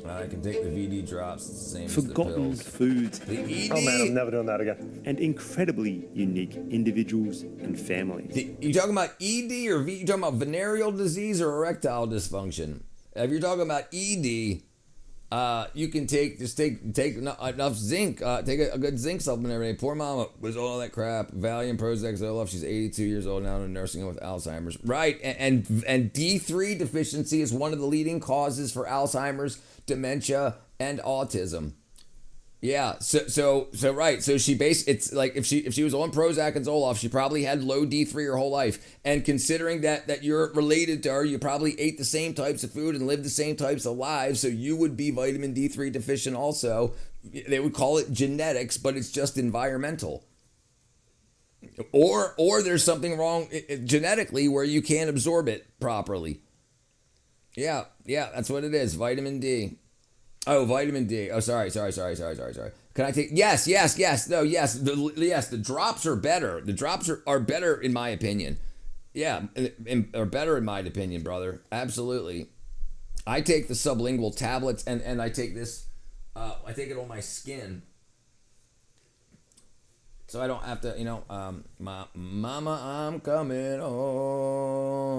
I can take the VD drops. It's the same Forgotten as the pills. foods. The ED. Oh man, I'm never doing that again. And incredibly unique individuals and families. You talking about ED or you talking about venereal disease or erectile dysfunction? If you're talking about ED, you can take enough zinc. Take a good zinc supplement every day. Poor mama was on all that crap. Valium, Prozac, Zoloft. She's 82 years old now in a nursing home with Alzheimer's. Right, and D3 deficiency is one of the leading causes for Alzheimer's, dementia, and autism. Yeah, so right. So it's like if she was on Prozac and Zoloft, she probably had low D3 her whole life. And considering that you're related to her, you probably ate the same types of food and lived the same types of lives, so you would be vitamin D3 deficient also. They would call it genetics, but it's just environmental. Or there's something wrong genetically where you can't absorb it properly. Yeah, that's what it is. Vitamin D. Oh, vitamin D. Oh, sorry. Can I take? Yes. No, yes. The drops are better. The drops are better in my opinion. Yeah, are better in my opinion, brother. Absolutely. I take the sublingual tablets and I take this. I take it on my skin, so I don't have to. Mama, I'm coming home.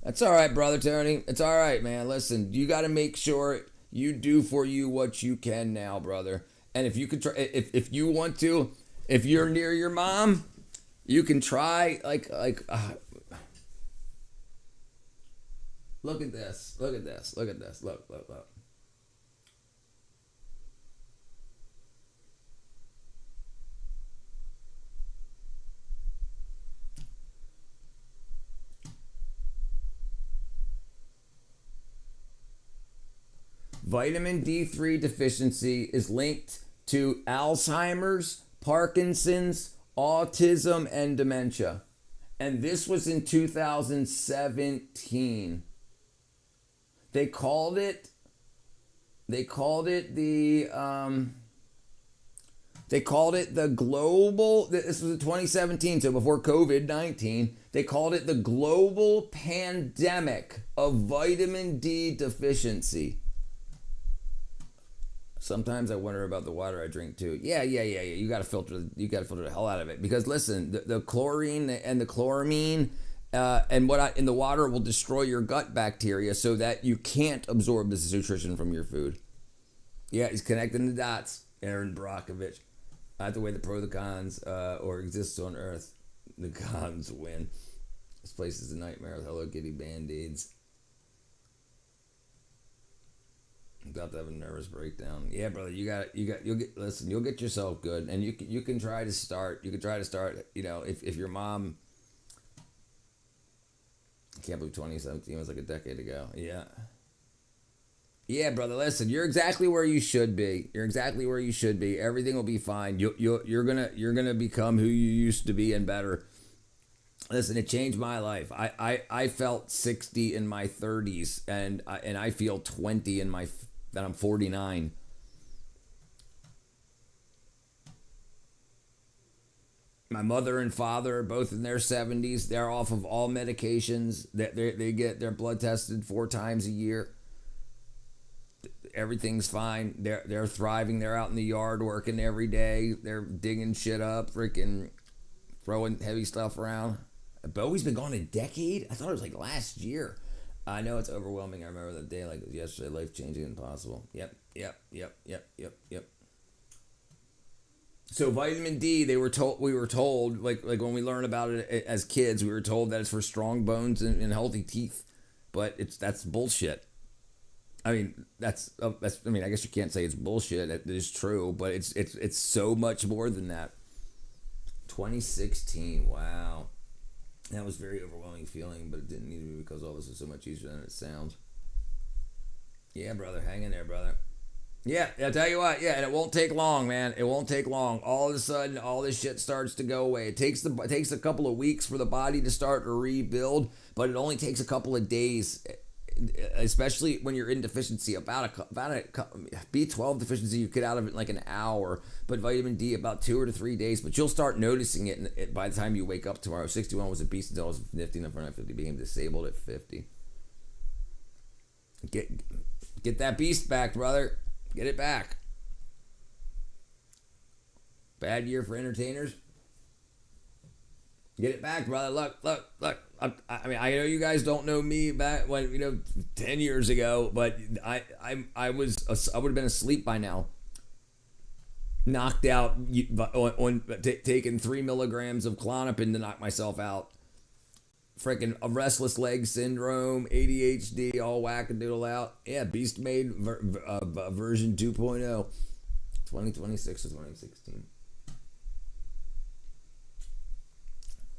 That's all right, brother Tony. It's all right, man. Listen, you got to make sure you do for you what you can now, brother. And if you could try, if you want to, if you're near your mom, you can try look at this. Look. Vitamin D3 deficiency is linked to Alzheimer's, Parkinson's, autism, and dementia. And this was in 2017. They called it the global, this was in 2017, so before COVID-19, they called it the global pandemic of vitamin D deficiency. Sometimes I wonder about the water I drink too. Yeah. You gotta filter the hell out of it, because listen, the chlorine and the chloramine and in the water will destroy your gut bacteria so that you can't absorb this nutrition from your food. Yeah, he's connecting the dots. Aaron Brockovich. I have to weigh the pros, the cons, or exists on Earth. The cons win. This place is a nightmare with Hello Kitty band-aids. I'm about to have a nervous breakdown. Yeah, brother, you'll get yourself good, and you can try to start. If your mom. I can't believe 2017 was like a decade ago. Yeah, brother. Listen, you're exactly where you should be. Everything will be fine. You're gonna become who you used to be and better. Listen, it changed my life. I felt 60 in my 30s, and I feel 20 that I'm 49. My mother and father are both in their 70s. They're off of all medications. They get their blood tested 4 times a year. Everything's fine. They're thriving. They're out in the yard working every day. They're digging shit up, freaking throwing heavy stuff around. Bowie's been gone a decade? I thought it was like last year. I know it's overwhelming. I remember that day like it was yesterday. Life-changing and impossible. Yep. So vitamin D, we were told, like when we learned about it as kids, we were told that it's for strong bones and healthy teeth. But that's bullshit. I mean, I guess you can't say it's bullshit. It is true, but it's so much more than that. 2016, wow. That was a very overwhelming feeling, but it didn't need to be because all this is so much easier than it sounds. Yeah, brother, hang in there, brother. Yeah, I'll tell you what, and it won't take long, man. It won't take long. All of a sudden, all this shit starts to go away. It takes a couple of weeks for the body to start to rebuild, but it only takes a couple of days, especially when you're in deficiency. About a B12 deficiency, you get out of it in like an hour, but vitamin D about 2 to 3 days. But you'll start noticing it by the time you wake up tomorrow. 61 was a beast until I was nifty enough for 50, became disabled at 50. Get that beast back, brother. Get it back. Bad year for entertainers. Get it back, brother. Look. I mean, I know you guys don't know me back when 10 years ago, but I would have been asleep by now, knocked out on taking 3 milligrams of Klonopin to knock myself out. Freaking a restless leg syndrome, ADHD, all wackadoodle out. Yeah, Beast Made version 2.0, 2026 to 2016.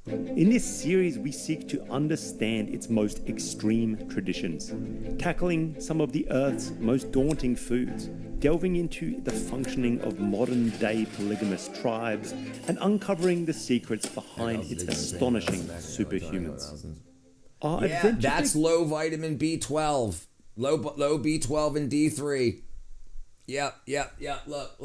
In this series, we seek to understand its most extreme traditions, tackling some of the Earth's most daunting foods, delving into the functioning of modern-day polygamous tribes, and uncovering the secrets behind its astonishing superhumans. Yeah, that's low vitamin B12, low B12 and D3. Yep. Look.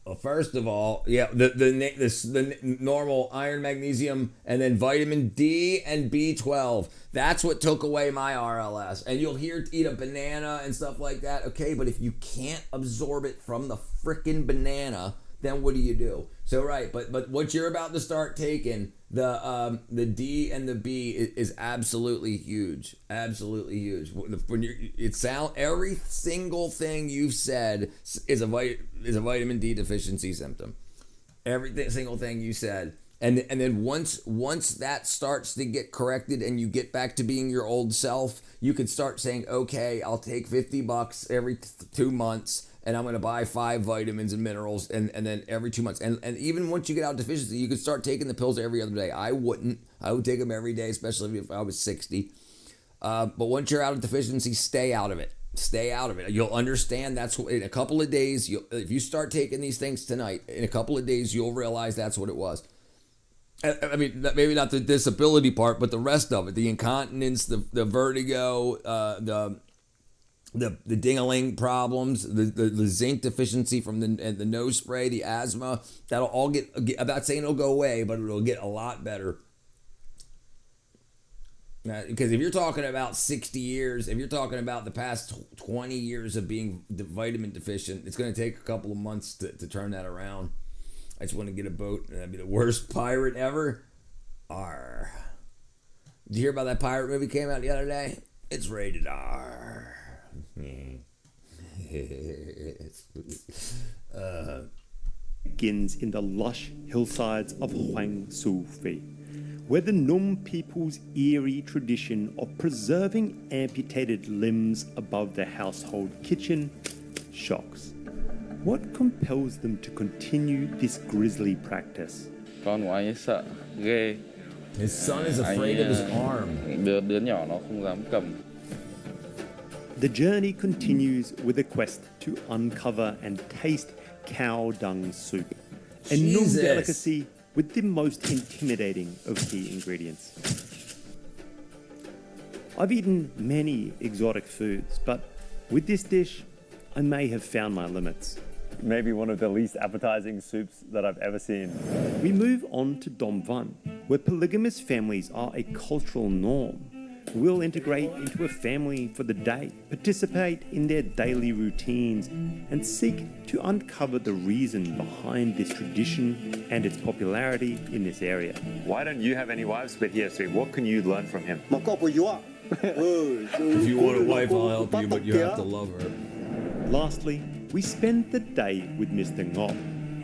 Well, first of all, yeah, the normal iron, magnesium, and then vitamin D and B12. That's what took away my RLS. And you'll eat a banana and stuff like that. Okay, but if you can't absorb it from the frickin' banana, then what do? So right, but what you're about to start taking, the D and the B is absolutely huge, absolutely huge. When every single thing you've said is a vitamin D deficiency symptom. Every single thing you said, and then once that starts to get corrected and you get back to being your old self, you can start saying, okay, I'll take $50 every 2 months. And I'm going to buy 5 vitamins and minerals, and then every 2 months. And even once you get out of deficiency, you could start taking the pills every other day. I wouldn't. I would take them every day, especially if I was 60. But once you're out of deficiency, stay out of it. Stay out of it. You'll understand that's what, in a couple of days, if you start taking these things tonight, in a couple of days, you'll realize that's what it was. I mean, maybe not the disability part, but the rest of it, the incontinence, the vertigo, the ding-a-ling problems, the zinc deficiency from the nose spray, the asthma, that'll all get, I'm not saying it'll go away, but it'll get a lot better. Because if you're talking about 60 years, if you're talking about the past 20 years of being vitamin deficient, it's going to take a couple of months to turn that around. I just want to get a boat, and I'd be the worst pirate ever. Arr. Did you hear about that pirate movie came out the other day? It's rated R. Begins in the lush hillsides of Huangsu, where the Num people's eerie tradition of preserving amputated limbs above the household kitchen shocks. What compels them to continue this grisly practice? Con của anh ấy sợ ghê. His son is afraid of his arm. Đứa nhỏ nó không dám cầm. The journey continues with a quest to uncover and taste cow dung soup, a Num delicacy with the most intimidating of key ingredients. I've eaten many exotic foods, but with this dish, I may have found my limits. Maybe one of the least appetizing soups that I've ever seen. We move on to Dom Van, where polygamous families are a cultural norm. We'll integrate into a family for the day, participate in their daily routines, and seek to uncover the reason behind this tradition and its popularity in this area. Why don't you have any wives? But here, so what can you learn from him? If you want a wife, I'll help you, but you have to love her. Lastly, we spend the day with Mr. Ngop,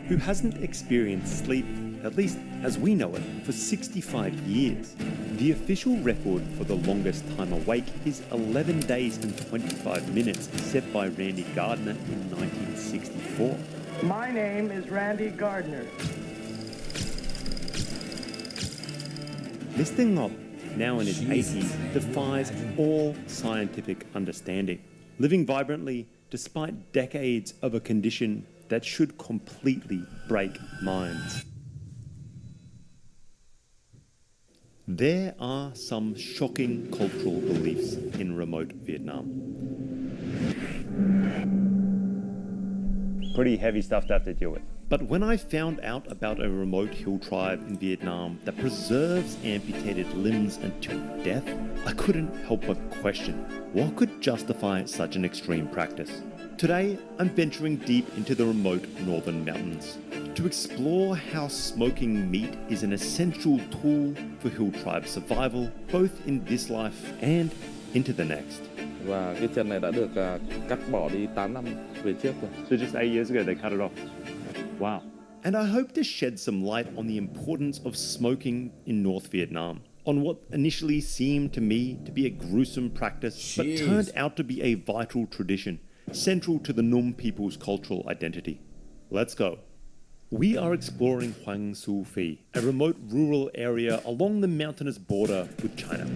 who hasn't experienced sleep, at least as we know it, for 65 years. The official record for the longest time awake is 11 days and 25 minutes, set by Randy Gardner in 1964. My name is Randy Gardner. Mr. Ngop, now in his 80s, defies all scientific understanding, living vibrantly despite decades of a condition that should completely break minds. There are some shocking cultural beliefs in remote Vietnam. Pretty heavy stuff to have to deal with. But when I found out about a remote hill tribe in Vietnam that preserves amputated limbs until death, I couldn't help but question what could justify such an extreme practice. Today, I'm venturing deep into the remote northern mountains to explore how smoking meat is an essential tool for hill tribe survival, both in this life and into the next. Và cái chân này đã được cắt bỏ đi 8 năm về trước rồi. So just 8 years ago they cut it off. Wow. And I hope to shed some light on the importance of smoking in North Vietnam, on what initially seemed to me to be a gruesome practice, but turned out to be a vital tradition, central to the Num people's cultural identity. Let's go. We are exploring Hoang Su Phi, a remote rural area along the mountainous border with China.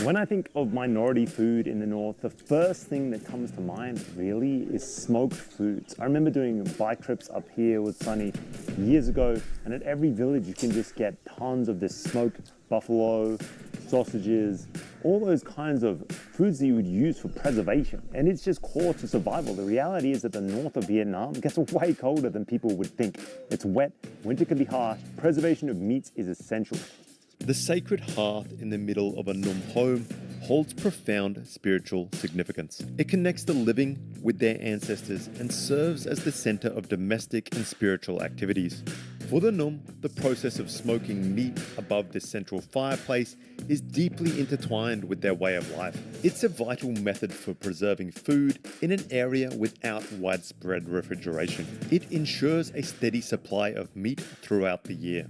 When I think of minority food in the north, the first thing that comes to mind really is smoked foods. I remember doing bike trips up here with Sunny years ago, and at every village you can just get tons of this smoked buffalo, sausages, all those kinds of foods that you would use for preservation. And it's just core to survival. The reality is that the north of Vietnam gets way colder than people would think. It's wet, winter can be harsh, preservation of meats is essential. The sacred hearth in the middle of a Num home holds profound spiritual significance. It connects the living with their ancestors and serves as the center of domestic and spiritual activities. For the Num, the process of smoking meat above this central fireplace is deeply intertwined with their way of life. It's a vital method for preserving food in an area without widespread refrigeration. It ensures a steady supply of meat throughout the year.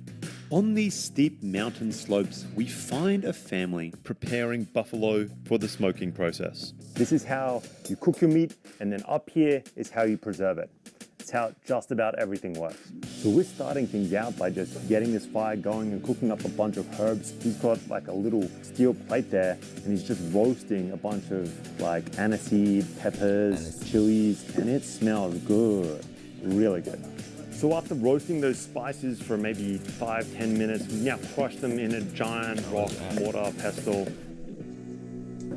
On these steep mountain slopes, we find a family preparing buffalo for the smoking process. This is how you cook your meat, and then up here is how you preserve it. It's how just about everything works. So we're starting things out by just getting this fire going and cooking up a bunch of herbs. He's got like a little steel plate there, and he's just roasting a bunch of like aniseed, peppers, chilies, and it smells good, really good. So after roasting those spices for maybe 5-10 minutes, we now crush them in a giant rock mortar pestle.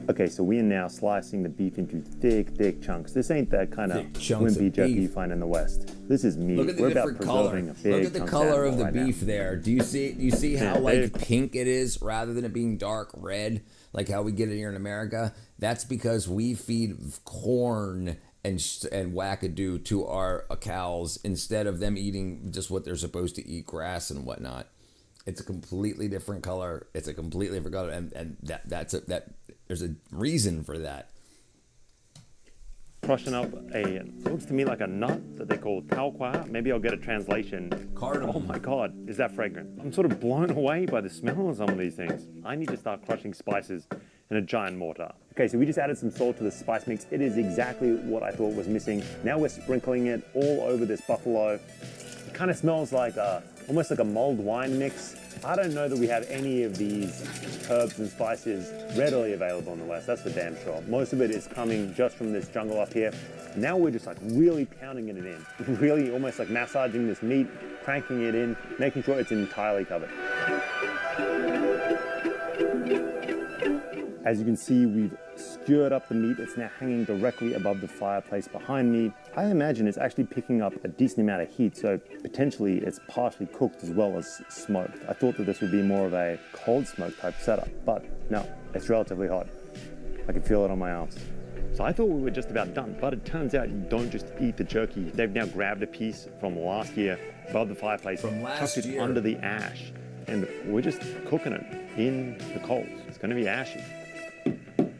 Okay, so we are now slicing the beef into thick chunks. This ain't that kind of wimpy jerky you find in the West. This is meat. Look at the different color. Look at the color of the beef there. Do you see how like pink it is rather than it being dark red, like how we get it here in America? That's because we feed corn and wackadoo to our cows instead of them eating just what they're supposed to eat, grass and whatnot. It's a completely different color. It's a completely different color, and there's a reason for that. Crushing up it looks to me like a nut that they call tau qua. Maybe I'll get a translation. Cardamom. Oh my God, is that fragrant? I'm sort of blown away by the smell of some of these things. I need to start crushing spices in a giant mortar. Okay, so we just added some salt to the spice mix. It is exactly what I thought was missing. Now we're sprinkling it all over this buffalo. It kind of smells like almost like a mulled wine mix. I don't know that we have any of these herbs and spices readily available in the West, that's for damn sure. Most of it is coming just from this jungle up here. Now we're just like really pounding it in, really almost like massaging this meat, cranking it in, making sure it's entirely covered. As you can see, we've skewered up the meat. It's now hanging directly above the fireplace behind me. I imagine it's actually picking up a decent amount of heat, so potentially it's partially cooked as well as smoked. I thought that this would be more of a cold smoke type setup, but no, it's relatively hot. I can feel it on my arms. So I thought we were just about done, but it turns out you don't just eat the jerky. They've now grabbed a piece from last year above the fireplace, tucked it under the ash, and we're just cooking it in the coals. It's gonna be ashy.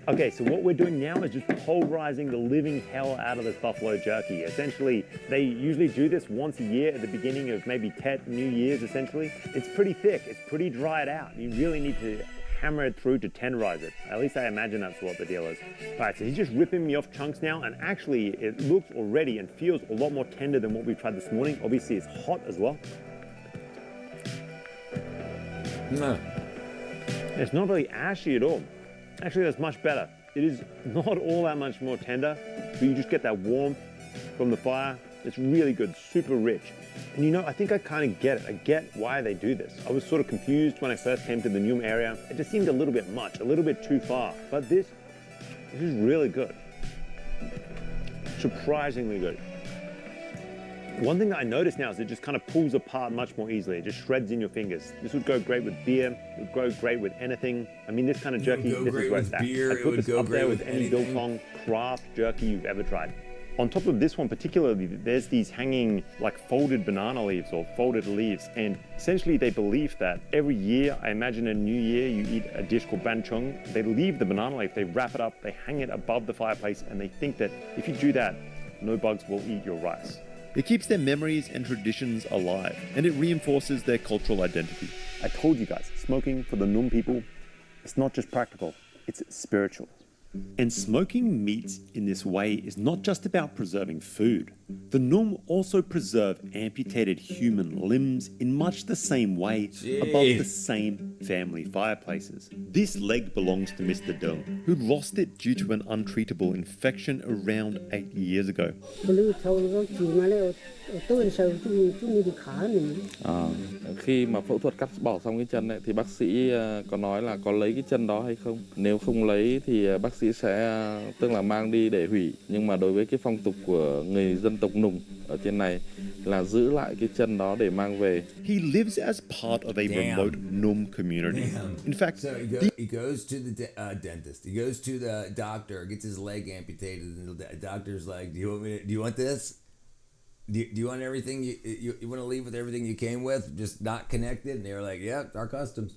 Okay, so what we're doing now is just pulverizing the living hell out of this buffalo jerky. Essentially, they usually do this once a year at the beginning of maybe Tet, New Year's, essentially. It's pretty thick, it's pretty dried out. You really need to hammer it through to tenderize it. At least I imagine that's what the deal is. All right, so he's just ripping me off chunks now, and actually it looks already and feels a lot more tender than what we tried this morning. Obviously, it's hot as well. No. It's not really ashy at all. Actually, that's much better. It is not all that much more tender, but you just get that warmth from the fire. It's really good, super rich. And you know, I think I kind of get it. I get why they do this. I was sort of confused when I first came to the Num area. It just seemed a little bit much, a little bit too far. But this This is really good. Surprisingly good. One thing that I notice now is it just kind of pulls apart much more easily. It just shreds in your fingers. This would go great with beer. It would go great with anything. I mean, this kind of jerky, this is where it's at. I'd put this up there with any biltong craft jerky you've ever tried. On top of this one particularly, there's these hanging like folded banana leaves or folded leaves, and essentially they believe that every year, I imagine a new year, you eat a dish called banchong. They leave the banana leaf, they wrap it up, they hang it above the fireplace, and they think that if you do that, no bugs will eat your rice. It keeps their memories and traditions alive, and it reinforces their cultural identity. I told you guys, smoking for the Num people, it's not just practical, it's spiritual. And smoking meats in this way is not just about preserving food. The Num also preserve amputated human limbs in much the same way above the same family fireplaces. This leg belongs to Mr. Dong, who lost it due to an untreatable infection around 8 years ago. Khi mà phẫu thuật cắt bỏ xong cái chân ấy, thì bác sĩ có nói là có lấy cái chân đó hay không. Nếu không lấy thì bác sĩ sẽ tức là mang đi để hủy. Nhưng mà đối với cái phong tục của người dân tộc Nùng ở trên này là giữ lại cái chân đó để mang về. He lives as part of a remote Num community. In fact, so he goes to the dentist. He goes to the doctor, gets his leg amputated, and the doctor's like, "Do you want this? Do you want everything? You want to leave with everything you came with, just not connected?" And they were like, "Yeah, our customs."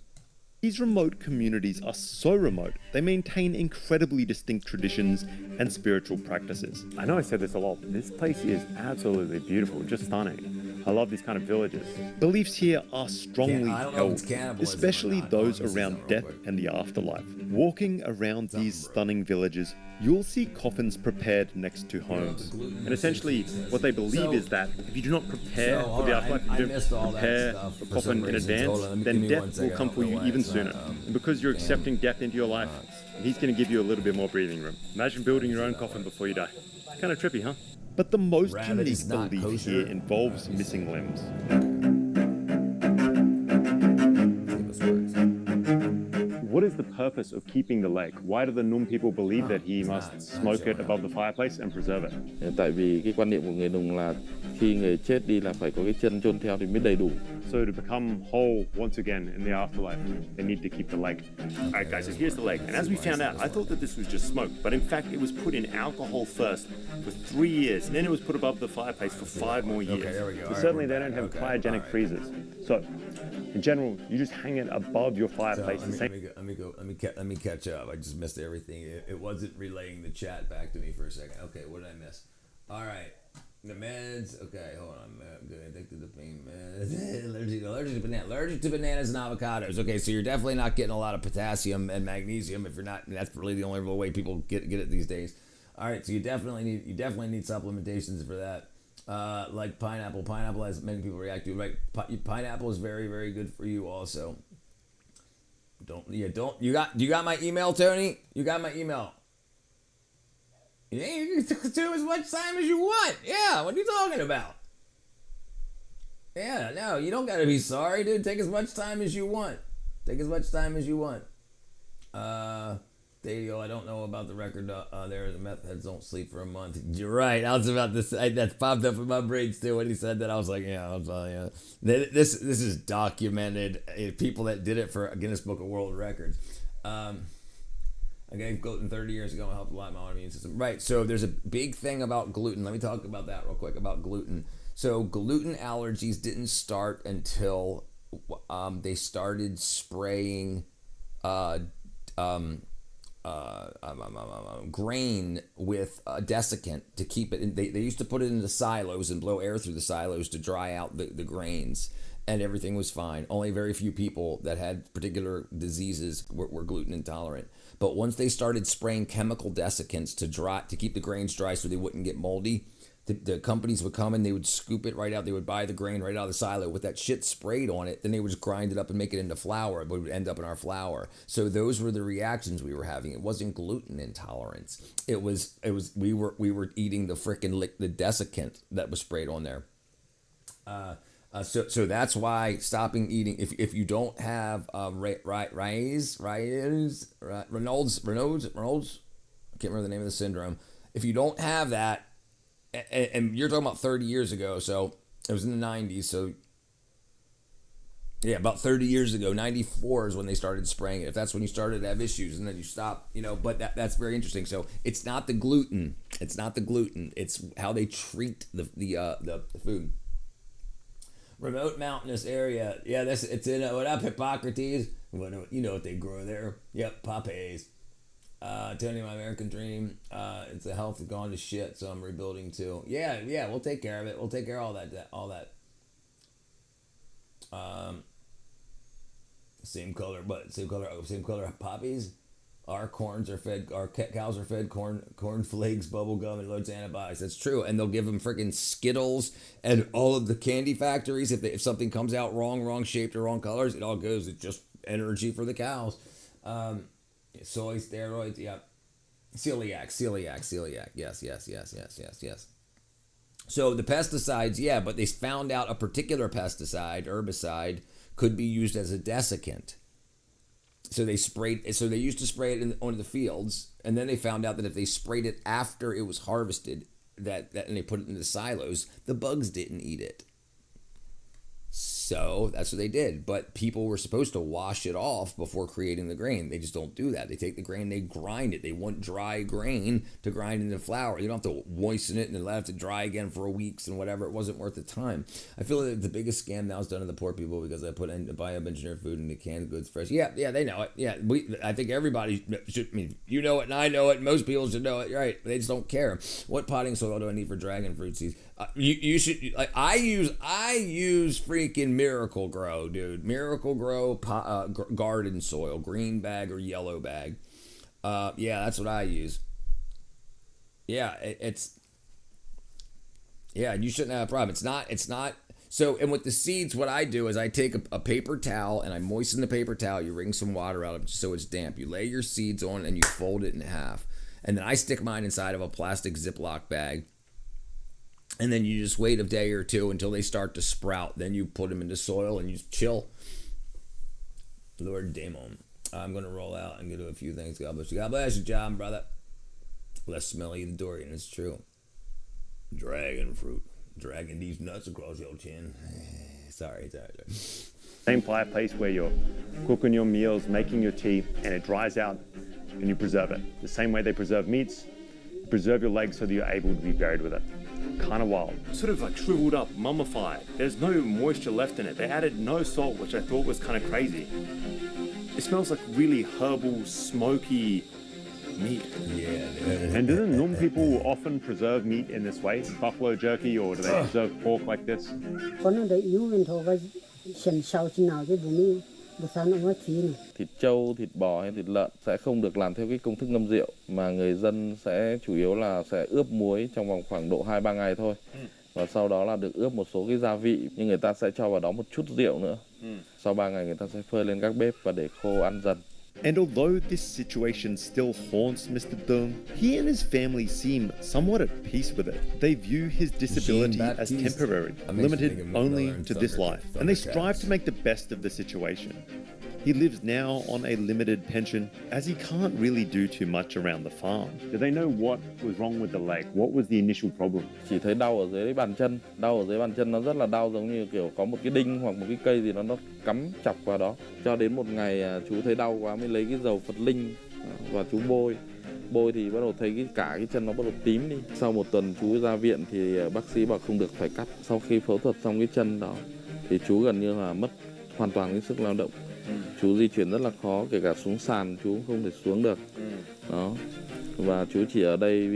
These remote communities are so remote, they maintain incredibly distinct traditions and spiritual practices. I know I said this a lot, but this place is absolutely beautiful, just stunning. I love these kind of villages. Beliefs here are strongly held, especially those around death and the afterlife. Walking around these stunning villages, you'll see coffins prepared next to homes. And essentially, what they believe is that if you do not prepare for the afterlife, if you don't prepare the coffin in advance, then death will come for you even sooner. And because you're accepting death into your life, he's going to give you a little bit more breathing room. Imagine building your own coffin before you die. Kind of trippy, huh? But the most unique belief here involves missing limbs. What is the purpose of keeping the leg? Why do the Num people believe that he must smoke it above the fireplace and preserve it? Tại vì cái quan niệm của người Nùng là khi người chết đi là phải có cái chân chôn theo thì mới đầy đủ. So to become whole once again in the afterlife, they need to keep the leg. Alright guys, so here's the leg. And as we found out, I thought that this was just smoke, but in fact it was put in alcohol first for 3 years, and then it was put above the fireplace for 5 more years. Okay, there we go. So certainly they don't have cryogenic freezers. So in general, you just hang it above your fireplace. Let me catch up. I just missed everything. It wasn't relaying the chat back to me for a second. Okay, what did I miss? All right, the meds. Okay, hold on. I'm good. Addicted to pain meds. allergic to banana. Allergic to bananas and avocados. Okay, so you're definitely not getting a lot of potassium and magnesium. If you're not, that's really the only way people get it these days. All right, so you definitely need supplementations for that. Like pineapple. Pineapple, as many people react to, right? Pineapple is very, very good for you also. You got my email, Tony? You got my email. Yeah, you can do as much time as you want. Yeah, what are you talking about? Yeah, no, you don't gotta be sorry, dude. Take as much time as you want. Dadio, I don't know about the record there. The meth heads don't sleep for a month. You're right. I was about to say that popped up in my brain still when he said that. I was like, yeah. This is documented. People that did it for Guinness Book of World Records. I gave gluten 30 years ago and helped a lot in my immune system. Right. So there's a big thing about gluten. Let me talk about that real quick about gluten. So gluten allergies didn't start until they started spraying grain with a desiccant to keep it in. They used to put it into silos and blow air through the silos to dry out the grains, and everything was fine. Only very few people that had particular diseases were gluten intolerant. But once they started spraying chemical desiccants to keep the grains dry so they wouldn't get moldy, the companies would come and they would scoop it right out. They would buy the grain right out of the silo with that shit sprayed on it. Then they would just grind it up and make it into flour. It would end up in our flour. So those were the reactions we were having. It wasn't gluten intolerance. We were eating the frickin' the desiccant that was sprayed on there. So that's why stopping eating, if you don't have Reynolds, I can't remember the name of the syndrome. If you don't have that, and you're talking about 30 years ago, so it was in the 90s, so yeah, about 30 years ago, 94 is when they started spraying it. If that's when you started to have issues, and then you stop, but that's very interesting. So it's not the gluten. It's not the gluten. It's how they treat the food. Remote mountainous area. Yeah, it's in what up, Hippocrates? You know what they grow there. Yep, poppies. Tony, my American dream. It's a health gone to shit, so I'm rebuilding too. Yeah, we'll take care of it. We'll take care of all that. Same color poppies. Our cows are fed corn flakes, bubble gum, and loads of antibiotics. That's true, and they'll give them freaking Skittles and all of the candy factories. If something comes out wrong shaped or wrong colors, it all goes. It's just energy for the cows. Soy steroids, yeah. Celiac. Yes. So the pesticides, yeah, but they found out a particular herbicide, could be used as a desiccant. So they used to spray it on the fields, and then they found out that if they sprayed it after it was harvested, that and they put it in the silos, the bugs didn't eat it. So that's what they did. But people were supposed to wash it off before creating the grain. They just don't do that. They take the grain, they grind it. They want dry grain to grind into flour. You don't have to moisten it and then let it to dry again for weeks and whatever. It wasn't worth the time. I feel like the biggest scam now is done to the poor people because I put in bioengineered food into canned goods fresh. Yeah, they know it. Yeah, I think everybody should. I mean, you know it and I know it. Most people should know it. Right? They just don't care. What potting soil do I need for dragon fruit seeds? You should. Like, I use freaking Miracle Grow, dude. Miracle Grow garden soil, green bag or yellow bag. Yeah, that's what I use. Yeah, you shouldn't have a problem. It's not. So, and with the seeds, what I do is I take a paper towel and I moisten the paper towel. You wring some water out of it so it's damp. You lay your seeds on and you fold it in half. And then I stick mine inside of a plastic Ziploc bag. And then you just wait a day or two until they start to sprout. Then you put them into soil and you chill. Lord Damon. I'm going to roll out and go do a few things. God bless you. God bless you, John, brother. Less smelly than Dorian. It's true. Dragon fruit. Dragging these nuts across your chin. Sorry. Same fireplace where you're cooking your meals, making your tea, and it dries out and you preserve it. The same way they preserve meats, you preserve your legs so that you're able to be buried with it. Kind of wild. Sort of like shriveled up, mummified. There's no moisture left in it. They added no salt, which I thought was kind of crazy. It smells like really herbal, smoky meat. Yeah. And doesn't normal people often preserve meat in this way? Buffalo jerky, or do they preserve pork like this? Thịt trâu, thịt bò hay thịt lợn sẽ không được làm theo cái công thức ngâm rượu, mà người dân sẽ chủ yếu là sẽ ướp muối trong vòng khoảng độ 2-3 ngày thôi. Và sau đó là được ướp một số cái gia vị, nhưng người ta sẽ cho vào đó một chút rượu nữa. Sau 3 ngày người ta sẽ phơi lên các bếp và để khô ăn dần. And although this situation still haunts Mr. Dung, he and his family seem somewhat at peace with it. They view his disability as temporary, limited only to this life, and they strive to make the best of the situation. He lives now on a limited pension, as he can't really do too much around the farm. Did they know what was wrong with the leg? What was the initial problem? Chỉ thấy đau ở dưới bàn chân, nó rất là đau, giống như kiểu có một cái đinh hoặc một cái cây gì nó cắm chọc vào đó. Cho đến một ngày chú thấy đau quá mới lấy cái dầu Phật linh và chú bôi thì bắt đầu thấy cả cái chân nó bắt đầu tím đi. Sau một tuần chú ra viện thì bác sĩ bảo không được, phải cắt. Sau khi phẫu thuật xong cái chân đó thì chú gần như là mất hoàn toàn cái sức lao động. Chú di chuyển rất là khó, kể cả xuống sàn chú không thể xuống được. Đó. Và chú chỉ ở đây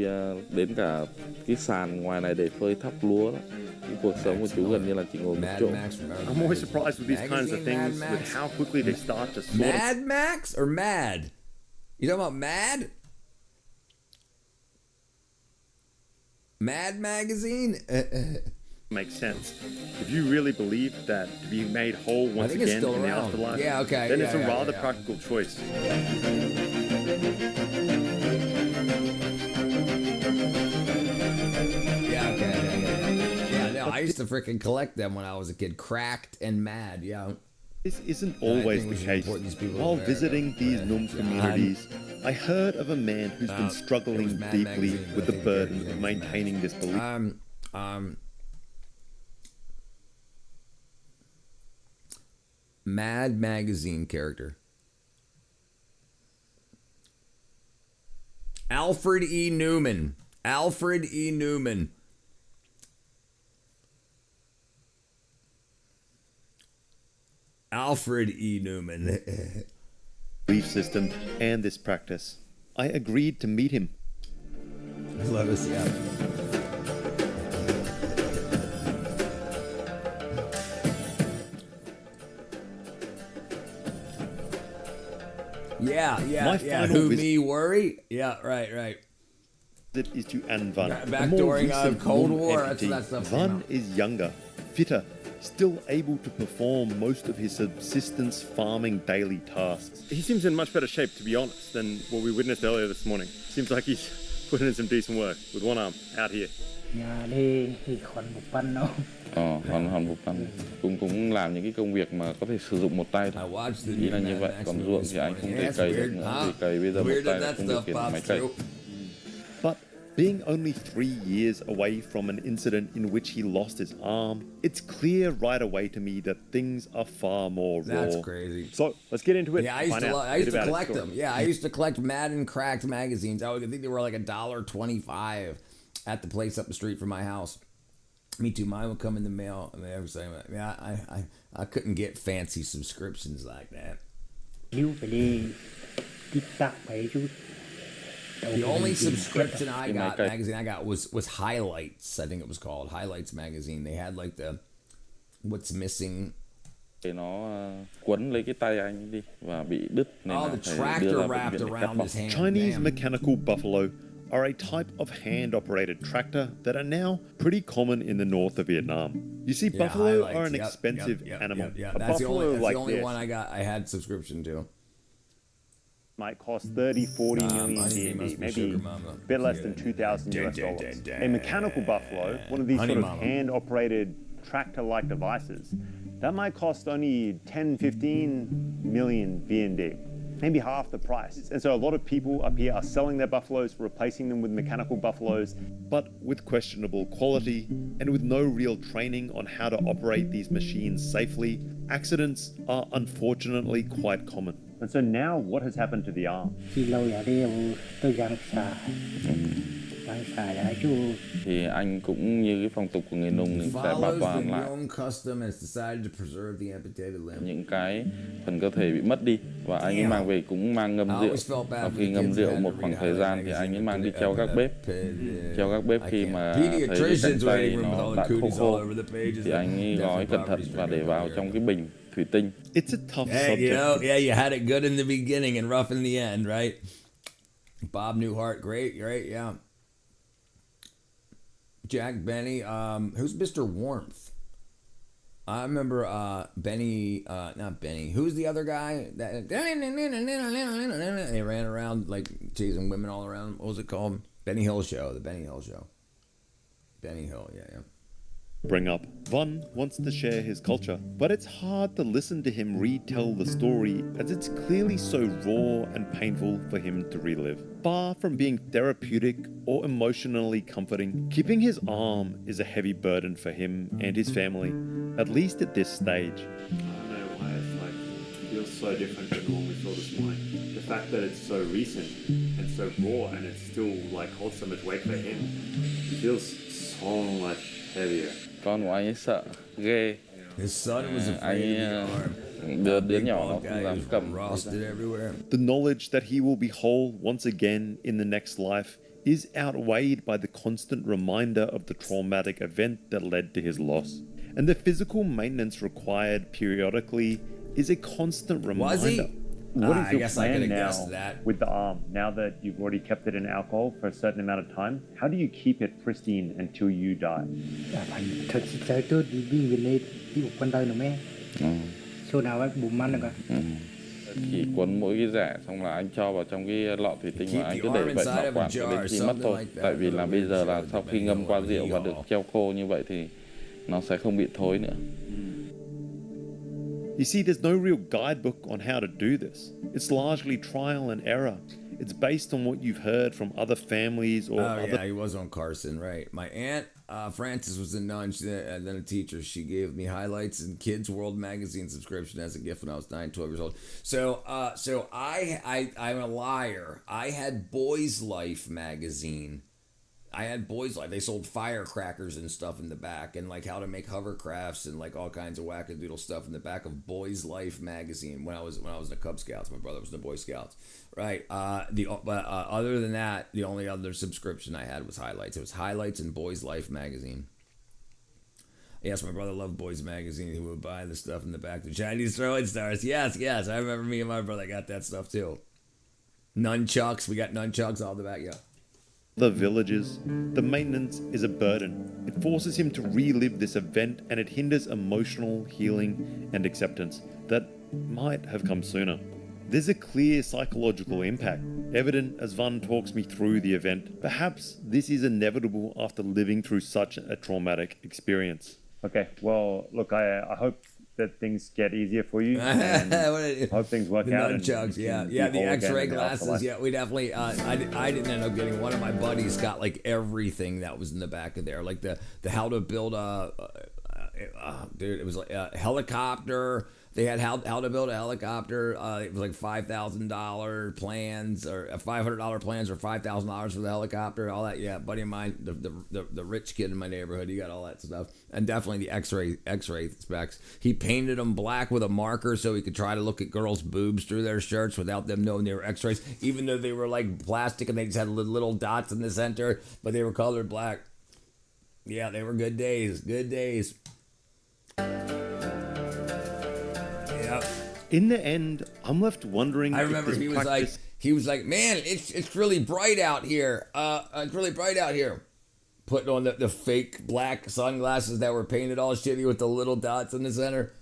đến cả cái sàn ngoài này để phơi thóc lúa đó. Cái cuộc sống của chú gần như là chỉ ngồi một chỗ. I'm always surprised with these kinds of things, with how quickly they start to sort Mad Max or Mad? You talking about Mad? Mad Magazine? Makes sense. If you really believe that to be made whole once again in the afterlife, then it's a rather practical choice. I used to freaking collect them when I was a kid. Cracked and Mad, yeah. This isn't I always think we the should case. import these people to While America. visiting these Num Yeah. communities, I heard of a man who's been it struggling was Mad deeply Magazine, but with I the think burden their of name was Mad. maintaining this belief. Mad Magazine character. Alfred E. Newman. Alfred E. Newman. Alfred E. Newman. Belief system and this practice. I agreed to meet him. Love us, yeah. Yeah. My final Who visit- me worry? Yeah, right. That is to Anne Van. Back A more during recent Cold Num War, that's entity. when that stuff came Van out. is younger, fitter, still able to perform most of his subsistence farming daily tasks. He seems in much better shape, to be honest, than what we witnessed earlier this morning. Seems like he's putting in some decent work with one arm out here. Nhà đi thì còn một phần đâu. Còn một phần cũng làm những cái công việc mà có thể sử dụng một tay thôi. Ý là như vậy. Còn ruộng thì anh không thể cày được nữa. Thì cày bây giờ một tay là không điều khiển máy cày. But being only 3 years away from an incident in which he lost his arm, it's clear right away to me that things are far more raw. That's crazy. So let's get into it. Yeah, I used Find to, out I a bit used to about his collect story. them. Yeah, I used to collect Mad and Cracked magazines. I think they were like $1.25 at the place up the street from my house. Me too. Mine would come in the mail, and they were saying, "Yeah, I couldn't get fancy subscriptions like that." Hiếu phải đi TikTok phải chút. The only subscription I got, magazine I got was Highlights. I think it was called Highlights magazine. They had like the What's Missing. Thì nó quấn lấy cái tay anh đi và bị đứt nên là phải đưa ra bệnh viện để cắt bỏ. Chinese mechanical buffalo are a type of hand-operated tractor that are now pretty common in the north of Vietnam. You see, buffalo are an expensive animal. Yeah. A That's the buffalo only like one this I had subscription to. Might cost 30, 40 million I think he DMD, must be maybe Sugar Mama. a bit less than 2,000 US dollars. A mechanical buffalo, one of these Honey sort of Mama. hand-operated tractor-like devices, that might cost only 10, 15 million VND, maybe half the price. And so a lot of people up here are selling their buffaloes, replacing them with mechanical buffaloes. But with questionable quality and with no real training on how to operate these machines safely, accidents are unfortunately quite common. And so now what has happened to the arm? Khi lâu giờ đi tôi gắng xài. Gắng xài đã chú. Thì anh cũng như cái phong tục của người Nùng thì sẽ bảo Follows the toàn lại known custom and has decided to preserve the amputated limb. những cái phần cơ thể bị mất đi và anh ấy mang về cũng mang ngâm rượu. Sau khi ngâm rượu một khoảng thời gian thì anh ấy mang đi treo các bếp. Treo các bếp khi mà thấy cái cánh tay nó đã khô thì anh ấy gói cẩn thận và để vào trong cái bình thủy tinh. It's a tough Hey, subject. you had it good in the beginning and rough in the end, right? Bob Newhart, great, yeah. Jack Benny, who's Mr. Warmth? I remember Benny, not Benny. Who's the other guy? They ran around like chasing women all around. What was it called? Benny Hill Show. The Benny Hill Show. Benny Hill, yeah. Bring up. Von wants to share his culture, but it's hard to listen to him retell the story as it's clearly so raw and painful for him to relive. Far from being therapeutic or emotionally comforting, keeping his arm is a heavy burden for him and his family, at least at this stage. I don't know why it feels so different than what we saw this morning. The fact that it's so recent and so raw and it still holds so much weight for him, it feels so much heavier. Con của anh ấy sợ ghê. His son was Anh ấy đứa nhỏ nó không dám cầm. The knowledge that he will be whole once again in the next life is outweighed by the constant reminder of the traumatic event that led to his loss. And the physical maintenance required periodically is a constant reminder. Was he? What is I your guess I could plan have now guessed that. with the arm? Now that you've already kept it in alcohol for a certain amount of time, how do you keep it pristine until you die? Thật sự tôi điวิ่งไปเลยที่บุกคนเดินหนูแม่โซดาไว้บุมมันนะครับ Chỉ quấn mỗi cái rẻ xong là anh cho vào trong cái lọ thủy tinh và anh cứ để vậy bảo quản cho đến khi mất thôi. Tại vì là bây giờ là sau khi ngâm qua rượu và được treo khô như vậy thì nó sẽ không bị thối nữa. You see, there's no real guidebook on how to do this. It's largely trial and error. It's based on what you've heard from other families or other... Yeah, he was on Carson, right. My aunt, Frances, was a nun and then a teacher. She gave me Highlights and Kids World magazine subscription as a gift when I was 9, 12 years old. So I'm a liar. I had Boys Life magazine. They sold firecrackers and stuff in the back, and like how to make hovercrafts and like all kinds of wackadoodle stuff in the back of Boys Life magazine when I was in the Cub Scouts. My brother was in the Boy Scouts, right? Other than that, the only other subscription I had was Highlights. It was Highlights and Boys Life magazine. Yes, my brother loved Boys magazine. He would buy the stuff in the back, the Chinese throwing stars. Yes, I remember me and my brother got that stuff too. Nunchucks, we got nunchucks all in the back, yeah. The villages, the maintenance is a burden. It forces him to relive this event and it hinders emotional healing and acceptance that might have come sooner. There's a clear psychological impact, evident as Van talks me through the event. Perhaps this is inevitable after living through such a traumatic experience. Okay, well, look, I hope that things get easier for you. And hope things work out. The nunchucks, yeah, the X-ray glasses, yeah. We definitely. I didn't end up getting. One of my buddies got like everything that was in the back of there, like the how to build dude. It was like a helicopter. They had how to build a helicopter. It was like $5,000 plans or $500 plans or $5,000 for the helicopter. All that, yeah. Buddy of mine, the rich kid in my neighborhood, he got all that stuff, and definitely the X-ray specs. He painted them black with a marker so he could try to look at girls' boobs through their shirts without them knowing they were X-rays, even though they were like plastic and they just had little dots in the center, but they were colored black. Yeah, they were good days. Good days. In the end, I'm left wondering. I remember he was like, man, it's really bright out here. It's really bright out here. Putting on the fake black sunglasses that were painted all shitty with the little dots in the center.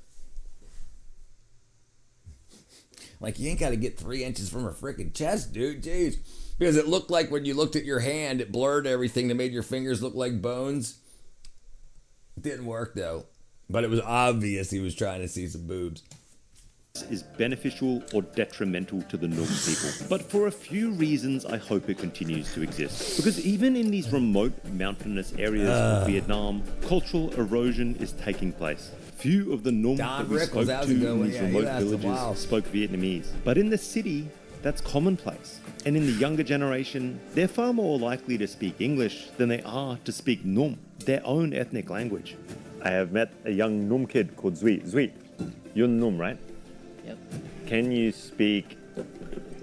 Like, you ain't got to get 3 inches from her freaking chest, dude. Jeez. Because it looked like when you looked at your hand, it blurred everything that made your fingers look like bones. It didn't work, though. But it was obvious he was trying to see some boobs. Is beneficial or detrimental to the Nung people. But for a few reasons, I hope it continues to exist. Because even in these remote mountainous areas of Vietnam, cultural erosion is taking place. Few of the Nung that we spoke to in these remote villages spoke Vietnamese. But in the city, that's commonplace. And in the younger generation, they're far more likely to speak English than they are to speak Nung, their own ethnic language. I have met a young Nung kid called Zui. Zui, you're Nung, right? Yep. Can you speak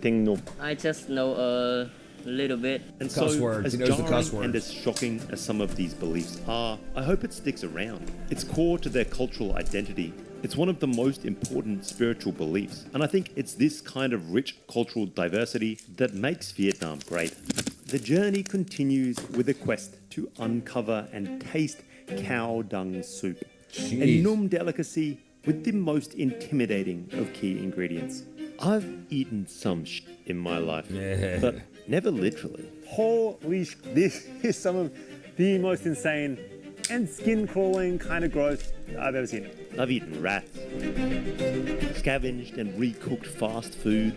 Ting Nung? I just know a little bit. And so, as jarring and as shocking as some of these beliefs are, I hope it sticks around. It's core to their cultural identity. It's one of the most important spiritual beliefs. And I think it's this kind of rich cultural diversity that makes Vietnam great. The journey continues with a quest to uncover and taste cow dung soup, a Nung delicacy with the most intimidating of key ingredients. I've eaten some in my life, but never literally. Holy this is some of the most insane and skin-crawling kind of growth I've ever seen. I've eaten rats, scavenged and recooked fast food,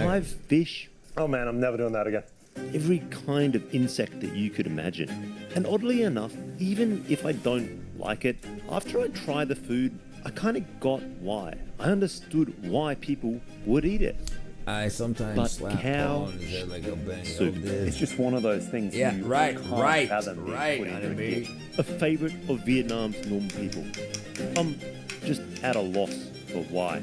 live fish. Oh man, I'm never doing that again. Every kind of insect that you could imagine. And oddly enough, even if I don't like it, after I try the food, I kind of got why. I understood why people would eat it. I sometimes slap cow like soup. It's just one of those things. Yeah, right. A favorite of Vietnam's Nung people. I'm just at a loss for why.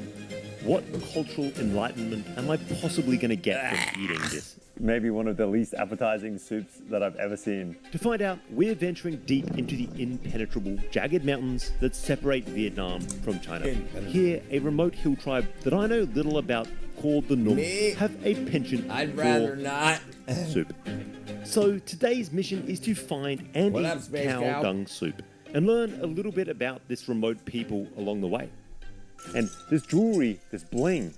What cultural enlightenment am I possibly going to get from eating this? Maybe one of the least appetizing soups that I've ever seen. To find out, we're venturing deep into the impenetrable, jagged mountains that separate Vietnam from China. Here, a remote hill tribe that I know little about, called the Nung, have a penchant for soup. So today's mission is to find and eat cow dung soup and learn a little bit about this remote people along the way. And this jewelry, this bling,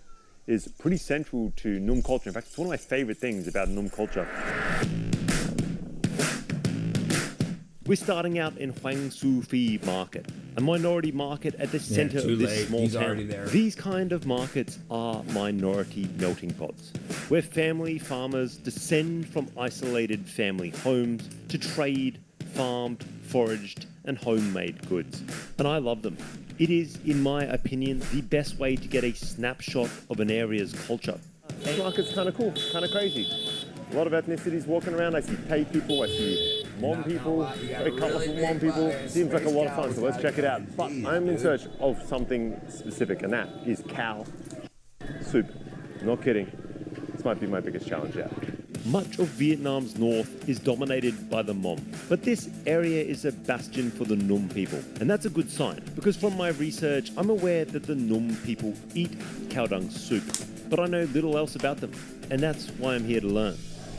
is pretty central to Nung culture. In fact, it's one of my favorite things about Nung culture. We're starting out in Hoang Su Phi Market, a minority market at the center too of this late. small He's town. already there. These kind of markets are minority melting pots, where family farmers descend from isolated family homes to trade farmed, foraged, and homemade goods. And I love them. It is, in my opinion, the best way to get a snapshot of an area's culture. This market's kind of cool, kind of crazy. A lot of ethnicities walking around. I see Thai people, I see Hmong people, very colourful Hmong people. Seems like a lot of fun, so let's check it out. But I'm in search of something specific, and that is cow soup. Not kidding. This might be my biggest challenge yet. Much of Vietnam's north is dominated by the Hmong, but this area is a bastion for the Num people. And that's a good sign, because from my research, I'm aware that the Num people eat cow dung soup, but I know little else about them, and that's why I'm here to learn.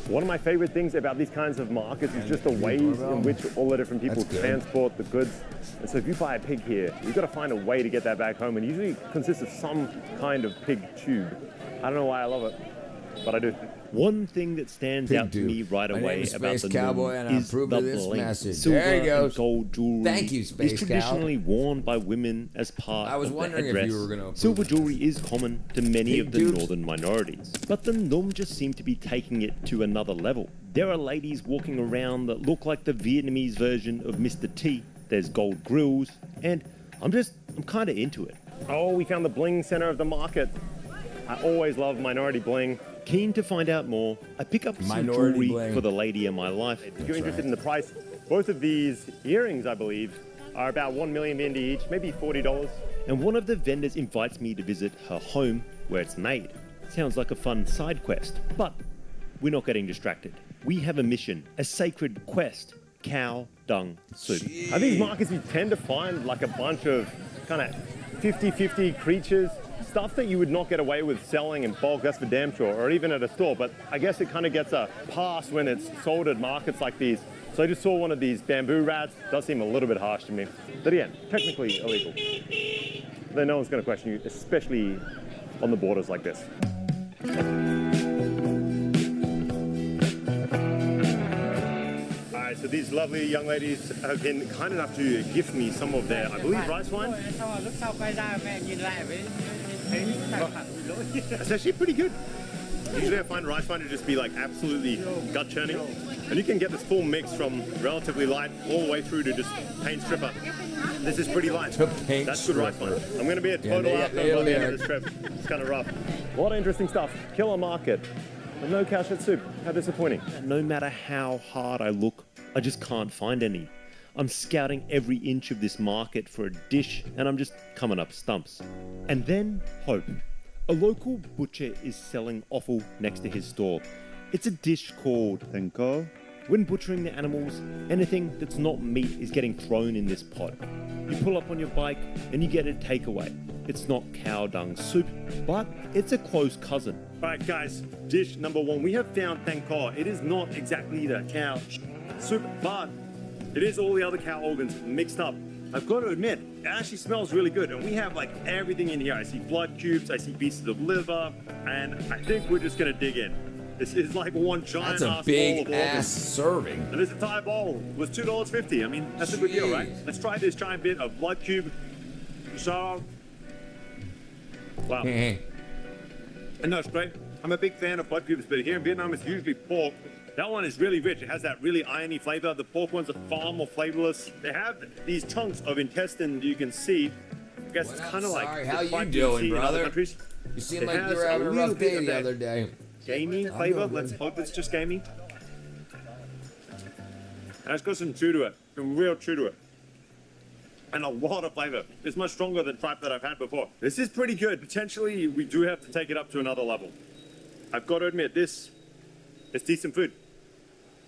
One of my favorite things about these kinds of markets is just the ways in which all the different people transport the goods. And so if you buy a pig here, you've got to find a way to get that back home, and it usually consists of some kind of pig tube. I don't know why I love it, but I do. One thing that stands out to me right away about the Cowboy, Num and I is approve the of this bling. message. Silver There you go. and gold jewelry Thank you, Space is traditionally worn by women as part I was of the wondering if headdress. you were gonna approve Silver of jewelry is common to many Big of the dupes. northern minorities, but the Num just seem to be taking it to another level. There are ladies walking around that look like the Vietnamese version of Mr. T. There's gold grills, and I'm kind of into it. Oh, we found the bling center of the market. I always love minority bling. Keen to find out more, I pick up some Minority jewelry bling. for the lady in my life. If you're interested in the price, both of these earrings, I believe, are about 1 million VND each, maybe $40. And one of the vendors invites me to visit her home where it's made. Sounds like a fun side quest, but we're not getting distracted. We have a mission, a sacred quest, cow dung soup. At these markets, you tend to find like a bunch of kind of 50-50 creatures, stuff that you would not get away with selling in bulk, that's for damn sure, or even at a store, but I guess it kind of gets a pass when it's sold at markets like these. So I just saw one of these bamboo rats, does seem a little bit harsh to me, but again, technically illegal. Then no one's going to question you, especially on the borders like this. Alright, so these lovely young ladies have been kind enough to gift me some of their, I believe, rice wine. It's actually pretty good. Usually I find rice wine to just be like absolutely gut churning. And you can get this full mix from relatively light all the way through to just paint stripper. This is pretty light. That's good rice wine. I'm going to be a total outcome by the end of this trip. It's kind of rough. A lot of interesting stuff. Killer market. But no cow shit soup. How disappointing. No matter how hard I look, I just can't find any. I'm scouting every inch of this market for a dish, and I'm just coming up stumps. And then hope. A local butcher is selling offal next to his store. It's a dish called Tenko. When butchering the animals, anything that's not meat is getting thrown in this pot. You pull up on your bike and you get a takeaway. It's not cow dung soup, but it's a close cousin. Alright guys, dish number one. We have found Tenko. It is not exactly the cow soup, but it is all the other cow organs mixed up. I've got to admit, it actually smells really good. And we have like everything in here. I see blood cubes, I see pieces of liver, and I think we're just gonna dig in. This is like one giant That's a ass big bowl of organs. ass serving. And this entire bowl was $2.50. I mean, that's a good deal, right? Let's try this giant bit of blood cube. So, wow. And no, it's great. I'm a big fan of blood cubes, but here in Vietnam, it's usually pork. That one is really rich. It has that really irony flavor. The pork ones are far more flavorless. They have these chunks of intestine you can see. I guess it's kind of like Sorry, how the you fried doing, in other brother? countries. You seem It like you has were having a little rough bit day of the that other day. Gamey I'm flavor. doing Let's good. hope it's just gamey. And it's got some chew to it, some real chew to it. And a lot of flavor. It's much stronger than tripe that I've had before. This is pretty good. Potentially, we do have to take it up to another level. I've got to admit, this is decent food.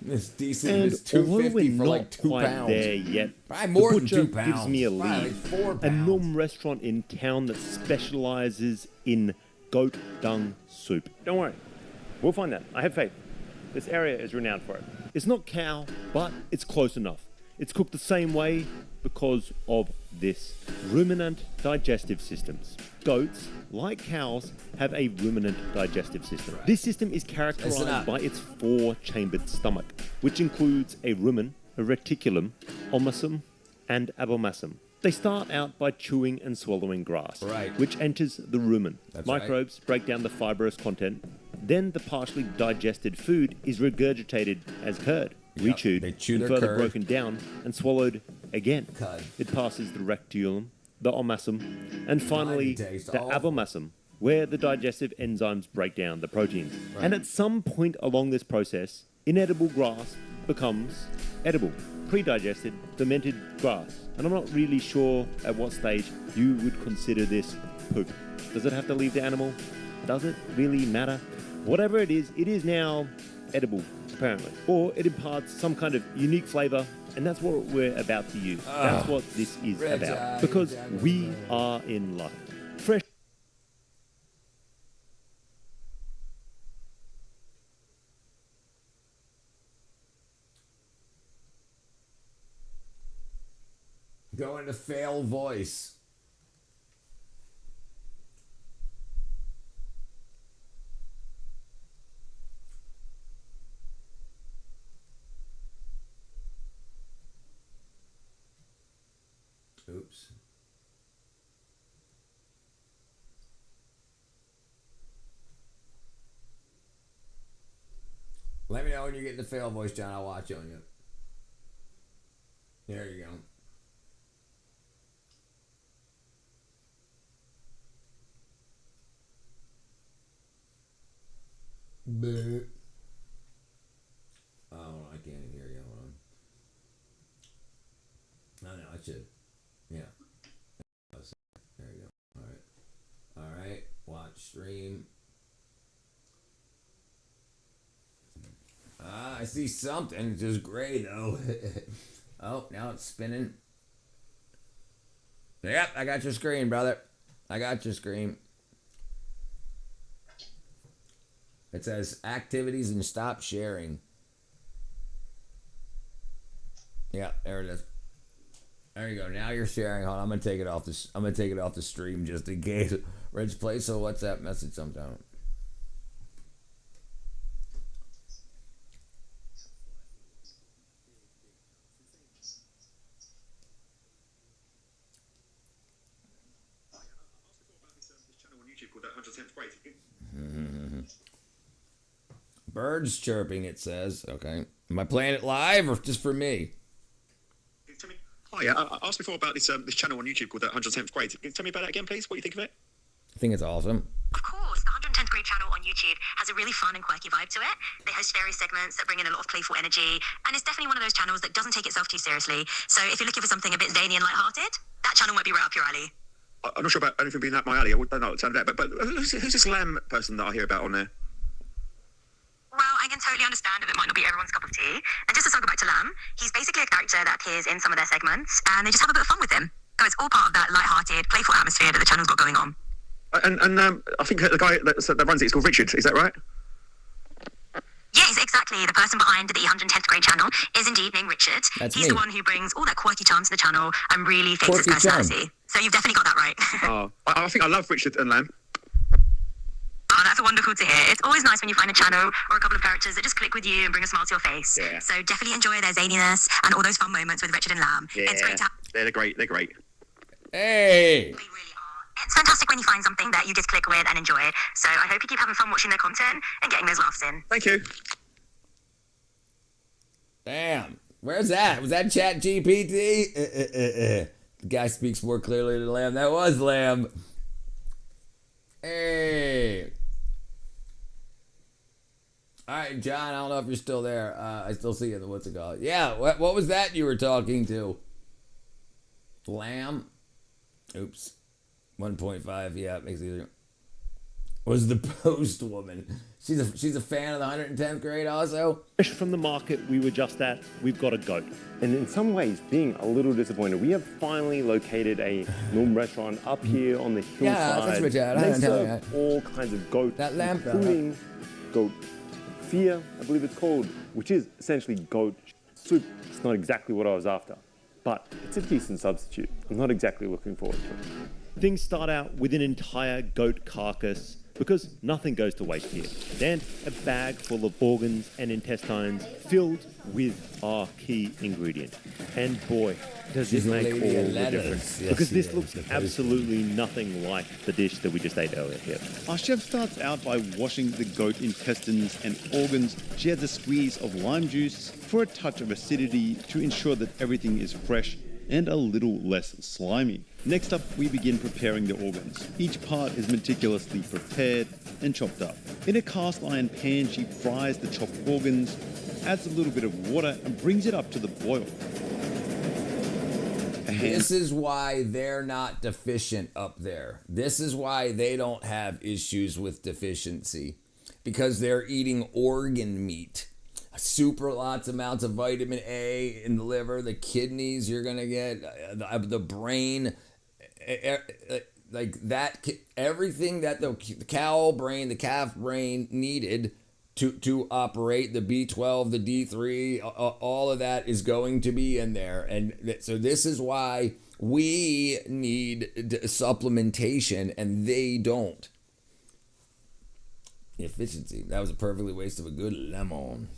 It's decent. And It's although we're $2.50 for not like 2 quite pounds. there yet, Probably more the than butcher 2 pounds. gives me a Probably lead. like 4 A pounds. Num restaurant in town that specializes in goat dung soup. Don't worry. We'll find that. I have faith. This area is renowned for it. It's not cow, but it's close enough. It's cooked the same way because of this. Ruminant digestive systems. Goats, like cows, have a ruminant digestive system. This system is Listen characterized up. by its 4-chambered stomach, which includes a rumen, a reticulum, omasum, and abomasum. They start out by chewing and swallowing grass, Right. which enters the rumen. That's right. Microbes break down the fibrous content. Then the partially digested food is regurgitated as curd, Yep, rechewed, they chew and their further curd. broken down and swallowed again. Cud. It passes the rectulum, the omasum, and finally Blind taste, the oh. abomasum, where the digestive enzymes break down the proteins. Right. And at some point along this process, inedible grass becomes edible, pre-digested, fermented grass. And I'm not really sure at what stage you would consider this poop. Does it have to leave the animal? Does it really matter? Whatever it is now edible, apparently. Or it imparts some kind of unique flavor, and that's what we're about to use. That's what this is about. Because we are in life. Fresh. Go into fail voice. Oops. Let me know when you get the fail voice, John. I'll watch on you. There you go. Bleh. Oh, I can't hear you. Hold on. No, I should. Yeah. There you go. All right. All right. Watch stream. I see something. It's just gray though. Oh, now it's spinning. Yep, I got your screen, brother. I got your screen. It says activities and stop sharing. Yeah, there it is. There you go. Now you're sharing. Hold on, I'm gonna take it off this. I'm gonna take it off the stream just in case. Rich, play so WhatsApp message sometime. Birds chirping, it says. Okay. Am I playing it live or just for me? Hi, I asked before about this channel on YouTube called 110th Grade. Can you tell me about that again, please? What do you think of it? I think it's awesome. Of course, the 110th Grade channel on YouTube has a really fun and quirky vibe to it. They host various segments that bring in a lot of playful energy, and it's definitely one of those channels that doesn't take itself too seriously. So if you're looking for something a bit zany and lighthearted, that channel might be right up your alley. I'm not sure about anything being up my alley. I don't know what to say that. But who's this lamb person that I hear about on there? Well, I can totally understand if it might not be everyone's cup of tea. And just to circle back to Lamb, he's basically a character that appears in some of their segments, and they just have a bit of fun with him. So it's all part of that light-hearted, playful atmosphere that the channel's got going on. And I think the guy that runs it is called Richard. Is that right? Yes, exactly. The person behind the 110th Grade channel is indeed named Richard. That's He's me. the one who brings all that quirky charm to the channel and really fits his personality. So you've definitely got that right. I think I love Richard and Lamb. Oh, that's wonderful to hear. It's always nice when you find a channel or a couple of characters that just click with you and bring a smile to your face. Yeah. So definitely enjoy their zaniness and all those fun moments with Richard and Lamb. Yeah, It's great to have. they're great. They're great. Hey! It's fantastic when you find something that you just click with and enjoy. So I hope you keep having fun watching their content and getting those laughs in. Thank you. Damn. Where's that? Was that Chat GPT? The guy speaks more clearly than Lamb. That was Lamb. Hey. All right, John, I don't know if you're still there. I still see you in the what's it called. Yeah, what was that you were talking to? Lamb? Oops. 1.5, yeah, it makes it easier. Was the post woman. She's a fan of the 110th Grade also. Fresh from the market we were just at, we've got a goat. And in some ways, being a little disappointed, we have finally located a Norm restaurant up here on the hillside. Yeah, that's what you had. They serve all kinds of goat, including goat fear, I believe it's called, which is essentially goat soup. It's not exactly what I was after, but it's a decent substitute. I'm not exactly looking forward to it. Things start out with an entire goat carcass because nothing goes to waste here. Then a bag full of organs and intestines filled with our key ingredient. And boy, does She's it a make all lady of the letters. difference. Yes, Because she this is. looks absolutely nothing like the dish that we just ate earlier here. Our chef starts out by washing the goat intestines and organs. She adds a squeeze of lime juice for a touch of acidity to ensure that everything is fresh and a little less slimy. Next up, we begin preparing the organs. Each part is meticulously prepared and chopped up. In a cast iron pan, she fries the chopped organs, adds a little bit of water, and brings it up to the boil. This is why they're not deficient up there. This is why they don't have issues with deficiency, because they're eating organ meat. Super lots amounts of vitamin A in the liver, the kidneys, you're going to get the brain, like that, everything that the cow brain, the calf brain needed to operate, the B12, the D3, all of that is going to be in there. And so this is why we need supplementation and they don't. Efficiency. That was a perfectly waste of a good lemon.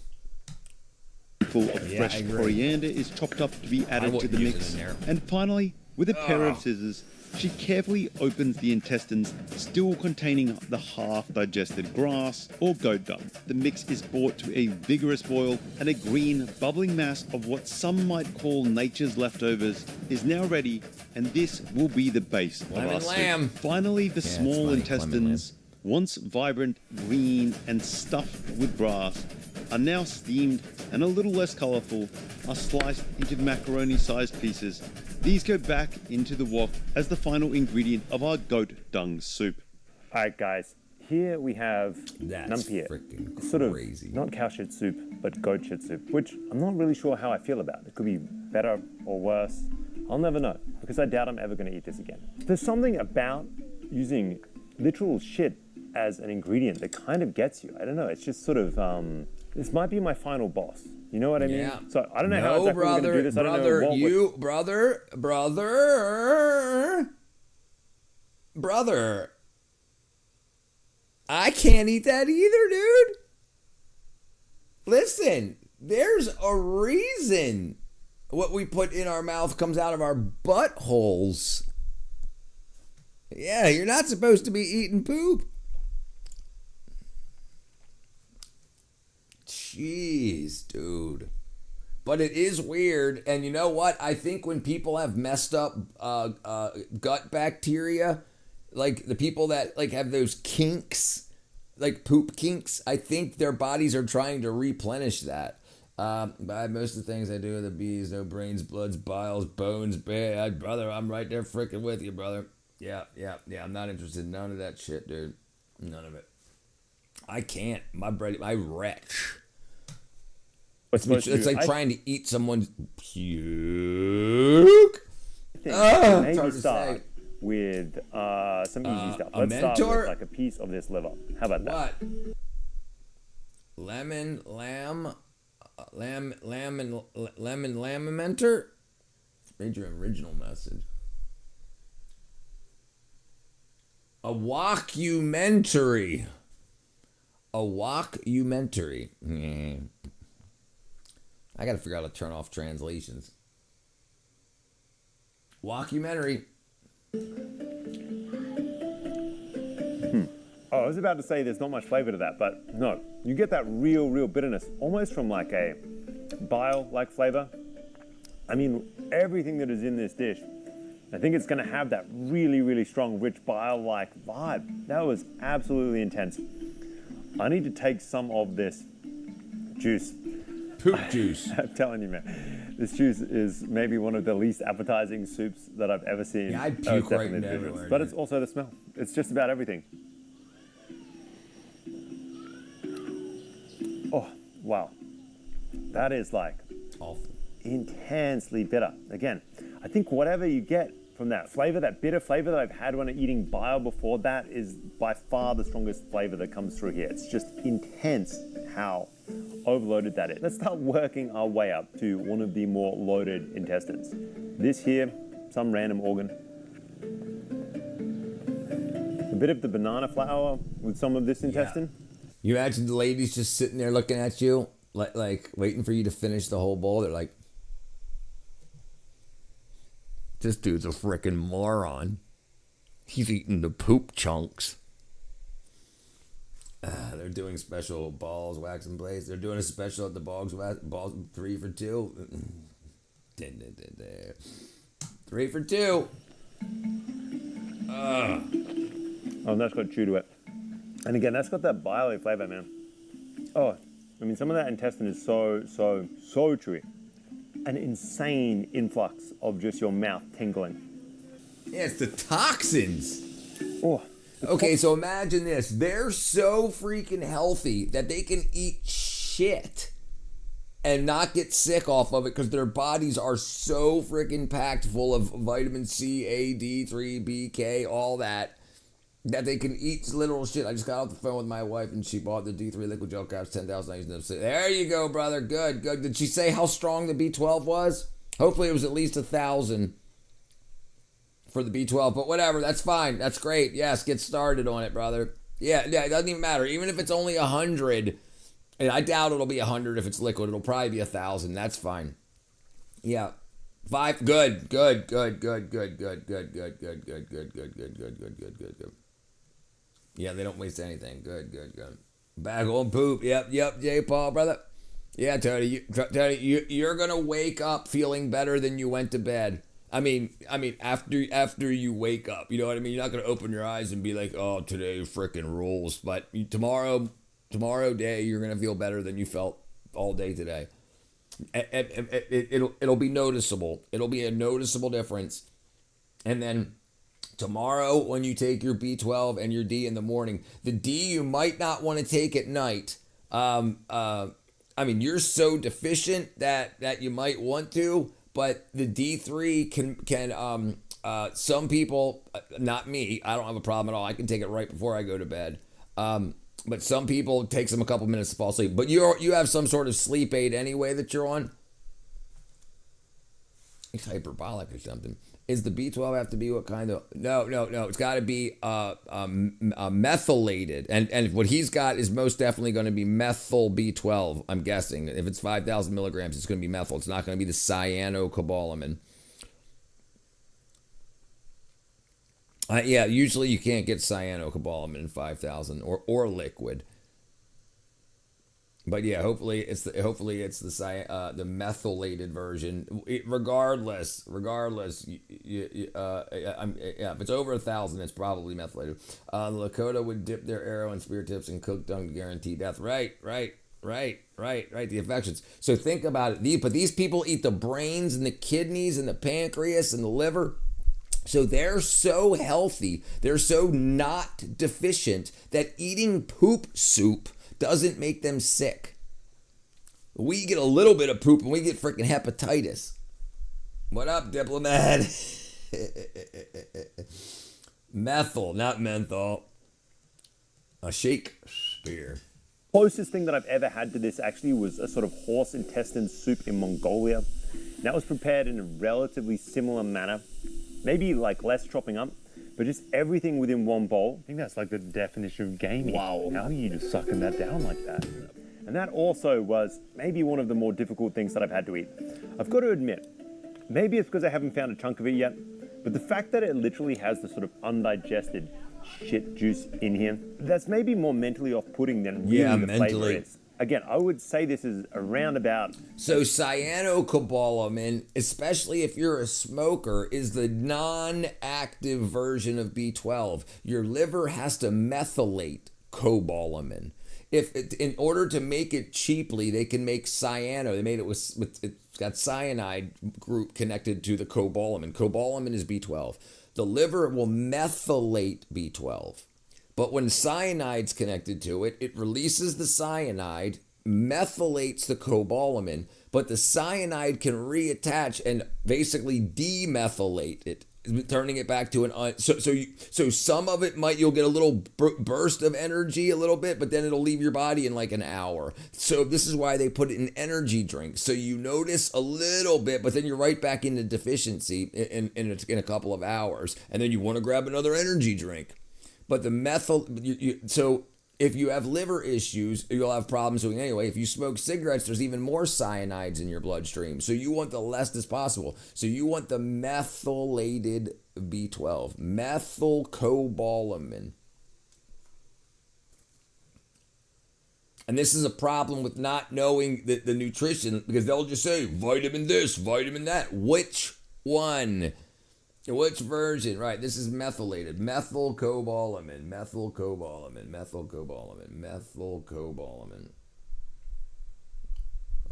Full of fresh coriander is chopped up to be added to the mix. And finally, with a pair of scissors, she carefully opens the intestines, still containing the half-digested grass or goat dung. The mix is brought to a vigorous boil, and a green, bubbling mass of what some might call nature's leftovers is now ready, and this will be the base of our soup. Finally, the small intestines, once vibrant, green, and stuffed with grass, are now steamed and a little less colourful, are sliced into macaroni-sized pieces. These go back into the wok as the final ingredient of our goat dung soup. All right, guys. Here we have numpia. It's sort of not cow shit soup, but goat shit soup, which I'm not really sure how I feel about. It could be better or worse. I'll never know, because I doubt I'm ever going to eat this again. There's something about using literal shit as an ingredient that kind of gets you. I don't know. It's just sort of, this might be my final boss. You know what I mean? Yeah. So I don't know how exactly we're going to do this. I don't know brother. I can't eat that either, dude. Listen, there's a reason what we put in our mouth comes out of our buttholes. Yeah, you're not supposed to be eating poop. Jeez, dude. But it is weird. And you know what? I think when people have messed up gut bacteria, like the people that like have those kinks, like poop kinks, I think their bodies are trying to replenish that. By most of the things I do with the bees, no brains, bloods, biles, bones, brother, I'm right there freaking with you, brother. Yeah. I'm not interested in none of that shit, dude. None of it. I can't. My wretch. It's like trying to eat someone's puke. Maybe start with some easy stuff. Let's start with like a piece of this liver. How about that? What? Lemon mentor? Read your original message. A walkumentary. I gotta figure out how to turn off translations. Walkumentary. Oh, I was about to say there's not much flavor to that, but no. You get that real bitterness, almost from like a bile-like flavor. I mean, everything that is in this dish, I think it's gonna have that really strong, rich bile-like vibe. That was absolutely intense. I need to take some of this juice. Poop juice. I'm telling you, man. This juice is maybe one of the least appetizing soups that I've ever seen. Yeah, I'd puke right into everywhere. But it's also the smell. It's just about everything. Oh, wow. That is like awful. Intensely bitter. Again, I think whatever you get from that flavor, that bitter flavor that I've had when I'm eating bile before, that is by far the strongest flavor that comes through here. It's just intense how overloaded that is. Let's start working our way up to one of the more loaded intestines. This here, some random organ. A bit of the banana flour with some of this intestine. You imagine the ladies just sitting there looking at you, like waiting for you to finish the whole bowl. They're like, this dude's a freaking moron. He's eating the poop chunks. They're doing special balls, wax and blaze. They're doing a special at the balls 3 for 2. 3 for 2. Oh, that's got chew to it. And again, that's got that barley flavor, man. Oh, I mean, some of that intestine is so chewy. An insane influx of just your mouth tingling. Yeah, it's the toxins. Oh. Okay, so imagine this. They're so freaking healthy that they can eat shit and not get sick off of it because their bodies are so freaking packed full of vitamin C, A, D3, B, K, all that they can eat literal shit. I just got off the phone with my wife and she bought the D3 liquid gel caps, 10,000. I used them. There you go, brother. Good. Did she say how strong the B12 was? Hopefully it was at least 1,000 for the B12, but whatever. That's fine. That's great. Yes, get started on it, brother. Yeah, it doesn't even matter. Even if it's only 100, and I doubt it'll be 100 if it's liquid. It'll probably be 1,000. That's fine. Yeah. 5. Good. Yeah, they don't waste anything. Good. Back on poop. Yep, J. Paul, brother. Yeah, Tony, you're gonna wake up feeling better than you went to bed. I mean, after you wake up, you know what I mean? You're not gonna open your eyes and be like, oh, today freaking rules. But tomorrow day, you're gonna feel better than you felt all day today. It'll be noticeable. It'll be a noticeable difference. And then tomorrow, when you take your B12 and your D in the morning, the D you might not want to take at night. I mean, you're so deficient that you might want to, but the D3 can some people, not me, I don't have a problem at all. I can take it right before I go to bed. But some people, it takes them a couple minutes to fall asleep. But you have some sort of sleep aid anyway that you're on. It's hyperbolic or something. Is the B12 have to be what kind of? No. It's got to be methylated, and what he's got is most definitely going to be methyl B12. I'm guessing if it's 5,000 milligrams, it's going to be methyl. It's not going to be the cyanocobalamin. Yeah, usually you can't get cyanocobalamin in 5,000 or liquid. But yeah, hopefully it's the methylated version. Regardless, if it's over 1,000, it's probably methylated. Lakota would dip their arrow in spear tips and cook dung to guarantee death. Right. The infections. So think about it. But these people eat the brains and the kidneys and the pancreas and the liver. So they're so healthy, they're so not deficient that eating poop soup doesn't make them sick. We get a little bit of poop and we get freaking hepatitis. What up, diplomat? Methyl, not menthol. A Shakespeare. Closest thing that I've ever had to this actually was a sort of horse intestine soup in Mongolia. That was prepared in a relatively similar manner. Maybe like less chopping up, but just everything within one bowl. I think that's like the definition of gaming. Wow. How are you just sucking that down like that? And that also was maybe one of the more difficult things that I've had to eat. I've got to admit, maybe it's because I haven't found a chunk of it yet, but the fact that it literally has the sort of undigested shit juice in here, that's maybe more mentally off-putting than really the flavor is. Again, I would say this is around about... So cyanocobalamin, especially if you're a smoker, is the non-active version of B12. Your liver has to methylate cobalamin. In order to make it cheaply, they can make cyano. They made it with it's got cyanide group connected to the cobalamin. Cobalamin is B12. The liver will methylate B12. But when cyanide's connected to it, it releases the cyanide, methylates the cobalamin, but the cyanide can reattach and basically demethylate it, turning it back to an... So some of it you'll get a little burst of energy a little bit, but then it'll leave your body in like an hour. So this is why they put it in energy drinks. So you notice a little bit, but then you're right back into deficiency in a couple of hours. And then you want to grab another energy drink. But the methyl, so if you have liver issues, you'll have problems doing anyway. If you smoke cigarettes, there's even more cyanides in your bloodstream. So you want the less as possible. So you want the methylated B12, methylcobalamin. And this is a problem with not knowing the nutrition, because they'll just say vitamin this, vitamin that. Which one? Which version? Right, this is methylated. Methylcobalamin, methylcobalamin, methylcobalamin, methylcobalamin.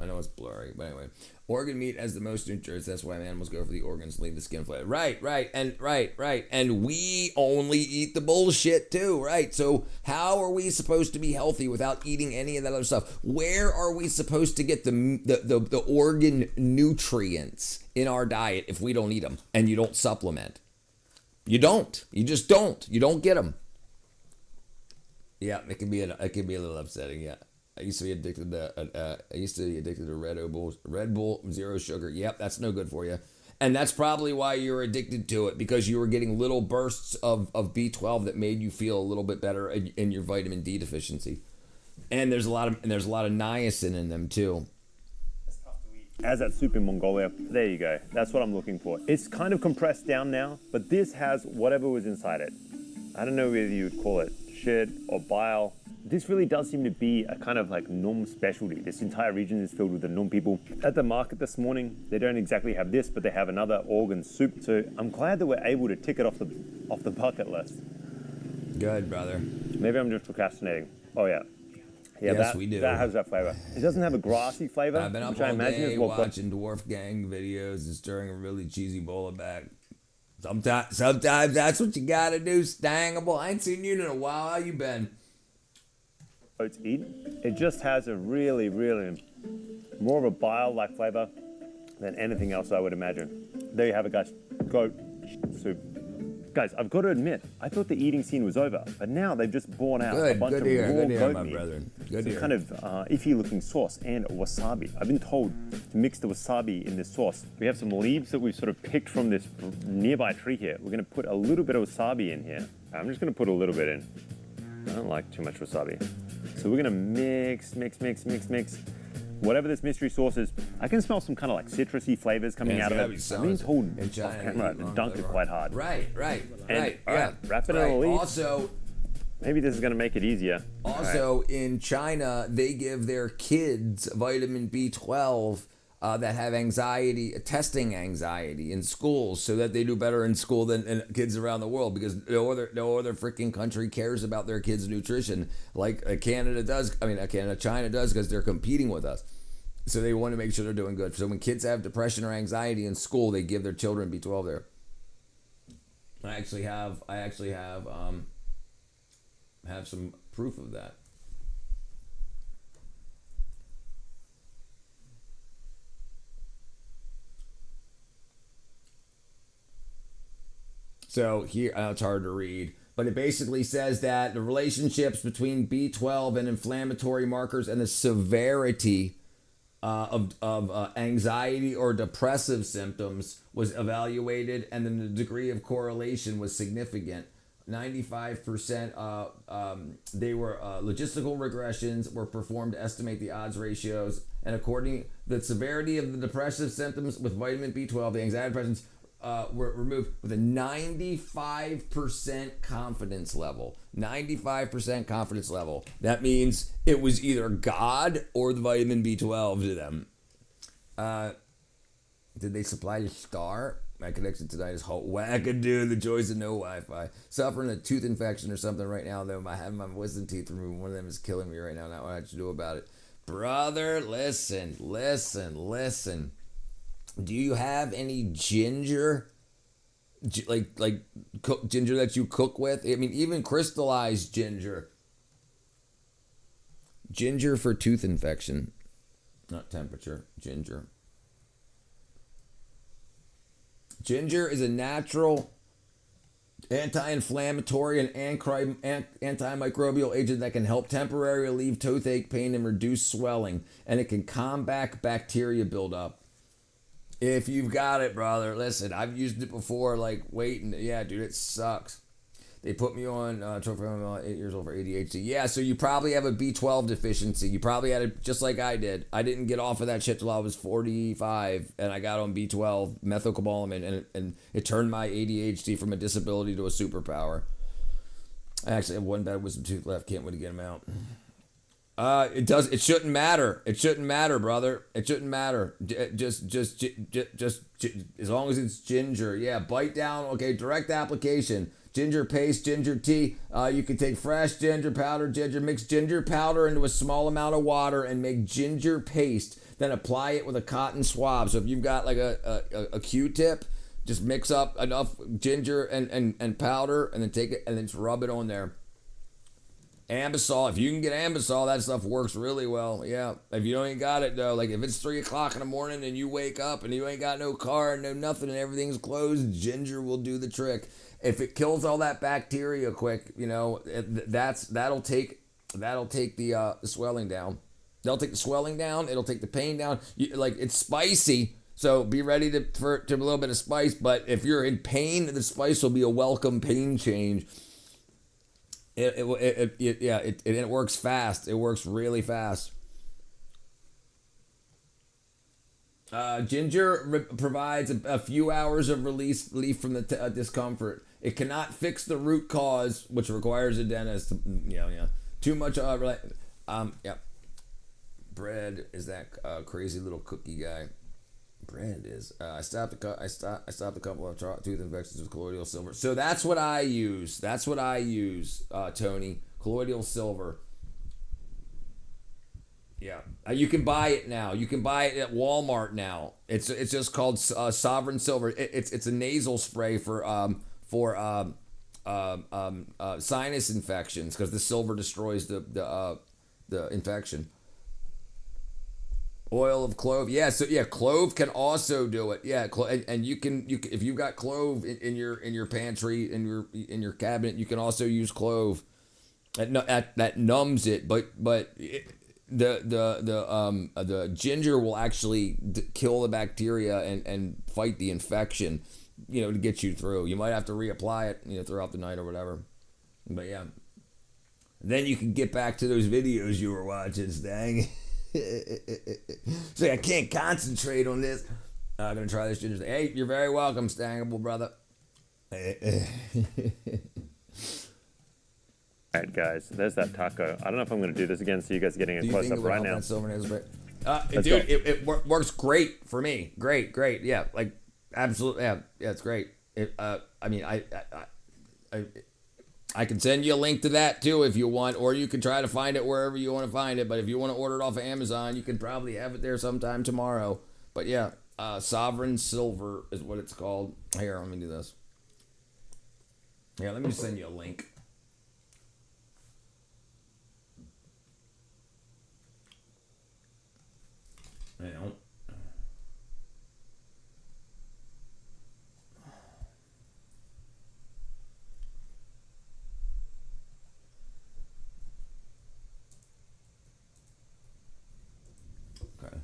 I know it's blurry, but anyway. Organ meat has the most nutrients. That's why animals go for the organs, leave the skin flat. Right. And we only eat the bullshit too, right? So how are we supposed to be healthy without eating any of that other stuff? Where are we supposed to get the organ nutrients in our diet if we don't eat them and you don't supplement? You don't. You just don't. You don't get them. Yeah, it can be a little upsetting. Yeah. I used to be addicted to Red Bull, zero sugar. Yep, that's no good for you. And that's probably why you're addicted to it, because you were getting little bursts of B12 that made you feel a little bit better in your vitamin D deficiency. And there's a lot of niacin in them too. As that soup in Mongolia, there you go. That's what I'm looking for. It's kind of compressed down now, but this has whatever was inside it. I don't know whether you would call it shit or bile. This really does seem to be a kind of like Nom specialty. This entire region is filled with the Nom people. At the market this morning, they don't exactly have this, but they have another organ soup. So I'm glad that we're able to tick it off the bucket list. Good, brother. Maybe I'm just procrastinating. Oh yeah. Yeah, yes, we do. That has that flavor. It doesn't have a grassy flavor, I've been up all day watching Dwarf Gang videos and stirring a really cheesy bowl of back. Sometimes that's what you gotta do, Stangable. I ain't seen you in a while. How you been? Oats eaten. It just has a really, really more of a bile-like flavor than anything else I would imagine. There you have it, guys. Goat soup. Guys, I've got to admit, I thought the eating scene was over, but now they've just borne out a bunch of raw goat meat. Some kind of iffy-looking sauce and wasabi. I've been told to mix the wasabi in this sauce. We have some leaves that we've sort of picked from this nearby tree here. We're going to put a little bit of wasabi in here. I'm just going to put a little bit in. I don't like too much wasabi. So we're going to mix. Whatever this mystery sauce is, I can smell some kind of like citrusy flavors coming out of it. I've been told off camera to dunk it quite hard. Right. Wrap it in a leaf. Also, maybe this is going to make it easier. Also, in China, they give their kids vitamin B12 that have testing anxiety in schools, so that they do better in school than kids around the world, because no other freaking country cares about their kids' nutrition like China does, because they're competing with us. So they want to make sure they're doing good. So when kids have depression or anxiety in school, they give their children B12 there. I actually have some proof of that. So here, it's hard to read, but it basically says that the relationships between B12 and inflammatory markers and the severity of anxiety or depressive symptoms was evaluated, and then the degree of correlation was significant. 95%, they were logistical regressions were performed to estimate the odds ratios, and according the severity of the depressive symptoms with vitamin B12, the anxiety depressions were removed with a 95% confidence level. 95% confidence level. That means it was either God or the vitamin B12 to them. Did they supply the star? My connection tonight is hot. Wackadoo, the joys of no Wi-Fi. Suffering a tooth infection or something right now, though. I have my wisdom teeth removed. One of them is killing me right now. Not what I should do about it. Brother, listen. Do you have any ginger? Like ginger that you cook with? I mean, even crystallized ginger. Ginger for tooth infection. Not temperature. Ginger. Ginger is a natural anti-inflammatory and antimicrobial agent that can help temporarily relieve toothache pain and reduce swelling. And it can combat bacteria buildup. If you've got it, brother, listen, I've used it before, yeah, dude, it sucks. They put me on trophy. I'm 8 years old for ADHD. Yeah, so you probably have a B12 deficiency. You probably had it just like I did. I didn't get off of that shit till I was 45, and I got on B12 methylcobalamin, and it turned my ADHD from a disability to a superpower. I actually have one bad wisdom tooth left. Can't wait to get him out. It shouldn't matter. It shouldn't matter, brother. It shouldn't matter. Just as long as it's ginger. Yeah, bite down. Okay, direct application. Ginger paste, ginger tea. You can take fresh ginger powder, mix ginger powder into a small amount of water and make ginger paste. Then apply it with a cotton swab. So if you've got like a Q-tip, just mix up enough ginger and powder, and then take it and then just rub it on there. Ambisol, if you can get Ambisol, that stuff works really well. Yeah, if you ain't got it though, like if it's 3 o'clock in the morning and you wake up and you ain't got no car, no nothing, and everything's closed, ginger will do the trick. If it kills all that bacteria quick, you know, that'll take the swelling down. They'll take the swelling down. It'll take the pain down. Like it's spicy, so be ready for a little bit of spice. But if you're in pain, the spice will be a welcome pain change. It works fast. It works really fast. Ginger provides a few hours of relief from the discomfort. It cannot fix the root cause, which requires a dentist. Too much. Bread is that crazy little cookie guy. Bread is. I stopped a couple of tooth infections with colloidal silver. So that's what I use. Tony. Colloidal silver. Yeah, you can buy it now. You can buy it at Walmart now. It's just called Sovereign Silver. It's a nasal spray for sinus infections because the silver destroys the infection. Oil of clove. Yeah, so yeah, clove can also do it. Yeah, and you can if you've got clove in your pantry in your cabinet, you can also use clove. That numbs it, but the ginger will actually kill the bacteria and fight the infection, to get you through. You might have to reapply it, throughout the night or whatever. But yeah, then you can get back to those videos you were watching, Stang. So I can't concentrate on this. I'm gonna try this ginger thing. Hey, you're very welcome, Stangable brother. All right, guys, there's that taco. I don't know if I'm going to do this again, so you guys are getting a close up right now. It works great for me. Great. Yeah, like absolutely. Yeah, it's great. I can send you a link to that too if you want, or you can try to find it wherever you want to find it. But if you want to order it off of Amazon, you can probably have it there sometime tomorrow. But yeah, Sovereign Silver is what it's called. Here, let me do this. Yeah, let me send you a link. Now. Okay.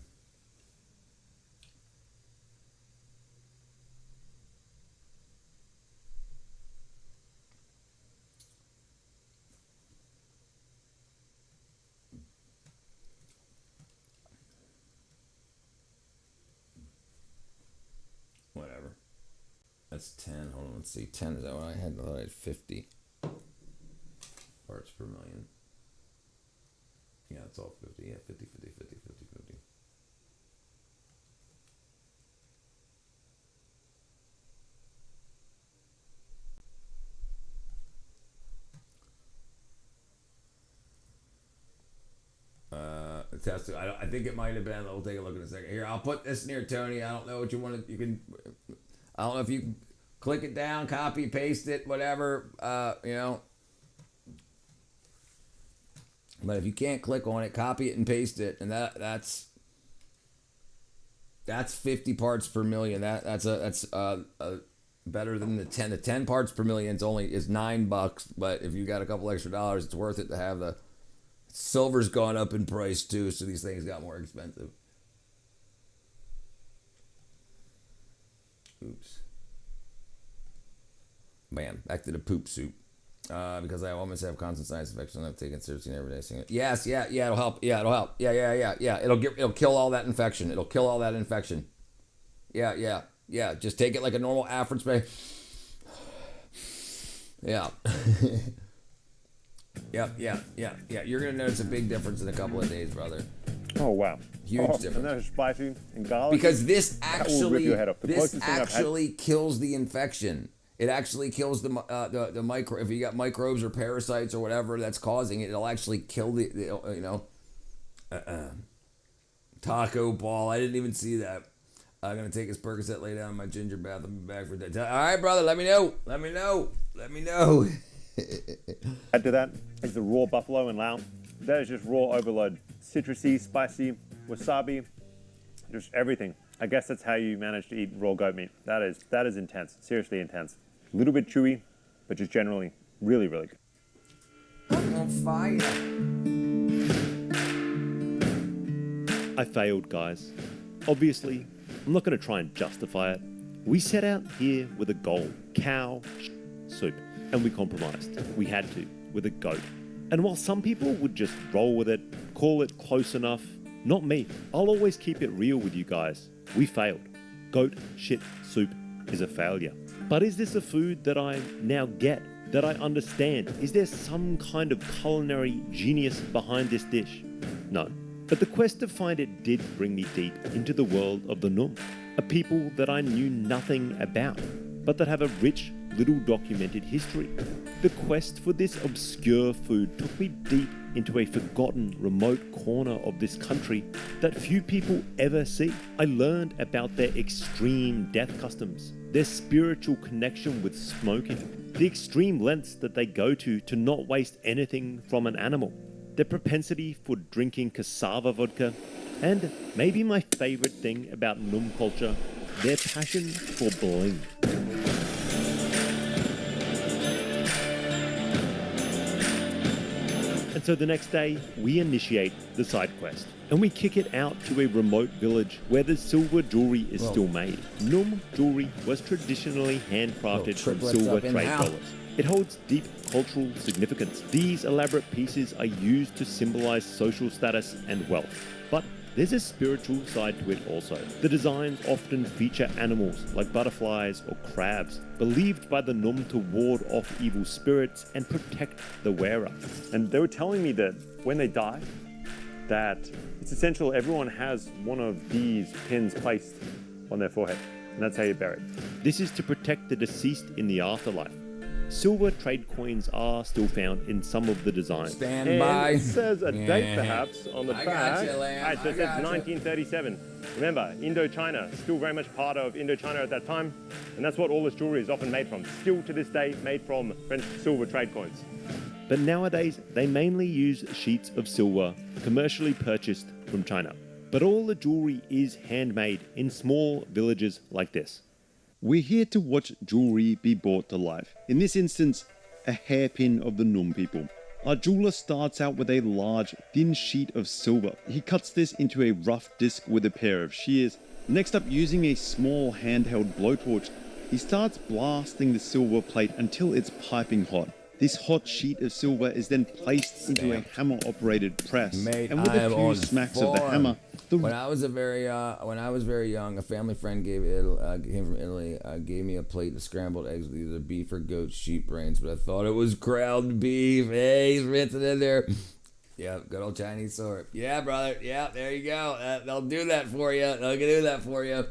Whatever. That's 10. Hold on, let's see. 10 is that what I had? I thought I had 50 parts per million. Yeah, it's all 50. Yeah, 50. Test it. I think it might have been. We'll take a look in a second. Here, I'll put this near Tony. I don't know what you want to. You can. I don't know if you can click it down, copy, paste it, whatever. But if you can't click on it, copy it and paste it, and that's 50 parts per million. That's better than the 10. The 10 parts per million is $9, but if you got a couple extra dollars, it's worth it to have the. Silver's gone up in price too, so these things got more expensive. Oops. Bam, back to the poop soup. because I almost have constant sinus infection. I've taken seriously every day. Yes, yeah, it'll help. Yeah, it'll help. Yeah. It'll kill all that infection. It'll kill all that infection. Yeah. Just take it like a normal aspirin spray. Yeah. Yeah. You're gonna notice a big difference in a couple of days, brother. Oh wow. Huge difference. And that is spicy and garlic. Because this that will rip your head off. actually kills the infection. It actually kills the micro. If you got microbes or parasites or whatever that's causing it, it'll actually kill the taco ball. I didn't even see that. I'm gonna take his Percocet, lay down in my ginger bath. I'll be back for that. All right, brother. Let me know. Add to that is the raw buffalo and lamb. That is just raw overload. Citrusy, spicy, wasabi, just everything. I guess that's how you manage to eat raw goat meat. That is intense. Seriously intense. A little bit chewy, but just generally really, really good. I'm on fire. I failed, guys. Obviously, I'm not going to try and justify it. We set out here with a goal, cow soup, and we compromised. We had to, with a goat. And while some people would just roll with it, call it close enough, not me. I'll always keep it real with you guys. We failed. Goat shit soup is a failure. But is this a food that I now get, that I understand? Is there some kind of culinary genius behind this dish? No. But the quest to find it did bring me deep into the world of the Num, a people that I knew nothing about, but that have a rich, little documented history. The quest for this obscure food took me deep into a forgotten, remote corner of this country that few people ever see. I learned about their extreme death customs, their spiritual connection with smoking, the extreme lengths that they go to not waste anything from an animal, their propensity for drinking cassava vodka, and maybe my favorite thing about Num culture, their passion for bling. And so the next day, we initiate the side quest, and we kick it out to a remote village where the silver jewelry is still made. Num jewelry was traditionally handcrafted from silver trade dollars. It holds deep cultural significance. These elaborate pieces are used to symbolize social status and wealth. But there's a spiritual side to it also. The designs often feature animals like butterflies or crabs, believed by the Num to ward off evil spirits and protect the wearer. And they were telling me that when they die, that it's essential everyone has one of these pins placed on their forehead, and that's how you're buried. This is to protect the deceased in the afterlife. Silver trade coins are still found in some of the designs. And it says a date perhaps on the back. So it says 1937. Remember, Indochina, still very much part of Indochina at that time, and that's what all this jewelry is often made from. Still to this day made from French silver trade coins. But nowadays, they mainly use sheets of silver commercially purchased from China. But all the jewelry is handmade in small villages like this. We're here to watch jewelry be brought to life. In this instance, a hairpin of the Num people. Our jeweler starts out with a large, thin sheet of silver. He cuts this into a rough disc with a pair of shears. Next up, using a small handheld blowtorch, he starts blasting the silver plate until it's piping hot. This hot sheet of silver is then placed into a hammer-operated press, and with a few smacks of the hammer, when I was very young, a family friend came from Italy, gave me a plate of scrambled eggs with either beef or goat sheep brains, but I thought it was ground beef. Hey, he's rinsing in there. Yeah, good old Chinese sort. Yeah, brother. Yeah, there you go. They'll do that for you. They'll do that for you.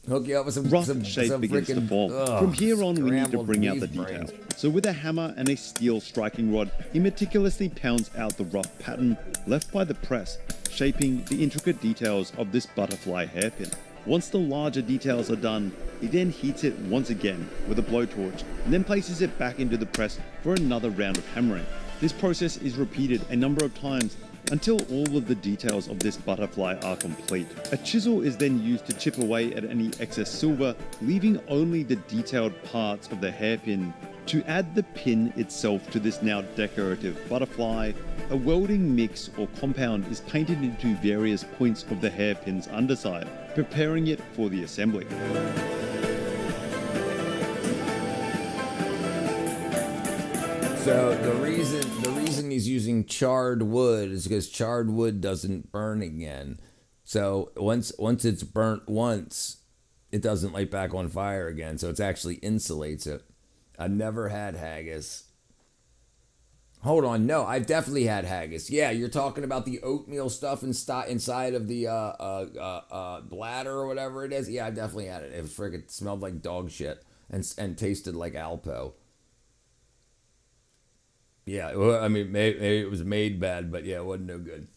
Hook you up with some rough shape begins to form. From here on, we need to bring out the detail. So with a hammer and a steel striking rod, he meticulously pounds out the rough pattern left by the press, shaping the intricate details of this butterfly hairpin. Once the larger details are done, he then heats it once again with a blowtorch, and then places it back into the press for another round of hammering. This process is repeated a number of times until all of the details of this butterfly are complete. A chisel is then used to chip away at any excess silver, leaving only the detailed parts of the hairpin. To add the pin itself to this now decorative butterfly, a welding mix or compound is painted into various points of the hairpin's underside, preparing it for the assembly. So the reason he's using charred wood is because charred wood doesn't burn again. So once it's burnt once, it doesn't light back on fire again. So it actually insulates it. I've never had haggis. Hold on, no, I've definitely had haggis. Yeah, you're talking about the oatmeal stuff inside of the bladder or whatever it is. Yeah, I definitely had it. It freaking smelled like dog shit and tasted like Alpo. Yeah, well, I mean, maybe it was made bad, but yeah, it wasn't no good.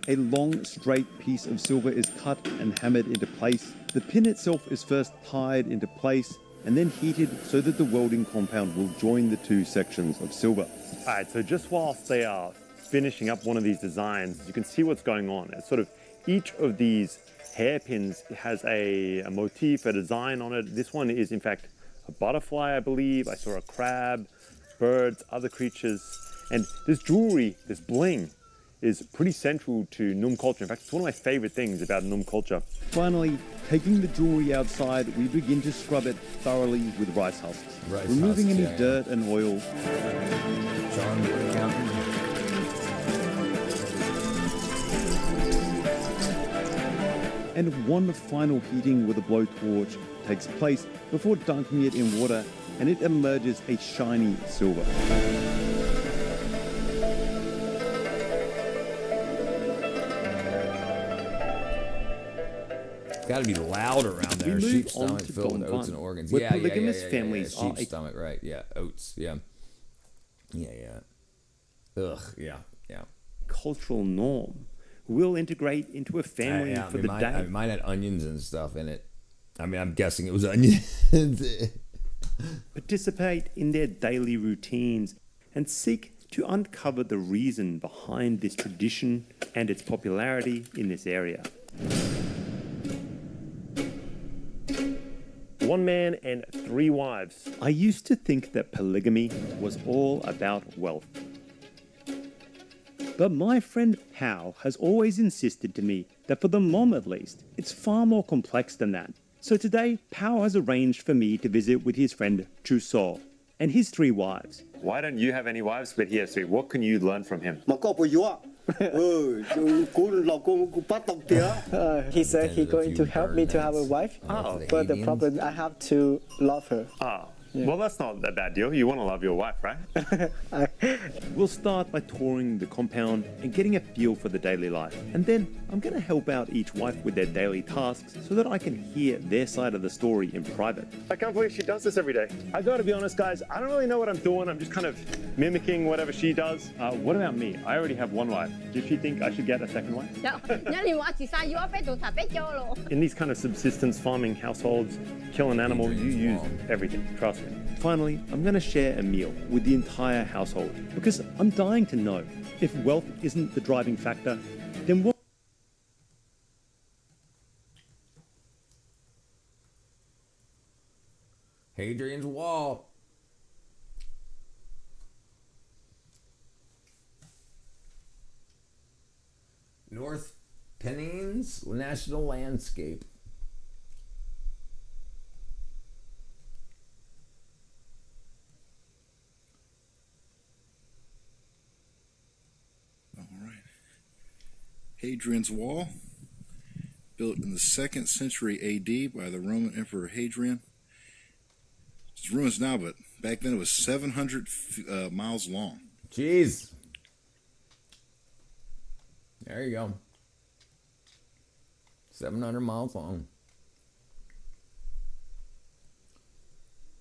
A long, straight piece of silver is cut and hammered into place. The pin itself is first tied into place and then heated so that the welding compound will join the two sections of silver. All right, so just whilst they are finishing up one of these designs, you can see what's going on. It's sort of each of these hairpins has a motif, a design on it. This one is, in fact, a butterfly, I believe. I saw a crab, birds, other creatures. And this jewelry, this bling, is pretty central to Num culture. In fact, it's one of my favorite things about Num culture. Finally, taking the jewelry outside, we begin to scrub it thoroughly with rice husks, removing any dirt and oil. And one final heating with a blowtorch takes place before dunking it in water, and it emerges a shiny silver. It's got to be loud around there. Sheep stomach filled with oats and organs. Yeah, polygamous families sheep stomach, right? Yeah, oats. Yeah. Ugh. Yeah. Cultural norm will integrate into a family for the day. Mine had onions and stuff in it. I mean, I'm guessing it was onions. Participate in their daily routines and seek to uncover the reason behind this tradition and its popularity in this area. One man and 3 wives. I used to think that polygamy was all about wealth. But my friend Hao has always insisted to me that for the mom at least, it's far more complex than that. So today, Pao has arranged for me to visit with his friend Chu So and his 3 wives. Why don't you have any wives, but he has 3? What can you learn from him? He said he's going to help me to have a wife, but the problem I have to love her. Well, that's not a bad deal. You want to love your wife, right? We'll start by touring the compound and getting a feel for the daily life. And then I'm going to help out each wife with their daily tasks so that I can hear their side of the story in private. I can't believe she does this every day. I gotta be honest, guys, I don't really know what I'm doing. I'm just kind of mimicking whatever she does. What about me? I already have 1 wife. Does she think I should get a second wife? In these kind of subsistence farming households, kill an animal, you use everything. Trust me. Finally, I'm going to share a meal with the entire household because I'm dying to know if wealth isn't the driving factor, then what? Hadrian's Wall. North Pennines National Landscape. Hadrian's Wall, built in the 2nd century AD by the Roman Emperor Hadrian. It's ruins now, but back then it was 700 miles long. Jeez. There you go. 700 miles long.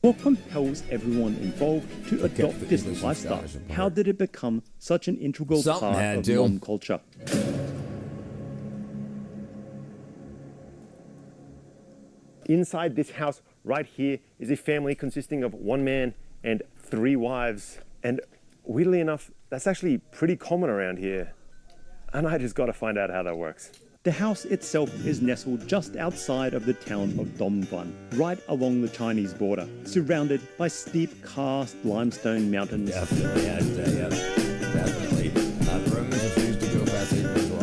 What compels everyone involved to adopt this lifestyle? How did it become such an integral part of Nom culture? Inside this house right here is a family consisting of 1 man and 3 wives. And weirdly enough, that's actually pretty common around here. And I just got to find out how that works. The house itself is nestled just outside of the town of Dongguan, right along the Chinese border, surrounded by steep cast limestone mountains. Definitely. Romans refused to go past Hadrian's Wall.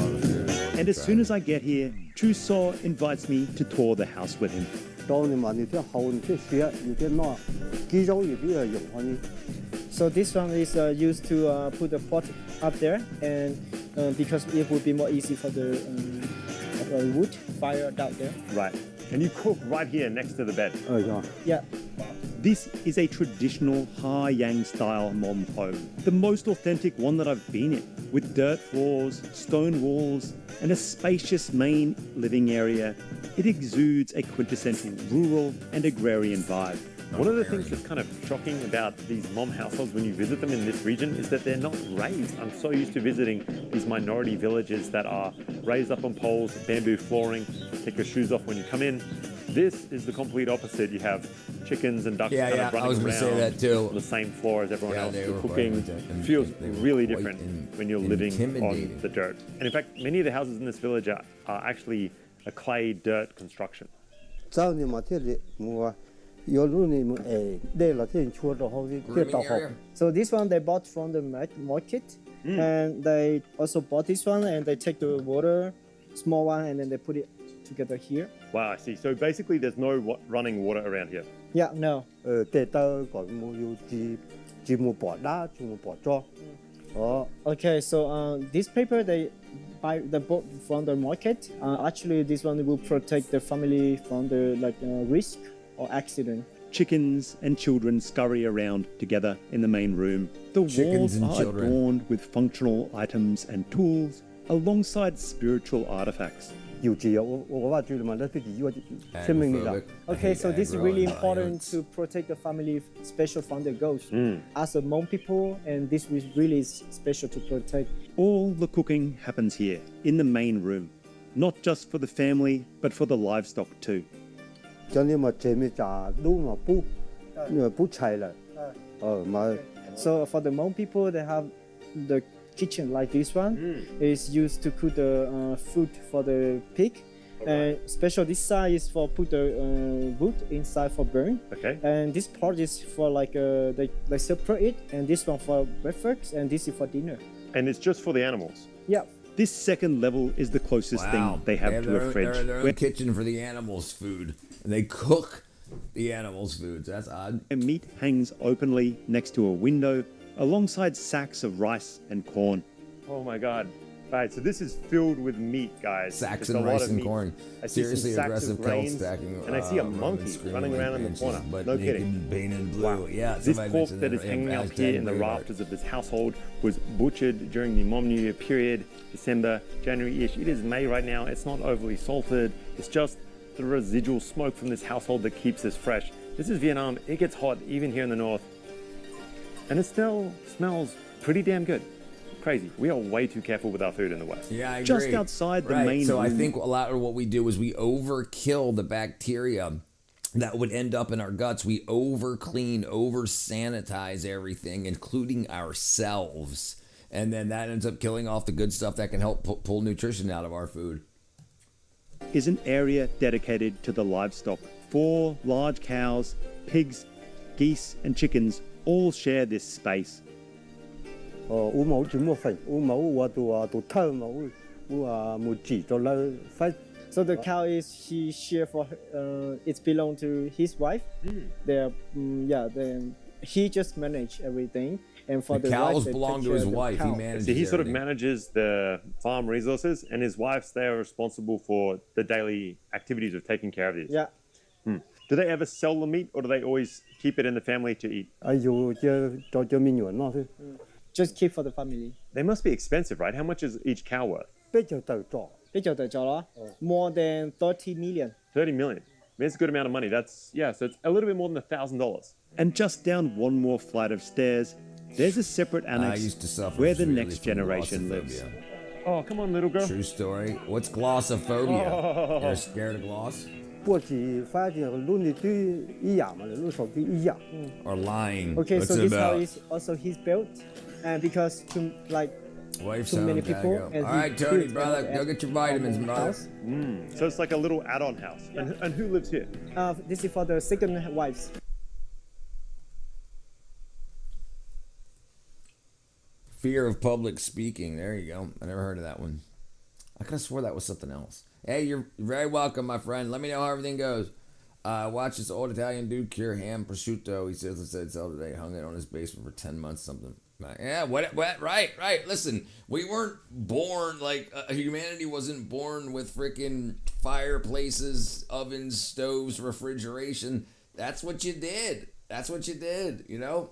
And as soon as I get here, Chu So invites me to tour the house with him. So this one is used to put the pot up there, and because it would be more easy for the wood fire out there. Right. And you cook right here next to the bed. Oh, yeah. Yeah. This is a traditional Ha-Yang style Hmong home, the most authentic one that I've been in, with dirt floors, stone walls, and a spacious main living area. It exudes a quintessential rural and agrarian vibe. One of the things that's kind of shocking about these Hmong households when you visit them in this region is that they're not raised. I'm so used to visiting these minority villages that are raised up on poles, bamboo flooring, take your shoes off when you come in. This is the complete opposite. You have chickens and ducks kind of running I was going to say that too. on the same floor as everyone else. The cooking feels really different when you're living on the dirt. And in fact, many of the houses in this village are actually a clay dirt construction. So this one they bought from the market, and they also bought this one, and they take the water, small one, and then they put it together here. Wow, I see. So basically there's no running water around here. Yeah, no. Okay, so this paper they bought from the market. Actually, this one will protect the family from the risk or accident. Chickens and children scurry around together in the main room. The walls are adorned with functional items and tools alongside spiritual artifacts. Okay, so this is really important to protect the family, special from the ghost. As a Hmong people, and this is really special to protect. All the cooking happens here, in the main room. Not just for the family, but for the livestock too. So for the Hmong people, they have the kitchen like this one is used to cook the food for the pig, and special this side is for put the wood inside for burn. Okay. And this part is for they separate it, and this one for breakfast, and this is for dinner. And it's just for the animals. Yeah. This second level is the closest thing they have to a fridge. Their own kitchen for the animals' food. And they cook the animals' food. That's odd. And meat hangs openly next to a window alongside sacks of rice and corn. Oh my God. Right, so this is filled with meat, guys. Sacks and rice and corn. I see Seriously some aggressive sacks of kelp grains, stacking. and I see a monkey running around in the corner. No kidding. Painted blue. Wow. Yeah, This pork that is hanging up here in the rafters of this household was butchered during the Hmong New Year period, December, January-ish. It is May right now. It's not overly salted. It's just the residual smoke from this household that keeps this fresh. This is Vietnam. It gets hot even here in the north. And it still smells pretty damn good. Crazy. We are way too careful with our food in the West. Yeah, I agree. Just outside the main So room. I think a lot of what we do is we overkill the bacteria that would end up in our guts. We over-clean, over-sanitize everything, including ourselves. And then that ends up killing off the good stuff that can help pull nutrition out of our food. Is an area dedicated to the livestock. 4 large cows, pigs, geese, and chickens all share this space. So the cow he share for it's belong to his wife. He just manage everything, and for the cows rice, belong to his wife. He manages. So he sort of manages the farm resources, and his wife's there responsible for the daily activities of taking care of these. Yeah. Do they ever sell the meat, or do they always keep it in the family to eat? Just keep for the family. They must be expensive, right? How much is each cow worth? More than 30 million. 30 million. I mean, it's a good amount of money. So it's a little bit more than $1,000. And just down one more flight of stairs, there's a separate annex where the next generation lives. Oh, come on, little girl. True story. What's glossophobia? Oh. You're scared of gloss? Or lying. Okay, What's so it this about? house is also his built, and because too many people. All right, Tony, brother, go get your vitamins, brother. So it's like a little add-on house. And who lives here? This is for the second wives. Fear of public speaking. There you go. I never heard of that one. I could have swore that was something else. Hey, you're very welcome, my friend. Let me know how everything goes. Watch this old Italian dude cure ham prosciutto. He says it's sell today. Hung it on his basement for 10 months. Something. Yeah. What? Right. Listen, we weren't born like humanity wasn't born with freaking fireplaces, ovens, stoves, refrigeration. That's what you did. You know.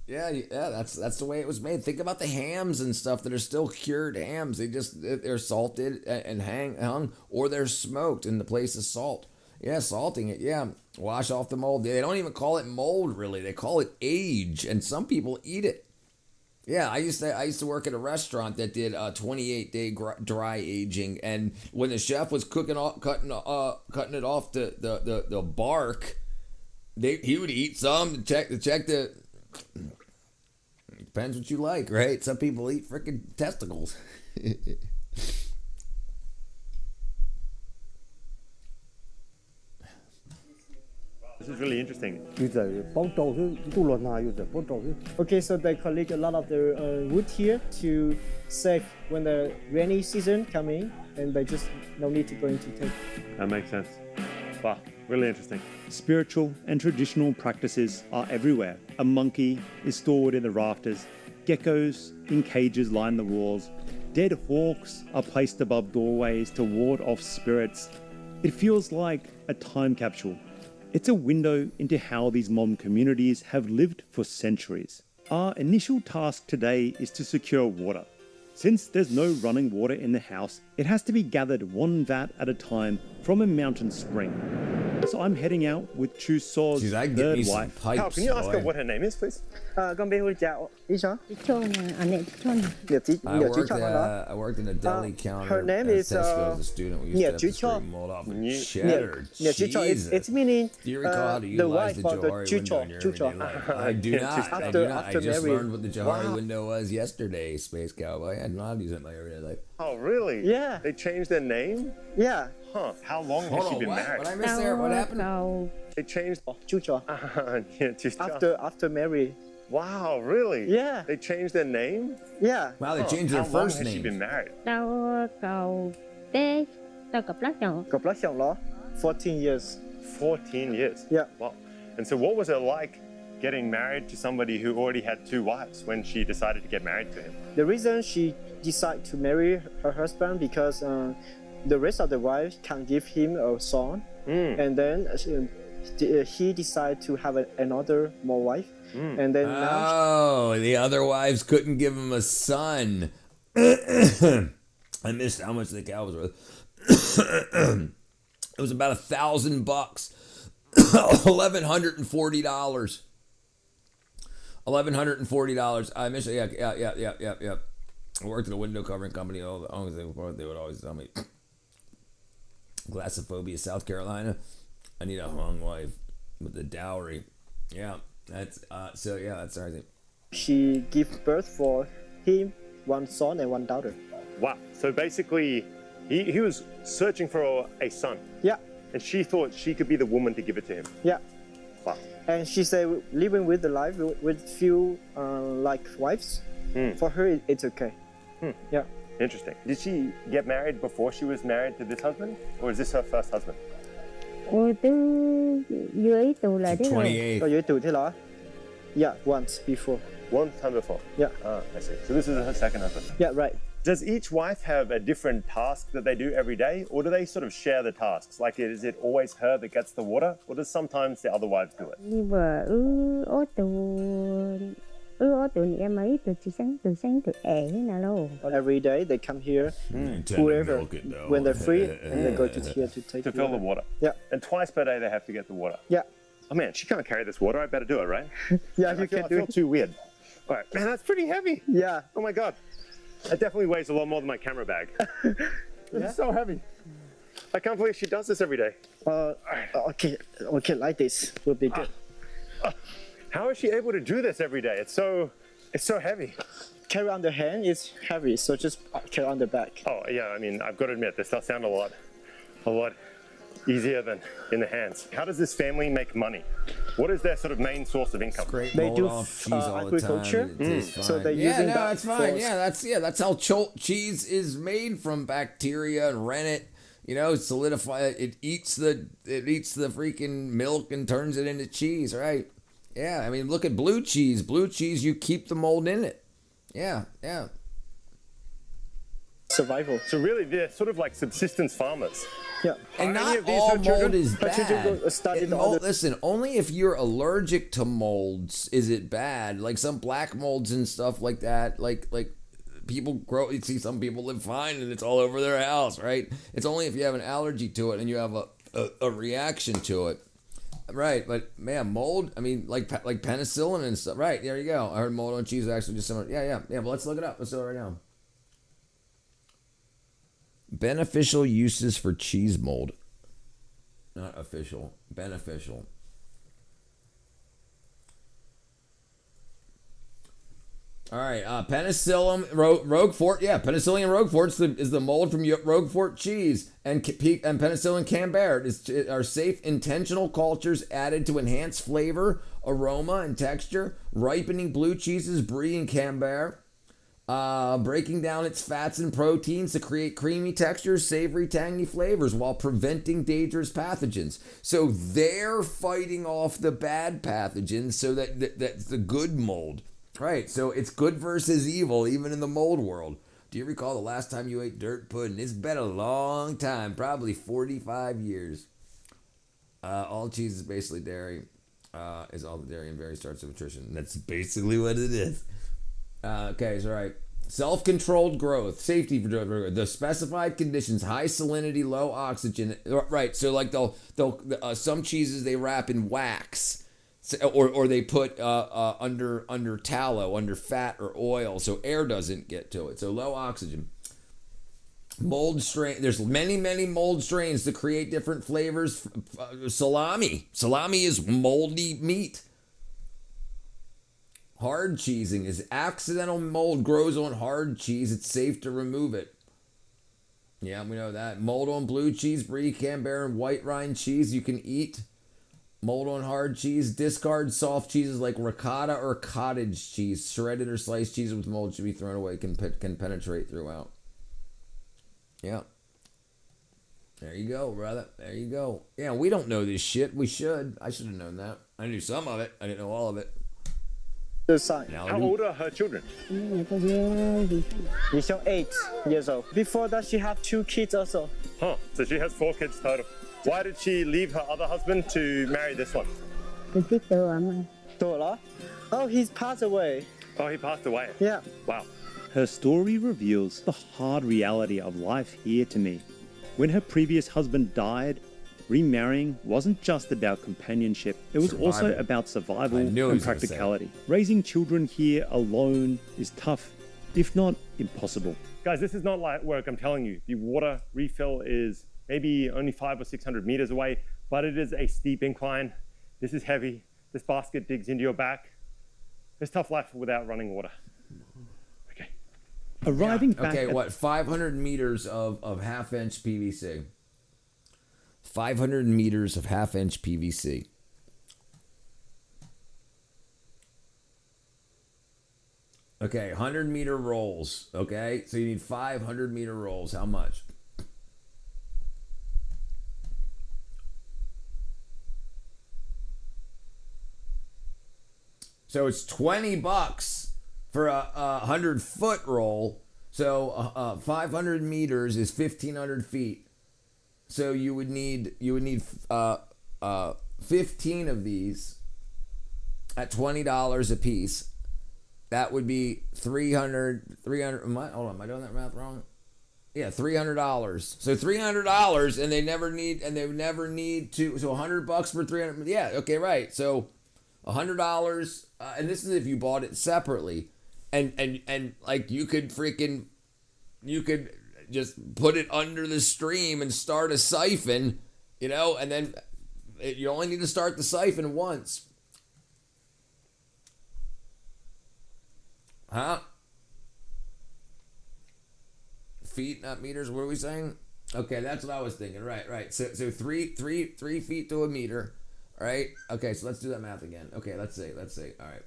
Yeah, that's the way it was made. Think about the hams and stuff that are still cured hams. They're salted and hung, or they're smoked in the place of salt. Yeah, salting it. Yeah, wash off the mold. They don't even call it mold really. They call it age, and some people eat it. Yeah, I used to work at a restaurant that did 28-day dry aging, and when the chef was cutting it off the bark, he would eat some to check the. Depends what you like, right? Some people eat freaking testicles. This is really interesting. Okay, so they collect a lot of the wood here to save when the rainy season coming, and they just no need to go into take. That makes sense. Wow, really interesting. Spiritual and traditional practices are everywhere. A monkey is stored in the rafters, geckos in cages line the walls, dead hawks are placed above doorways to ward off spirits. It feels like a time capsule. It's a window into how these Hmong communities have lived for centuries. Our initial task today is to secure water. Since there's no running water in the house, it has to be gathered one vat at a time from a mountain spring. So I'm heading out with Chu So's third wife. Hal, can you ask her what her name is, please? Con biết Huy chào. Ý sao? I worked in a deli counter. Her name at is Tesco as a student. We used to have to scrape mold off with cheddar. Jesus. It's meaning Do you recall how to the utilize wife the of the Johari window in your everyday life? I do not. I just learned what the Johari window was yesterday, Space Cowboy. I don't know how to use it in my everyday life. Oh, really? Yeah. They changed their name? Yeah. Huh. How long has she been married? What I missed there? What happened? They changed. Chucho. After married. Wow, really? Yeah. They changed their name? Yeah. Wow, they changed their first How long has she name. been married? Cặp lá chồng đó. 14 years. 14 years? Yeah. Wow. And so what was it like getting married to somebody who already had two wives when she decided to get married to him? The reason she decided to marry her husband because the rest of the wives can give him a son, and then he decided to have another more wife, and then now the other wives couldn't give him a son. I missed how much the cow was worth. It was about $1,000, $1,140. $1,140. I missed it. Yeah. I worked at a window covering company. They would always tell me, Glassophobia, South Carolina. I need a Hmong wife with a dowry. Yeah, that's that's everything. She gave birth for him one son and one daughter. Wow. So basically, he was searching for a son. Yeah. And she thought she could be the woman to give it to him. Yeah. Wow. And she said living with the life with few like wives, for her it's okay. Yeah. Interesting. Did she get married before she was married to this husband? Or is this her first husband? 28. Ở dưới tuổi thế là? Yeah, once before. One time before? Yeah. Ah, I see. So this is her second husband? Yeah, right. Does each wife have a different task that they do every day? Or do they sort of share the tasks? Like, is it always her that gets the water? Or does sometimes the other wives do it? Every day they come here, whoever, when they're free, and they go to here to take to fill the water. Yeah. And twice per day they have to get the water. Yeah. Oh man, she can't carry this water. I better do it, right? Yeah, I feel too weird. All right, man, that's pretty heavy. Yeah. Oh my god, that definitely weighs a lot more than my camera bag. It's so heavy. I can't believe she does this every day. Okay, like this will be good. How is she able to do this every day? It's so heavy. Carry on the hand is heavy, so just carry on the back. Oh yeah, I mean, I've got to admit, this does sound a lot easier than in the hands. How does this family make money? What is their sort of main source of income? They do agriculture, so they're using that. That's fine. Yeah, that's how cheese is made, from bacteria and rennet You know, solidify it eats the freaking milk and turns it into cheese, right? Yeah, I mean, look at blue cheese. Blue cheese, you keep the mold in it. Yeah, yeah. Survival. So really, they're sort of like subsistence farmers. Yeah. And Are any not of these all her children? mold is Her children bad. go study the other- Listen, only if you're allergic to molds is it bad. Like some black molds and stuff like that. Like people grow. You see, some people live fine and it's all over their house, right? It's only if you have an allergy to it and you have a reaction to it. Right, but man, mold. I mean, like penicillin and stuff. Right, there you go. I heard mold on cheese is actually just similar. Yeah. But let's look it up. Let's do it right now. Beneficial uses for cheese mold. Not official. Beneficial. All right, penicillium Roquefort. Yeah, penicillium Roquefort is the mold from Roquefort cheese, and penicillin Camembert are safe, intentional cultures added to enhance flavor, aroma, and texture. Ripening blue cheeses, Brie and Camembert, breaking down its fats and proteins to create creamy textures, savory, tangy flavors, while preventing dangerous pathogens. So they're fighting off the bad pathogens, so that's the good mold. Right, so it's good versus evil, even in the mold world. Do you recall the last time you ate dirt pudding? It's been a long time, probably 45 years. All cheese is basically dairy. Is all the dairy and various starts of nutrition. That's basically what it is. Okay, so right. Self-controlled growth, safety for growth. The specified conditions: high salinity, low oxygen. Right, so like they'll some cheeses they wrap in wax. Or they put under tallow, under fat or oil, so air doesn't get to it. So low oxygen. Mold strain. There's many mold strains to create different flavors. Salami is moldy meat. Hard cheesing is accidental mold grows on hard cheese. It's safe to remove it. Yeah, we know that. Mold on blue cheese, Brie, Camembert, and white rind cheese you can eat. Mold on hard cheese. Discard soft cheeses like ricotta or cottage cheese. Shredded or sliced cheese with mold should be thrown away. Can penetrate throughout. Yeah. There you go, brother. There you go. Yeah, we don't know this shit. We should. I should have known that. I knew some of it. I didn't know all of it. How old are her children? She's 8 years old. Before that, she had 2 kids also. Huh. So she has 4 kids total. Why did she leave her other husband to marry this one? Oh, he's passed away. Oh, he passed away? Yeah. Wow. Her story reveals the hard reality of life here to me. When her previous husband died, remarrying wasn't just about companionship. It was also about survival and practicality. Raising children here alone is tough, if not impossible. Guys, this is not light work, I'm telling you. The water refill is maybe only 500 or 600 meters away, but it is a steep incline. This is heavy. This basket digs into your back. It's tough life without running water. Okay. Arriving back. Okay, what? 500 meters of half-inch PVC. 500 meters of half-inch PVC. Okay, 100-meter rolls. Okay, so you need 500-meter rolls. How much? So it's $20 for a 100-foot roll. So 500 meters is 1,500 feet. So you would need 15 of these at $20 a piece. That would be 300. Hold on, am I doing that math wrong? Yeah, $300. So $300, and they never need to. So $100 for 300. Yeah, okay, right. So $100, and this is if you bought it separately, and like you could just put it under the stream and start a siphon, and then you only need to start the siphon once. Huh? Feet, not meters. What are we saying? Okay, that's what I was thinking. Right. So three feet to a meter. Right? Okay, so let's do that math again. Okay, let's say. All right.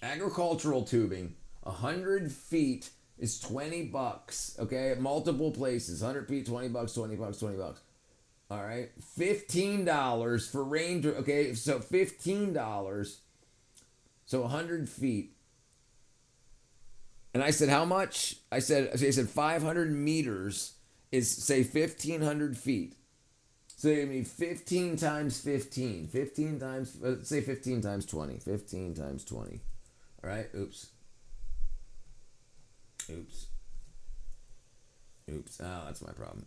Agricultural tubing, 100 feet is $20. Okay, multiple places, 100 feet, $20, $20. All right, $15 for ranger. Okay, so $15. So 100 feet. And I said, how much? I said 500 meters is, say, 1,500 feet. So you need 15 times 15. 15 times, say 15 times 20. 15 times 20. All right, oops. Oh, that's my problem.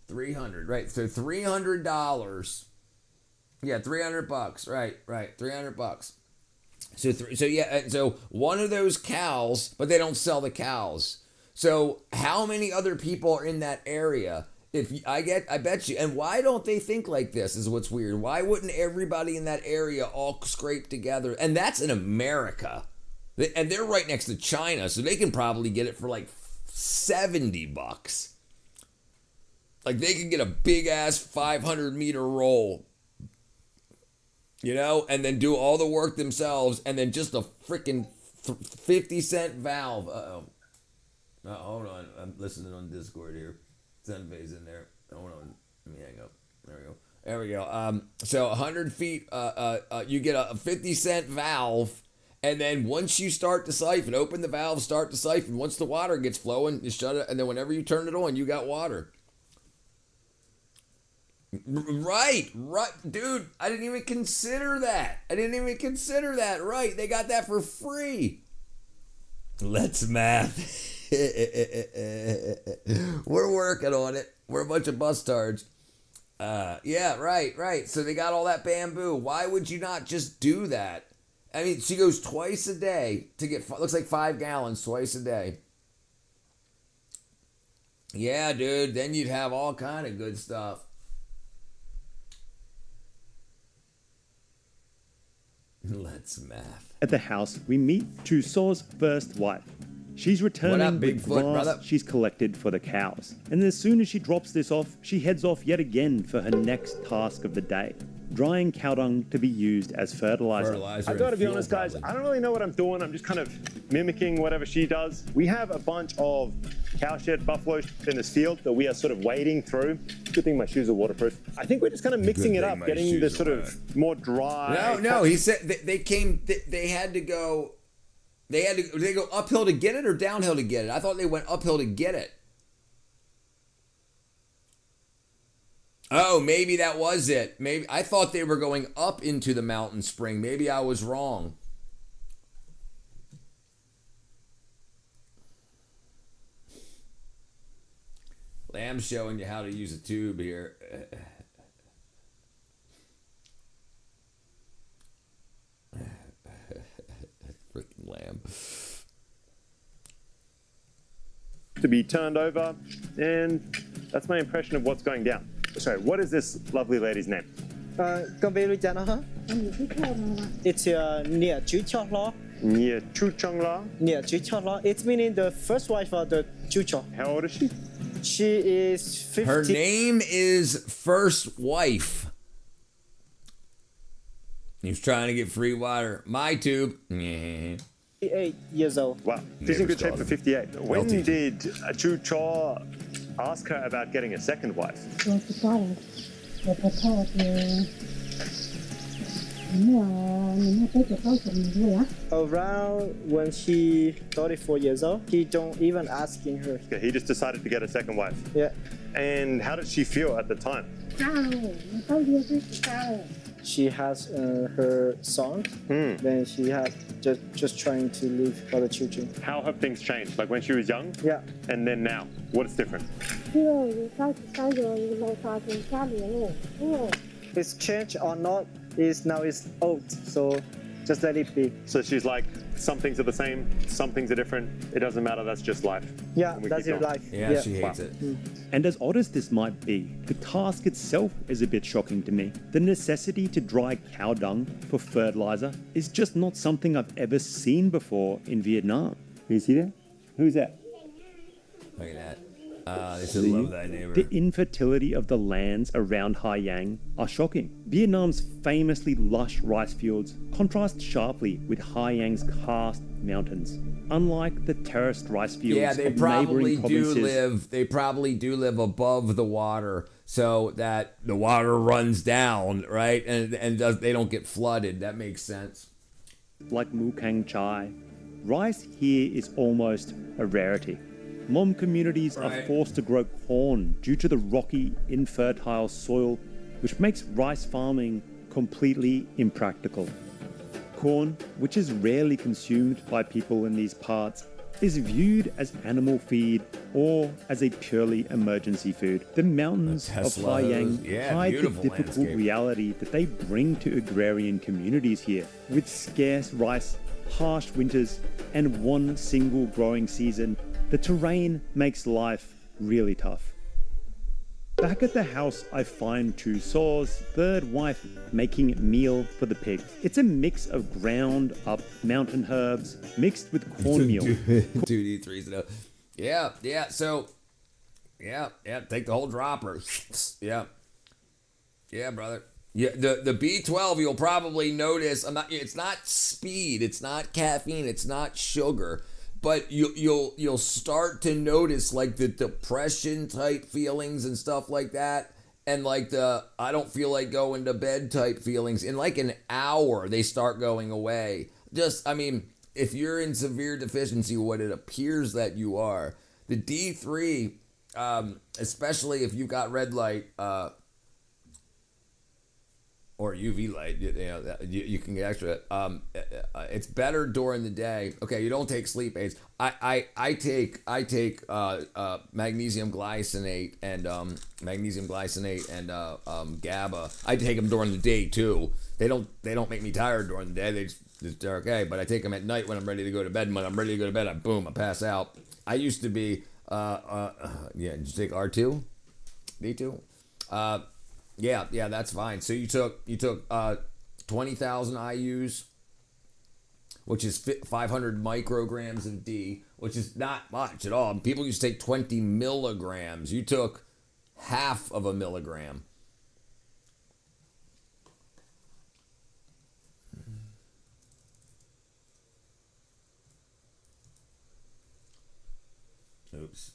300, right? So $300. Yeah, $300. Right. $300. So one of those cows, but they don't sell the cows. So how many other people are in that area? I bet you. And why don't they think like this is what's weird. Why wouldn't everybody in that area all scrape together? And that's in America. And they're right next to China, so they can probably get it for like $70. Like they could get a big ass 500-meter roll, you know, and then do all the work themselves, and then just a freaking 50-cent valve. Hold on, I'm listening on Discord here. Zenfei's in there. Hold on, let me hang up. There we go. So 100 feet, you get a 50-cent valve. And then once you start to siphon, open the valve, start to siphon. Once the water gets flowing, you shut it. And then whenever you turn it on, you got water. Right. Dude, I didn't even consider that. Right. They got that for free. Let's math. We're working on it. We're a bunch of bustards. Yeah, right. So they got all that bamboo. Why would you not just do that? I mean, she goes twice a day to get, looks like 5 gallons twice a day. Yeah, dude, then you'd have all kind of good stuff. Let's math. At the house, we meet Tussauds' first wife. She's returning with grass she's collected for the cows. And as soon as she drops this off, she heads off yet again for her next task of the day. Drying cow dung to be used as fertilizer. I've got to be honest, guys, I don't really know what I'm doing. I'm just kind of mimicking whatever she does. We have a bunch of cow shed buffalo in this field that we are sort of wading through. Good thing my shoes are waterproof. I think we're just kind of mixing it up, getting the sort of more dry. No, he said they had to go uphill to get it or downhill to get it? I thought they went uphill to get it. Oh, maybe that was it. Maybe I thought they were going up into the mountain spring. Maybe I was wrong. Lamb's showing you how to use a tube here. Freaking lamb. To be turned over, and that's my impression of what's going down. Sorry, what is this lovely lady's name? Con bé lui cha nó hả? It's Nia Chu Cho Lo. Nia Chu Chong Lo. Nia Chu Cho Lo. It's meaning the first wife of the Chu Cho. How old is she? She is 50. Her name is First Wife. He was trying to get free water. My tube. 58 years old. Wow, she's in good shape for 58. When did Chu Cho ask her about getting a second wife? Around when she 34 years old, he don't even asking her. Okay, he just decided to get a second wife. Yeah. And how did she feel at the time? She has her son. Then she had just trying to live for the children. How have things changed? Like when she was young? Yeah. And then now? What is different? It's changed or not, now it's old. So just let it be. So she's like, some things are the same, some things are different. It doesn't matter, that's just life. Yeah, that's your life. Yeah, she hates it. And as odd as this might be, the task itself is a bit shocking to me. The necessity to dry cow dung for fertilizer is just not something I've ever seen before in Vietnam. You see that? Who's that? Look at that. They should love thy neighbor. The infertility of the lands around Hai Yang are shocking. Vietnam's famously lush rice fields contrast sharply with Hai Yang's karst, mountains, unlike the terraced rice fields Yeah, they of probably neighboring do provinces. live. They probably do live above the water, so that the water runs down, right, and they don't get flooded. That makes sense. Like Mukang Chai, rice here is almost a rarity. Hmong communities are forced to grow corn due to the rocky, infertile soil, which makes rice farming completely impractical. Corn, which is rarely consumed by people in these parts, is viewed as animal feed or as a purely emergency food. The mountains of Haiyang hide the difficult reality that they bring to agrarian communities here. With scarce rice, harsh winters, and one single growing season, the terrain makes life really tough. Back at the house, I find two Saw's third wife making meal for the pigs. It's a mix of ground up mountain herbs mixed with cornmeal. 2D3s. Yeah. So, yeah. Take the whole dropper. Yeah, brother. Yeah, the B12 you'll probably notice. It's not speed. It's not caffeine. It's not sugar. But you'll start to notice like the depression type feelings and stuff like that, and like the I don't feel like going to bed type feelings. In like an hour, they start going away. If you're in severe deficiency, what it appears that you are, the D3, especially if you've got red light or UV light, you can get extra. It's better during the day. Okay, you don't take sleep aids. I take magnesium glycinate and GABA. I take them during the day too. They don't make me tired during the day. They're okay. But I take them at night when I'm ready to go to bed. And when I'm ready to go to bed, I pass out. I used to be did you take R2, D2? Yeah, that's fine. So you took 20,000 IUs, which is 500 micrograms of D, which is not much at all. People used to take 20 milligrams. You took half of a milligram. Oops.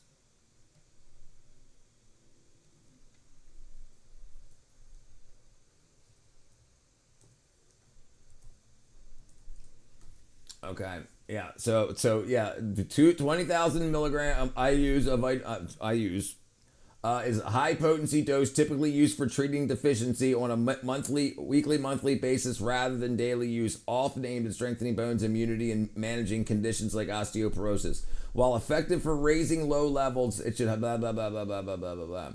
Okay. Yeah. So yeah, the 20,000 milligram IUs is a high potency dose typically used for treating deficiency on a weekly, monthly basis rather than daily use, often aimed at strengthening bones immunity and managing conditions like osteoporosis. While effective for raising low levels, it should have blah, blah, blah, blah, blah, blah, blah, blah, blah.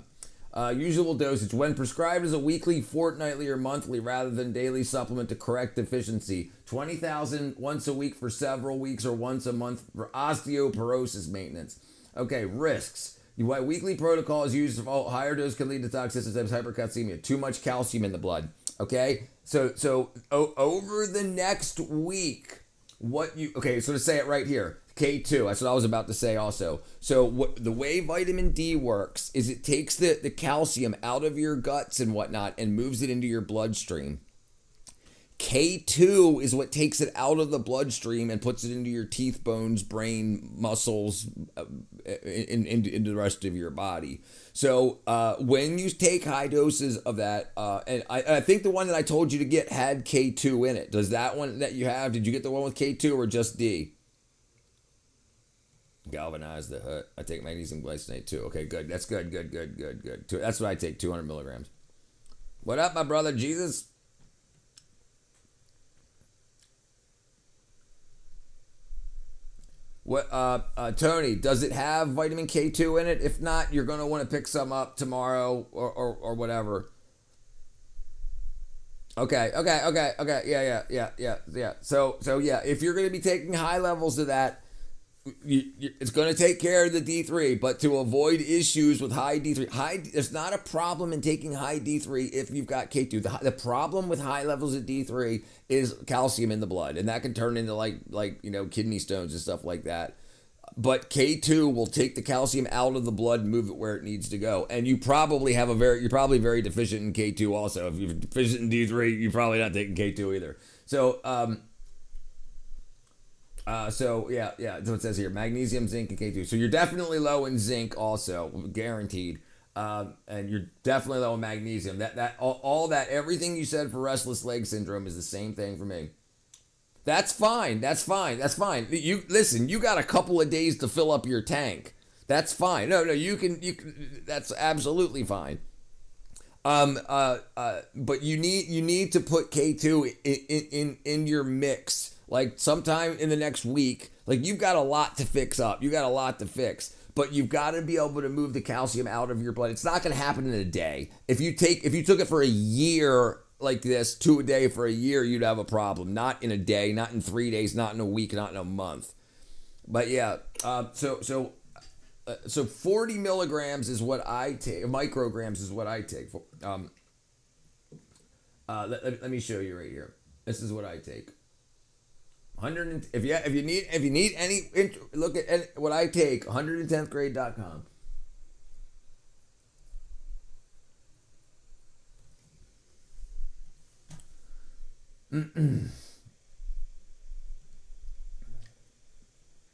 Usual dosage, when prescribed as a weekly, fortnightly, or monthly rather than daily supplement to correct deficiency. 20,000 once a week for several weeks or once a month for osteoporosis maintenance. Okay, risks. Weekly protocol is used if higher dose can lead to toxicity such as hypercalcemia. Too much calcium in the blood. Okay, so over the next week, so to say it right here. K2, that's what I was about to say also. So the way vitamin D works is it takes the calcium out of your guts and whatnot and moves it into your bloodstream. K2 is what takes it out of the bloodstream and puts it into your teeth, bones, brain, muscles, into the rest of your body. So when you take high doses of that, and I think the one that I told you to get had K2 in it. Does that one that you have, did you get the one with K2 or just D? Galvanize the hut. I take magnesium glycinate too. Okay, good. That's good. That's what I take, 200 milligrams. What up, my brother Jesus? What, Tony, does it have vitamin K2 in it? If not, you're going to want to pick some up tomorrow or whatever. Okay. Yeah. So yeah, if you're going to be taking high levels of that, it's going to take care of the D3, but to avoid issues with high D3, there's not a problem in taking high D3 if you've got K2. The problem with high levels of D3 is calcium in the blood, and that can turn into like kidney stones and stuff like that. But K2 will take the calcium out of the blood and move it where it needs to go. And you probably you're probably very deficient in K2 also. If you're deficient in D3, you're probably not taking K2 either. So, So yeah, that's what it says here: magnesium, zinc, and K2. So you're definitely low in zinc, also guaranteed, and you're definitely low in magnesium. All that, everything you said for restless leg syndrome is the same thing for me. That's fine. That's fine. That's fine. You listen. You got a couple of days to fill up your tank. That's fine. No, you can. That's absolutely fine. But you need to put K2 in your mix. Like sometime in the next week. Like you've got a lot to fix up. You got a lot to fix. But you've got to be able to move the calcium out of your blood. It's not going to happen in a day. If you took it for a year like this, 2 a day for a year, you'd have a problem. Not in a day, not in 3 days, not in a week, not in a month. But yeah, so 40 milligrams is what I take. Micrograms is what I take. Let me show you right here. This is what I take. 100. If you need any, look at what I take. 110thgrade.com.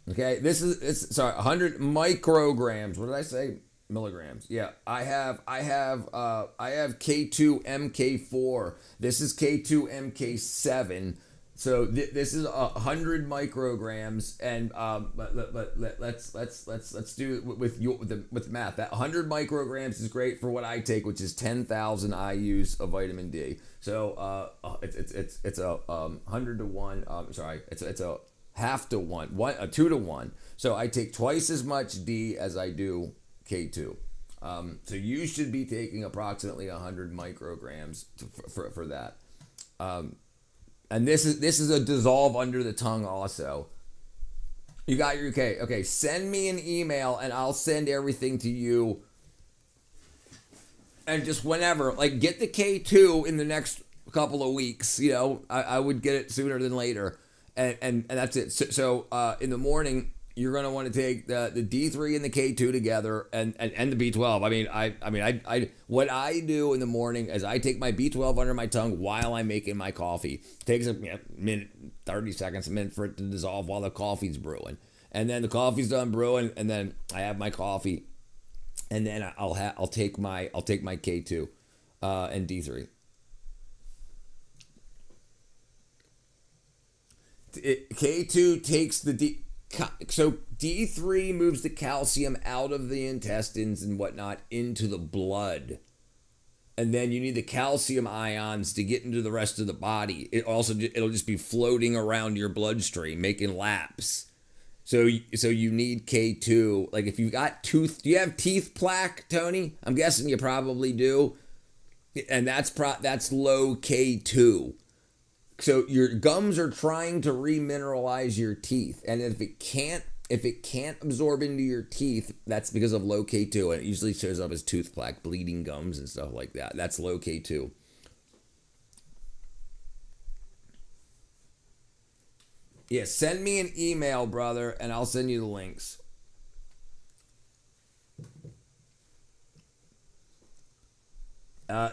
Okay, it's 100 micrograms. What did I say? Milligrams. Yeah, I have K2 MK4. This is K2 MK7. So this is 100 micrograms, and but let's do it with math. That 100 micrograms is great for what I take, which is 10,000 IUs of vitamin D. So it's a 100 to 1. Sorry, it's a half to 1, a 2 to 1. So I take twice as much D as I do K2. So you should be taking approximately 100 micrograms for that. And this is a dissolve under the tongue also. You got your okay. Send me an email and I'll send everything to you. And just whenever, like get the K2 in the next couple of weeks. You know, I would get it sooner than later. And that's it. So in the morning, you're gonna want to take the D3 and the K2 together, and the B12. I what I do in the morning is I take my B12 under my tongue while I'm making my coffee. It takes a minute, 30 seconds, a minute for it to dissolve while the coffee's brewing, and then the coffee's done brewing, and then I have my coffee, and then I'll take my K2 and D3. K2 takes the D. So D3 moves the calcium out of the intestines and whatnot into the blood. And then you need the calcium ions to get into the rest of the body. It'll just be floating around your bloodstream, making laps. So you need K2. Like if you've got do you have teeth plaque, Tony? I'm guessing you probably do. And that's low K2. So your gums are trying to remineralize your teeth, and if it can't absorb into your teeth, that's because of low K2, and it usually shows up as tooth plaque, bleeding gums, and stuff like that. That's low K2. Yeah, send me an email, brother, and I'll send you the links.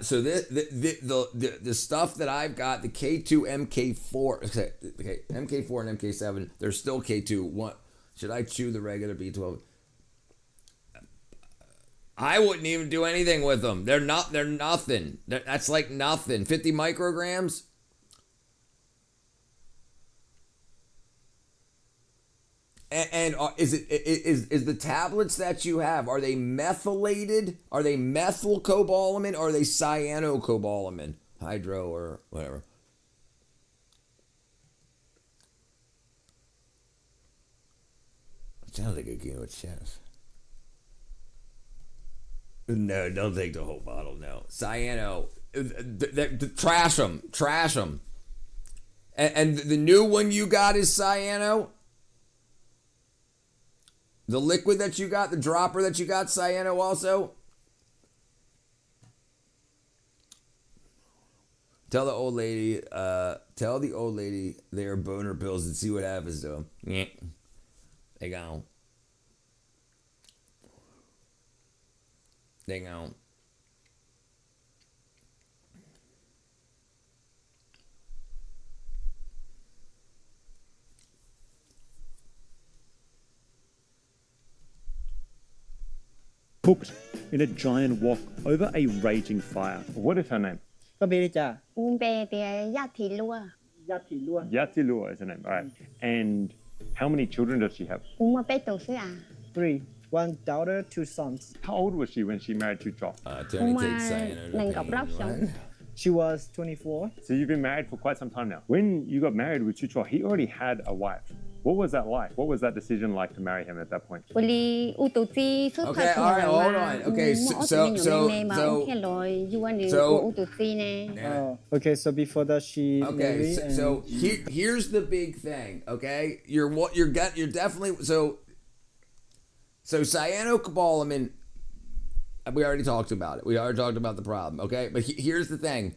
So the stuff that I've got, the K2 MK4, okay, MK4 and MK7, they're still K2. What should I chew the regular B12? I wouldn't even do anything with them. They're nothing. That's like nothing. 50 micrograms. And is the tablets that you have, are they methylated? Are they methylcobalamin or are they cyanocobalamin? Hydro or whatever. It sounds like a game of chess. No, don't take the whole bottle, no. Cyano. Trash them. And the new one you got is cyano? The liquid that you got, the dropper that you got, cyano also? Tell the old lady they are boner pills and see what happens to them. Yeah. They gone. cooked in a giant wok over a raging fire. What is her name? ก็เบจ้ะ Yatilua is her name. All right. And how many children does she have? 3 1 daughter 2 sons How old was she when she married Chucho? Tony takes cyanide. she was 24 So you've been married for quite some time now. When you got married with Chucho, he already had a wife. What was that like? What was that decision like to marry him at that point? Okay, all right, hold on. Okay, okay so before that she okay, married so here's the big thing. Okay, you're definitely so cyanocobalamin. We already talked about it. We already talked about the problem. Okay, but here's the thing.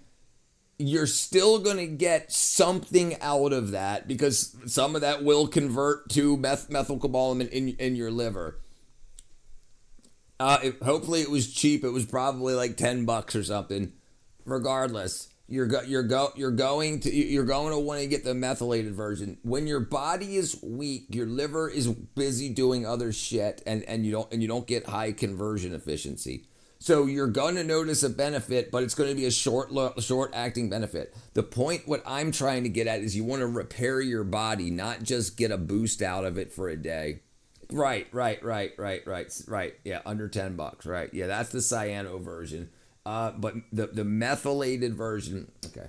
You're still going to get something out of that because some of that will convert to methylcobalamin in your liver. Hopefully it was cheap. It was probably like $10 or something. Regardless, you're going to want to get the methylated version. When your body is weak, your liver is busy doing other shit, and you don't get high conversion efficiency. So you're going to notice a benefit, but it's going to be a short acting benefit. The point, what I'm trying to get at, is you want to repair your body, not just get a boost out of it for a day. Right. Yeah, under $10. Right. Yeah, that's the cyano version. But the methylated version, okay.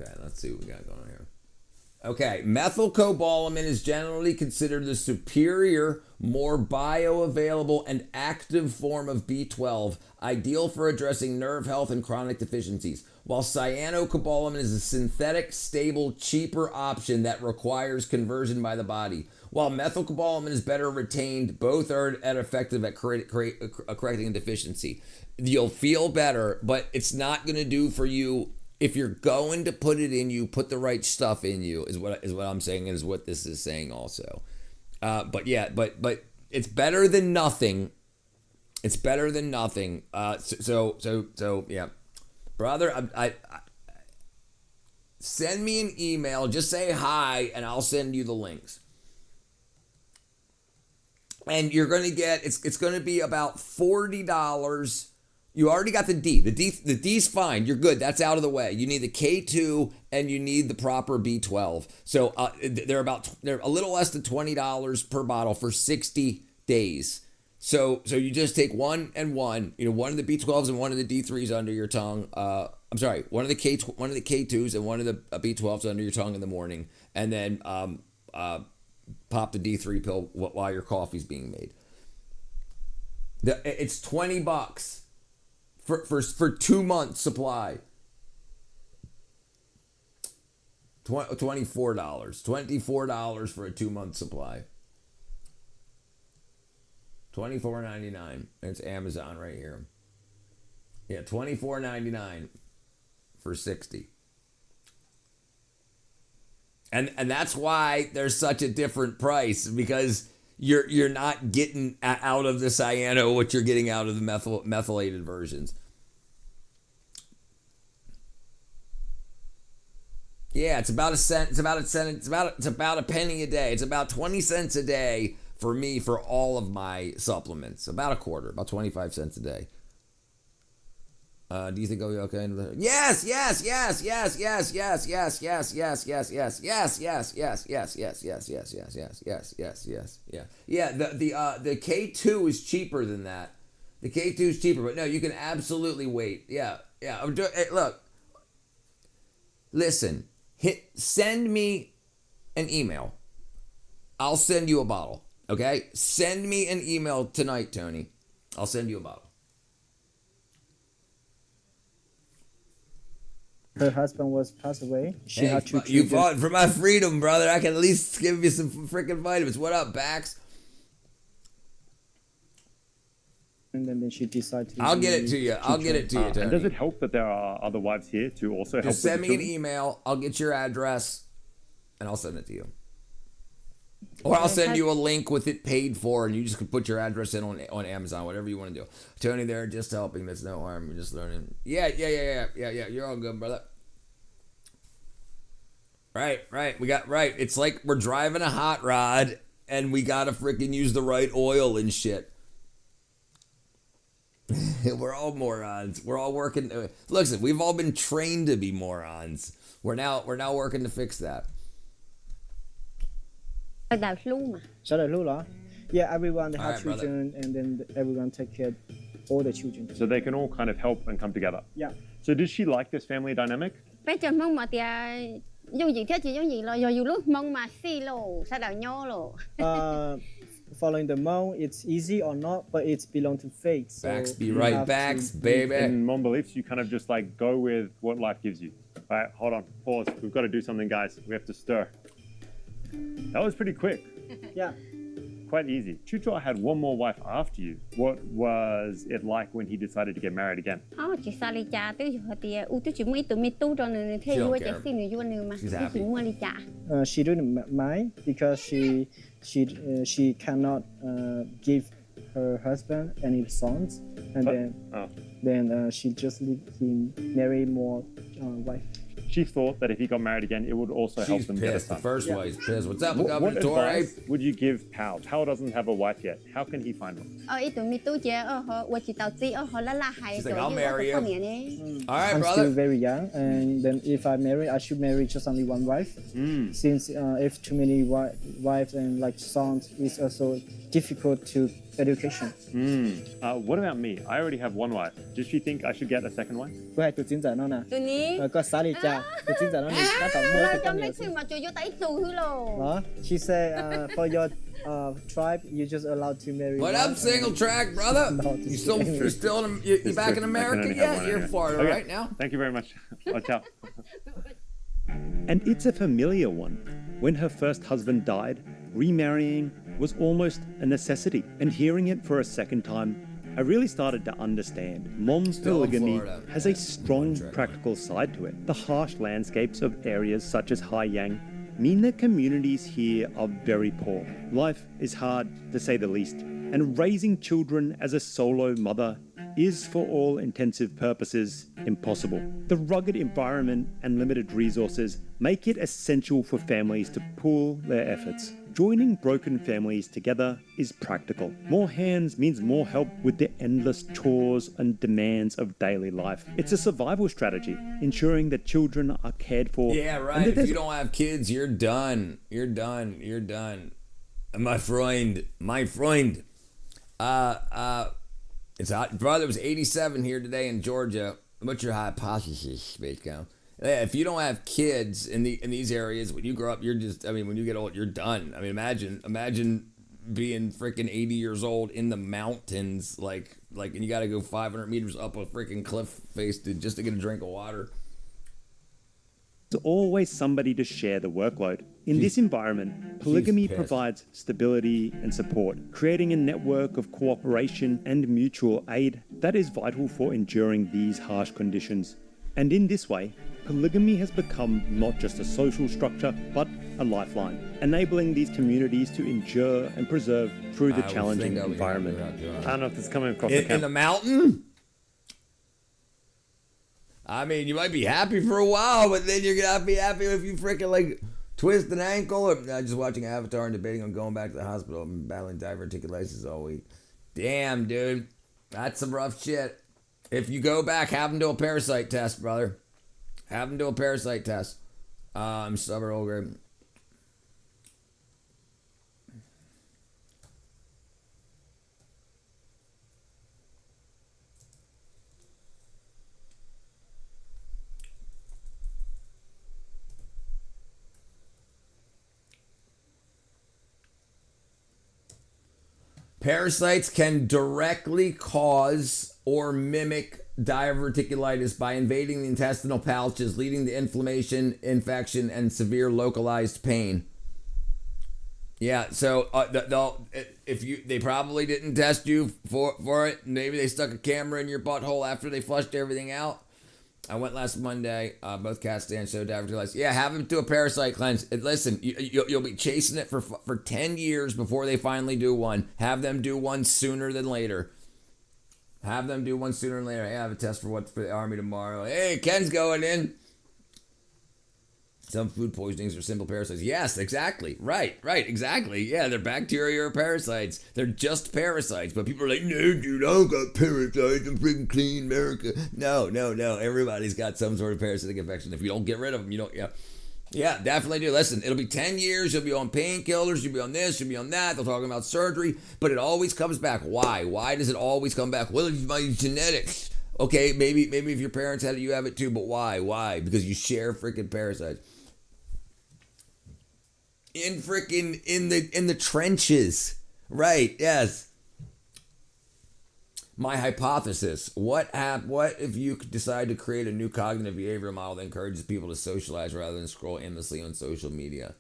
Okay, let's see what we got going here. Okay, methylcobalamin is generally considered the superior, more bioavailable, and active form of B12, ideal for addressing nerve health and chronic deficiencies, while cyanocobalamin is a synthetic, stable, cheaper option that requires conversion by the body. While methylcobalamin is better retained, both are effective at correcting a deficiency. You'll feel better, but it's not going to do for you. If you're going to put it in you, put the right stuff in you, is what I'm saying, and is what this is saying also. But yeah, but it's better than nothing. It's better than nothing. So yeah, brother, I send me an email. Just say hi, and I'll send you the links. And you're gonna get it's gonna be about $40. You already got the D. The D's fine. You're good. That's out of the way. You need the K2 and you need the proper B12. So they're a little less than $20 per bottle for 60 days. So you just take one and one. You know, one of the B12s and one of the D3s under your tongue. I'm sorry, one of the K2s and one of the B12s under your tongue in the morning, and then pop the D3 pill while your coffee's being made. It's $20. For 2 months supply. $24 for a 2 month supply. $24.99. It's Amazon right here. Yeah, $24.99 for 60. And that's why there's such a different price, because you're not getting out of the cyano what you're getting out of the methylated versions. Yeah, it's about a cent. It's about a cent. It's about a penny a day. It's about 20 cents a day for me for all of my supplements. About a quarter, about 25 cents a day. Do you think I'll be okay? Yes. Yeah, the K2 is cheaper than that. The K2 is cheaper, but no, you can absolutely wait. Yeah. Look, listen, send me an email. I'll send you a bottle. Okay? Send me an email tonight, Tony. I'll send you a bottle. Her husband was passed away. She had to. You fought for my freedom, brother. I can at least give you some freaking vitamins. What up, Bax? And then she decided to. I'll get it to you. I'll get it to you, Tony. And does it help that there are other wives here to also help? Just send me an email. I'll get your address, and I'll send it to you. Or I'll send you a link with it paid for, and you just can put your address in on Amazon, whatever you want to do. Tony there, just helping. That's no harm. We're just learning. Yeah. You're all good, brother. Right. We got right. It's like we're driving a hot rod, and we gotta freaking use the right oil and shit. We're all morons. We're all working. Listen, we've all been trained to be morons. We're now working to fix that. Sao đời luôn đó? Yeah, everyone they have Alright, brother. children, and then everyone take care of all the children. So they can all kind of help and come together. Yeah. So does she like this family dynamic? Bé cho mong mà tia dùng gì thế chỉ dùng gì lo do dù lúc mong mà xì lô sao đào nhô lô. Following the Hmong, it's easy or not, but it's belong to fate. So Backs be you right have backs, to- baby. In Hmong beliefs, you kind of just like go with what life gives you. All right, hold on, pause. We've got to do something, guys. We have to stir. That was pretty quick. Yeah. Quite easy. Chucho had one more wife after you. What was it like when he decided to get married again? Chỉ xa li cha tôi hỏi tia u tôi chỉ mới tụi mi tu cho nên thế vui chạy xin người vui nữa mà tôi chỉ mua li cha. She didn't mind because she cannot give her husband any sons, and then she just let him marry more wife. She thought that if he got married again, it would also help She's them get a pissed. son. The first wife's pissed. What's up, What Governor Torre? advice would you give Pal? Pal doesn't have a wife yet. How can he find one? Ít tụi mi tu chế họ qua chỉ tàu ti họ là hay She's like, I'll marry you. All right, I'm brother. still very young, and then if I marry, I should marry just only one wife. Since if too many wives and like sons, it's also difficult to education. What about me? I already have one wife. Does she think I should get a second wife? Có hai tụi chính giả nó nè. Tụi ní. Có xá đi cha. Tụi chính giả nó nè. Đã tao mua cái Cho con mấy này. sự mà chui vô tay tù hư lô. Huh? She said, for your tribe, you're just allowed to marry. What one up, single track, brother? You still you back in America yet? You're in Florida right now. Thank you very much. Watch out. And it's a familiar one. When her first husband died, remarrying was almost a necessity. And hearing it for a second time, I really started to understand. Mom's Still in polygamy Florida. has a strong practical side to it. The harsh landscapes of areas such as Haiyang mean that communities here are very poor. Life is hard, to say the least, and raising children as a solo mother is, for all intensive purposes, impossible. The rugged environment and limited resources make it essential for families to pool their efforts. Joining broken families together is practical. More hands means more help with the endless chores and demands of daily life. It's a survival strategy, ensuring that children are cared for. Yeah, and right. that If there's you don't have kids, you're done. You're done. You're done. My friend. It's hot. Brother, it was 87 here today in Georgia. What's your hypothesis, Space Count? Yeah, if you don't have kids in these areas, when you grow up, you're just, I mean, when you get old, you're done. I mean, imagine being freaking 80 years old in the mountains, like, and you got to go 500 meters up a freaking cliff face just to get a drink of water. There's always somebody to share the workload. In this environment, polygamy provides stability and support, creating a network of cooperation and mutual aid that is vital for enduring these harsh conditions. And in this way, polygamy has become not just a social structure, but a lifeline, enabling these communities to endure and preserve through the challenging environment. I don't know if this is coming across In the mountain? I mean, you might be happy for a while, but then you're gonna be happy if you freaking like twist an ankle or just watching Avatar and debating on going back to the hospital and battling diverticulitis all week. Damn, dude. That's some rough shit. If you go back, have them do a parasite test, brother. Have them do a parasite test. I'm stubborn old grade. Parasites can directly cause or mimic diverticulitis by invading the intestinal pouches, leading to inflammation, infection, and severe localized pain. Yeah, so they probably didn't test you for it. Maybe they stuck a camera in your butthole after they flushed everything out. I went last Monday. Both cats stand so diverged. Yeah, have them do a parasite cleanse. And listen, you'll be chasing it for 10 years before they finally do one. Have them do one sooner than later. Have them do one sooner than later. Hey, I have a test for the Army tomorrow. Hey, Ken's going in. Some food poisonings are simple parasites. Yes, exactly. Right, exactly. Yeah, they're bacteria or parasites. They're just parasites. But people are like, no, dude, I don't got parasites. I'm freaking clean America. No. Everybody's got some sort of parasitic infection. If you don't get rid of them, you don't, Yeah, definitely do. Listen, it'll be 10 years. You'll be on painkillers. You'll be on this. You'll be on that. They'll talk about surgery. But it always comes back. Why? Why does it always come back? Well, it's my genetics. Okay, maybe if your parents had it, you have it too. But why? Why? Because you share freaking parasites. In the trenches. Right, yes. My hypothesis. What if you decide to create a new cognitive behavioral model that encourages people to socialize rather than scroll endlessly on social media?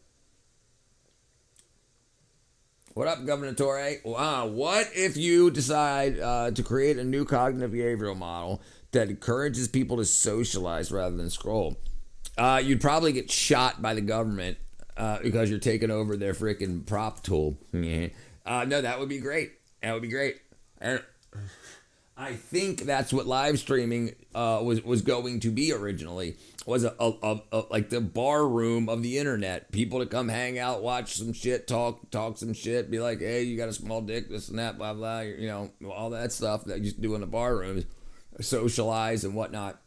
What up, Governor Torre? Wow, what if you decide to create a new cognitive behavioral model that encourages people to socialize rather than scroll? You'd probably get shot by the government because you're taking over their freaking prop tool. No, that would be great. That would be great. And I think that's what live streaming was going to be originally. Was a like the bar room of the internet. People to come hang out, watch some shit, talk some shit, be like, hey, you got a small dick, this and that, blah blah. You know, all that stuff that you used to do in the bar rooms, socialize and whatnot.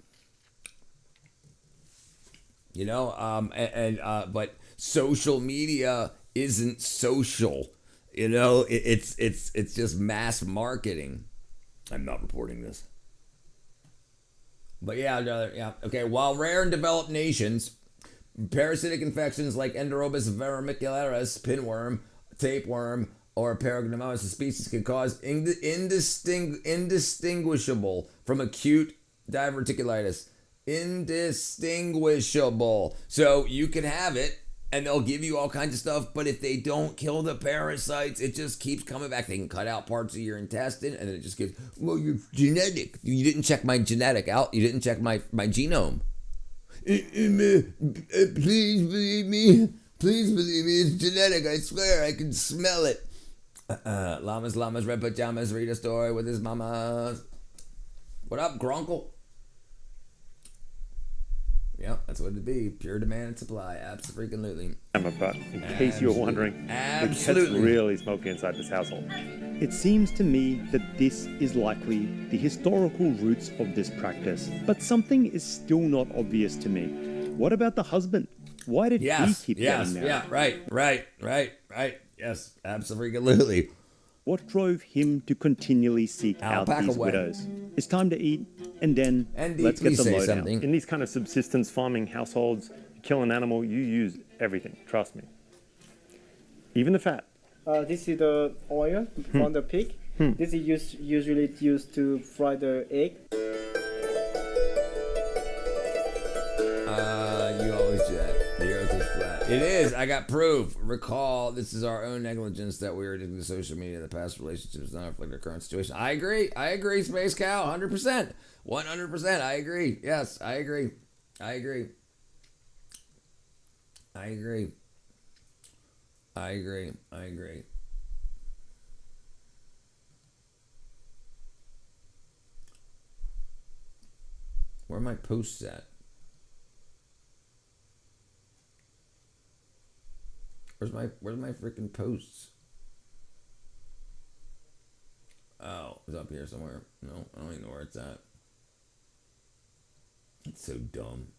You know, but social media isn't social. You know, it's just mass marketing. I'm not reporting this. But yeah. Okay, while rare in developed nations, parasitic infections like Enterobus vermicularis, pinworm, tapeworm, or paragnomonas species can cause indistinguishable from acute diverticulitis. Indistinguishable. So you can have it, and they'll give you all kinds of stuff, but if they don't kill the parasites, it just keeps coming back. They can cut out parts of your intestine, and then it just gives, well, you're genetic. You didn't check my genetic out. You didn't check my genome. Please believe me. Please believe me. It's genetic. I swear. I can smell it. Llamas, red pajamas, read a story with his mama. What up, Grunkle? Yeah, that's what it'd be. Pure demand and supply. Absolutely. But in case you're wondering, the cat's really smoky inside this household. It seems to me that this is likely the historical roots of this practice, but something is still not obvious to me. What about the husband? Why did he keep getting married? Yeah, right. Yes, absolutely. What drove him to continually seek out these widows? It's time to eat, and then let's get the lowdown. In these kind of subsistence farming households, you kill an animal, you use everything. Trust me. Even the fat. This is the oil from the pig. This is usually used to fry the egg. You always do that. The earth is flat. It is. I got proof. Recall, this is our own negligence that we were addicted to social media. The past relationships not reflect our current situation. I agree, Space Cow, 100%. 100%. I agree. Yes, I agree. Where are my posts at? Where's my freaking posts? Oh, it's up here somewhere. No, I don't even know where it's at. It's so dumb.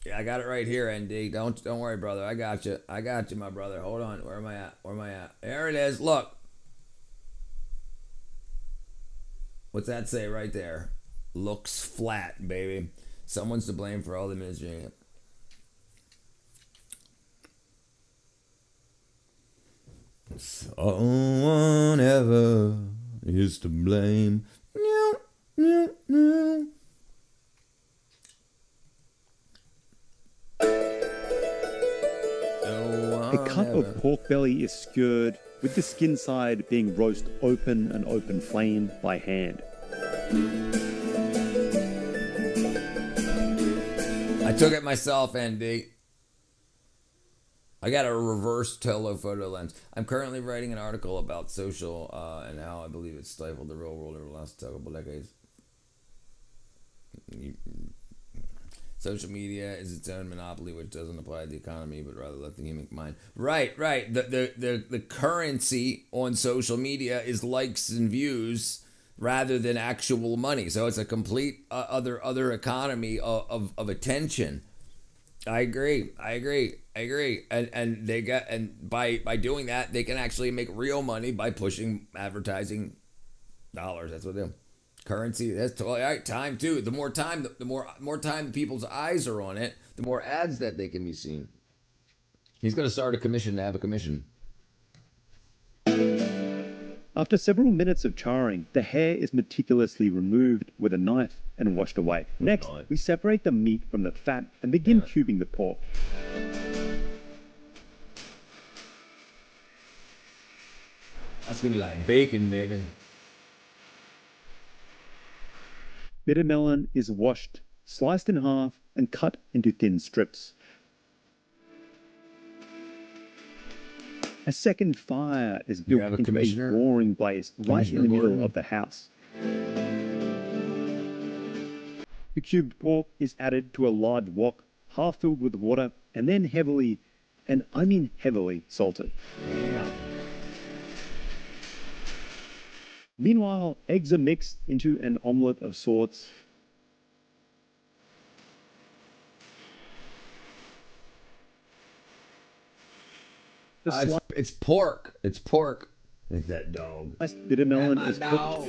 Yeah, I got it right here, ND. Don't worry, brother. I got you, my brother. Hold on. Where am I at? There it is. Look. What's that say right there? Looks flat, baby. Someone's to blame for all the misery. Someone ever is to blame. A cut of pork belly is skewered, with the skin side being roast open and open flame by hand. I took it myself, Andy. I got a reverse telephoto lens. I'm currently writing an article about social and how I believe it's stifled the real world over the last couple decades. Social media is its own monopoly, which doesn't apply to the economy, but rather let the human mind. Right. The currency on social media is likes and views rather than actual money. So it's a complete other economy of attention. I agree. And they got, and by doing that, they can actually make real money by pushing advertising dollars. That's what they do. Currency. That's all right. Time too. The more time people's eyes are on it, the more ads that they can be seen. He's going to start a commission to have a commission. After several minutes of charring, the hair is meticulously removed with a knife and washed away. Next, we separate the meat from the fat and begin cubing the pork. That's going to be like bacon, nigga. Bitter melon is washed, sliced in half, and cut into thin strips. A second fire is built into a roaring blaze right in the middle of the house. The cubed pork is added to a large wok, half filled with water, and then heavily, and I mean heavily, salted. Meanwhile, eggs are mixed into an omelette of sorts. It's pork. It's pork. It's that dog. Bitter melon is cooked.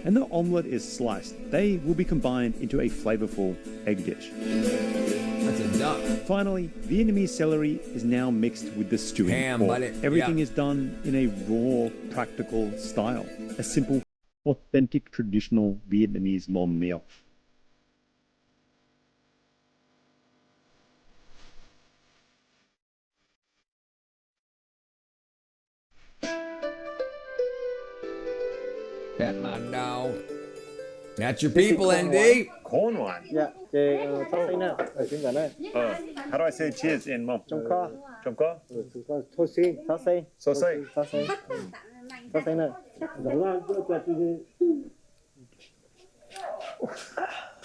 And the omelette is sliced. They will be combined into a flavorful egg dish. That's a duck. Finally, Vietnamese celery is now mixed with the stewing pork. Everything is done in a raw, practical style. A simple, authentic, traditional Vietnamese mom meal. Pet my dog. That's your people, ND. Corn wine. Yeah, the something now. How do I say cheers in Mom? Trong kho. Trong kho? Thôi xin, sao xây. So say. Sao xây. Sao xây nữa.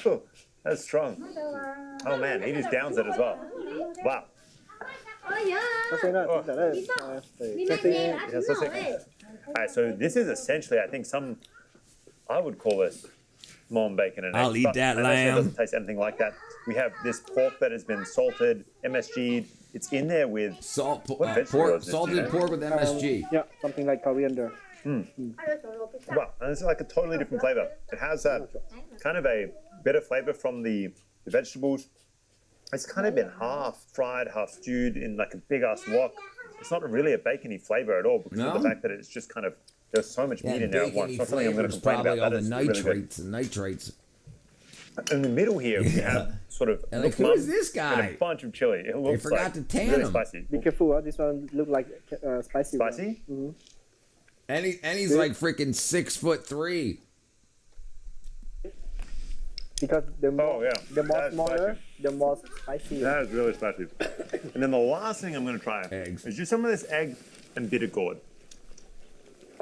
Oh, that's strong. Oh man, he just downs it as well. Wow. Sao xây nữa. Yeah, so say. Alright, so this is essentially, I think, I would call this mom bacon and eggs. I'll eat that It lamb. doesn't taste anything like that. We have this pork that has been salted, MSG'd. It's in there with salted pork with MSG. Yeah, something like coriander. Wow, and it's like a totally different flavor. It has that kind of a better flavor from the vegetables. It's kind of been half fried, half stewed in like a big ass wok. It's not really a bacony flavor at all because of the fact that it's just kind of, there's so much meat in there at once. Not something I'm going to complain about. All the It's nitrates really and nitrates. in the middle here, we have sort of and like, who is this guy? and a bunch of chili. It looks forgot like to tan really him. spicy. Be careful, this one look like spicy. Spicy? Mm-hmm. And he's like freaking 6'3". Because the more That's smaller, spicy. the more spicy. That is really spicy. And then the last thing I'm going to try is just some of this egg and bitter gourd.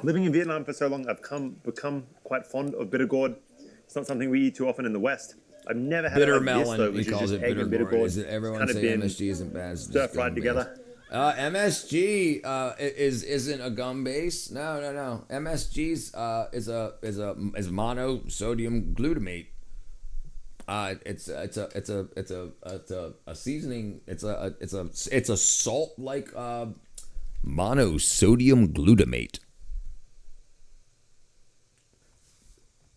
Living in Vietnam for so long, I've become quite fond of bitter gourd. It's not something we eat too often in the West. I've never had Bitter it like melon, this, though, he which is calls just it egg and bitter gourd. Is it, everyone Kind of say been MSG isn't bad. It's stir just fried gum together. based. MSG isn't a gum base. No. MSG's is monosodium glutamate. It's a seasoning. It's a salt like monosodium glutamate.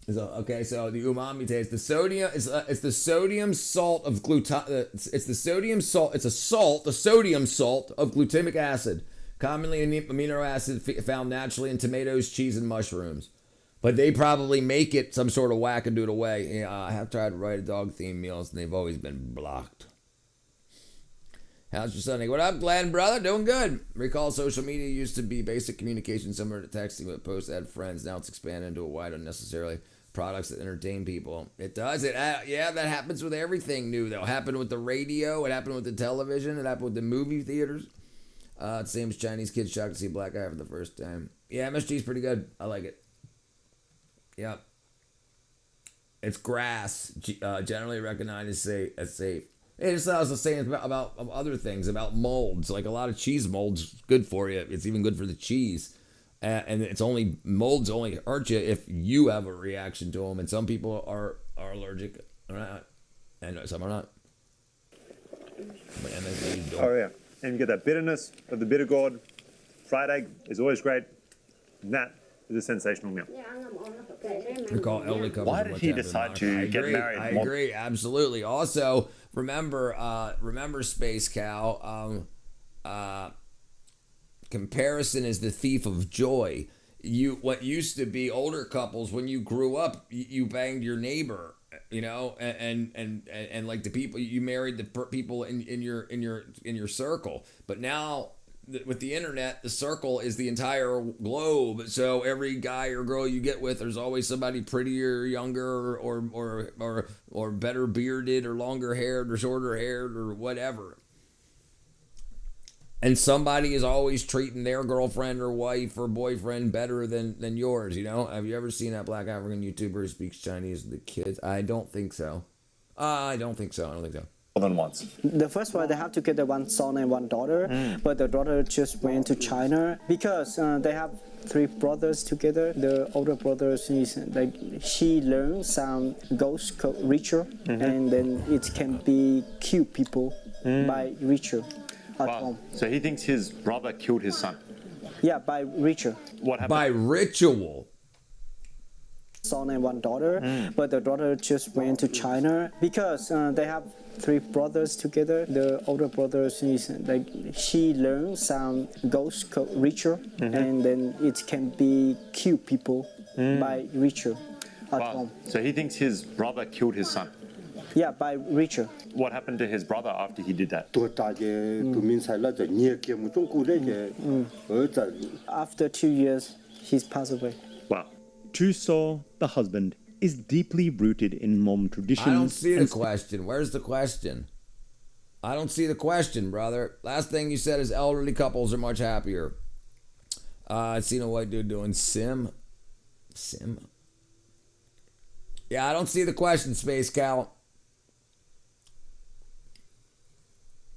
Okay, so the umami taste. The sodium is it's the sodium salt of it's the sodium salt. It's a salt, the sodium salt of glutamic acid, commonly an amino acid found naturally in tomatoes, cheese, and mushrooms. But they probably make it some sort of wackadoodle way. Yeah, I have tried to write a dog themed meals, and they've always been blocked. How's your Sunday? What up, Glenn, brother? Doing good. Recall social media used to be basic communication similar to texting, but posts add friends. Now it's expanded into a wide unnecessarily products that entertain people. It does. Yeah, that happens with everything new, though. It happened with the radio. It happened with the television. It happened with the movie theaters. Same as Chinese kids shocked to see black guy for the first time. Yeah, MSG is pretty good. I like it. Yep. It's grass, generally recognized as safe. It just I was saying about other things, about molds. Like a lot of cheese molds, good for you. It's even good for the cheese. And molds only hurt you if you have a reaction to them. And some people are allergic, and some are not. Oh yeah, and you get that bitterness of the bitter gourd. Fried egg is always great. And that is a sensational meal. Why did he decide to get married? I agree, absolutely. Also, remember Space Cow. Comparison is the thief of joy. What used to be older couples, when you grew up, you banged your neighbor, and like the people you married, the people in your circle. But now with the internet, the circle is the entire globe. So every guy or girl you get with, there's always somebody prettier, younger, or better bearded, or longer haired, or shorter haired, or whatever. And somebody is always treating their girlfriend or wife or boyfriend better than yours, Have you ever seen that black African YouTuber who speaks Chinese to the kids? I don't think so. I don't think so. More than once. The first one, they have together one son and one daughter, but the daughter just went to China because they have 3 brothers together. The older brother she learned some ghost ritual, and then it can be kill people by ritual. Wow. So he thinks his brother killed his son. Yeah, by ritual. What happened? By ritual. Son and one daughter, but the daughter just went to China because they have 3 brothers together. The older brother she learned some ghost ritual, and then it can be kill people by ritual at home. So he thinks his brother killed his son. Yeah, by ritual. What happened to his brother after he did that? After 2 years, he's passed away. Wow. Chu So, the husband, is deeply rooted in Hmong traditions. I don't see the question. Where's the question? I don't see the question, brother. Last thing you said is elderly couples are much happier. I seen a white dude doing sim. Yeah, I don't see the question, Space Cow.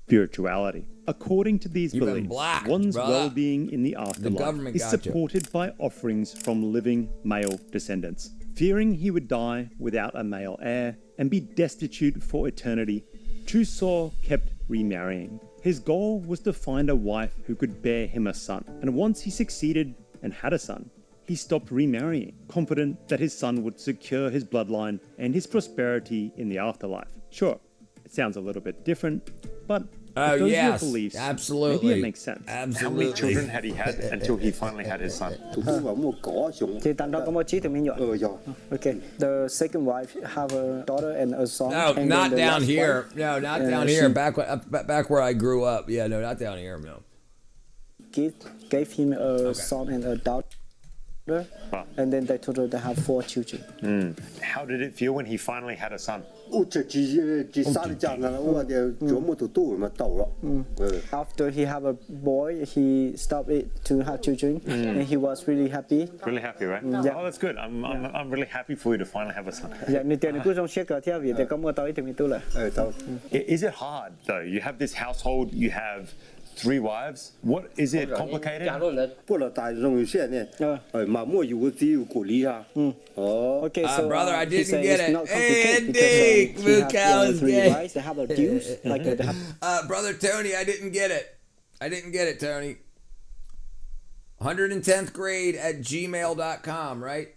Spirituality. According to these beliefs, one's well-being in the afterlife is supported by offerings from living male descendants. Fearing he would die without a male heir and be destitute for eternity, Chu So kept remarrying. His goal was to find a wife who could bear him a son, and once he succeeded and had a son, he stopped remarrying, confident that his son would secure his bloodline and his prosperity in the afterlife. Sure, it sounds a little bit different, but Oh, yes, beliefs, absolutely. maybe it makes sense. Absolutely. How many children had he had until he finally had his son? Okay, the second wife have a daughter and a son. No, and not then the down last here. wife, No, not down here. Back where I grew up. Yeah, no, not down here. No. Gave him a son and a daughter. And then they told her they have 4 children. How did it feel when he finally had a son? After he have a boy, he stopped it to have children, and he was really happy. Really happy, right? Yeah. Oh, that's good. I'm really happy for you to finally have a son. Is it hard though? You have this household, you have 3 wives. What is it complicated? Okay, so brother, I didn't get it. Hey, Andy, Blue Cow is gay. They have a deuce, like they have. Brother Tony, I didn't get it. Tony. 110th grade at gmail.com, right?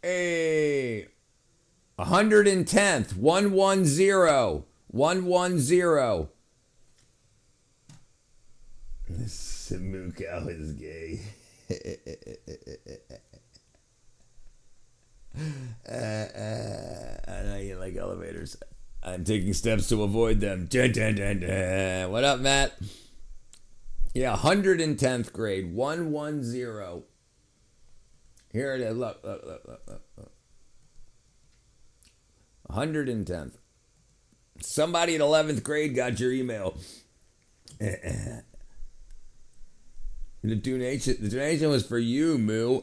Hey, 110th, 110, 110. This moo cow is gay. I know you like like elevators. I'm taking steps to avoid them. Dun, dun, dun, dun. What up, Matt? Yeah, 110th grade. 110. Here it is. Look. 110th. Somebody in 11th grade got your email. The donation was for you, Moo.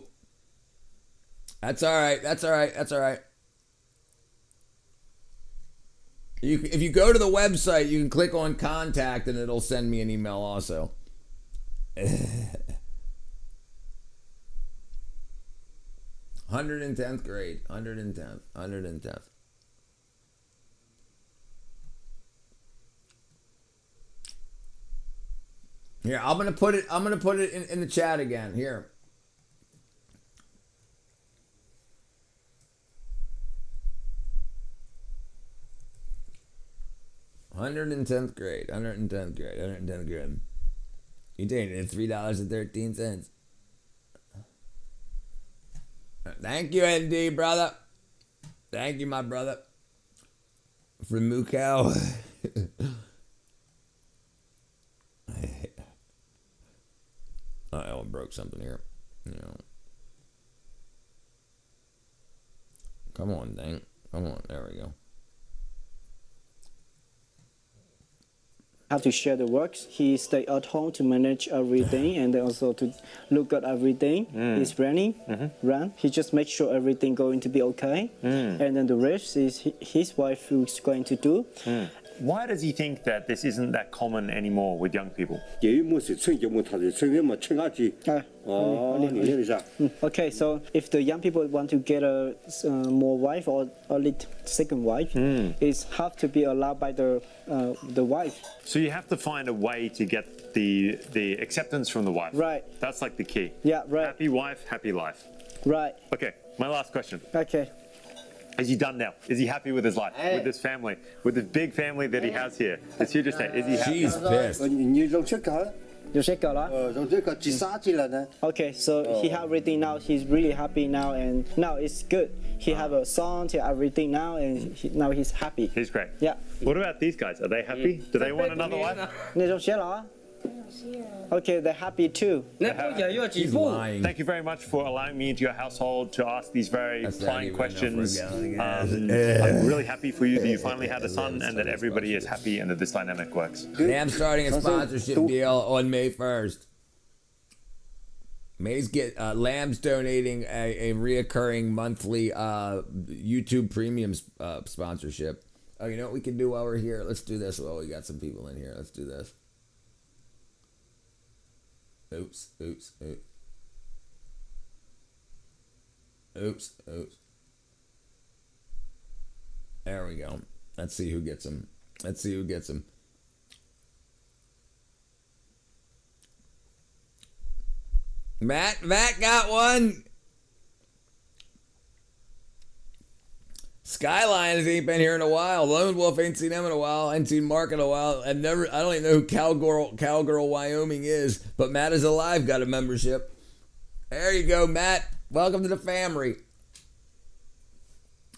That's all right. If you go to the website, you can click on contact and it'll send me an email also. 110th grade. 110th. Here, I'm gonna put it in the chat again. Here. $110th grade. You donated $3.13. Thank you, ND, brother. Thank you, my brother. From Mukau. I broke something here. Come on, dang. Come on, there we go. Have to share the works. He stay at home to manage everything and then also to look at everything. He's running, run. He just makes sure everything going to be okay. And then the rest is his wife who's going to do. Why does he think that this isn't that common anymore with young people? Okay, so if the young people want to get a more wife or a second wife, it have to be allowed by the wife. So you have to find a way to get the acceptance from the wife. Right. That's like the key. Yeah, right. Happy wife, happy life. Right. Okay, my last question. Okay. Is he done now? Is he happy with his life, with this family, with this big family that he has here? It's here to stay. Is he happy? She's pissed. Okay, so he have everything now. He's really happy now, and now it's good. He have a son, he have everything now, and now he's happy. He's great. Yeah. What about these guys? Are they happy? Do they want another wife? Okay, they're happy too. He's lying. Thank you very much for allowing me into your household to ask these very prying questions. I'm really happy for you that you finally had a son and that everybody is happy and that this dynamic works. I'm starting a sponsorship deal on May 1st. Lamb's donating a reoccurring monthly YouTube premium sponsorship. Oh, you know what we can do while we're here? Let's do this while we got some people in here. Let's do this. Oops. There we go. Let's see who gets them. Matt got one. Skylines ain't been here in a while. Lone Wolf ain't seen them in a while. Ain't seen Mark in a while. I don't even know who Cowgirl, Wyoming is. But Matt is alive. Got a membership. There you go, Matt. Welcome to the family.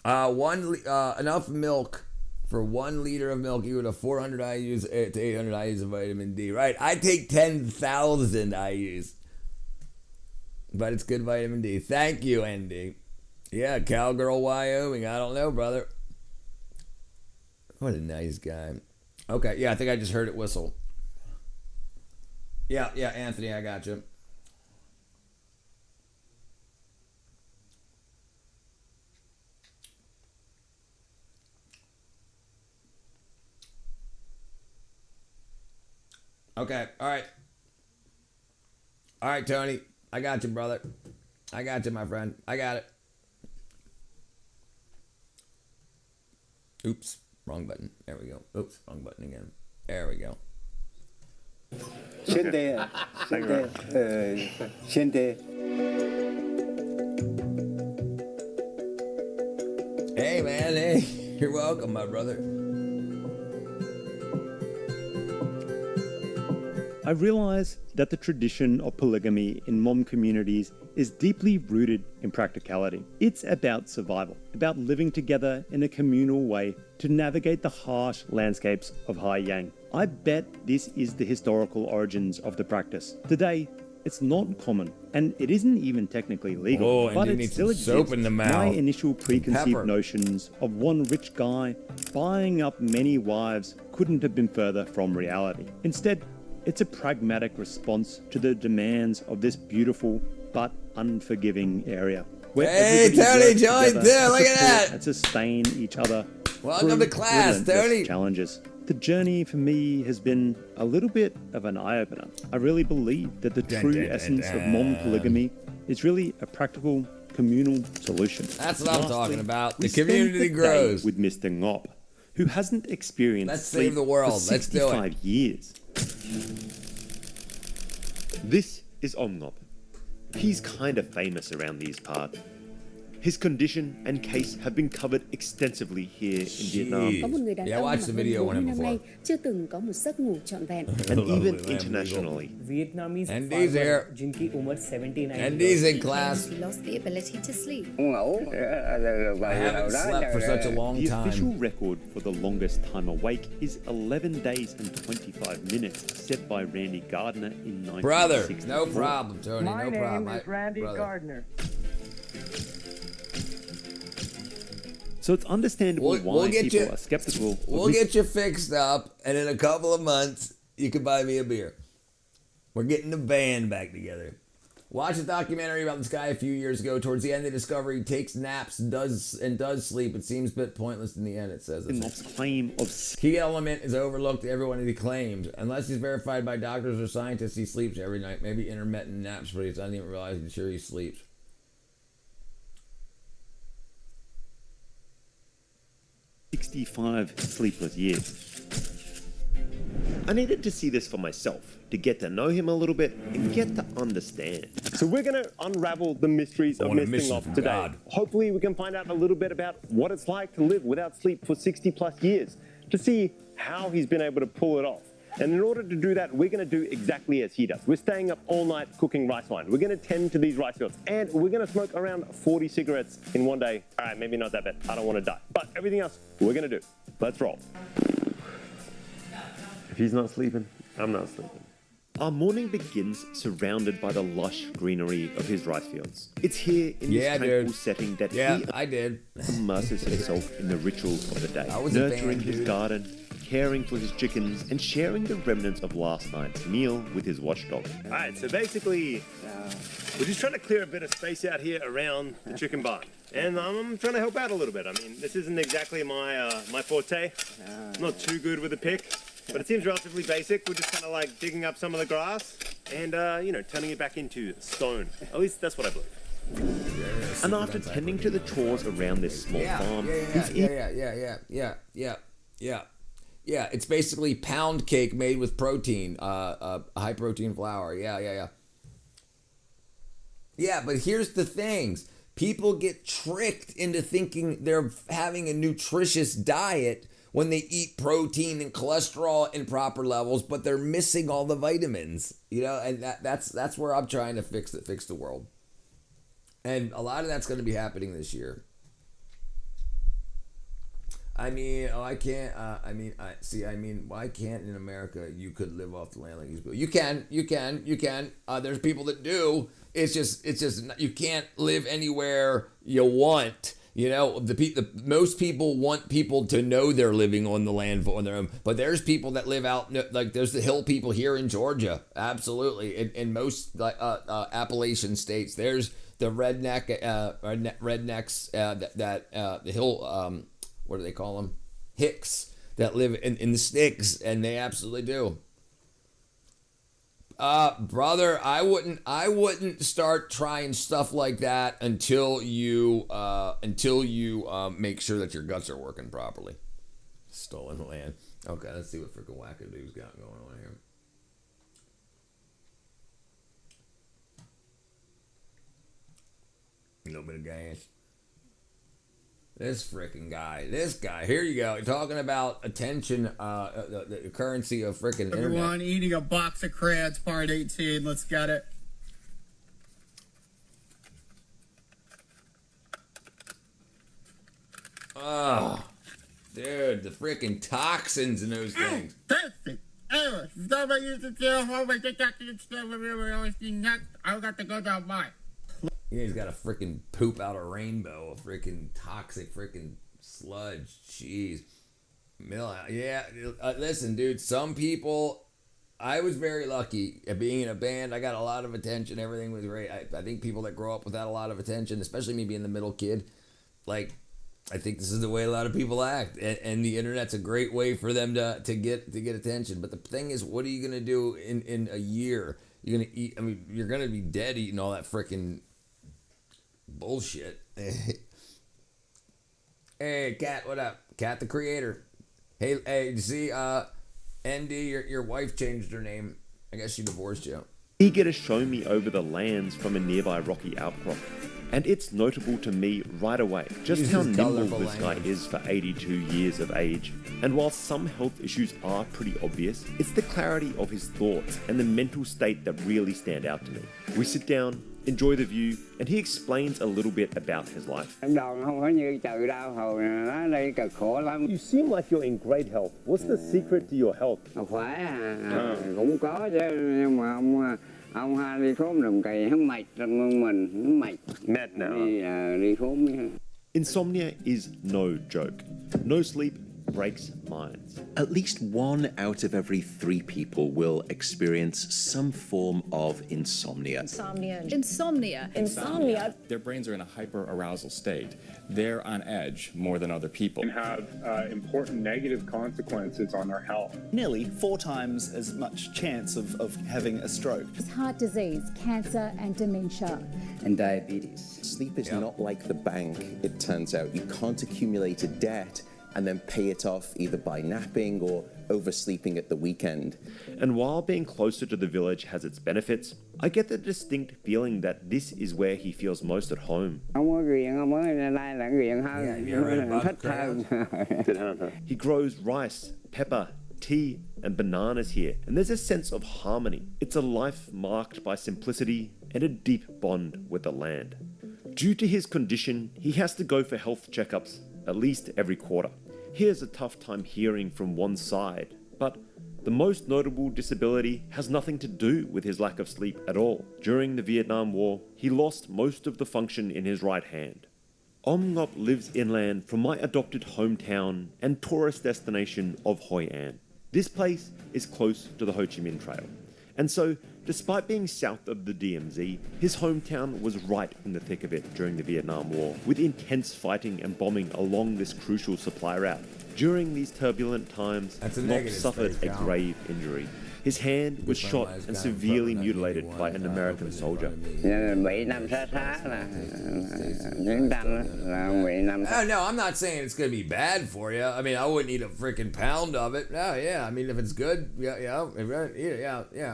Enough milk for 1 liter of milk. You would have 400 IUs to 800 IUs of vitamin D. Right. I take 10,000 IUs. But it's good vitamin D. Thank you, ND. Yeah, Cowgirl, Wyoming. I don't know, brother. What a nice guy. Okay, yeah, I think I just heard it whistle. Yeah, Anthony, I got you. Okay, all right. All right, Tony. I got you, brother. I got you, my friend. I got it. Oops, wrong button. There we go. Oops, wrong button again. There we go. Hey, man. Hey, you're welcome, my brother. I realize that the tradition of polygamy in Hmong communities is deeply rooted in practicality. It's about survival, about living together in a communal way to navigate the harsh landscapes of Hai Yang. I bet this is the historical origins of the practice. Today, it's not common, and it isn't even technically legal, Oh, and but you it need still some soap exists. in the My mouth. initial preconceived Pepper. notions of one rich guy buying up many wives couldn't have been further from reality. Instead, it's a pragmatic response to the demands of this beautiful but unforgiving area. Where Hey, everybody Tony, works join together too, to look at support that. and sustain each other. Welcome through to class, relentless Tony. Challenges. The journey for me has been a little bit of an eye-opener. I really believe that the true essence of Hmong polygamy is really a practical communal solution. That's what I'm talking about. we The community spent the grows. day with Mr. Ngop, who hasn't experienced Let's sleep save the world. for Let's do it. 65 years. This is Omnop. He's kind of famous around these parts. His condition and case have been covered extensively here in Vietnam. Có một người đàn ông mà hơn 40 năm nay chưa từng có một giấc ngủ trọn vẹn. And even internationally. Vietnamese Andy's here. जिनकी उम्र 79 Andy's in class. He lost the ability to sleep. I haven't slept for such a long The official time. record for the longest time awake is 11 days and 25 minutes, set by Randy Gardner in 1964. Brother, no problem, Tony. My No problem. name is Randy brother. Gardner. So it's understandable why people are skeptical. We'll get you fixed up, and in a couple of months, you can buy me a beer. We're getting the band back together. Watch a documentary about this guy a few years ago. Towards the end of Discovery, he takes naps, does sleep. It seems a bit pointless in the end, it says. Ngop's claim of key element is overlooked everyone that he claimed. Unless he's verified by doctors or scientists, he sleeps every night. Maybe intermittent naps, but he doesn't even realize he's sure he sleeps. 65 sleepless years. I needed to see this for myself, to get to know him a little bit and get to understand. So we're going to unravel the mysteries of Mr. Ngop today. Hopefully we can find out a little bit about what it's like to live without sleep for 60 plus years, to see how he's been able to pull it off. And in order to do that, we're going to do exactly as he does. We're staying up all night cooking rice wine. We're going to tend to these rice fields. And we're going to smoke around 40 cigarettes in one day. All right, maybe not that bad. I don't want to die. But everything else, we're going to do. Let's roll. If he's not sleeping, I'm not sleeping. Our morning begins surrounded by the lush greenery of his rice fields. It's here in this tranquil setting that he immerses himself in the rituals of the day, nurturing his garden, caring for his chickens, and sharing the remnants of last night's meal with his watchdog. All right, so basically, we're just trying to clear a bit of space out here around the chicken barn. And I'm trying to help out a little bit. I mean, this isn't exactly my forte. I'm not too good with a pick, but it seems relatively basic. We're just kind of like digging up some of the grass and, turning it back into stone. At least that's what I believe. And after tending to the chores around this small farm, Yeah, it's basically pound cake made with protein, high protein flour. Yeah, but here's the things. People get tricked into thinking they're having a nutritious diet when they eat protein and cholesterol in proper levels, but they're missing all the vitamins, and that's where I'm trying to fix the world. And a lot of that's going to be happening this year. Why can't in America you could live off the land like these people? You can. There's people that do. It's just you can't live anywhere you want. Most people want people to know they're living on the land on their own. But there's people that live out, like there's the hill people here in Georgia. Absolutely, in most Appalachian states, there's the rednecks the hill. What do they call them? Hicks that live in the sticks, and they absolutely do. Brother, I wouldn't start trying stuff like that until you make sure that your guts are working properly. Stolen land. Okay, let's see what freaking wackadood's got going on here. A little bit of gas. This freaking guy. This guy. Here you go. Talking about attention, the currency of freaking Everyone internet. eating a box of crayons, part 18. Let's get it. Oh, dude, the freaking toxins in those things. I got to go down by. Yeah, he's got a freaking poop out a rainbow, a freaking toxic freaking sludge. Jeez. Yeah, listen, dude, some people, I was very lucky at being in a band. I got a lot of attention. Everything was great. I think people that grow up without a lot of attention, especially me being the middle kid, like, I think this is the way a lot of people act. And the internet's a great way for them to get attention. But the thing is, what are you going to do in a year? You're going to eat, I mean, you're going to be dead eating all that freaking bullshit. Hey, Kat, what up? Kat the creator. Hey, you see, ND, your wife changed her name. I guess she divorced you. Eager to show me over the lands from a nearby rocky outcrop. And it's notable to me right away just how nimble this guy is for 82 years of age. And while some health issues are pretty obvious, it's the clarity of his thoughts and the mental state that really stand out to me. We sit down, enjoy the view, and he explains a little bit about his life. You seem like you're in great health. What's the secret to your health? Cũng có chứ, nhưng mà ông hai đi khốn đồng cày hắn mệt trong mình mệt. Mad now. Đi khốn. Insomnia is no joke. No sleep breaks minds. At least 1 out of every 3 people will experience some form of insomnia. Insomnia. Their brains are in a hyper-arousal state. They're on edge more than other people. Can have important negative consequences on their health. Nearly 4 times as much chance of having a stroke. Heart disease, cancer and dementia. And diabetes. Sleep is not like the bank, it turns out. You can't accumulate a debt and then pay it off either by napping or oversleeping at the weekend. And while being closer to the village has its benefits, I get the distinct feeling that this is where he feels most at home. He grows rice, pepper, tea, and bananas here, and there's a sense of harmony. It's a life marked by simplicity and a deep bond with the land. Due to his condition, he has to go for health checkups at least every quarter. He has a tough time hearing from one side, but the most notable disability has nothing to do with his lack of sleep at all. During the Vietnam War, he lost most of the function in his right hand. Om Ngop lives inland from my adopted hometown and tourist destination of Hoi An. This place is close to the Ho Chi Minh Trail, and so despite being south of the DMZ, his hometown was right in the thick of it during the Vietnam War, with intense fighting and bombing along this crucial supply route. During these turbulent times, Ngop suffered a grave injury. His hand was shot and severely mutilated by an American soldier. Oh, no, I'm not saying it's going to be bad for you. I mean, I wouldn't eat a freaking pound of it. Oh, yeah. I mean, if it's good, yeah.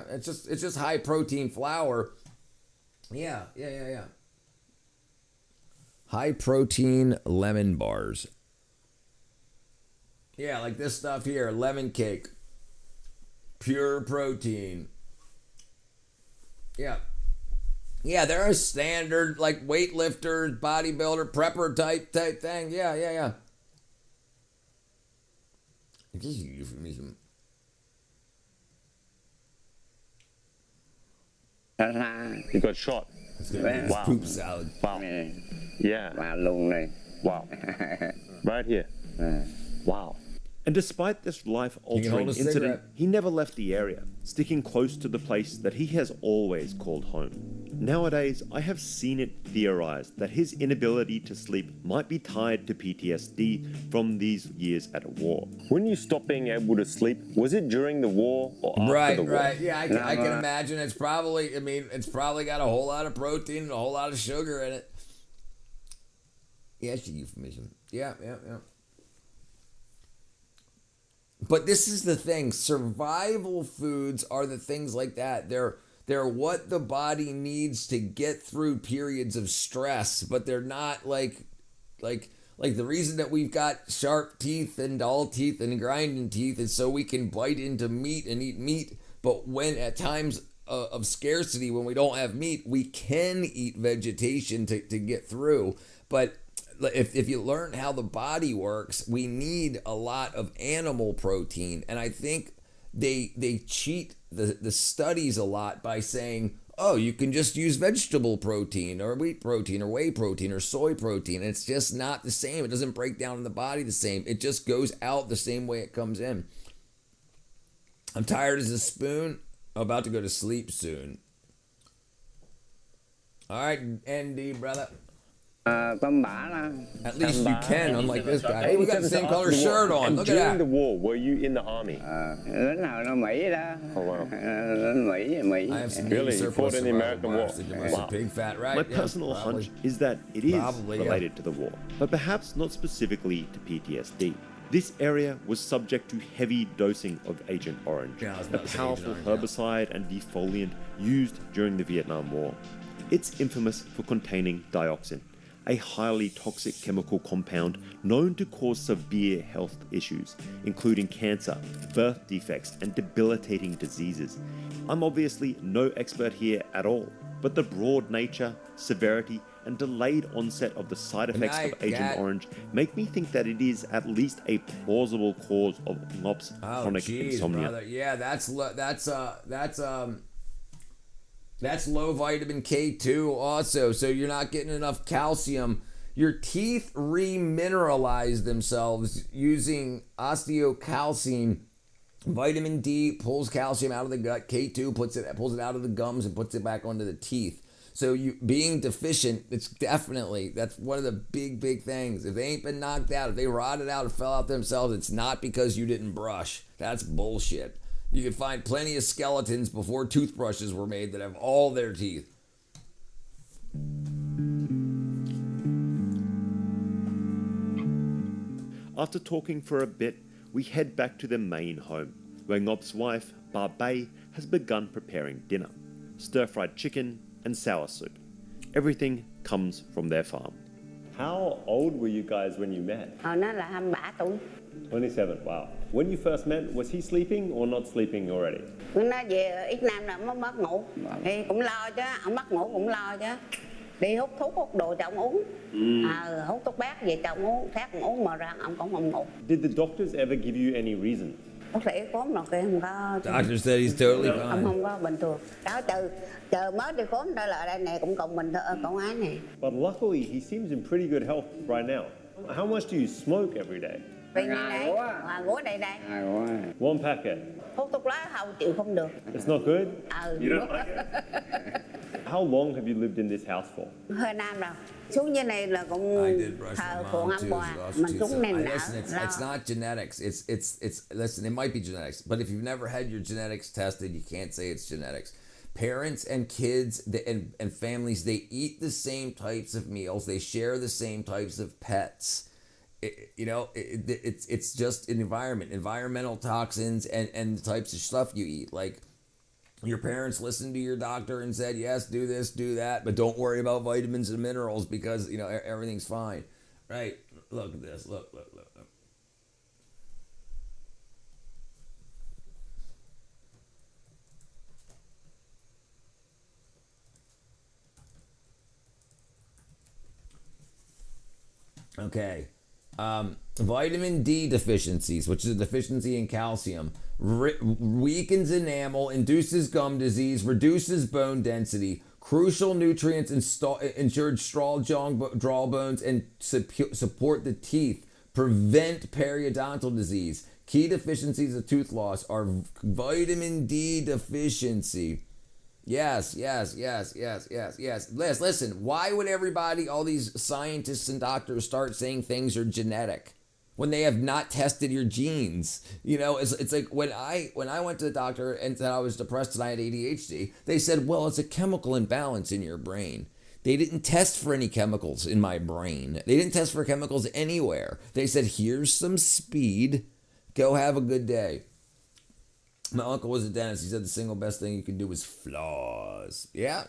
It's just high protein flour. Yeah. High protein lemon bars. Yeah, like this stuff here, lemon cake. Pure protein. Yeah, there are standard, like, weightlifters, bodybuilder, prepper type thing. Yeah. Just euphemism. He got shot. Wow. Poop salad. Wow. Yeah. Wow. Right here. Wow. And despite this life-altering incident, he never left the area, sticking close to the place that he has always called home. Nowadays, I have seen it theorized that his inability to sleep might be tied to PTSD from these years at war. When you stopped being able to sleep, was it during the war or after the war? Right. Yeah, I can imagine it's probably got a whole lot of protein and a whole lot of sugar in it. Yeah, it's a euphemism. Yeah. But this is the thing. Survival foods are the things like that. They're what the body needs to get through periods of stress, but they're not like Like the reason that we've got sharp teeth and dull teeth and grinding teeth is so we can bite into meat and eat meat. But when at times of scarcity, when we don't have meat, we can eat vegetation to get through. But if you learn how the body works, we need a lot of animal protein. And I think they cheat the studies a lot by saying, oh, you can just use vegetable protein or wheat protein or whey protein or soy protein. And it's just not the same. It doesn't break down in the body the same. It just goes out the same way it comes in. I'm tired as a spoon. I'm about to go to sleep soon. All right, Andy, brother. At least you can, unlike this guy. Hey, we got the same color shirt on. Look at that. During the war, were you in the army? Lính nào nó Mỹ đó. Oh, wow. Lính Mỹ. I have some Really? You fought in the American War? Wow. Pig fat, right? My Yeah, personal probably. hunch is that it is Probably, yeah. related to the war, but perhaps not specifically to PTSD. This area was subject to heavy dosing of Agent Orange, Yeah, I was a about to say powerful Agent Orange, herbicide and defoliant used during the Vietnam War. It's infamous for containing dioxin, a highly toxic chemical compound known to cause severe health issues, including cancer, birth defects, and debilitating diseases. I'm obviously no expert here at all, but the broad nature, severity, and delayed onset of the side effects of Agent Orange make me think that it is at least a plausible cause of Ngop's chronic insomnia. Brother. Yeah, that's low vitamin K2 also, so you're not getting enough calcium. Your teeth remineralize themselves using osteocalcine. Vitamin D pulls calcium out of the gut. K2 pulls it out of the gums and puts it back onto the teeth. So you being deficient, that's one of the big things. If they ain't been knocked out, if they rotted out or fell out themselves, it's not because you didn't brush. That's bullshit. You can find plenty of skeletons before toothbrushes were made that have all their teeth. After talking for a bit, we head back to the main home, where Ngop's wife, Ba Bay, has begun preparing dinner. Stir-fried chicken and sour soup. Everything comes from their farm. How old were you guys when you met? Nó là 23 tuổi. 27, wow. When you first met, was he sleeping or not sleeping already? Nó về ít năm là mất ngủ. Thì cũng lo chứ, ông mất ngủ cũng lo chứ. Đi hút thuốc hút đồ cho ông uống. Hút thuốc bát về cho ông uống, khác ông uống mà ra ông cũng không ngủ. Did the doctors ever give you any reason? Bác sĩ khám rồi kia không có. Doctor said he's totally fine. Ông không có bình thường. Đó chờ mới đi khám đây là đây này cũng còn bình thường, còn ái này. But luckily, he seems in pretty good health right now. How much do you smoke every day? Gũa đây. One packet. Hút thuốc lá không chịu không được. It's not good? You don't like it? How long have you lived in this house for? Hơi năm rồi. Xuống dưới này là cũng thờ phượng âm bò. Mình xuống này It's not genetics. It's listen, it might be genetics, but if you've never had your genetics tested, you can't say it's genetics. Parents and kids and families, they eat the same types of meals. They share the same types of pets. It's just an environmental toxins and the types of stuff you eat. Like your parents listened to your doctor and said, yes, do this, do that, but don't worry about vitamins and minerals because, everything's fine. Right? Look at this. Look. Okay. Vitamin D deficiencies, which is a deficiency in calcium, weakens enamel, induces gum disease, reduces bone density. Crucial nutrients ensured strong jaw bones and support the teeth, prevent periodontal disease. Key deficiencies of tooth loss are vitamin D deficiency. Yes. Listen, why would everybody, all these scientists and doctors start saying things are genetic when they have not tested your genes? It's like when I went to the doctor and said I was depressed and I had ADHD, they said, well, it's a chemical imbalance in your brain. They didn't test for any chemicals in my brain. They didn't test for chemicals anywhere. They said, here's some speed. Go have a good day. My uncle was a dentist. He said the single best thing you can do is floss. Yeah.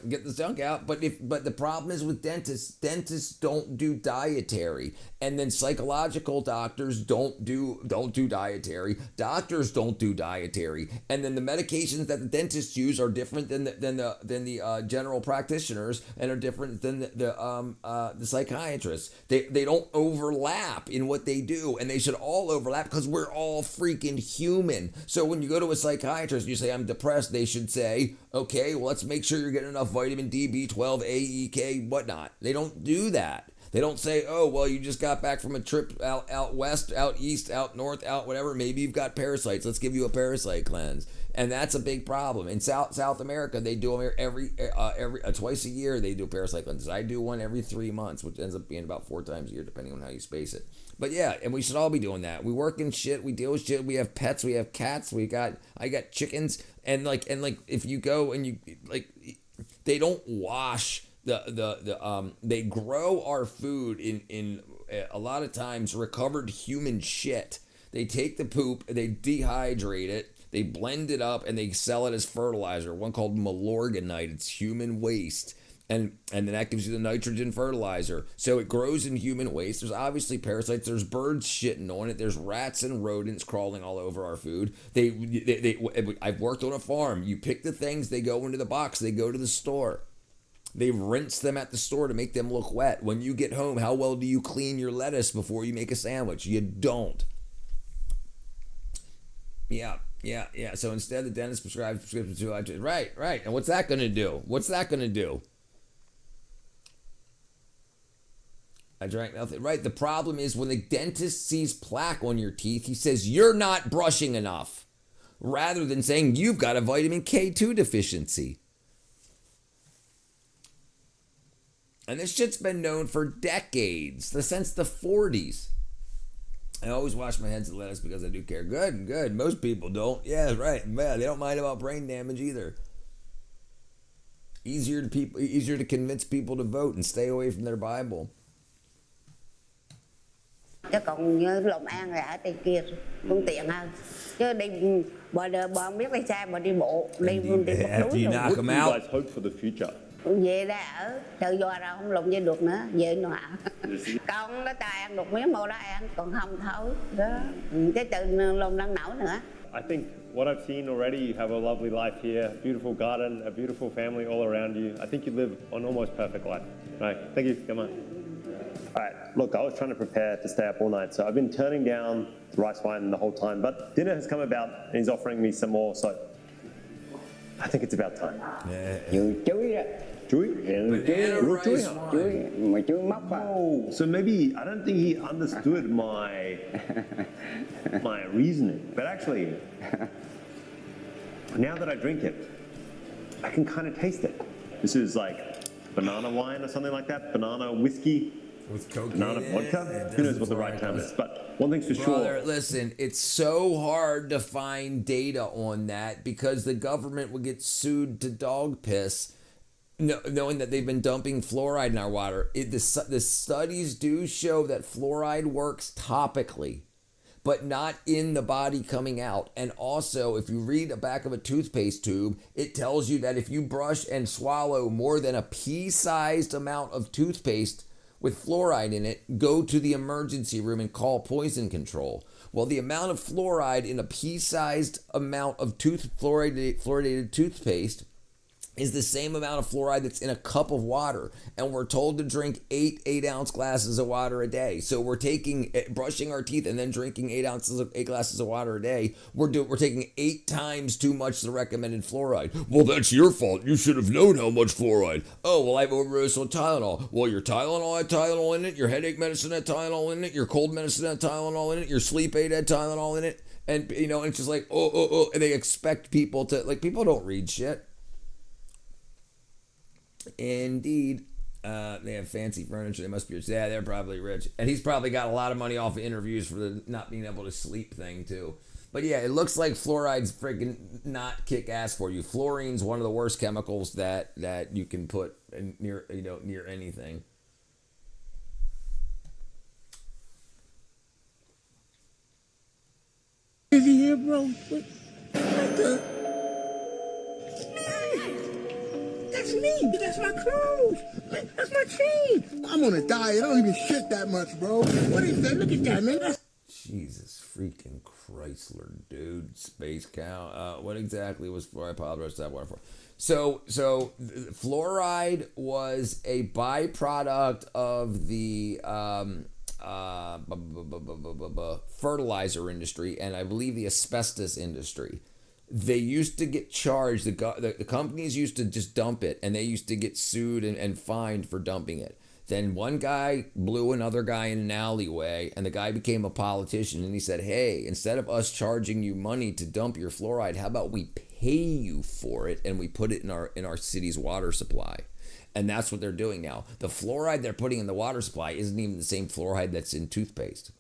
Get the junk out. But the problem is with dentists don't do dietary. And then psychological doctors don't do dietary. Doctors don't do dietary. And then the medications that the dentists use are different than the general practitioners, and are different than the psychiatrists. They don't overlap in what they do, and they should all overlap because we're all freaking human. So when you go to a psychiatrist and you say, I'm depressed, they should say, okay, well, let's make sure you're getting enough vitamin D, B12, A, E, K, whatnot. They don't do that. They don't say, oh, well, you just got back from a trip out west, out east, out north, out whatever. Maybe you've got parasites. Let's give you a parasite cleanse. And that's a big problem. In South America, they do them every twice a year. They do parasite cleanses. I do one every 3 months, which ends up being about 4 times a year, depending on how you space it. But yeah, and we should all be doing that. We work in shit. We deal with shit. We have pets. We have cats. I got chickens. And if you go and you they don't wash they grow our food in a lot of times recovered human shit. They take the poop, they dehydrate it, they blend it up, and they sell it as fertilizer. One called Malorganite. It's human waste. And then that gives you the nitrogen fertilizer. So it grows in human waste. There's obviously parasites. There's birds shitting on it. There's rats and rodents crawling all over our food. I've worked on a farm. You pick the things, they go into the box, they go to the store. They rinse them at the store to make them look wet. When you get home, how well do you clean your lettuce before you make a sandwich? You don't. Yeah. So instead, the dentist prescribes prescriptions to right. And what's that going to do? I drank nothing. Right. The problem is when the dentist sees plaque on your teeth, he says, you're not brushing enough, rather than saying you've got a vitamin K2 deficiency. And this shit's been known for decades, since the 40s. I always wash my hands of lettuce because I do care. Good. Most people don't. Yeah, right. Man, they don't mind about brain damage either. Easier to convince people to vote and stay away from their Bible. Chứ còn như Long An là ở trên kia phương tiện hơn. Chứ đi bờ không biết đi xa mà đi bộ đi phương tiện bắt After you knock them out. What do you guys hope for the future? Về ra ở tự do ra không lụng dây được nữa, về nó hạ. Con nó cho ăn được miếng màu đó ăn, còn không thôi. Đó. Chứ tự lùng đang nổi nữa. I think what I've seen already, you have a lovely life here, beautiful garden, a beautiful family all around you. I think you live an almost perfect life. Right, thank you, come on. All right, look, I was trying to prepare to stay up all night, so I've been turning down the rice wine the whole time, but dinner has come about and he's offering me some more, so I think it's about time. Chuối đó. Chuối? Chuối mà chuối móc á. Oh, so maybe, I don't think he understood my reasoning, but actually, now that I drink it, I can kind of taste it. This is like banana wine or something like that, banana whiskey. With cocaine. Banana vodka? Who knows what the right term is? But one thing's for Brother, sure. listen, it's so hard to find data on that because the government would get sued to dog piss knowing that they've been dumping fluoride in our water. The studies do show that fluoride works topically, but not in the body coming out. And also, if you read the back of a toothpaste tube, it tells you that if you brush and swallow more than a pea-sized amount of toothpaste with fluoride in it, go to the emergency room and call poison control. Well, the amount of fluoride in a pea-sized amount of fluoridated toothpaste is the same amount of fluoride that's in a cup of water. And we're told to drink 8 8-ounce glasses of water a day. So we're brushing our teeth and then drinking 8 glasses of water a day. We're taking 8 times too much the recommended fluoride. Well, that's your fault. You should have known how much fluoride. Oh, well, I've overdosed on Tylenol. Well, your Tylenol had Tylenol in it. Your headache medicine had Tylenol in it. Your cold medicine had Tylenol in it. Your sleep aid had Tylenol in it. And, it's just like, and they expect people to, people don't read shit. Indeed. They have fancy furniture. They must be rich. Yeah, they're probably rich. And he's probably got a lot of money off of interviews for the not being able to sleep thing, too. But yeah, it looks like fluoride's freaking not kick ass for you. Fluorine's one of the worst chemicals that you can put near anything. Is he here, bro? That's me. That's my clothes. That's my chain. I'm on a diet. I don't even shit that much, bro. What is that? Look at that, man. That's Jesus freaking Chrysler, dude. Space cow. What exactly was fluoride? I apologize to that water for. So fluoride was a byproduct of the fertilizer industry, and I believe the asbestos industry. They used to get charged, the companies used to just dump it, and they used to get sued and fined for dumping it. Then one guy blew another guy in an alleyway, and the guy became a politician, and he said, hey, instead of us charging you money to dump your fluoride, how about we pay you for it, and we put it in our city's water supply? And that's what they're doing now. The fluoride they're putting in the water supply isn't even the same fluoride that's in toothpaste.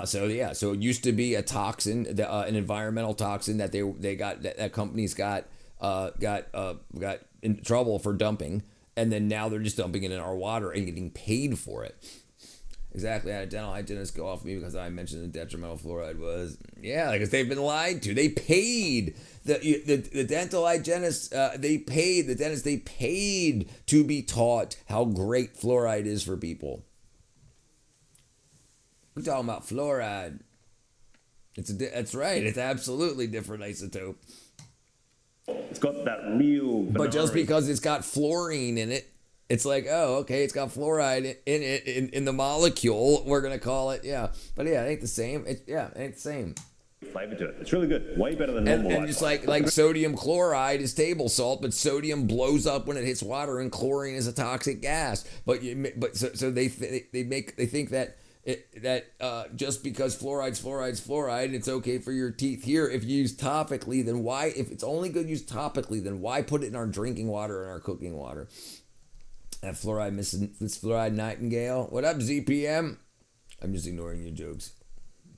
So it used to be a toxin, an environmental toxin that that companies got in trouble for dumping, and then now they're just dumping it in our water and getting paid for it. Exactly. I had a dental hygienist go off me because I mentioned the detrimental fluoride was, because they've been lied to. They paid the dental hygienist. They paid to be taught how great fluoride is for people. We're talking about fluoride. That's right. It's absolutely different isotope. It's got that real. But just because it's got fluorine in it, it's like, oh, okay, it's got fluoride in it, in the molecule. We're gonna call it, But it ain't the same. It ain't the same. Flavor to it. It's really good. Way better than normal. And just like sodium chloride is table salt, but sodium blows up when it hits water, and chlorine is a toxic gas. So they think that. Just because fluoride's fluoride, it's okay for your teeth here. If you use topically, then why? If it's only good used topically, then why put it in our drinking water and our cooking water? That fluoride, Miss Fluoride Nightingale. What up, ZPM? I'm just ignoring your jokes.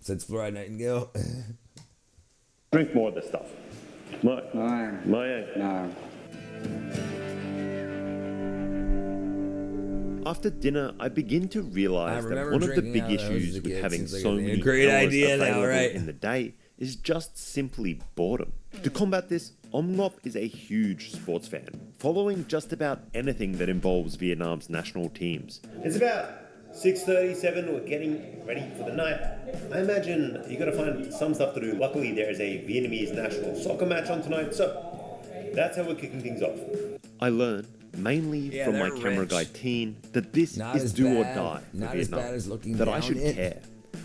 Said Fluoride Nightingale. Drink more of this stuff. No. After dinner, I begin to realize that one of the big issues with having so many hours available in the day is just simply boredom. To combat this, Omngop is a huge sports fan, following just about anything that involves Vietnam's national teams. It's about 6:37, we're getting ready for the night. I imagine you gotta find some stuff to do. Luckily, there is a Vietnamese national soccer match on tonight, so that's how we're kicking things off. I learn mainly from my camera guy Teen that this is do or die for Vietnam, that I should care.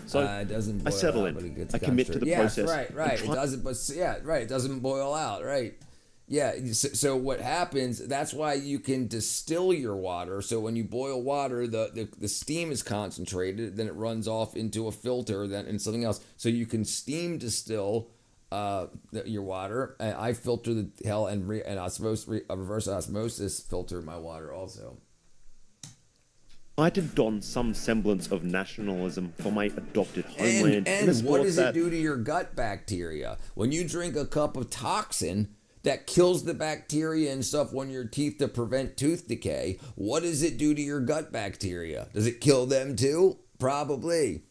So I settle in. I commit to the process. Right. It doesn't boil out. Right. Yeah. So what happens? That's why you can distill your water. So when you boil water, the steam is concentrated, then it runs off into a filter, then and something else. So you can steam distill your water. And I filter the hell and reverse osmosis filter my water also. I to don some semblance of nationalism for my adopted homeland. And what does it do to your gut bacteria? When you drink a cup of toxin that kills the bacteria and stuff on your teeth to prevent tooth decay, what does it do to your gut bacteria? Does it kill them too? Probably.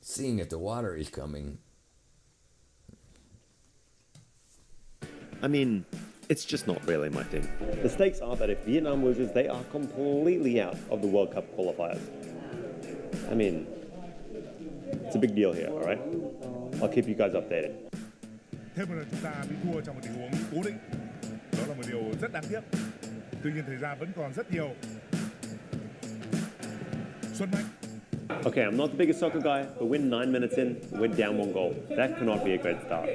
Seeing if the water is coming. I mean, it's just not really my thing. The stakes are that if Vietnam loses, they are completely out of the World Cup qualifiers. I mean, it's a big deal here, all right? I'll keep you guys updated. Thế mà chúng ta bị thua trong một tình huống cố định. Đó là một điều rất đáng tiếc. Tuy nhiên thời gian vẫn còn rất nhiều. Xuân Mạnh. Okay, I'm not the biggest soccer guy, but we're 9 minutes in, we're down 1 goal. That cannot be a great start.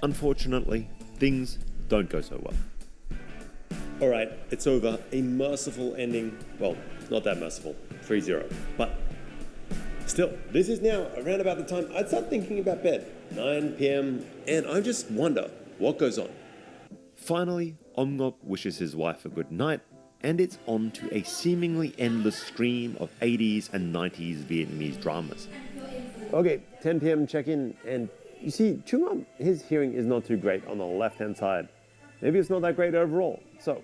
Unfortunately, things don't go so well. Alright, it's over. A merciful ending. Well, not that merciful. 3-0. But still, this is now around about the time I'd start thinking about bed. 9 p.m. And I just wonder what goes on. Finally, Omngop wishes his wife a good night, and it's on to a seemingly endless stream of 80s and 90s Vietnamese dramas. Okay, 10 p.m. check-in, and you see, Chung, his hearing is not too great on the left-hand side. Maybe it's not that great overall. So,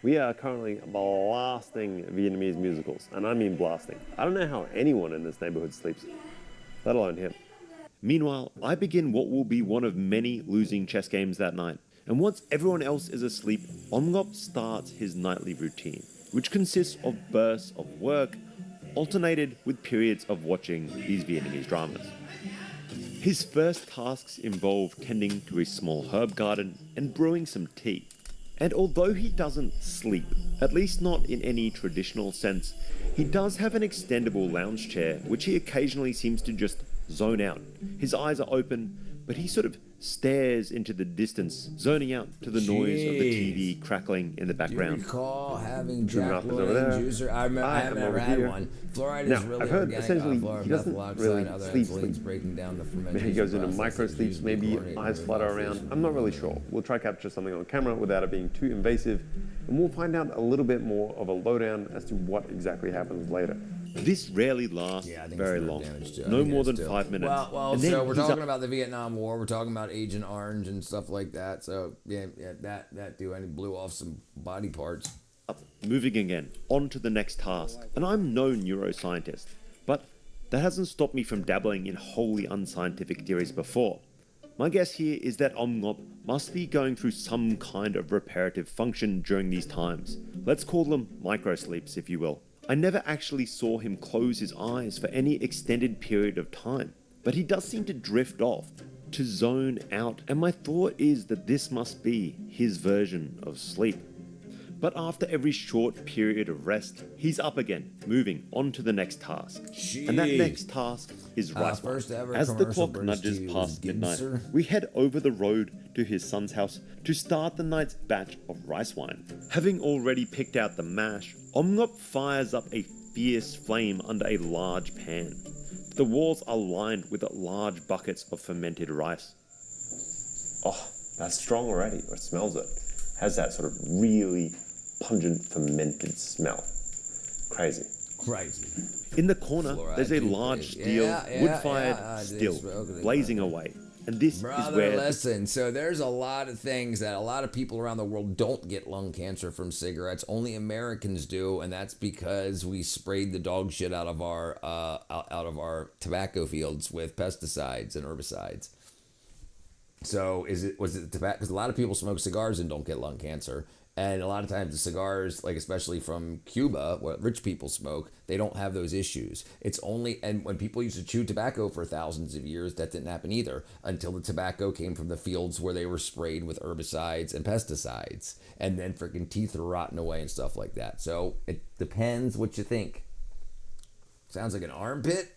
We are currently blasting Vietnamese musicals, and I mean blasting. I don't know how anyone in this neighborhood sleeps, let alone him. Meanwhile, I begin what will be one of many losing chess games that night. And once everyone else is asleep, Omngop starts his nightly routine, which consists of bursts of work, alternated with periods of watching these Vietnamese dramas. His first tasks involve tending to his small herb garden and brewing some tea. And although he doesn't sleep, at least not in any traditional sense, he does have an extendable lounge chair, which he occasionally seems to just zone out. His eyes are open, but he sort of stares into the distance, zoning out to the noise of the TV crackling in the background. Do you recall having Jim Jack Ruff is over there. juicer? I haven't ever had one. Fluoride Now, is really I've heard organic. essentially Fluoride, he doesn't methyl really oxide, other sleep. enzymes breaking down the Maybe fermentation he goes into process micro that sleeps, usually maybe coordinate eyes with flutter fish. around. I'm not really sure. We'll try capture something on camera without it being too invasive, and we'll find out a little bit more of a lowdown as to what exactly happens later. This rarely lasts very long, no more than 5 minutes. Well, And then so we're he's talking up. about the Vietnam War. We're talking about Agent Orange and stuff like that. So yeah, that dude, and he blew off some body parts. Moving again, on to the next task. And I'm no neuroscientist, but that hasn't stopped me from dabbling in wholly unscientific theories before. My guess here is that Omngop must be going through some kind of reparative function during these times. Let's call them microsleeps, if you will. I never actually saw him close his eyes for any extended period of time, but he does seem to drift off, to zone out, and my thought is that this must be his version of sleep. But after every short period of rest, he's up again, moving on to the next task. And that next task is rice wine. First ever As the commercial clock British nudges tea was past midnight, Ginser. we head over the road to his son's house to start the night's batch of rice wine. Having already picked out the mash, Omngop fires up a fierce flame under a large pan. The walls are lined with large buckets of fermented rice. Oh, that's strong already. It smells it. Has that sort of really pungent fermented smell. Crazy. In the corner, there's a large steel, wood-fired still, blazing away. And this Brother, is where... listen, so there's a lot of things that a lot of people around the world don't get lung cancer from cigarettes. Only Americans do, and that's because we sprayed the dog shit out of our tobacco fields with pesticides and herbicides. So was it tobacco? Because a lot of people smoke cigars and don't get lung cancer. And a lot of times the cigars, like especially from Cuba, what rich people smoke, they don't have those issues. It's only, and when people used to chew tobacco for thousands of years, that didn't happen either until the tobacco came from the fields where they were sprayed with herbicides and pesticides. And then freaking teeth are rotting away and stuff like that. So it depends what you think. Sounds like an armpit.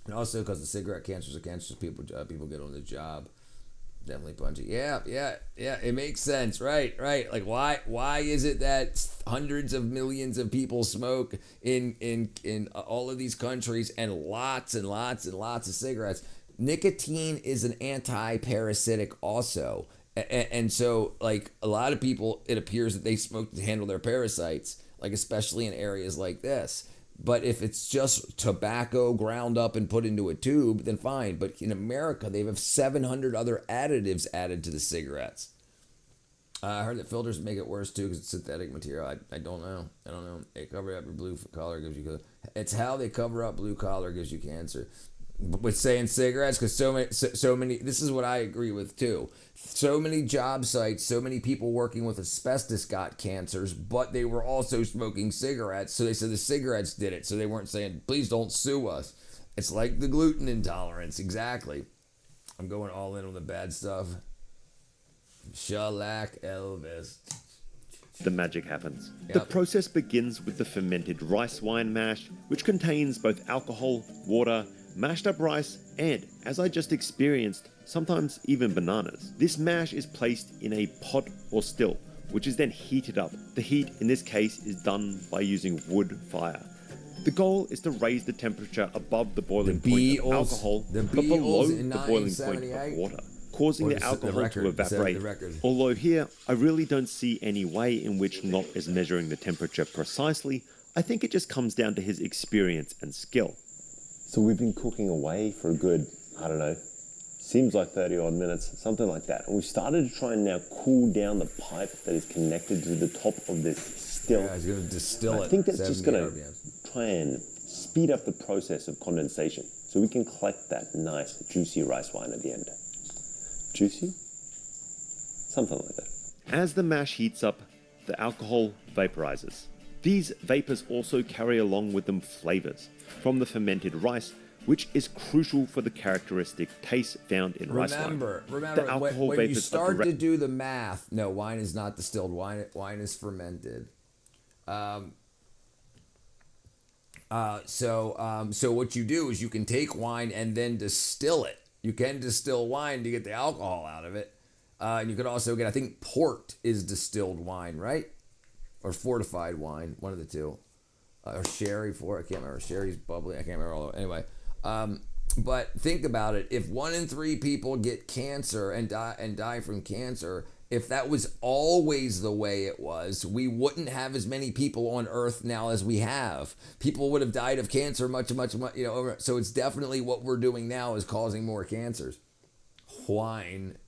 And also because the cigarette cancers are cancers people get on the job. Definitely punchy. Yeah. It makes sense. Right. Like why is it that hundreds of millions of people smoke in all of these countries and lots and lots and lots of cigarettes? Nicotine is an anti-parasitic also. And so like a lot of people, it appears that they smoke to handle their parasites, like especially in areas like this. But if it's just tobacco ground up and put into a tube, then fine. But in America, they have 700 other additives added to the cigarettes. I heard that filters make it worse too because it's synthetic material. I don't know. They cover up your blue collar, gives you. It's how they cover up blue collar gives you cancer. With saying cigarettes, because so many. This is what I agree with too. So many job sites, so many people working with asbestos got cancers, but they were also smoking cigarettes. So they said the cigarettes did it. So they weren't saying, please don't sue us. It's like the gluten intolerance. Exactly. I'm going all in on the bad stuff. Shellac Elvis. The magic happens. Yep. The process begins with the fermented rice wine mash, which contains both alcohol, water, mashed up rice, and, as I just experienced, sometimes even bananas. This mash is placed in a pot or still, which is then heated up. The heat in this case is done by using wood fire. The goal is to raise the temperature above the boiling point of alcohol, but below the boiling point of water, causing the alcohol to evaporate. Although here, I really don't see any way in which Ngop is measuring the temperature precisely. I think it just comes down to his experience and skill. So we've been cooking away for a good, I don't know, Seems like 30 odd minutes, something like that. And we started to try and now cool down the pipe that is connected to the top of this still. Yeah, he's going to distill it. I think that's just 70 going to RPMs. try and speed up the process of condensation so we can collect that nice juicy rice wine at the end. Juicy? Something like that. As the mash heats up, the alcohol vaporizes. These vapors also carry along with them flavors from the fermented rice, which is crucial for the characteristic taste found in rice wine. Remember, The alcohol when you vapors are start direct- to do the math, no, wine is not distilled. Wine is fermented. So what you do is you can take wine and then distill it. You can distill wine to get the alcohol out of it. And you can also get, I think port is distilled wine, right? Or fortified wine, one of the two. Or sherry, I can't remember. Sherry's bubbly, I can't remember all of it. Anyway, but think about it. If 1 in 3 people get cancer and die from cancer, if that was always the way it was, we wouldn't have as many people on Earth now as we have. People would have died of cancer much, so it's definitely what we're doing now is causing more cancers. Wine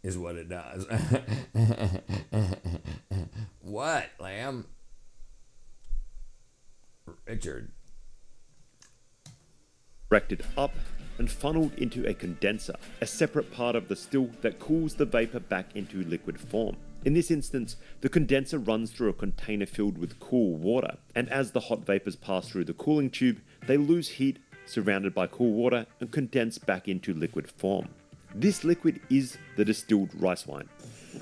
is what it does. What, Lamb? Richard. Directed up and funneled into a condenser, a separate part of the still that cools the vapor back into liquid form. In this instance, the condenser runs through a container filled with cool water, and as the hot vapors pass through the cooling tube, they lose heat, surrounded by cool water, and condense back into liquid form. This liquid is the distilled rice wine.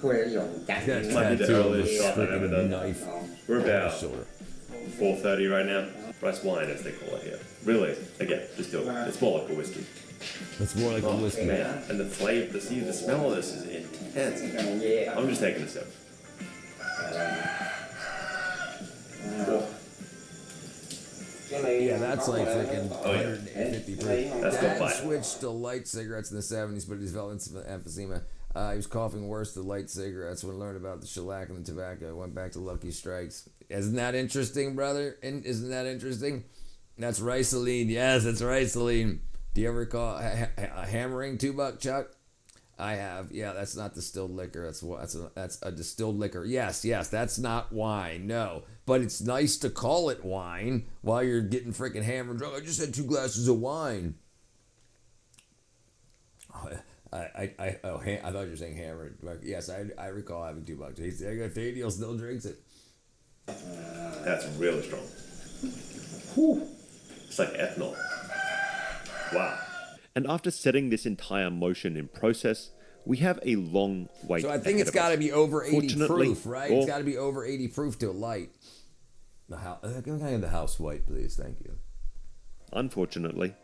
Might be the earliest shot I've ever done. We're about 4:30 right now. Rice wine, as they call it here. Really, again, distilled. It's more like a whiskey. It's more like a whiskey. Man, and the flavor, the smell of this is intense. I'm just taking a sip. Yeah, that's like freaking 150 proof. That's Dad good fine. switched to light cigarettes in the 70s, but he developed emphysema. He was coughing worse to light cigarettes when he learned about the shellac and the tobacco. Went back to Lucky Strikes. Isn't that interesting, brother? Isn't that interesting? That's riceline. Yes, it's riceline. Do you ever call a hammering $2, Chuck? I have. Yeah, that's not distilled liquor. That's a distilled liquor. Yes, that's not wine. No, but it's nice to call it wine while you're getting freaking hammered drunk. I just had 2 glasses of wine. I thought you were saying hammered. Yes, I recall having $2. Daniel still drinks it. That's really strong. Whew. It's like ethanol. Wow. And after setting this entire motion in process, we have a long wait. So I think it's got to be over 80 proof, right? It's It's got to be over 80 proof to light. The house, can I have the house white, please? Thank you. Unfortunately,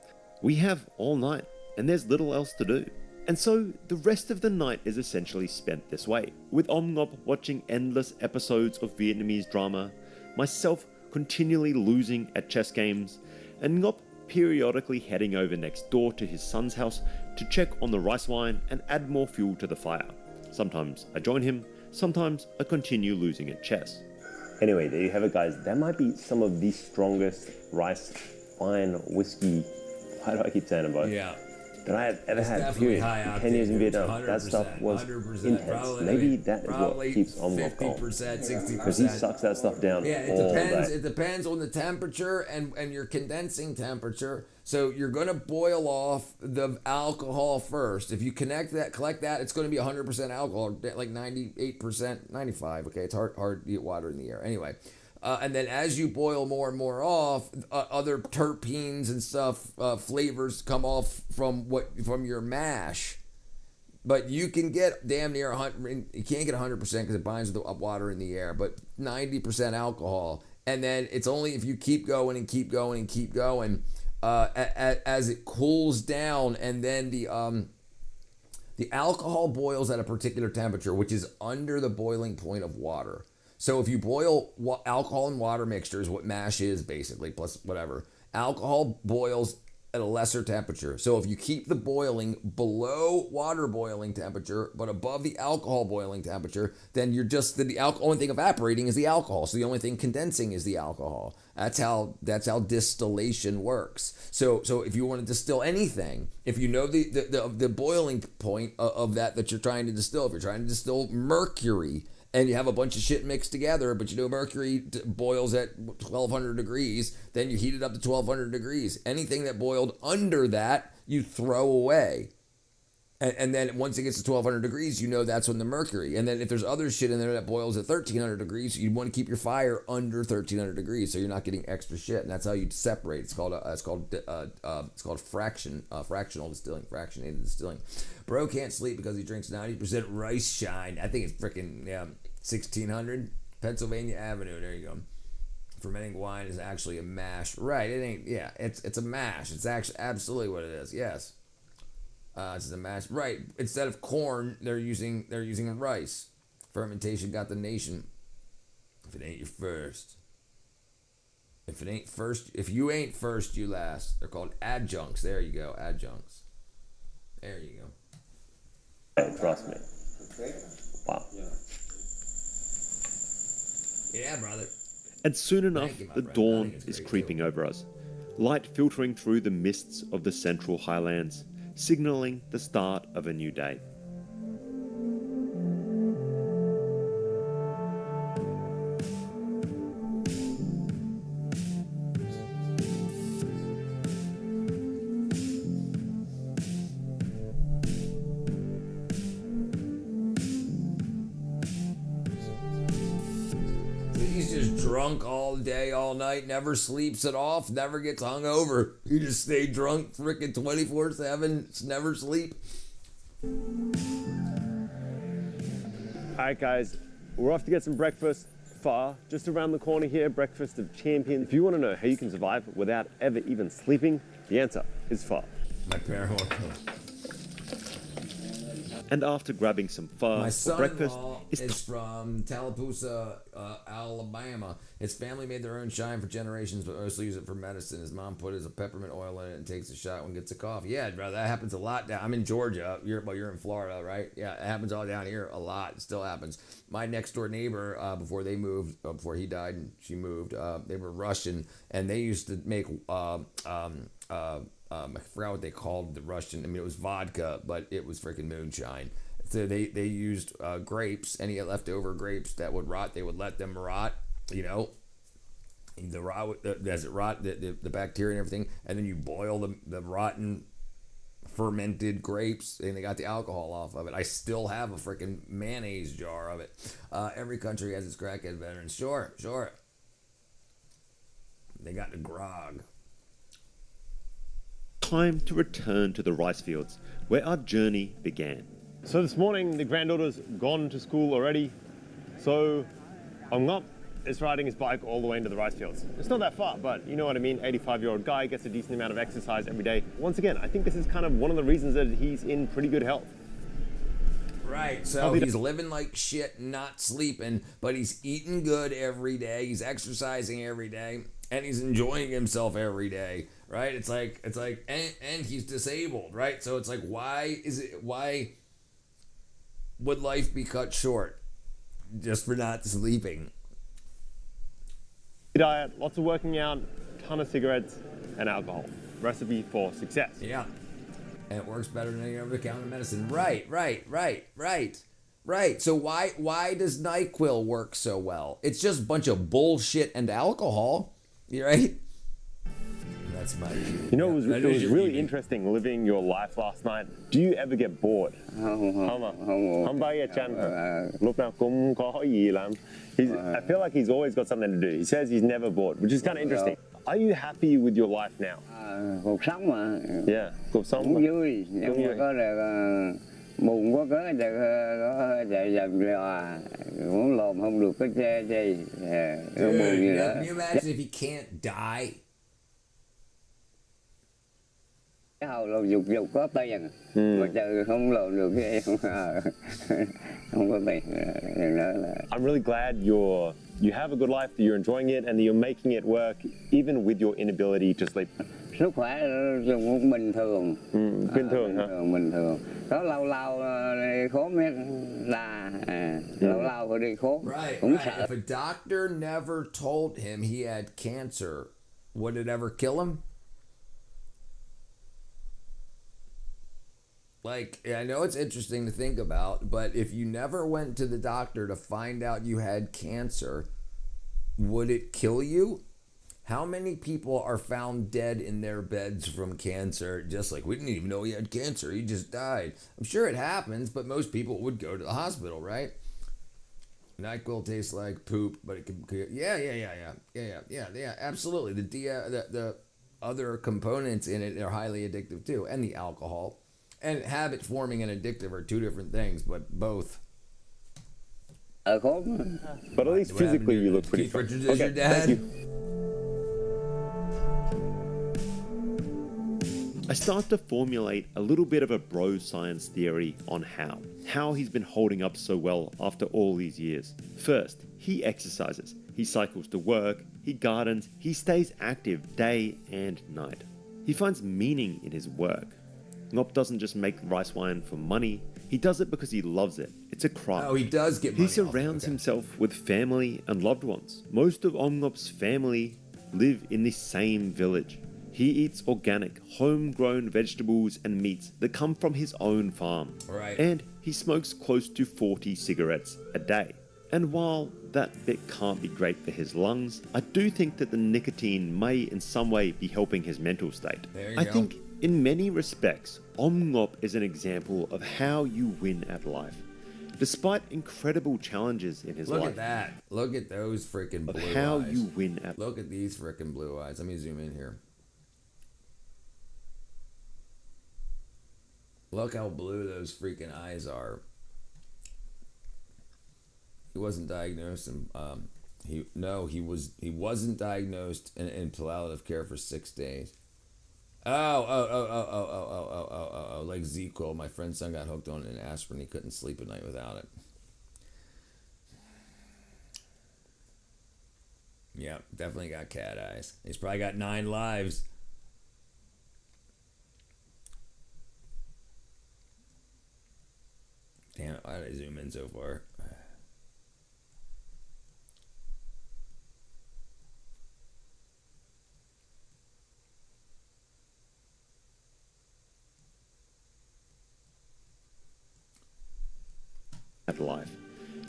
we have all night, and there's little else to do. And so the rest of the night is essentially spent this way, with Om Ngop watching endless episodes of Vietnamese drama, myself continually losing at chess games, and Ngop periodically heading over next door to his son's house to check on the rice wine and add more fuel to the fire. Sometimes I join him, sometimes I continue losing at chess. Anyway, there you have it, guys. That might be some of the strongest rice wine whiskey. Why do I keep saying it, both? Yeah. That I have ever It's had, definitely period. high In 10 years in octane. Vietnam, that 100%, stuff was 100%, intense. probably- Maybe that is what probably keeps Om Ngop going. 50%, 60%. Because he sucks that stuff down Yeah, it all depends. day. It depends on the temperature and your condensing temperature. So you're going to boil off the alcohol first. If you collect that, it's going to be 100% alcohol, like 98%, 95. Okay, it's hard to get water in the air. Anyway, and then as you boil more and more off, other terpenes and stuff, flavors come off from your mash. But you can get damn near 100. You can't get 100% because it binds with the water in the air. But 90% alcohol, and then it's only if you keep going and keep going and keep going, as it cools down, and then the alcohol boils at a particular temperature, which is under the boiling point of water. So if you boil alcohol and water mixture is what mash is basically, plus whatever. Alcohol boils at a lesser temperature. So if you keep the boiling below water boiling temperature, but above the alcohol boiling temperature, then you're just the only thing evaporating is the alcohol. So the only thing condensing is the alcohol. That's how distillation works. So if you want to distill anything, if you know the boiling point of that you're trying to distill, if you're trying to distill mercury, and you have a bunch of shit mixed together, but you know mercury boils at 1200 degrees, then you heat it up to 1200 degrees. Anything that boiled under that, you throw away. And then once it gets to 1200 degrees, you know that's when the mercury. And then if there's other shit in there that boils at 1300 degrees, you want to keep your fire under 1300 degrees so you're not getting extra shit. And that's how you separate. It's called fractional distilling, fractionated distilling. Bro can't sleep because he drinks 90% rice shine. I think it's freaking 1600 Pennsylvania Avenue. There you go. Fermenting wine is actually a mash. Right? It ain't. Yeah, it's a mash. It's actually absolutely what it is. Yes. It's a mash. Right. Instead of corn, they're using rice. Fermentation got the nation. If it ain't your first. If you ain't first, you last. They're called adjuncts. There you go. Adjuncts. There you go. Trust me. Wow. Yeah, brother. And soon enough, the dawn is creeping over us. Light filtering through the mists of the central highlands, signaling the start of a new day. He's just drunk all day, all night, never sleeps it off, never gets hungover. You just stay drunk frickin' 24/7, never sleep. Alright guys, we're off to get some breakfast. Pho, just around the corner here, breakfast of champions. If you want to know how you can survive without ever even sleeping, the answer is pho. My parents. And after grabbing some pho My for breakfast, son-in-law is from Tallapoosa, Alabama. His family made their own shine for generations, but mostly use it for medicine. His mom put a peppermint oil in it and takes a shot when gets a cough. Yeah, bro, that happens a lot down. I'm in Georgia. You're in Florida, right? Yeah, it happens all down here a lot. It still happens. My next door neighbor, before they moved, before he died and she moved, they were Russian, and they used to make I forgot what they called the Russian. I mean, it was vodka, but it was freaking moonshine. So they used grapes, any leftover grapes that would rot. They would let them rot, you know, as it rot, the bacteria and everything, and then you boil the rotten fermented grapes, and they got the alcohol off of it. I still have a freaking mayonnaise jar of it. Every country has its crackhead veterans. Sure. They got the grog. time to return to the rice fields, where our journey began. So this morning, the granddaughter's gone to school already. So Ngop is riding his bike all the way into the rice fields. It's not that far, but you know what I mean. 85-year-old guy gets a decent amount of exercise every day. Once again, I think this is kind of one of the reasons that he's in pretty good health. Right, so he's living like shit, not sleeping, but he's eating good every day. He's exercising every day, and he's enjoying himself every day. Right? It's like, and he's disabled. Right? So it's like, why would life be cut short just for not sleeping? Diet, lots of working out, ton of cigarettes, and alcohol. Recipe for success. Yeah. And it works better than any over-the-counter medicine. Right. So why does NyQuil work so well? It's just a bunch of bullshit and alcohol. You right? That's my view. You know, it was really interesting living your life last night. Do you ever get bored? Không bao giờ chán. Lúc nào cũng có gì làm. I feel like he's always got something to do. He says he's never bored, which is kind of interesting. Are you happy with your life now? Cuộc sống mà. Yeah, cuộc sống cũng vui, nhưng mà có được buồn quá có chạy dầm lò, muốn lồm không được có che gì, buồn gì đó. Can you imagine if he can't die? Hầu là dục dục có tiền mà trời không lộn được cái không có tiền đó là. I'm really glad you have a good life, that you're enjoying it, and that you're making it work, even with your inability to sleep. Sức khỏe cũng bình thường. Bình thường hả? Bình thường. Có lâu lâu đi khốn biết là lâu lâu phải đi khốn. Cũng sợ. If a doctor never told him he had cancer, would it ever kill him? Like, I know it's interesting to think about, but if you never went to the doctor to find out you had cancer, would it kill you? How many people are found dead in their beds from cancer? Just like, we didn't even know he had cancer, he just died. I'm sure it happens, but most people would go to the hospital, right? NyQuil tastes like poop, but it can, yeah, absolutely. The other components in it are highly addictive too, and the alcohol. And habit forming and addictive are two different things, but both. But at least physically you look pretty strong. Richards is your dad? Thank you. I start to formulate a little bit of a bro science theory on how he's been holding up so well after all these years. First, he exercises, he cycles to work, he gardens, he stays active day and night. He finds meaning in his work. Ngop doesn't just make rice wine for money, he does it because he loves it. It's a craft. Oh, he does get money. He surrounds himself with family and loved ones. Most of Ngop's family live in the same village. He eats organic, homegrown vegetables and meats that come from his own farm. Right. And he smokes close to 40 cigarettes a day. And while that bit can't be great for his lungs, I do think that the nicotine may in some way be helping his mental state. There you I go. think in many respects, Ngop is an example of how you win at life. Despite incredible challenges in his life. Look at that. Look at those freaking blue eyes. How you win at Look at these freaking blue eyes. Let me zoom in here. Look how blue those freaking eyes are. He wasn't diagnosed and he wasn't diagnosed in palliative care for 6 days. Oh, like Z-Quil. My friend's son got hooked on an aspirin. He couldn't sleep at night without it. Yeah, definitely got cat eyes. He's probably got 9 lives. Damn, why did I zoom in so far? at life.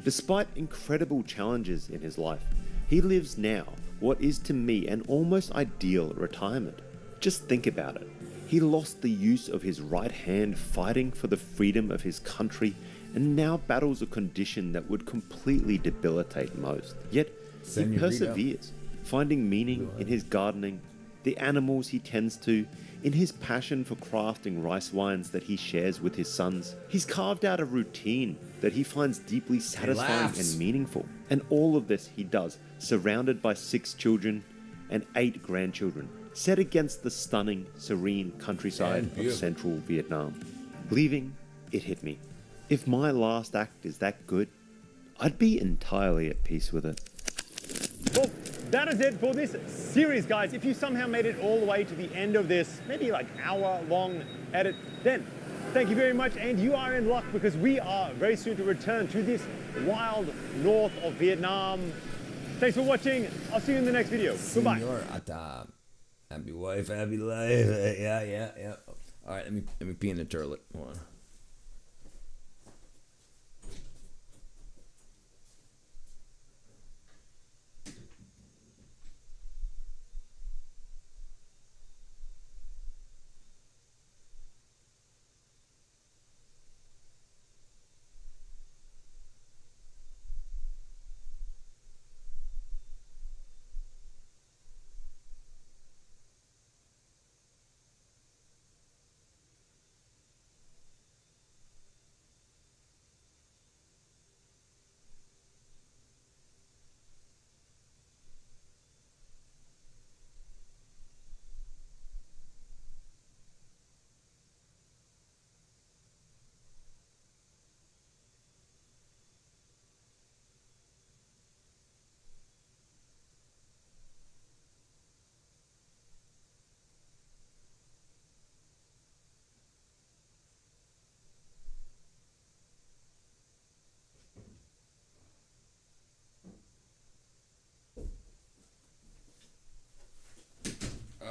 Despite incredible challenges in his life, he lives now what is to me an almost ideal retirement. Just think about it. He lost the use of his right hand fighting for the freedom of his country and now battles a condition that would completely debilitate most. Yet he perseveres, finding meaning in his gardening, the animals he tends to, in his passion for crafting rice wines that he shares with his sons. He's carved out a routine that he finds deeply satisfying and meaningful. And all of this he does, surrounded by 6 children and 8 grandchildren, set against the stunning, serene countryside of central Vietnam. Leaving, it hit me. If my last act is that good, I'd be entirely at peace with it. Well, that is it for this series, guys. If you somehow made it all the way to the end of this, maybe like hour-long edit, then thank you very much, and you are in luck because we are very soon to return to this wild north of Vietnam. Thanks for watching. I'll see you in the next video. Goodbye. Happy wife, happy life. Yeah. All right, let me pee in the toilet. Hold on.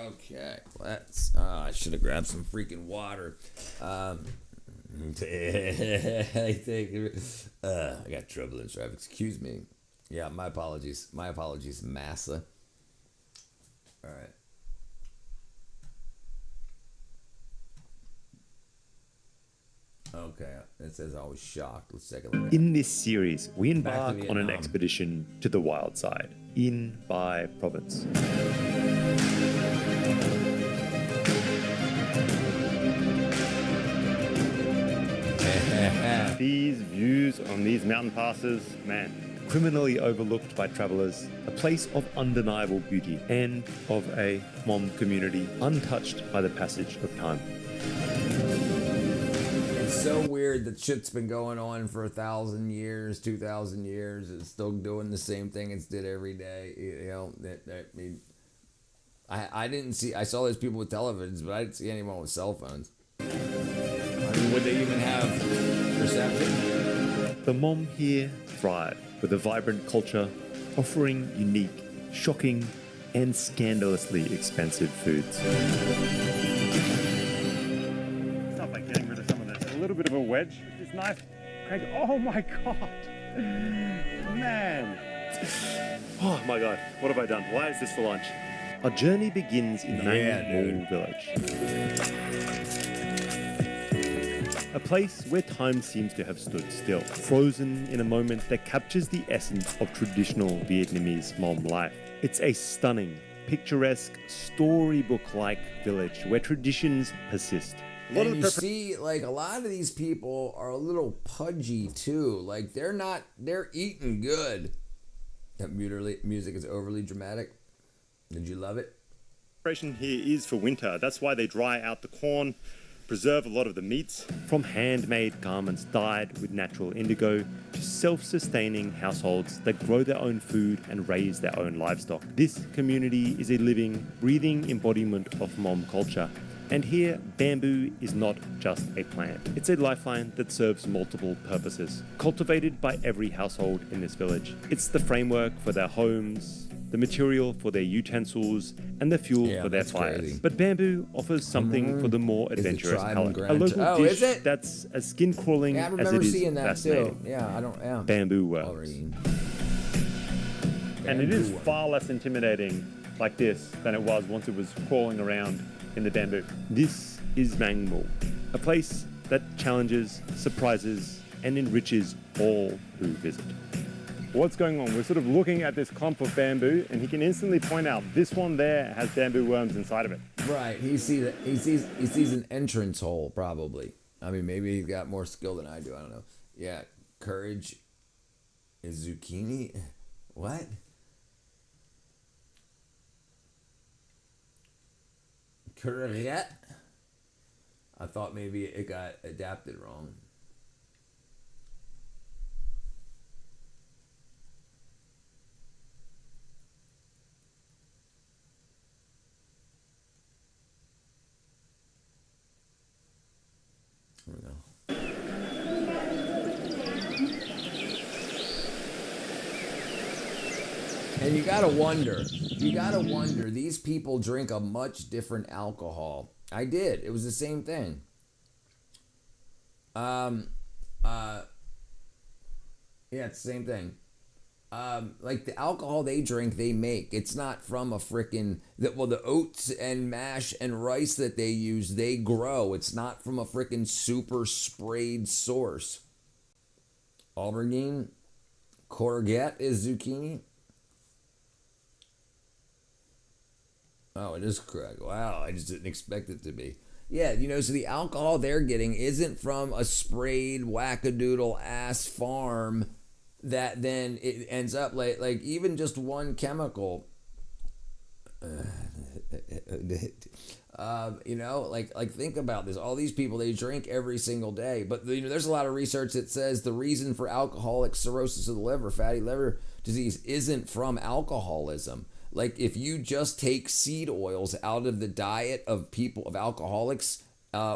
Okay, let's. I should have grabbed some freaking water. I think. I got trouble in traffic. Excuse me. Yeah, my apologies. My apologies, massa. All right. Okay, it says I was shocked. Let's take a look. In this series, we Back to embark on an Vietnam. expedition to the wild side, in Bai province. These views on these mountain passes, man, criminally overlooked by travelers, a place of undeniable beauty and of a Hmong community untouched by the passage of time. It's so weird that shit's been going on for 1,000 years, 2,000 years. It's still doing the same thing it's did every day. You know, I didn't see. I saw those people with televisions, but I didn't see anyone with cell phones. I mean, would they even have reception? The Hmong here thrive with a vibrant culture, offering unique, shocking, and scandalously expensive foods. Start by getting rid of some of this. A little bit of a wedge. This knife, crank. Oh my god, man! Oh my god, what have I done? Why is this for lunch? Our journey begins in Mandelbrot village. A place where time seems to have stood still, frozen in a moment that captures the essence of traditional Vietnamese Hmong life. It's a stunning, picturesque, storybook-like village where traditions persist. And you see, like, a lot of these people are a little pudgy too. Like, they're eating good. That music is overly dramatic. Did you love it? Preparation here is for winter. That's why they dry out the corn, preserve a lot of the meats. From handmade garments dyed with natural indigo to self-sustaining households that grow their own food and raise their own livestock. This community is a living, breathing embodiment of Hmong culture. And here, bamboo is not just a plant. It's a lifeline that serves multiple purposes, cultivated by every household in this village. It's the framework for their homes, the material for their utensils, and the fuel for their fires. crazy. But bamboo offers something for the more Is the adventurous tribe palate. and A local grand- Oh, dish is it? that's as skin-crawling Yeah, I as remember it is seeing that fascinating. too. Yeah, I don't. Yeah. Bamboo worms. And it is far less intimidating like this than it was once it was crawling around in the bamboo. This is Mangmul, a place that challenges, surprises, and enriches all who visit. What's going on? We're sort of looking at this clump of bamboo, and he can instantly point out this one there has bamboo worms inside of it. Right. He sees an entrance hole probably. I mean, maybe he's got more skill than I do. I don't know. Yeah. Courage is zucchini. What? Courgette? I thought maybe it got adapted wrong. There we go. And you gotta wonder, these people drink a much different alcohol. I did. It was the same thing. Yeah, it's the same thing. Like the alcohol they drink, they make. It's not from a frickin' the oats and mash and rice that they use, they grow. It's not from a frickin' super sprayed source. Aubergine, courgette is zucchini. Oh, it is correct. Wow, I just didn't expect it to be. Yeah, so the alcohol they're getting isn't from a sprayed wackadoodle ass farm that then it ends up like even just one chemical. Like think about this. All these people, they drink every single day, but there's a lot of research that says the reason for alcoholic cirrhosis of the liver, fatty liver disease, isn't from alcoholism. Like if you just take seed oils out of the diet of alcoholics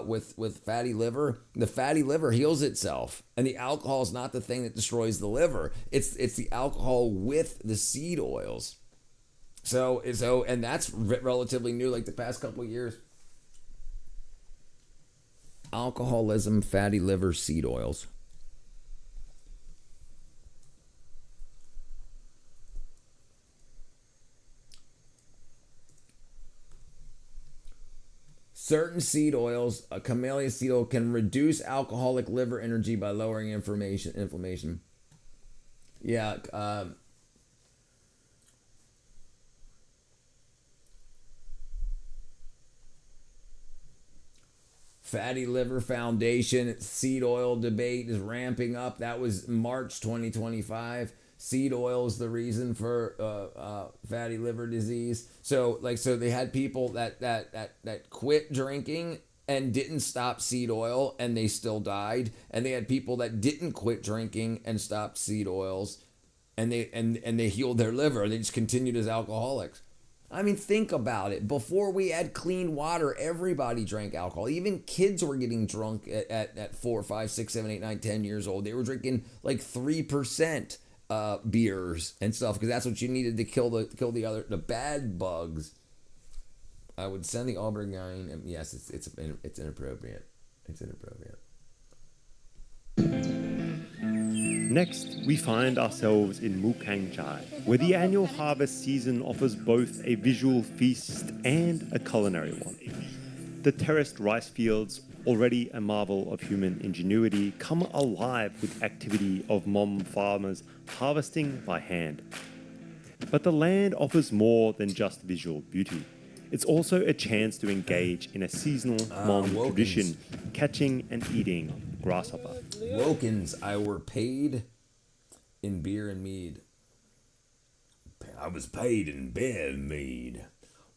with fatty liver, the fatty liver heals itself, and the alcohol is not the thing that destroys the liver. It's the alcohol with the seed oils. So and that's relatively new, like the past couple of years. Alcoholism, fatty liver, seed oils. Certain seed oils, a camellia seed oil, can reduce alcoholic liver energy by lowering inflammation. Yeah. Fatty Liver Foundation seed oil debate is ramping up. That was March 2025. Seed oil is the reason for fatty liver disease. So they had people that quit drinking and didn't stop seed oil and they still died. And they had people that didn't quit drinking and stopped seed oils and they healed their liver. They just continued as alcoholics. I mean, think about it. Before we had clean water, everybody drank alcohol. Even kids were getting drunk at 4, 5, 6, 7, 8, 9, 10 years old. They were drinking like 3% beers and stuff because that's what you needed to kill the bad bugs. I would send the Auburn guy. Yes, it's inappropriate. It's inappropriate. Next, we find ourselves in Mukang Chai, where the annual harvest season offers both a visual feast and a culinary one. The terraced rice fields, already a marvel of human ingenuity, come alive with activity of Hmong farmers harvesting by hand. But the land offers more than just visual beauty. It's also a chance to engage in a seasonal Hmong tradition, catching and eating grasshopper. Wokens, I were paid in beer and mead. I was paid in beer and mead.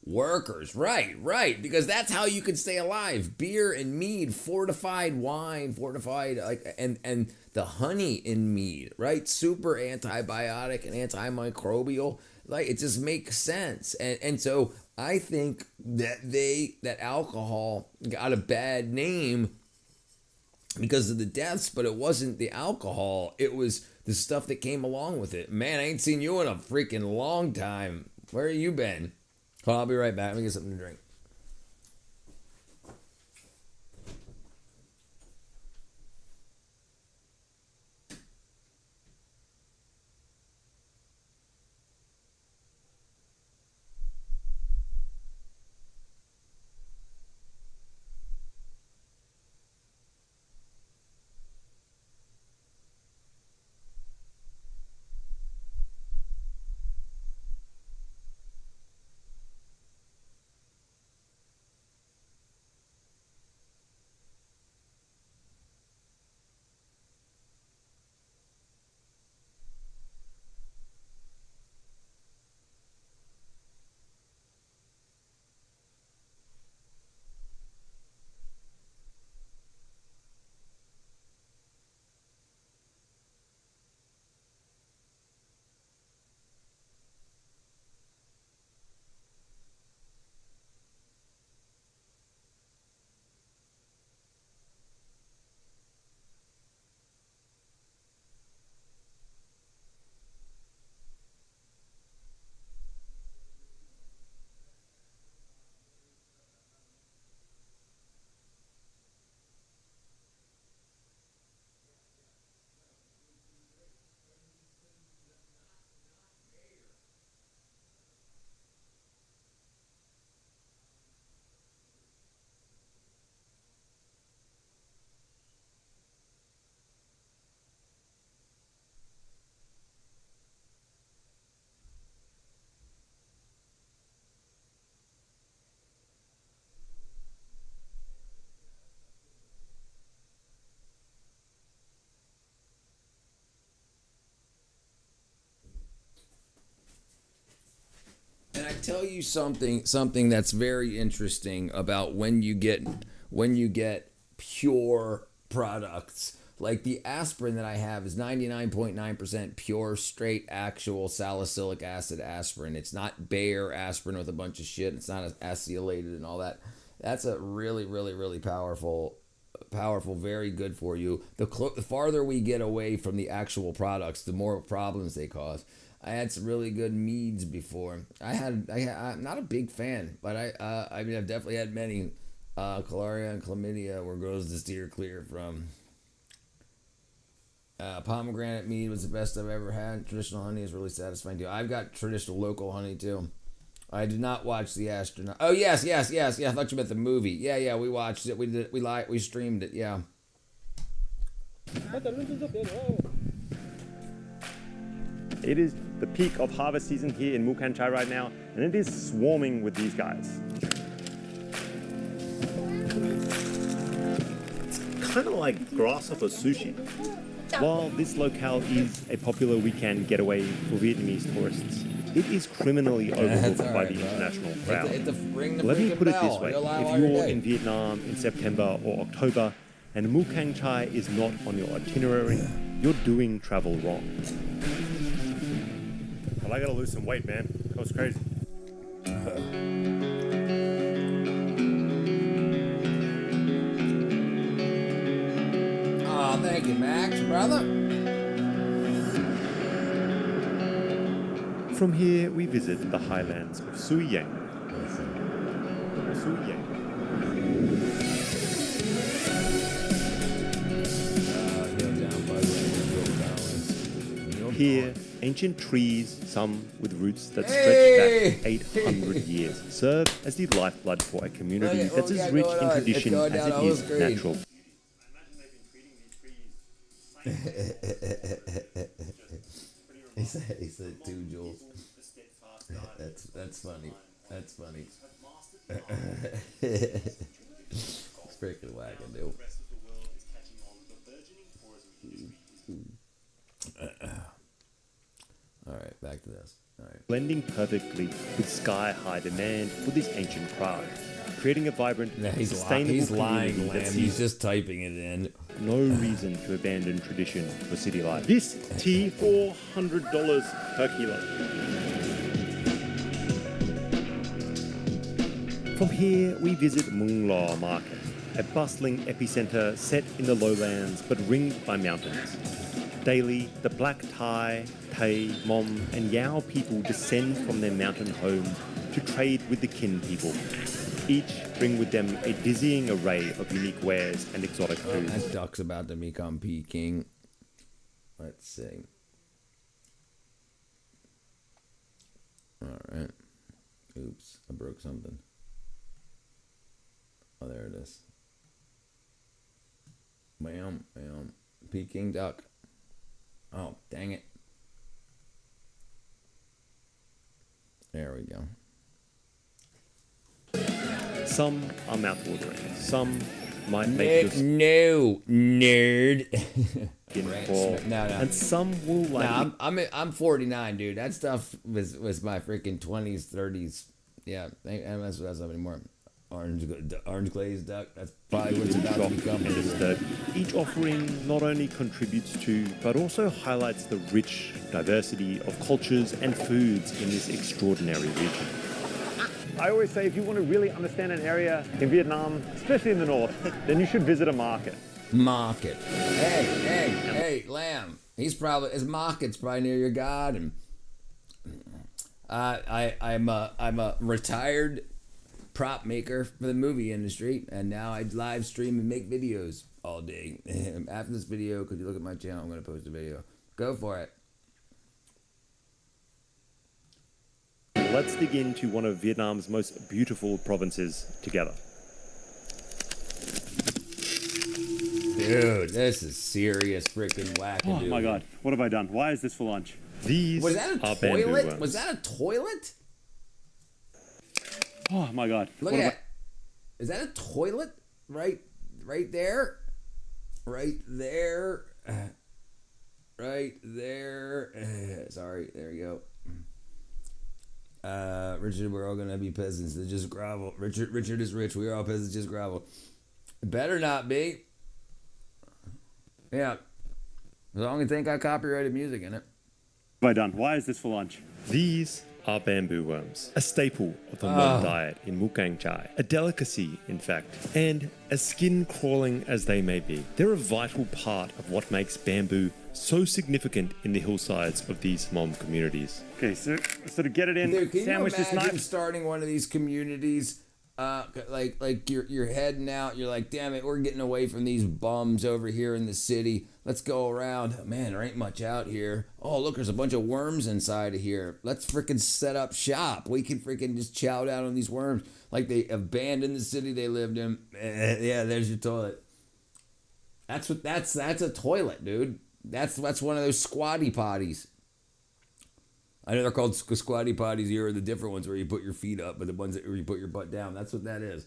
Workers, right, because that's how you could stay alive. Beer and mead, fortified wine, and the honey in mead, right? Super antibiotic and antimicrobial. Like, it just makes sense. And so I think that alcohol got a bad name because of the deaths, but it wasn't the alcohol. It was the stuff that came along with it. Man, I ain't seen you in a freaking long time. Where have you been? Well, I'll be right back. Let me get something to drink. And I tell you something that's very interesting about when you get pure products. Like the aspirin that I have is 99.9% pure, straight, actual salicylic acid aspirin. It's not Bayer aspirin with a bunch of shit. It's not acylated and all that. That's a really, really, really powerful powerful, very good for you. The farther we get away from the actual products, the more problems they cause. I had some really good meads before. I'm not a big fan, but I mean, I've definitely had many. Calaria and chlamydia were girls to steer clear from. Pomegranate mead was the best I've ever had. Traditional honey is really satisfying too. I've got traditional local honey too. I did not watch The Astronaut. Oh yes. I thought you meant the movie. Yeah, we watched it. We streamed it. Yeah. It is the peak of harvest season here in Mukang Chai right now, and it is swarming with these guys. It's kind of like grasshopper sushi. While this locale is a popular weekend getaway for Vietnamese tourists, it is criminally overlooked by the international crowd. Let me put it this way, if you're in Vietnam in September or October and Mukang Chai is not on your itinerary, you're doing travel wrong. Well, I gotta lose some weight, man. That was crazy. Oh, thank you, Max, brother. From here, we visit the highlands of Sui Yang. Sui Yang. Here, ancient trees, some with roots that stretch back 800 years, serve as the lifeblood for a community that's as rich in tradition as it is natural. He said 2 joules. That's funny. That's funny. It's freaking wackadoo. All right, back to this. All right. Blending perfectly with sky-high demand for this ancient craft, creating a vibrant, sustainable community that sees he's just typing it in. No reason to abandon tradition for city life. This tea, $400 per kilo. From here, we visit Mung Lo Market, a bustling epicenter set in the lowlands but ringed by mountains. Daily, the Black Thai, Tay, Mom, and Yao people descend from their mountain homes to trade with the Kin people. Each bring with them a dizzying array of unique wares and exotic foods. That duck's about to become Peking. Let's see. All right. Oops, I broke something. Oh, there it is. Bam. Peking duck. Oh, dang it. There we go. Some are mouthwatering. Some might make you... No, nerd. No. And some will like... I'm 49, dude. That stuff was my freaking 20s, 30s. Yeah, I don't mess with that stuff anymore. Orange glazed duck. That's probably what's about to become. Each offering not only contributes to, but also highlights the rich diversity of cultures and foods in this extraordinary region. I always say if you want to really understand an area in Vietnam, especially in the north, then you should visit a market. Market. Hey, Lamb. His market's probably near your garden. I'm a retired prop maker for the movie industry, and now I live stream and make videos all day. After this video, could you look at my channel? I'm going to post a video. Go for it. Let's dig into one of Vietnam's most beautiful provinces together. Dude, this is serious freaking wackadoo. Oh my god, what have I done? Why is this for lunch? These was that a toilet? Was that a toilet? Oh my god. Look at that. Is that a toilet? Right there. Right there. Right there. Sorry, there you go. Richard, we're all gonna be peasants. They're just gravel. Richard is rich. We're all peasants, just gravel. Better not be. Yeah. As long as they ain't got copyrighted music in it. What have I done? Why is this for lunch? These are bamboo worms, a staple of the Hmong diet in Mukang Chai, a delicacy, in fact, and as skin-crawling as they may be, they're a vital part of what makes bamboo so significant in the hillsides of these Hmong communities. Okay, so to get it in, dude, can sandwich you this imagine knife. starting one of these communities? Like you're heading out, you're like, damn it, we're getting away from these bums over here in the city. Let's go around. Man, there ain't much out here. Oh, look, there's a bunch of worms inside of here. Let's freaking set up shop. We can freaking just chow down on these worms. Like they abandoned the city they lived in. Yeah, there's your toilet. That's a toilet, dude. That's one of those squatty potties. I know they're called squatty potties here, are the different ones where you put your feet up, but the ones where you put your butt down. That's what that is.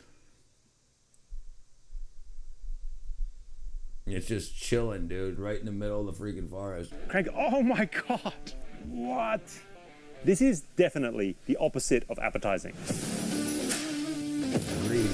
It's just chilling, dude, right in the middle of the freaking forest. Craig, oh my God, what? This is definitely the opposite of appetizing. Agreed.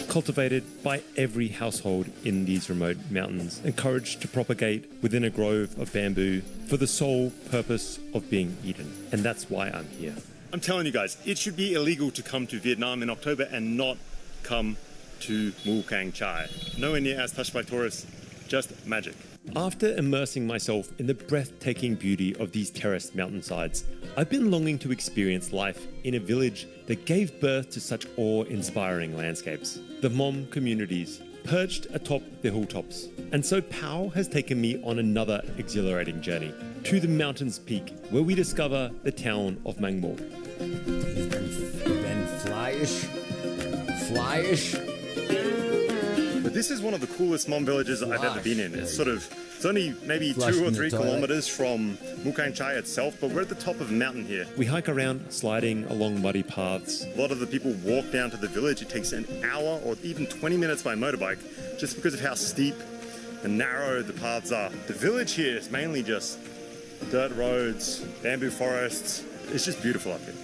Cultivated by every household in these remote mountains, encouraged to propagate within a grove of bamboo for the sole purpose of being eaten. And that's why I'm here. I'm telling you guys, it should be illegal to come to Vietnam in October and not come to Mukang Chai. Nowhere near as touched by tourists, just magic. After immersing myself in the breathtaking beauty of these terraced mountainsides, I've been longing to experience life in a village that gave birth to such awe-inspiring landscapes. The Hmong communities, perched atop the hilltops. And so Pao has taken me on another exhilarating journey to the mountain's peak, where we discover the town of Mandelbrot. Ben flyish. But this is one of the coolest Hmong villages I've ever been in. It's only maybe 2 or 3 kilometers from Mukang Chai itself, but we're at the top of a mountain here. We hike around, sliding along muddy paths. A lot of the people walk down to the village. It takes an hour or even 20 minutes by motorbike, just because of how steep and narrow the paths are. The village here is mainly just dirt roads, bamboo forests. It's just beautiful up here.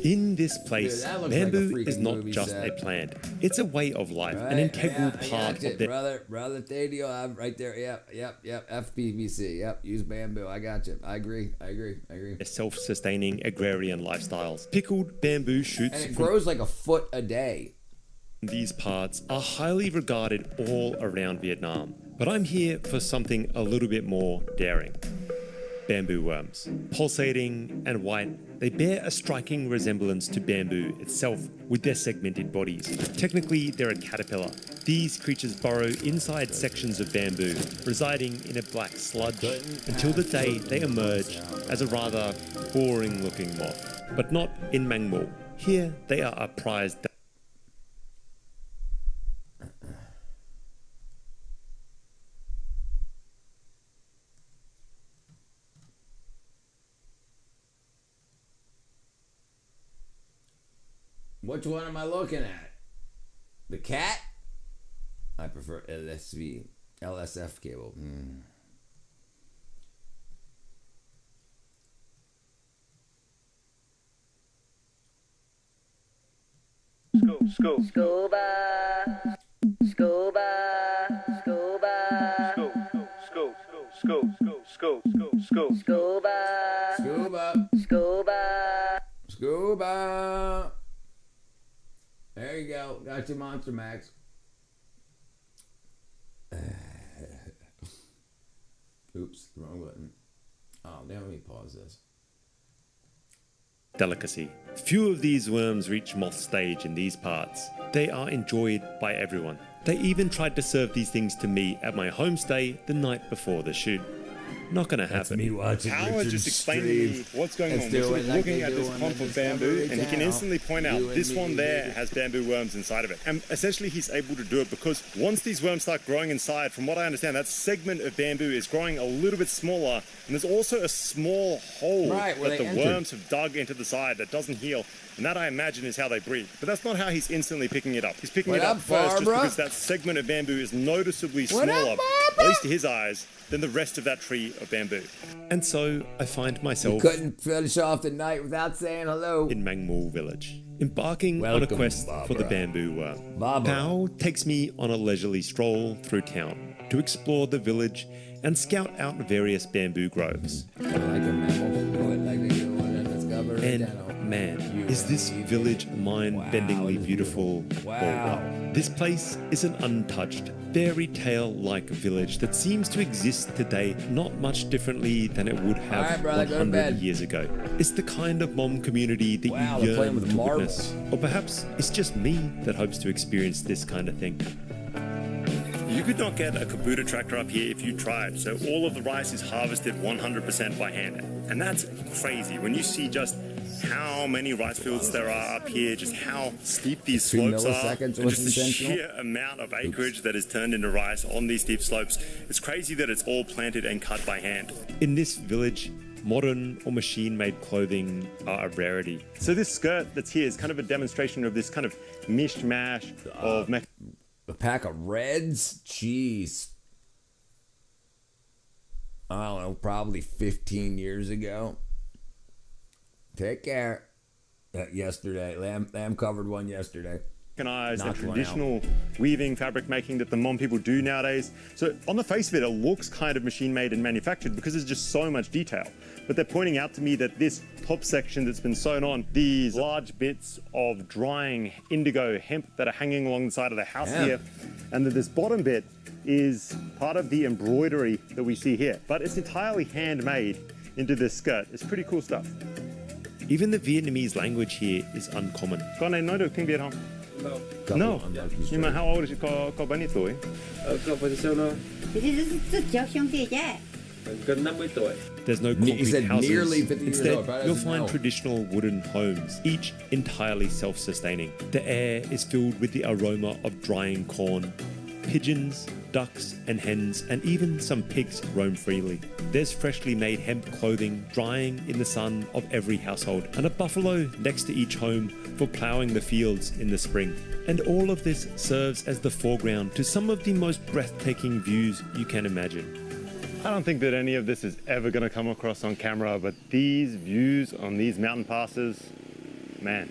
In this place, bamboo is not just a plant. It's a way of life, an integral part of their... Brother Thadio, I'm right there. Yep. FPVC. Yep, use bamboo. I got you. I agree. Self-sustaining agrarian lifestyles. Pickled bamboo shoots... And it grows like a foot a day. These parts are highly regarded all around Vietnam. But I'm here for something a little bit more daring. Bamboo worms. Pulsating and white, they bear a striking resemblance to bamboo itself with their segmented bodies. Technically, they're a caterpillar. These creatures burrow inside sections of bamboo, residing in a black sludge until the day they emerge as a rather boring-looking moth. But not in Mandelbrot. Here, they are a prized... Which one am I looking at? The cat? I prefer LSF cable. Scuba. There you go. Got your Monster Max. Oops, wrong button. Oh, now let me pause this. Delicacy. Few of these worms reach moth stage in these parts. They are enjoyed by everyone. They even tried to serve these things to me at my homestay the night before the shoot. Not gonna happen. That's me watching Howard just explained to me what's going on. We're sort of looking at this clump of bamboo, and he can instantly point out this one there has bamboo worms inside of it. And essentially he's able to do it because once these worms start growing inside, from what I understand, that segment of bamboo is growing a little bit smaller, and there's also a small hole that the worms have dug into the side that doesn't heal. And that, I imagine, is how they breathe. But that's not how he's instantly picking it up. He's picking it up first just because that segment of bamboo is noticeably smaller, at least to his eyes, than the rest of that tree of bamboo. And so I find myself... You couldn't finish off the night without saying hello. In Mandelbrot village. Embarking on a Welcome, quest Barbara. for the bamboo worm, Pao takes me on a leisurely stroll through town to explore the village and scout out various bamboo groves. And man, is this village mind-bendingly beautiful. Wow. This place is an untouched, fairy tale-like village that seems to exist today not much differently than it would have Alright, brother, go to 100 bed. years ago. It's the kind of mom community that Wow, you they're playing yearn with to marbles. witness. Or perhaps it's just me that hopes to experience this kind of thing. You could not get a Kubota tractor up here if you tried, so all of the rice is harvested 100% by hand. And that's crazy when you see just how many rice fields there are up here, just how steep these 2 slopes are, milliseconds and was just the intentional. sheer amount of acreage that is turned into rice on these steep slopes. It's crazy that it's all planted and cut by hand. In this village, modern or machine-made clothing are a rarity. So this skirt that's here is kind of a demonstration of this kind of mishmash of A pack of Reds? Jeez. I don't know, probably 15 years ago. Take care. Yesterday. Lamb covered one yesterday. Recognized and Knocked one traditional weaving, fabric making that the Hmong people do nowadays. So on the face of it, it looks kind of machine made and manufactured because there's just so much detail. But they're pointing out to me that this top section that's been sewn on, these large bits of drying indigo hemp that are hanging along the side of the house here, and that this bottom bit is part of the embroidery that we see here. But it's entirely handmade into this skirt. It's pretty cool stuff. Even the Vietnamese language here is uncommon. Con này nói được tiếng Việt không? No. Nhưng mà how old is có bao nhiêu tuổi? Cậu phải sao nó? Gần 50 tuổi. There's no He concrete said houses. nearly 50 years Instead, old, probably you'll doesn't find know. traditional wooden homes, each entirely self-sustaining. The air is filled with the aroma of drying corn. Pigeons, ducks, and hens, and even some pigs roam freely. There's freshly made hemp clothing drying in the sun of every household, and a buffalo next to each home for ploughing the fields in the spring. And all of this serves as the foreground to some of the most breathtaking views you can imagine. I don't think that any of this is ever going to come across on camera, but these views on these mountain passes, man.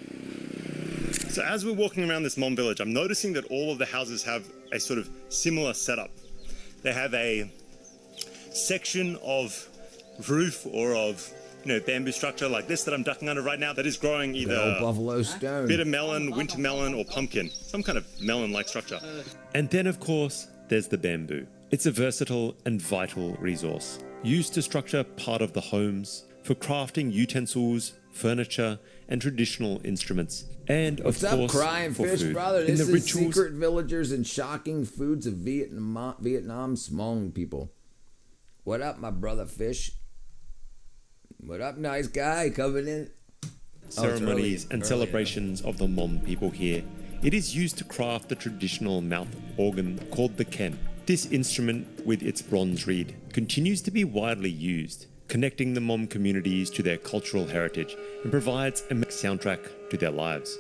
So as we're walking around this Hmong village, I'm noticing that all of the houses have a sort of similar setup. They have a section of roof or of bamboo structure like this that I'm ducking under right now that is growing either old buffalo stone, bitter melon, winter melon, or pumpkin, some kind of melon-like structure. And then, of course, there's the bamboo. It's a versatile and vital resource, used to structure part of the homes, for crafting utensils, furniture, and traditional instruments. And What's of up, course, Crying for Fish, food. brother? In This the is rituals, Secret Villagers and Shocking Foods of Vietnam's Hmong people. What up, my brother Fish? What up, nice guy coming in? ceremonies and celebrations of the Hmong people here. It is used to craft the traditional mouth organ called the ken. This instrument, with its bronze reed, continues to be widely used, connecting the Hmong communities to their cultural heritage and provides a soundtrack to their lives.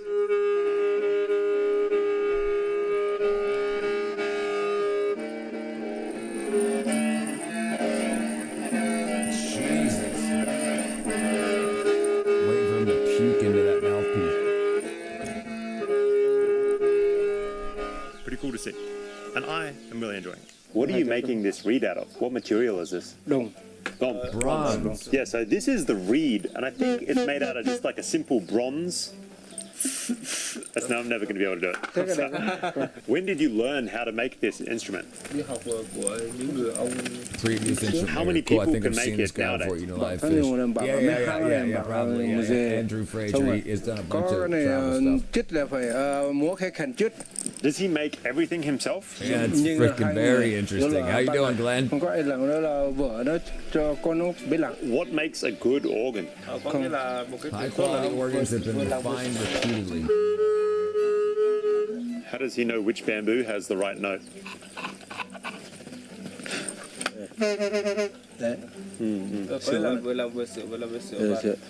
Waiting for him to puke into that mouthpiece. Pretty cool to see. And I am really enjoying it. What are you making this reed out of? What material is this? Đồng. Bronze. Yeah, so this is the reed, and I think it's made out of just like a simple bronze. That's now I'm never going to be able to do it. When did you learn how to make this instrument? Đi học của những người ông. Previous instrument. How many Cool, I people think can I've make seen this it guy nowadays? before, you know, live Có fish. nhiều lần bảo là mấy tháng này bảo Andrew Fraser, he has done a bunch có of này travel stuff. chích là phải múa cái khăn chích. Does he make everything himself? Yeah, it's freaking very interesting. How you doing, Glenn? Không có ai lần đó là vợ nó cho con nó biết lặng. What makes a good organ? Có nghĩa là một cái High quality organs have been refined repeatedly. How does he know which bamboo has the right note?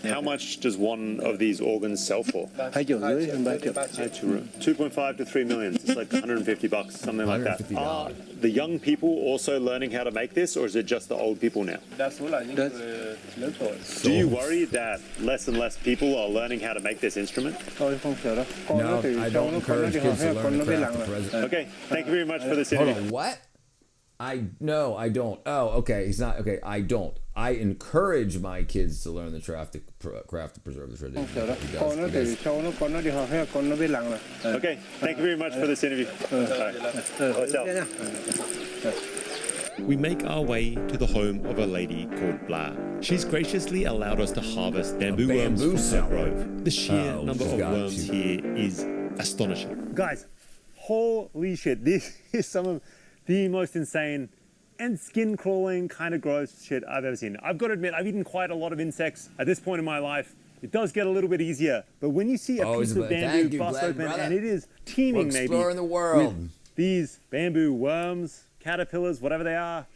How much does one of these organs sell for? 2.5 to 3 million. It's like $150, something like that. Are the young people also learning how to make this, or is it just the old people now? Do you worry that less and less people are learning how to make this instrument? No, I don't encourage kids to learn to craft. Okay, thank you very much for this Hold interview. on, what? I don't. Oh, okay. He's not okay. I don't. I encourage my kids to learn the craft to preserve the tradition. Okay, thank you very much for this interview. We make our way to the home of a lady called Bla. She's graciously allowed us to harvest bamboo worms from her grove. The sheer number of worms here is astonishing. Guys, holy shit, this is some of the most insane and skin crawling kind of gross shit I've ever seen. I've got to admit, I've eaten quite a lot of insects at this point in my life. It does get a little bit easier, but when you see a piece of bamboo bust open and it is teeming maybe with these bamboo worms, caterpillars, whatever they are,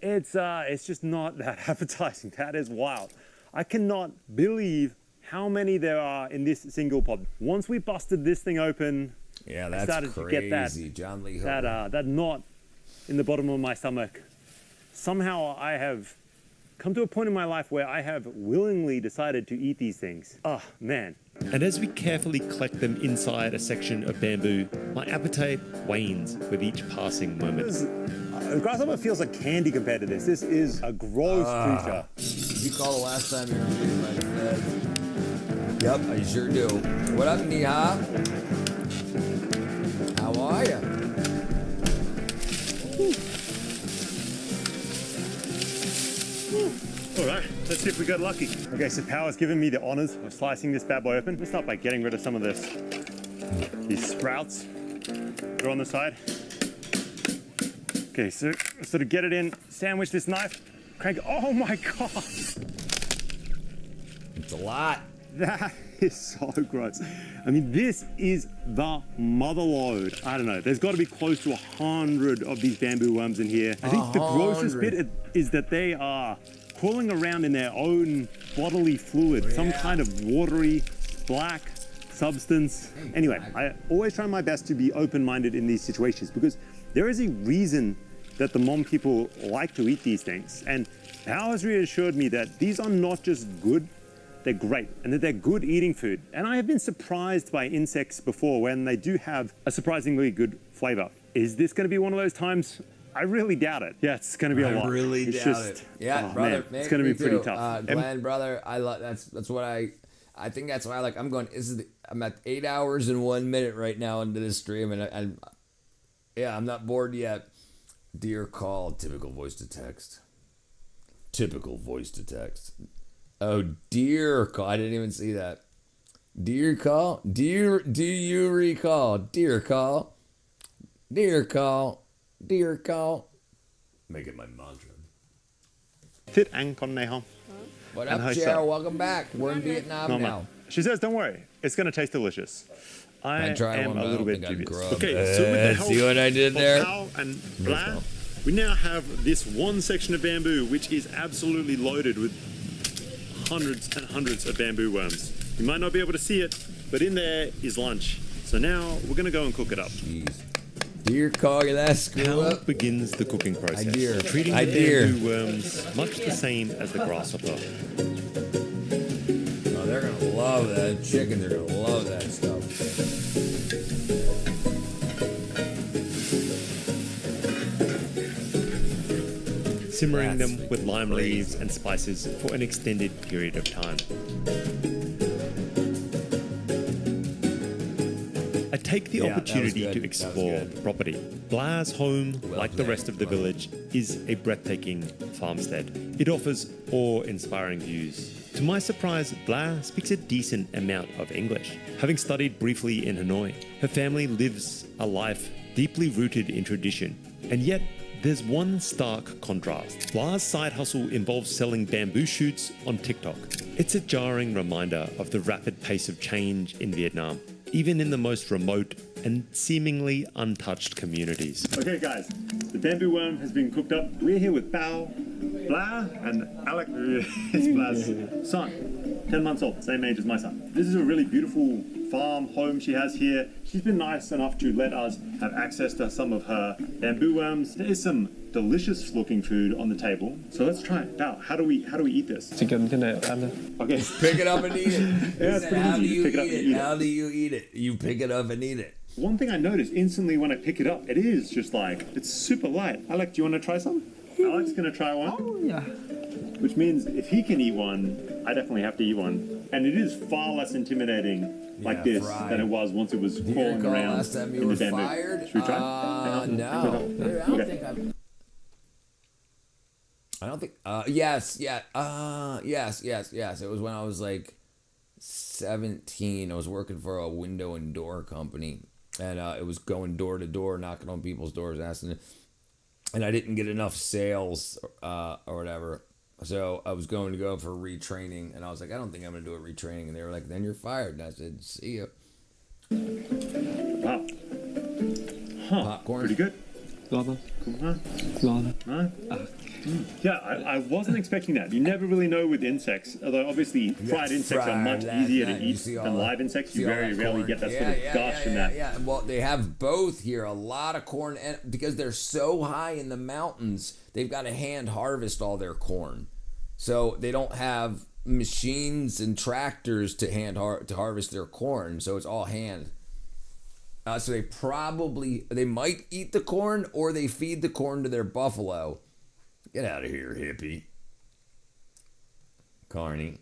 it's just not that appetizing. That is wild. I cannot believe how many there are in this single pod. Once we busted this thing open, yeah, that's I started crazy. to get John Lee that knot in the bottom of my stomach. Somehow I have come to a point in my life where I have willingly decided to eat these things. Oh, man. And as we carefully collect them inside a section of bamboo, my appetite wanes with each passing moment. The grasshopper feels like candy compared to this. This is a gross creature. You call the last time you were eating my bed? Yep, I sure do. What up, Niha? How are you? All right, let's see if we got lucky. Okay, so Power's given me the honors of slicing this bad boy open. Let's start by getting rid of some of these sprouts that are on the side. Okay, so sort of get it in, sandwich this knife, crank it. Oh my God! It's a lot. That is so gross. I mean, this is the mother load. I don't know. There's got to be close to 100 of these bamboo worms in here. I think the grossest bit is that they are crawling around in their own bodily fluid, some kind of watery, black substance. Anyway, I always try my best to be open-minded in these situations because there is a reason that the Hmong people like to eat these things. And Bao has reassured me that these are not just good, they're great, and that they're good eating food. And I have been surprised by insects before when they do have a surprisingly good flavor. Is this going to be one of those times? I really doubt it. Yeah, it's going to be a lot. I really doubt it. Yeah, brother, man, it's going to be pretty tough. Glenn, brother, I love that's what I think that's why I like. I'm at 8 hours and 1 minute right now into this stream, and I'm not bored yet. Dear call, typical voice to text. Typical voice to text. Oh, dear call. I didn't even see that. Dear call. Do you recall? Dear call. Dear call. Dear call. Make it my mantra. Thit Ang Con Nei Hong. What up, Cheryl? Welcome back. We're in Vietnam now. She says, don't worry. It's going to taste delicious. I am a little bit dubious. Okay, so with the help see what I did there? Pao and Bla, we now have this one section of bamboo which is absolutely loaded with hundreds and hundreds of bamboo worms. You might not be able to see it, but in there is lunch. So now we're going to go and cook it up. Jeez. Dear call, you that screw up. Begins the cooking process. Treating the bamboo worms much the same as the grasshopper. Oh, they're going to love that chicken. They're going to love that stuff. Simmering them with lime leaves and spices for an extended period of time. I take the opportunity to explore the property. Bla's home, like the rest of the village, is a breathtaking farmstead. It offers awe-inspiring views. To my surprise, Bla speaks a decent amount of English. Having studied briefly in Hanoi, her family lives a life deeply rooted in tradition, and yet there's one stark contrast. Bla's side hustle involves selling bamboo shoots on TikTok. It's a jarring reminder of the rapid pace of change in Vietnam. even in the most remote and seemingly untouched communities. Okay guys, the bamboo worm has been cooked up. We're here with Bao, Blah, and Alec, who is Blah's son, 10 months old, same age as my son. This is a really beautiful farm home she has here. She's been nice enough to let us have access to some of her bamboo worms. There is some delicious looking food on the table, so let's try it. Bao, how do we eat this? Okay, Pick it up and eat it. Yeah, it's pretty How do easy. you Pick it up and eat eat it? it. How do you eat it? You pick it up and eat it. One thing I noticed instantly when I pick it up, it is just like, it's super light. Alec, do you want to try some? Alec's gonna try one. Oh, yeah. Which means if he can eat one, I definitely have to eat one. And it is far less intimidating like this fried. than it was once it was Do you crawling recall around last time you in were the bamboo. fired? Should we try? No. I don't think I've... I don't think... yes. It was when I was like 17. I was working for a window and door company. And it was going door to door, knocking on people's doors, asking... And I didn't get enough sales or whatever. So I was going to go for retraining. And I was like, I don't think I'm going to do a retraining. And they were like, then you're fired. And I said, see ya. Wow. Huh. Popcorn. Pretty good. Yeah, I wasn't expecting that. You never really know with insects, although obviously fried insects are much easier to eat than live insects. You very rarely get that sort of gush and that. Yeah, well, they have both here. A lot of corn, and because they're so high in the mountains, they've got to hand harvest all their corn. So they don't have machines and tractors to harvest their corn. So it's all hand. So they might eat the corn, or they feed the corn to their buffalo. Get out of here, hippie. Carney.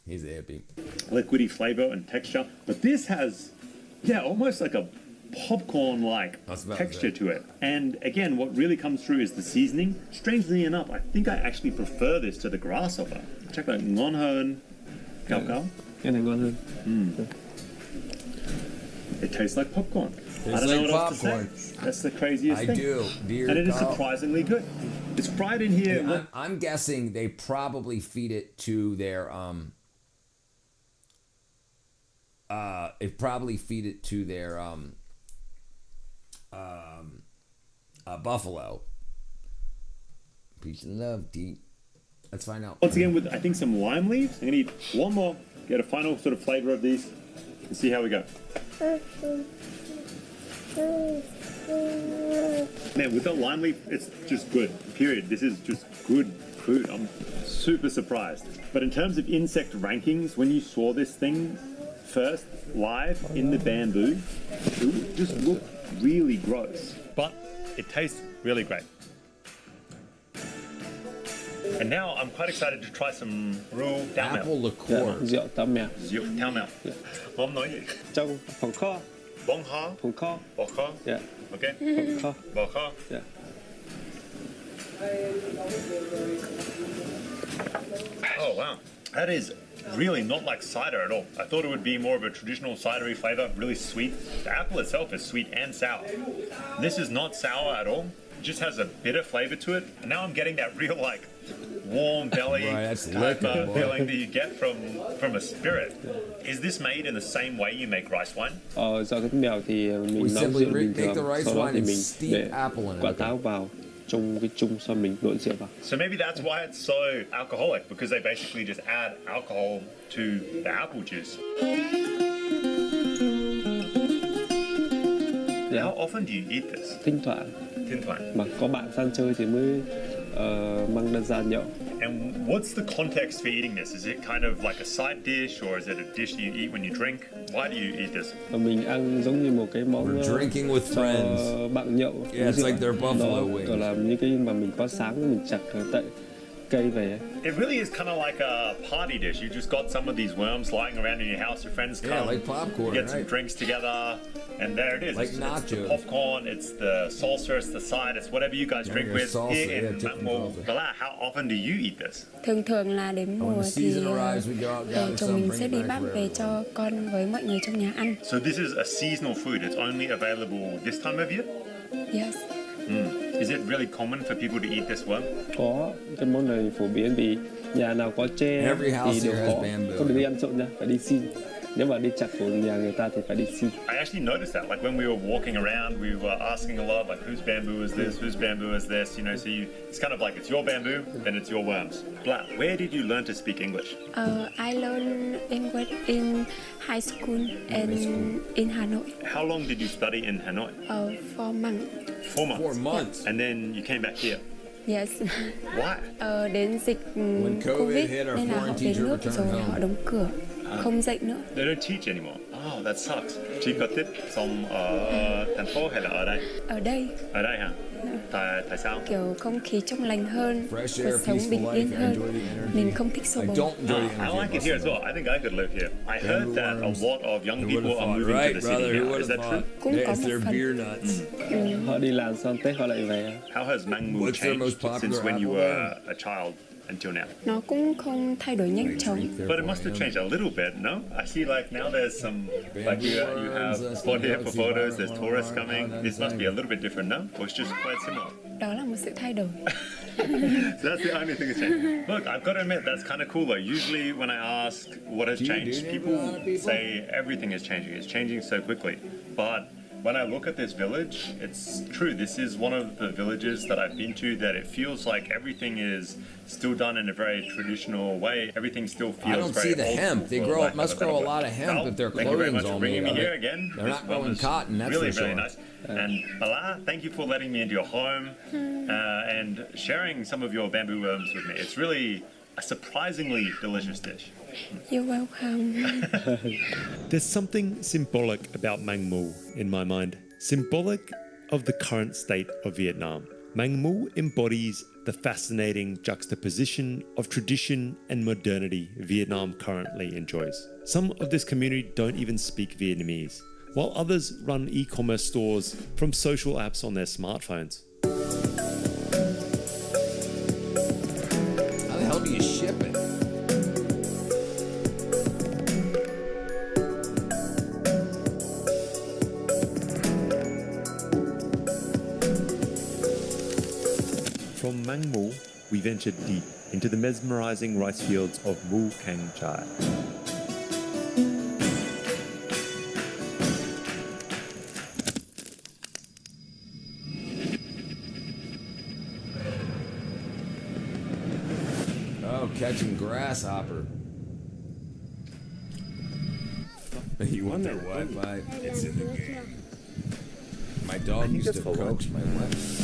He's a hippie. Liquidy flavor and texture. But this has, almost like a popcorn-like texture to it. And again, what really comes through is the seasoning. Strangely enough, I think I actually prefer this to the grasshopper. Check out ngon hơn. Cao cao. It tastes like popcorn. I don't know what else to say. That's the craziest thing. I do. Dear and it is Carl. surprisingly good. It's fried in here. Yeah, I'm guessing they probably feed it to their buffalo. Peace and love, D. Let's find out. Once again, with I think some lime leaves. I'm gonna eat one more. Get a final sort of flavor of these and see how we go. Man, with the lime leaf, it's just good. Period. This is just good food. I'm super surprised. But in terms of insect rankings, when you saw this thing first live in the bamboo, it just looked really gross. But it tastes really great. And now I'm quite excited to try some real apple liqueur. Rượu tam mèo. Rượu tam mèo. Món nói gì? Trong phòng kho. Bông kho. Phòng kho. Bò kho. Yeah. Okay. Phòng kho. Bò kho. Yeah. Oh wow, that is really not like cider at all. I thought it would be more of a traditional cidery flavor, really sweet. The apple itself is sweet and sour. This is not sour at all. It just has a bitter flavor to it. And now I'm getting that real like warm belly type of feeling that you get from a spirit. Is this made in the same way you make rice wine? Do cái mèo thì mình nấu rượu bình thường, sau đó thì mình để quả táo vào trong cái chung, sau mình đổ rượu vào. So maybe that's why it's so alcoholic, because they basically just add alcohol to the apple juice. How often do you eat this? Thỉnh thoảng. Thỉnh thoảng. Mà có bạn sang chơi thì mới mang ra nhậu. And what's the context for eating this? Is it kind of like a side dish, or is it a dish you eat when you drink? Why do you eat this? Mình ăn giống như một cái món drinking with friends. Bạn nhậu. Yeah, it's like their buffalo wings. Đó là những cái mà mình có sáng mình chặt tại cây về. It really is kind of like a party dish. You just got some of these worms lying around in your house. Your friends come, like popcorn, get some drinks together, and there it is. Like it's nachos. the popcorn, it's the salsa, it's the side, it's whatever you guys drink with. Salsa, here in Mandelbrot, how often do you eat this? Thường là đến mùa thì chồng mình sẽ đi bắt về cho con với mọi người trong nhà ăn. So this is a seasonal food. It's only available this time of year? Yes. Is it really common for people to eat this worm? Có, cái món này phổ biến vì nhà nào có tre thì đều có. Không được đi ăn trộn ra, phải đi xin. Nếu mà đi chặt của nhà người ta thì phải đi xin. I actually noticed that. Like when we were walking around, we were asking a lot, like whose bamboo is this, whose bamboo is this, you know, so it's kind of like it's your bamboo, then it's your worms. Blah, where did you learn to speak English? I learned English in high school and in Hanoi. How long did you study in Hanoi? 4 months. 4 months. 4 months. And then you came back here. Yes. Why? Đến dịch Covid nên là họ về nước rồi họ đóng cửa, không dạy nữa. They don't teach anymore. Oh, that sucks. Chị có thích sống ở thành phố hay là ở đây? Ở đây. Ở đây hả? Tại sao? Kiểu không khí trong lành hơn, cuộc sống bình yên hơn. Mình không thích xô bồ. I like it here as well. I think I could live here. I heard that a lot of young people are moving to the city now. Is that true? Cũng có một phần. Họ đi làm xong Tết họ lại về. How has Mang Mu changed since when you were a child until now? Nó cũng không thay đổi nhanh chóng. But it must have changed a little bit, no? I see like now there's some, like you have spot here for photos, there's tourists coming. This must be a little bit different, no? Or it's just quite similar? Đó là một sự thay đổi. So that's the only thing that's changed. Look, I've got to admit, that's kind of cool though. Usually when I ask what has changed, people say everything is changing. It's changing so quickly. But when I look at this village, it's true. This is one of the villages that I've been to that it feels like everything is still done in a very traditional way. Everything still feels very I don't see the hemp. They must grow a lot of hemp if their clothing's all made me of here it. again. They're not growing cotton, that's really, for sure. really nice. And Bala, thank you for letting me into your home and sharing some of your bamboo worms with me. It's really a surprisingly delicious dish. You're welcome. There's something symbolic about Mang Mu in my mind, symbolic of the current state of Vietnam. Mang Mu embodies the fascinating juxtaposition of tradition and modernity Vietnam currently enjoys. Some of this community don't even speak Vietnamese, while others run e-commerce stores from social apps on their smartphones. How the hell do you ship it? From Mang Mu, we ventured deep into the mesmerizing rice fields of Mu Cang Chai. Oh, catching grasshopper. You want their Wi-Fi? It's in the game. My dog used to coax my wife.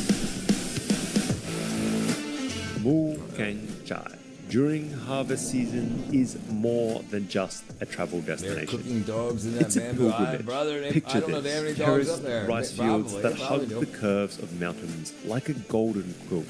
Mu Cang Chai during harvest season is more than just a travel destination. They're cooking dogs in that it's a bamboo. pilgrimage. I Picture don't know if they have any this, dogs up terraced there. rice Probably, fields that hug the curves of mountains like a golden quilt.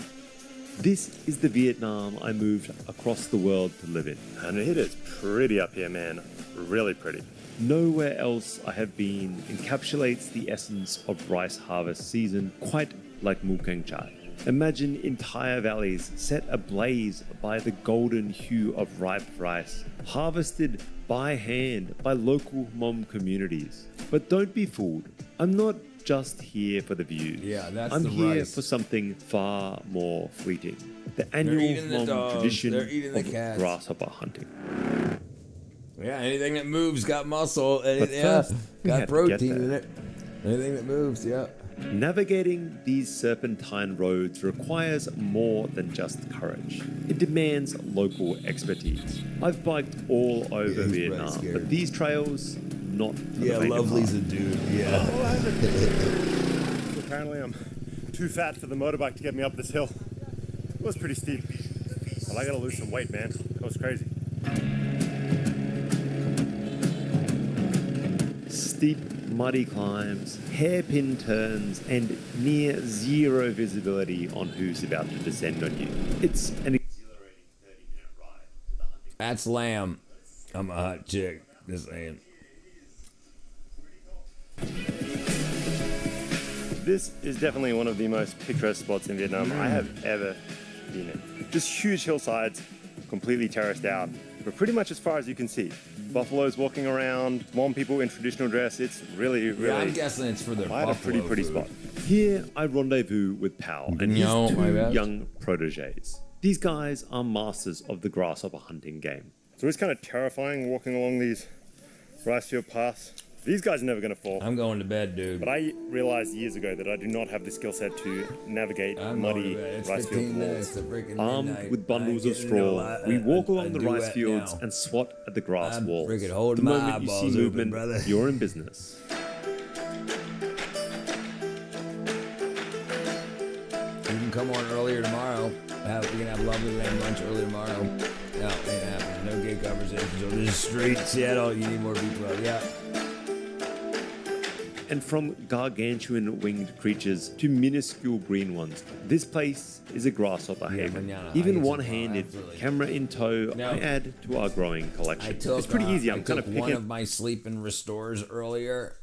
This is the Vietnam I moved across the world to live in. And it is pretty up here, man. Really pretty. Nowhere else I have been encapsulates the essence of rice harvest season quite like Mu Cang Chai. Imagine entire valleys set ablaze by the golden hue of ripe rice, harvested by hand by local Hmong communities. But don't be fooled. I'm not just here for the views. Yeah, that's I'm the here rice. for something far more fleeting. The annual eating the Hmong dogs, tradition they're eating the of cats. grasshopper hunting. Yeah, anything that moves got muscle. But first, we got had to get protein in there. it. Anything that moves, yeah. Navigating these serpentine roads requires more than just courage. It demands local expertise. I've biked all over Vietnam, but these trails, not for the faint of Lovely's heart. a dude. Yeah. Apparently I'm too fat for the motorbike to get me up this hill. It was pretty steep. But I gotta lose some weight, man. That was crazy. Steep, muddy climbs, hairpin turns, and near zero visibility on who's about to descend on you. It's an exhilarating 30-minute ride to the hunting. That's lamb. I'm a hot chick. Just saying. This is definitely one of the most picturesque spots in Vietnam I have ever been in. Just huge hillsides, completely terraced out, but pretty much as far as you can see. Buffaloes walking around, Hmong people in traditional dress. It's really, really... Yeah, I'm guessing it's for their quite a buffalo pretty food. spot. Here I rendezvous with Pal and his No, my two bad. young proteges. These guys are masters of the grasshopper hunting game. So it's kind of terrifying walking along these Rice field pass. These guys are never going to fall. I'm going to bed, dude. But I realized years ago that I do not have the skill set to navigate muddy rice field floors. Armed with bundles of straw, we walk along the rice fields and swat at the grass walls. The moment you see movement, you're in business. You can come on earlier tomorrow. We can have lovely lamb lunch early tomorrow. No, ain't happening. No gay conversations on this street. Seattle, you need more B12. Yeah. And from gargantuan winged creatures to minuscule green ones, this place is a grasshopper haven. Even one-handed, camera in tow, I add to our growing collection. It's pretty easy. I'm kind of picking one of my sleep and restores earlier,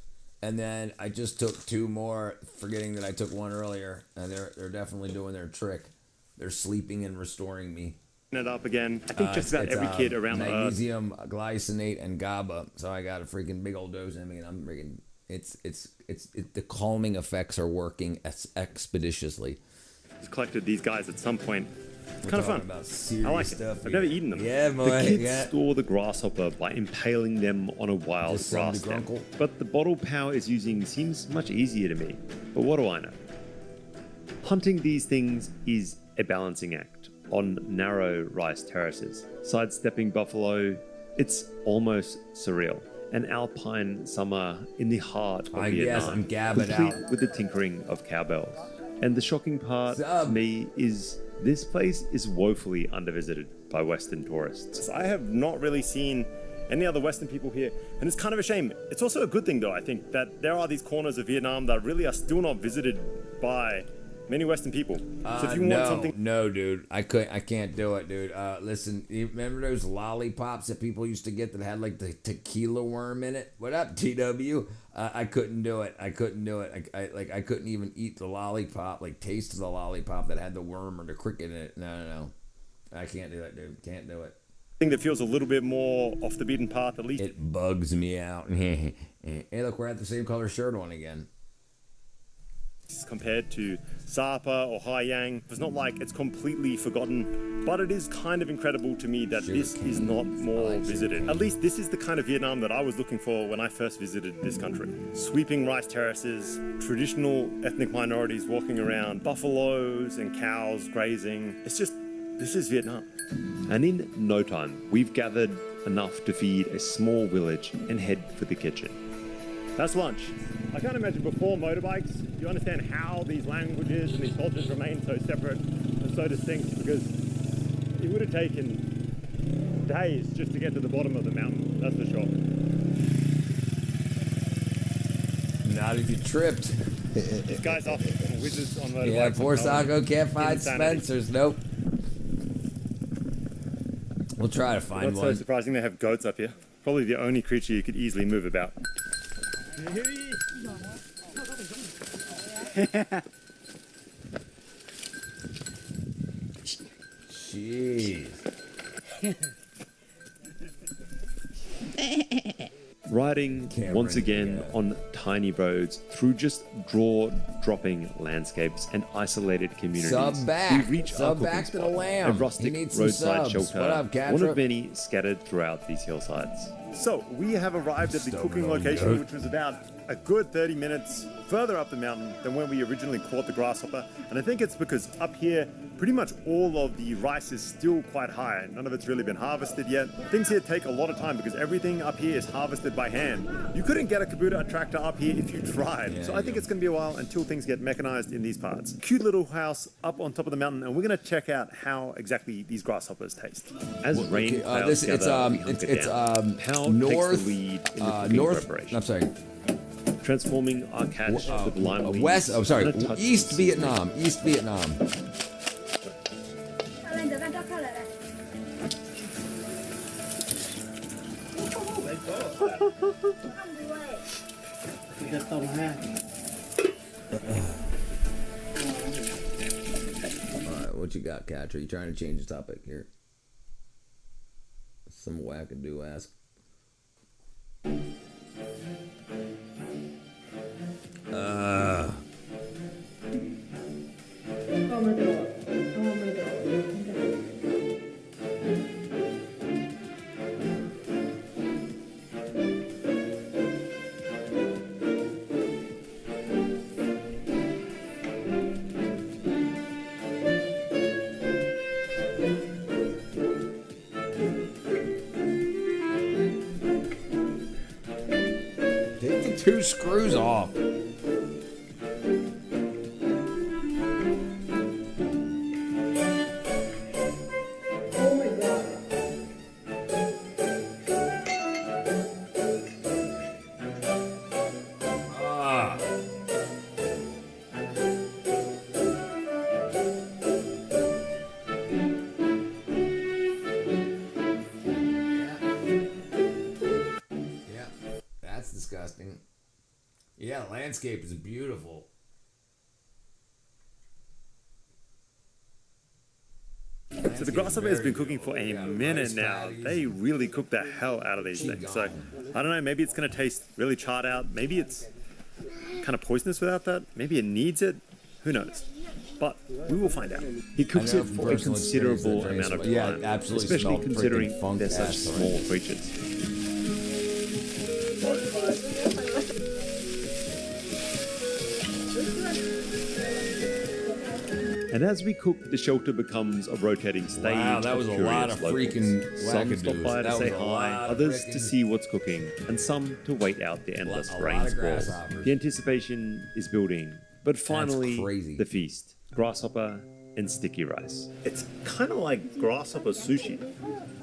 and then I just took 2 more, forgetting that I took 1 earlier. And they're definitely doing their trick. They're sleeping and restoring me. It up again. I think just about every kid around the earth. Magnesium, glycinate, and GABA. So I got a freaking big old dose in me, and I'm freaking. It's the calming effects are working expeditiously. Just collected these guys at some point. It's kind of fun. I like stuff. I've never eaten them. Yeah, boy. The kids store the grasshopper by impaling them on a wild grass stem. But the bottle power is using seems much easier to me. But what do I know? Hunting these things is a balancing act on narrow rice terraces. Sidestepping buffalo, it's almost surreal. An alpine summer in the heart of Vietnam. Yes, I'm gabbing complete out. with the tinkering of cowbells. And the shocking part to me is this place is woefully undervisited by Western tourists. I have not really seen any other Western people here, and it's kind of a shame. It's also a good thing, though, I think, that there are these corners of Vietnam that really are still not visited by many Western people. So if you want something... No, dude. I can't do it, dude. Listen, you remember those lollipops that people used to get that had like the tequila worm in it? What up, TW? I couldn't do it. I couldn't do it. I couldn't even eat the lollipop, like taste the lollipop that had the worm or the cricket in it. No. I can't do it, dude. Can't do it. Thing that feels a little bit more off the beaten path, at least. It bugs me out. Hey, look, we're at the same color shirt on again. Compared to Sapa or Hai Yang, it's not like it's completely forgotten, but it is kind of incredible to me that this is not more visited. At least this is the kind of Vietnam that I was looking for when I first visited this country. Sweeping rice terraces, traditional ethnic minorities walking around, buffaloes and cows grazing. It's just, this is Vietnam. And in no time, we've gathered enough to feed a small village and head for the kitchen. That's lunch. I can't imagine before motorbikes, you understand how these languages and these cultures remain so separate and so distinct, because it would have taken days just to get to the bottom of the mountain, that's for sure. Not if you tripped. These guys are wizards on motorbikes. Yeah, poor Saco can't find Spencer's. Nope. We'll try to find Not one. so surprising they have goats up here. Probably the only creature you could easily move about. Jeez. Riding once again on tiny roads through just draw-dropping landscapes and isolated communities. We reach our cooking to the spot, lamb. a rustic roadside shelter, What up, one of many scattered throughout these hillsides. So we have arrived at the cooking location, which was about a good 30 minutes further up the mountain than when we originally caught the grasshopper. And I think it's because up here, pretty much all of the rice is still quite high. None of it's really been harvested yet. Things here take a lot of time because everything up here is harvested by hand. You couldn't get a Kubota tractor up here if you tried. So I think it's going to be a while until things get mechanized in these parts. Cute little house up on top of the mountain, and we're going to check out how exactly these grasshoppers taste. As rain clouds gather, how north, takes the lead in the cooking preparation. I'm sorry. Transforming our catch with lime leaves. West. Oh, sorry. East Vietnam. East Vietnam. Alright, what you got, Kat? Are you trying to change the topic here? Some wackadoo ass. Take the 2 screws off. Disgusting. Yeah, the landscape is beautiful. So the grasshopper has been cooking for a minute now. They really cook the hell out of these things. So I don't know, maybe it's going to taste really charred out. Maybe it's kind of poisonous without that. Maybe it needs it. Who knows? But we will find out. He cooks it for a considerable amount of time, especially considering they're such small creatures. And as we cook, the shelter becomes a rotating stage. Wow, that was a lot of freaking Some stop by to say hi, others to see what's cooking, and some to wait out the endless rain squalls. The anticipation is building, but finally, the feast. Grasshopper and sticky rice. It's kind of like grasshopper sushi.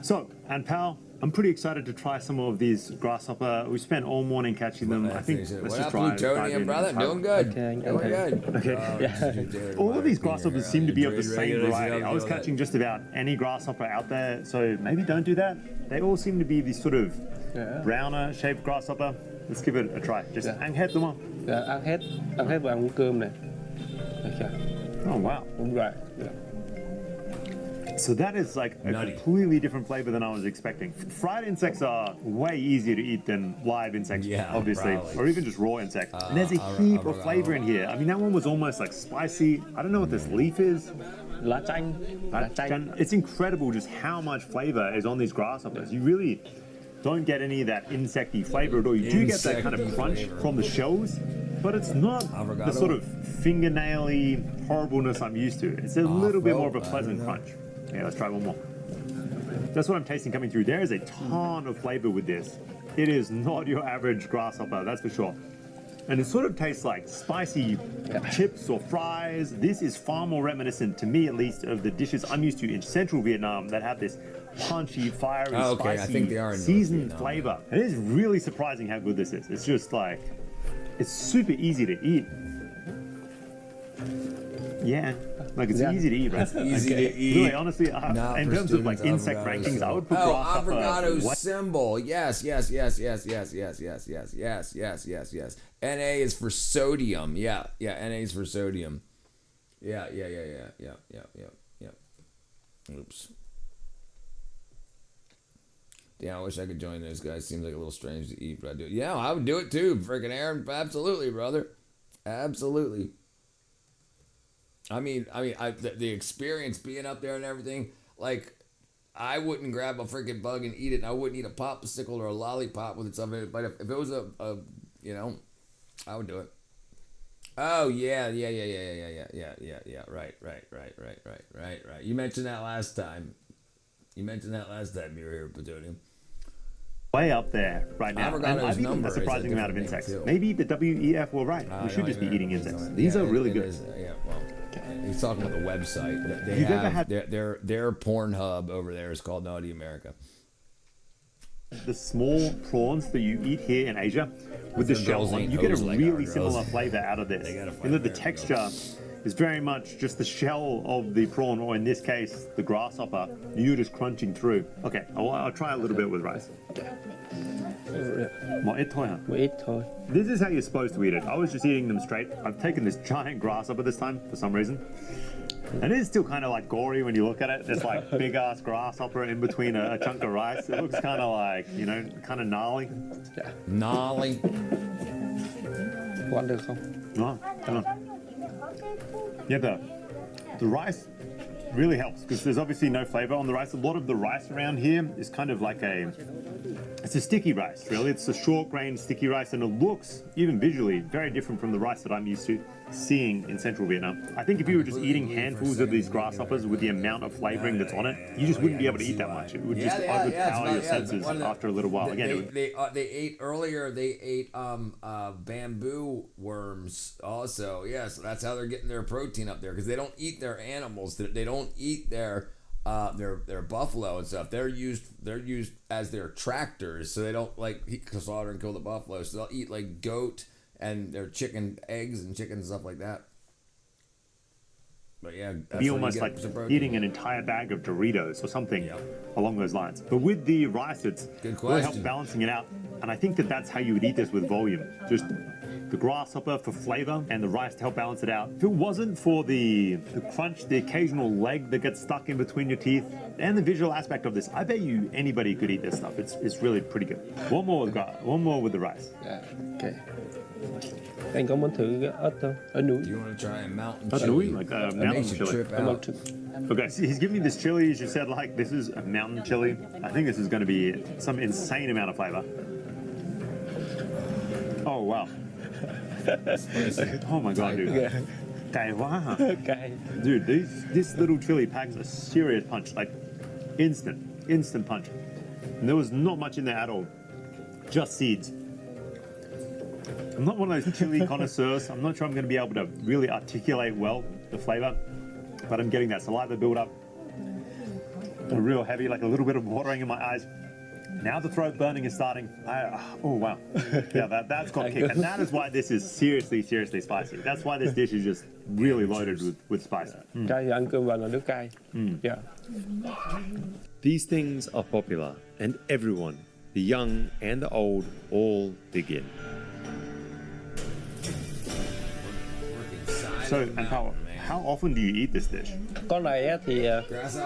So, and pal, I'm pretty excited to try some of these grasshopper. We spent all morning catching them. I think let's just try. Plutonium, brother? Doing good. Doing good. Okay. All of these grasshoppers seem to be of the same variety. I was catching just about any grasshopper out there, so maybe don't do that. They all seem to be these sort of browner shaped grasshopper. Let's give it a try. Just ăn hết đúng không? Ăn hết và ăn cơm này. Oh wow. Đúng rồi. So that is like a completely different flavor than I was expecting. Fried insects are way easier to eat than live insects, obviously, or even just raw insects. And there's a heap of flavor in here. I mean, that one was almost like spicy. I don't know what this leaf is. Lá chanh. It's incredible just how much flavor is on these grasshoppers. You really don't get any of that insecty flavor at all. You do get that kind of crunch from the shells, but it's not the sort of fingernaily horribleness I'm used to. It's a little bit more of a pleasant crunch. Yeah, let's try one more. That's what I'm tasting coming through. There is a ton of flavor with this. It is not your average grasshopper, that's for sure. And it sort of tastes like spicy chips or fries. This is far more reminiscent, to me at least, of the dishes I'm used to in central Vietnam that have this punchy, fiery, spicy, I think they are in seasoned flavor. And it is really surprising how good this is. It's just like, it's super easy to eat. Yeah, like it's easy to eat, right? It's easy to eat. Really, honestly, in terms of like insect rankings, I would put grasshopper. Avocado symbol. Yes. Na is for sodium. Yeah. Na is for sodium. Yeah. Oops. Yeah, I wish I could join those guys. Seems like a little strange to eat, but I do it. Yeah, I would do it too. Freaking Aaron, absolutely, brother. Absolutely. I mean, the experience being up there and everything, like, I wouldn't grab a freaking bug and eat it, and I wouldn't eat a popsicle or a lollipop with it, something. But if it was a I would do it. Oh yeah. Right. You mentioned that last time. You were here, Plutonium. Way up there right now. And I've eaten a surprising amount of insects. Maybe the WEF were right. We should just be eating insects. These are really good. He's talking about the website. They their Pornhub over there is called Naughty America. The small prawns that you eat here in Asia with the shell on, you get a really similar flavor out of this. And the texture is very much just the shell of the prawn, or in this case, the grasshopper. You're just crunching through. Okay, I'll try a little bit with rice. This is how you're supposed to eat it. I was just eating them straight. I've taken this giant grasshopper this time for some reason. And it is still kind of like gory when you look at it. There's like big ass grasshopper in between a chunk of rice. It looks kind of like, kind of gnarly. Gnarly. No, come on. Yeah, the rice really helps because there's obviously no flavor on the rice. A lot of the rice around here is kind of like it's a sticky rice, really. It's a short grain sticky rice, and it looks, even visually, very different from the rice that I'm used to seeing in central Vietnam. I think if you were just eating handfuls of these grasshoppers with the amount of flavoring that's on it, you just wouldn't be able to eat that much. It would just overpower your senses after a little while. Again, they ate earlier. They ate bamboo worms also. Yes, that's how they're getting their protein up there because they don't eat their animals. They don't eat their buffalo and stuff. They're used as their tractors, so they don't like slaughter and kill the buffalo. So they'll eat like goat and their chicken eggs and chicken and stuff like that. But yeah, be almost like eating an entire bag of Doritos or something along those lines. But with the rice, it's really helps balancing it out. And I think that's how you would eat this with volume. Just the grasshopper for flavor and the rice to help balance it out. If it wasn't for the crunch, the occasional leg that gets stuck in between your teeth, and the visual aspect of this, I bet you anybody could eat this stuff. It's really pretty good. One more with the rice. Yeah. Okay. Anh có muốn thử cái ớt không? Ớt núi. Do you want to try a mountain chili? chili? Like a mountain chili. Okay, so he's giving me this chili. As you said, like this is a mountain chili. I think this is going to be some insane amount of flavor. Oh wow. Oh my god, dude. Cay quá. Dude, this little chili packs a serious punch, like instant punch. And there was not much in there at all, just seeds. I'm not one of those chili connoisseurs. I'm not sure I'm going to be able to really articulate well the flavor, but I'm getting that saliva build up, real heavy, like a little bit of watering in my eyes. Now the throat burning is starting. Oh wow, yeah, that's got kick, and that is why this is seriously spicy. That's why this dish is just really loaded with spice. Cay thì ăn cơm vào là nước cay. Yeah. These things are popular, and everyone, the young and the old, all dig in. So, and how often do you eat this dish? Con này thì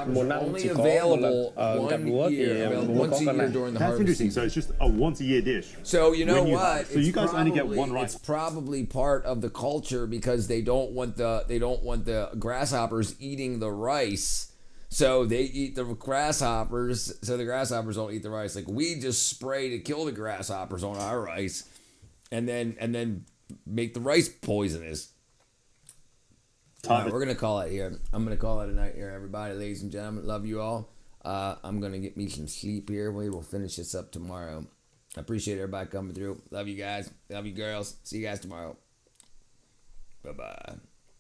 một năm chỉ có một lần gặt lúa thì mới có con này. That's interesting. So it's just a once a year dish. So you know what? So you guys only get one rice. It's probably part of the culture because they don't want the grasshoppers eating the rice. So they eat the grasshoppers. So the grasshoppers don't eat the rice. Like we just spray to kill the grasshoppers on our rice, and then make the rice poisonous. All right, we're going to call it here. I'm going to call it a night here, everybody. Ladies and gentlemen, love you all. I'm going to get me some sleep here. We will finish this up tomorrow. I appreciate everybody coming through. Love you guys. Love you girls. See you guys tomorrow. Bye-bye.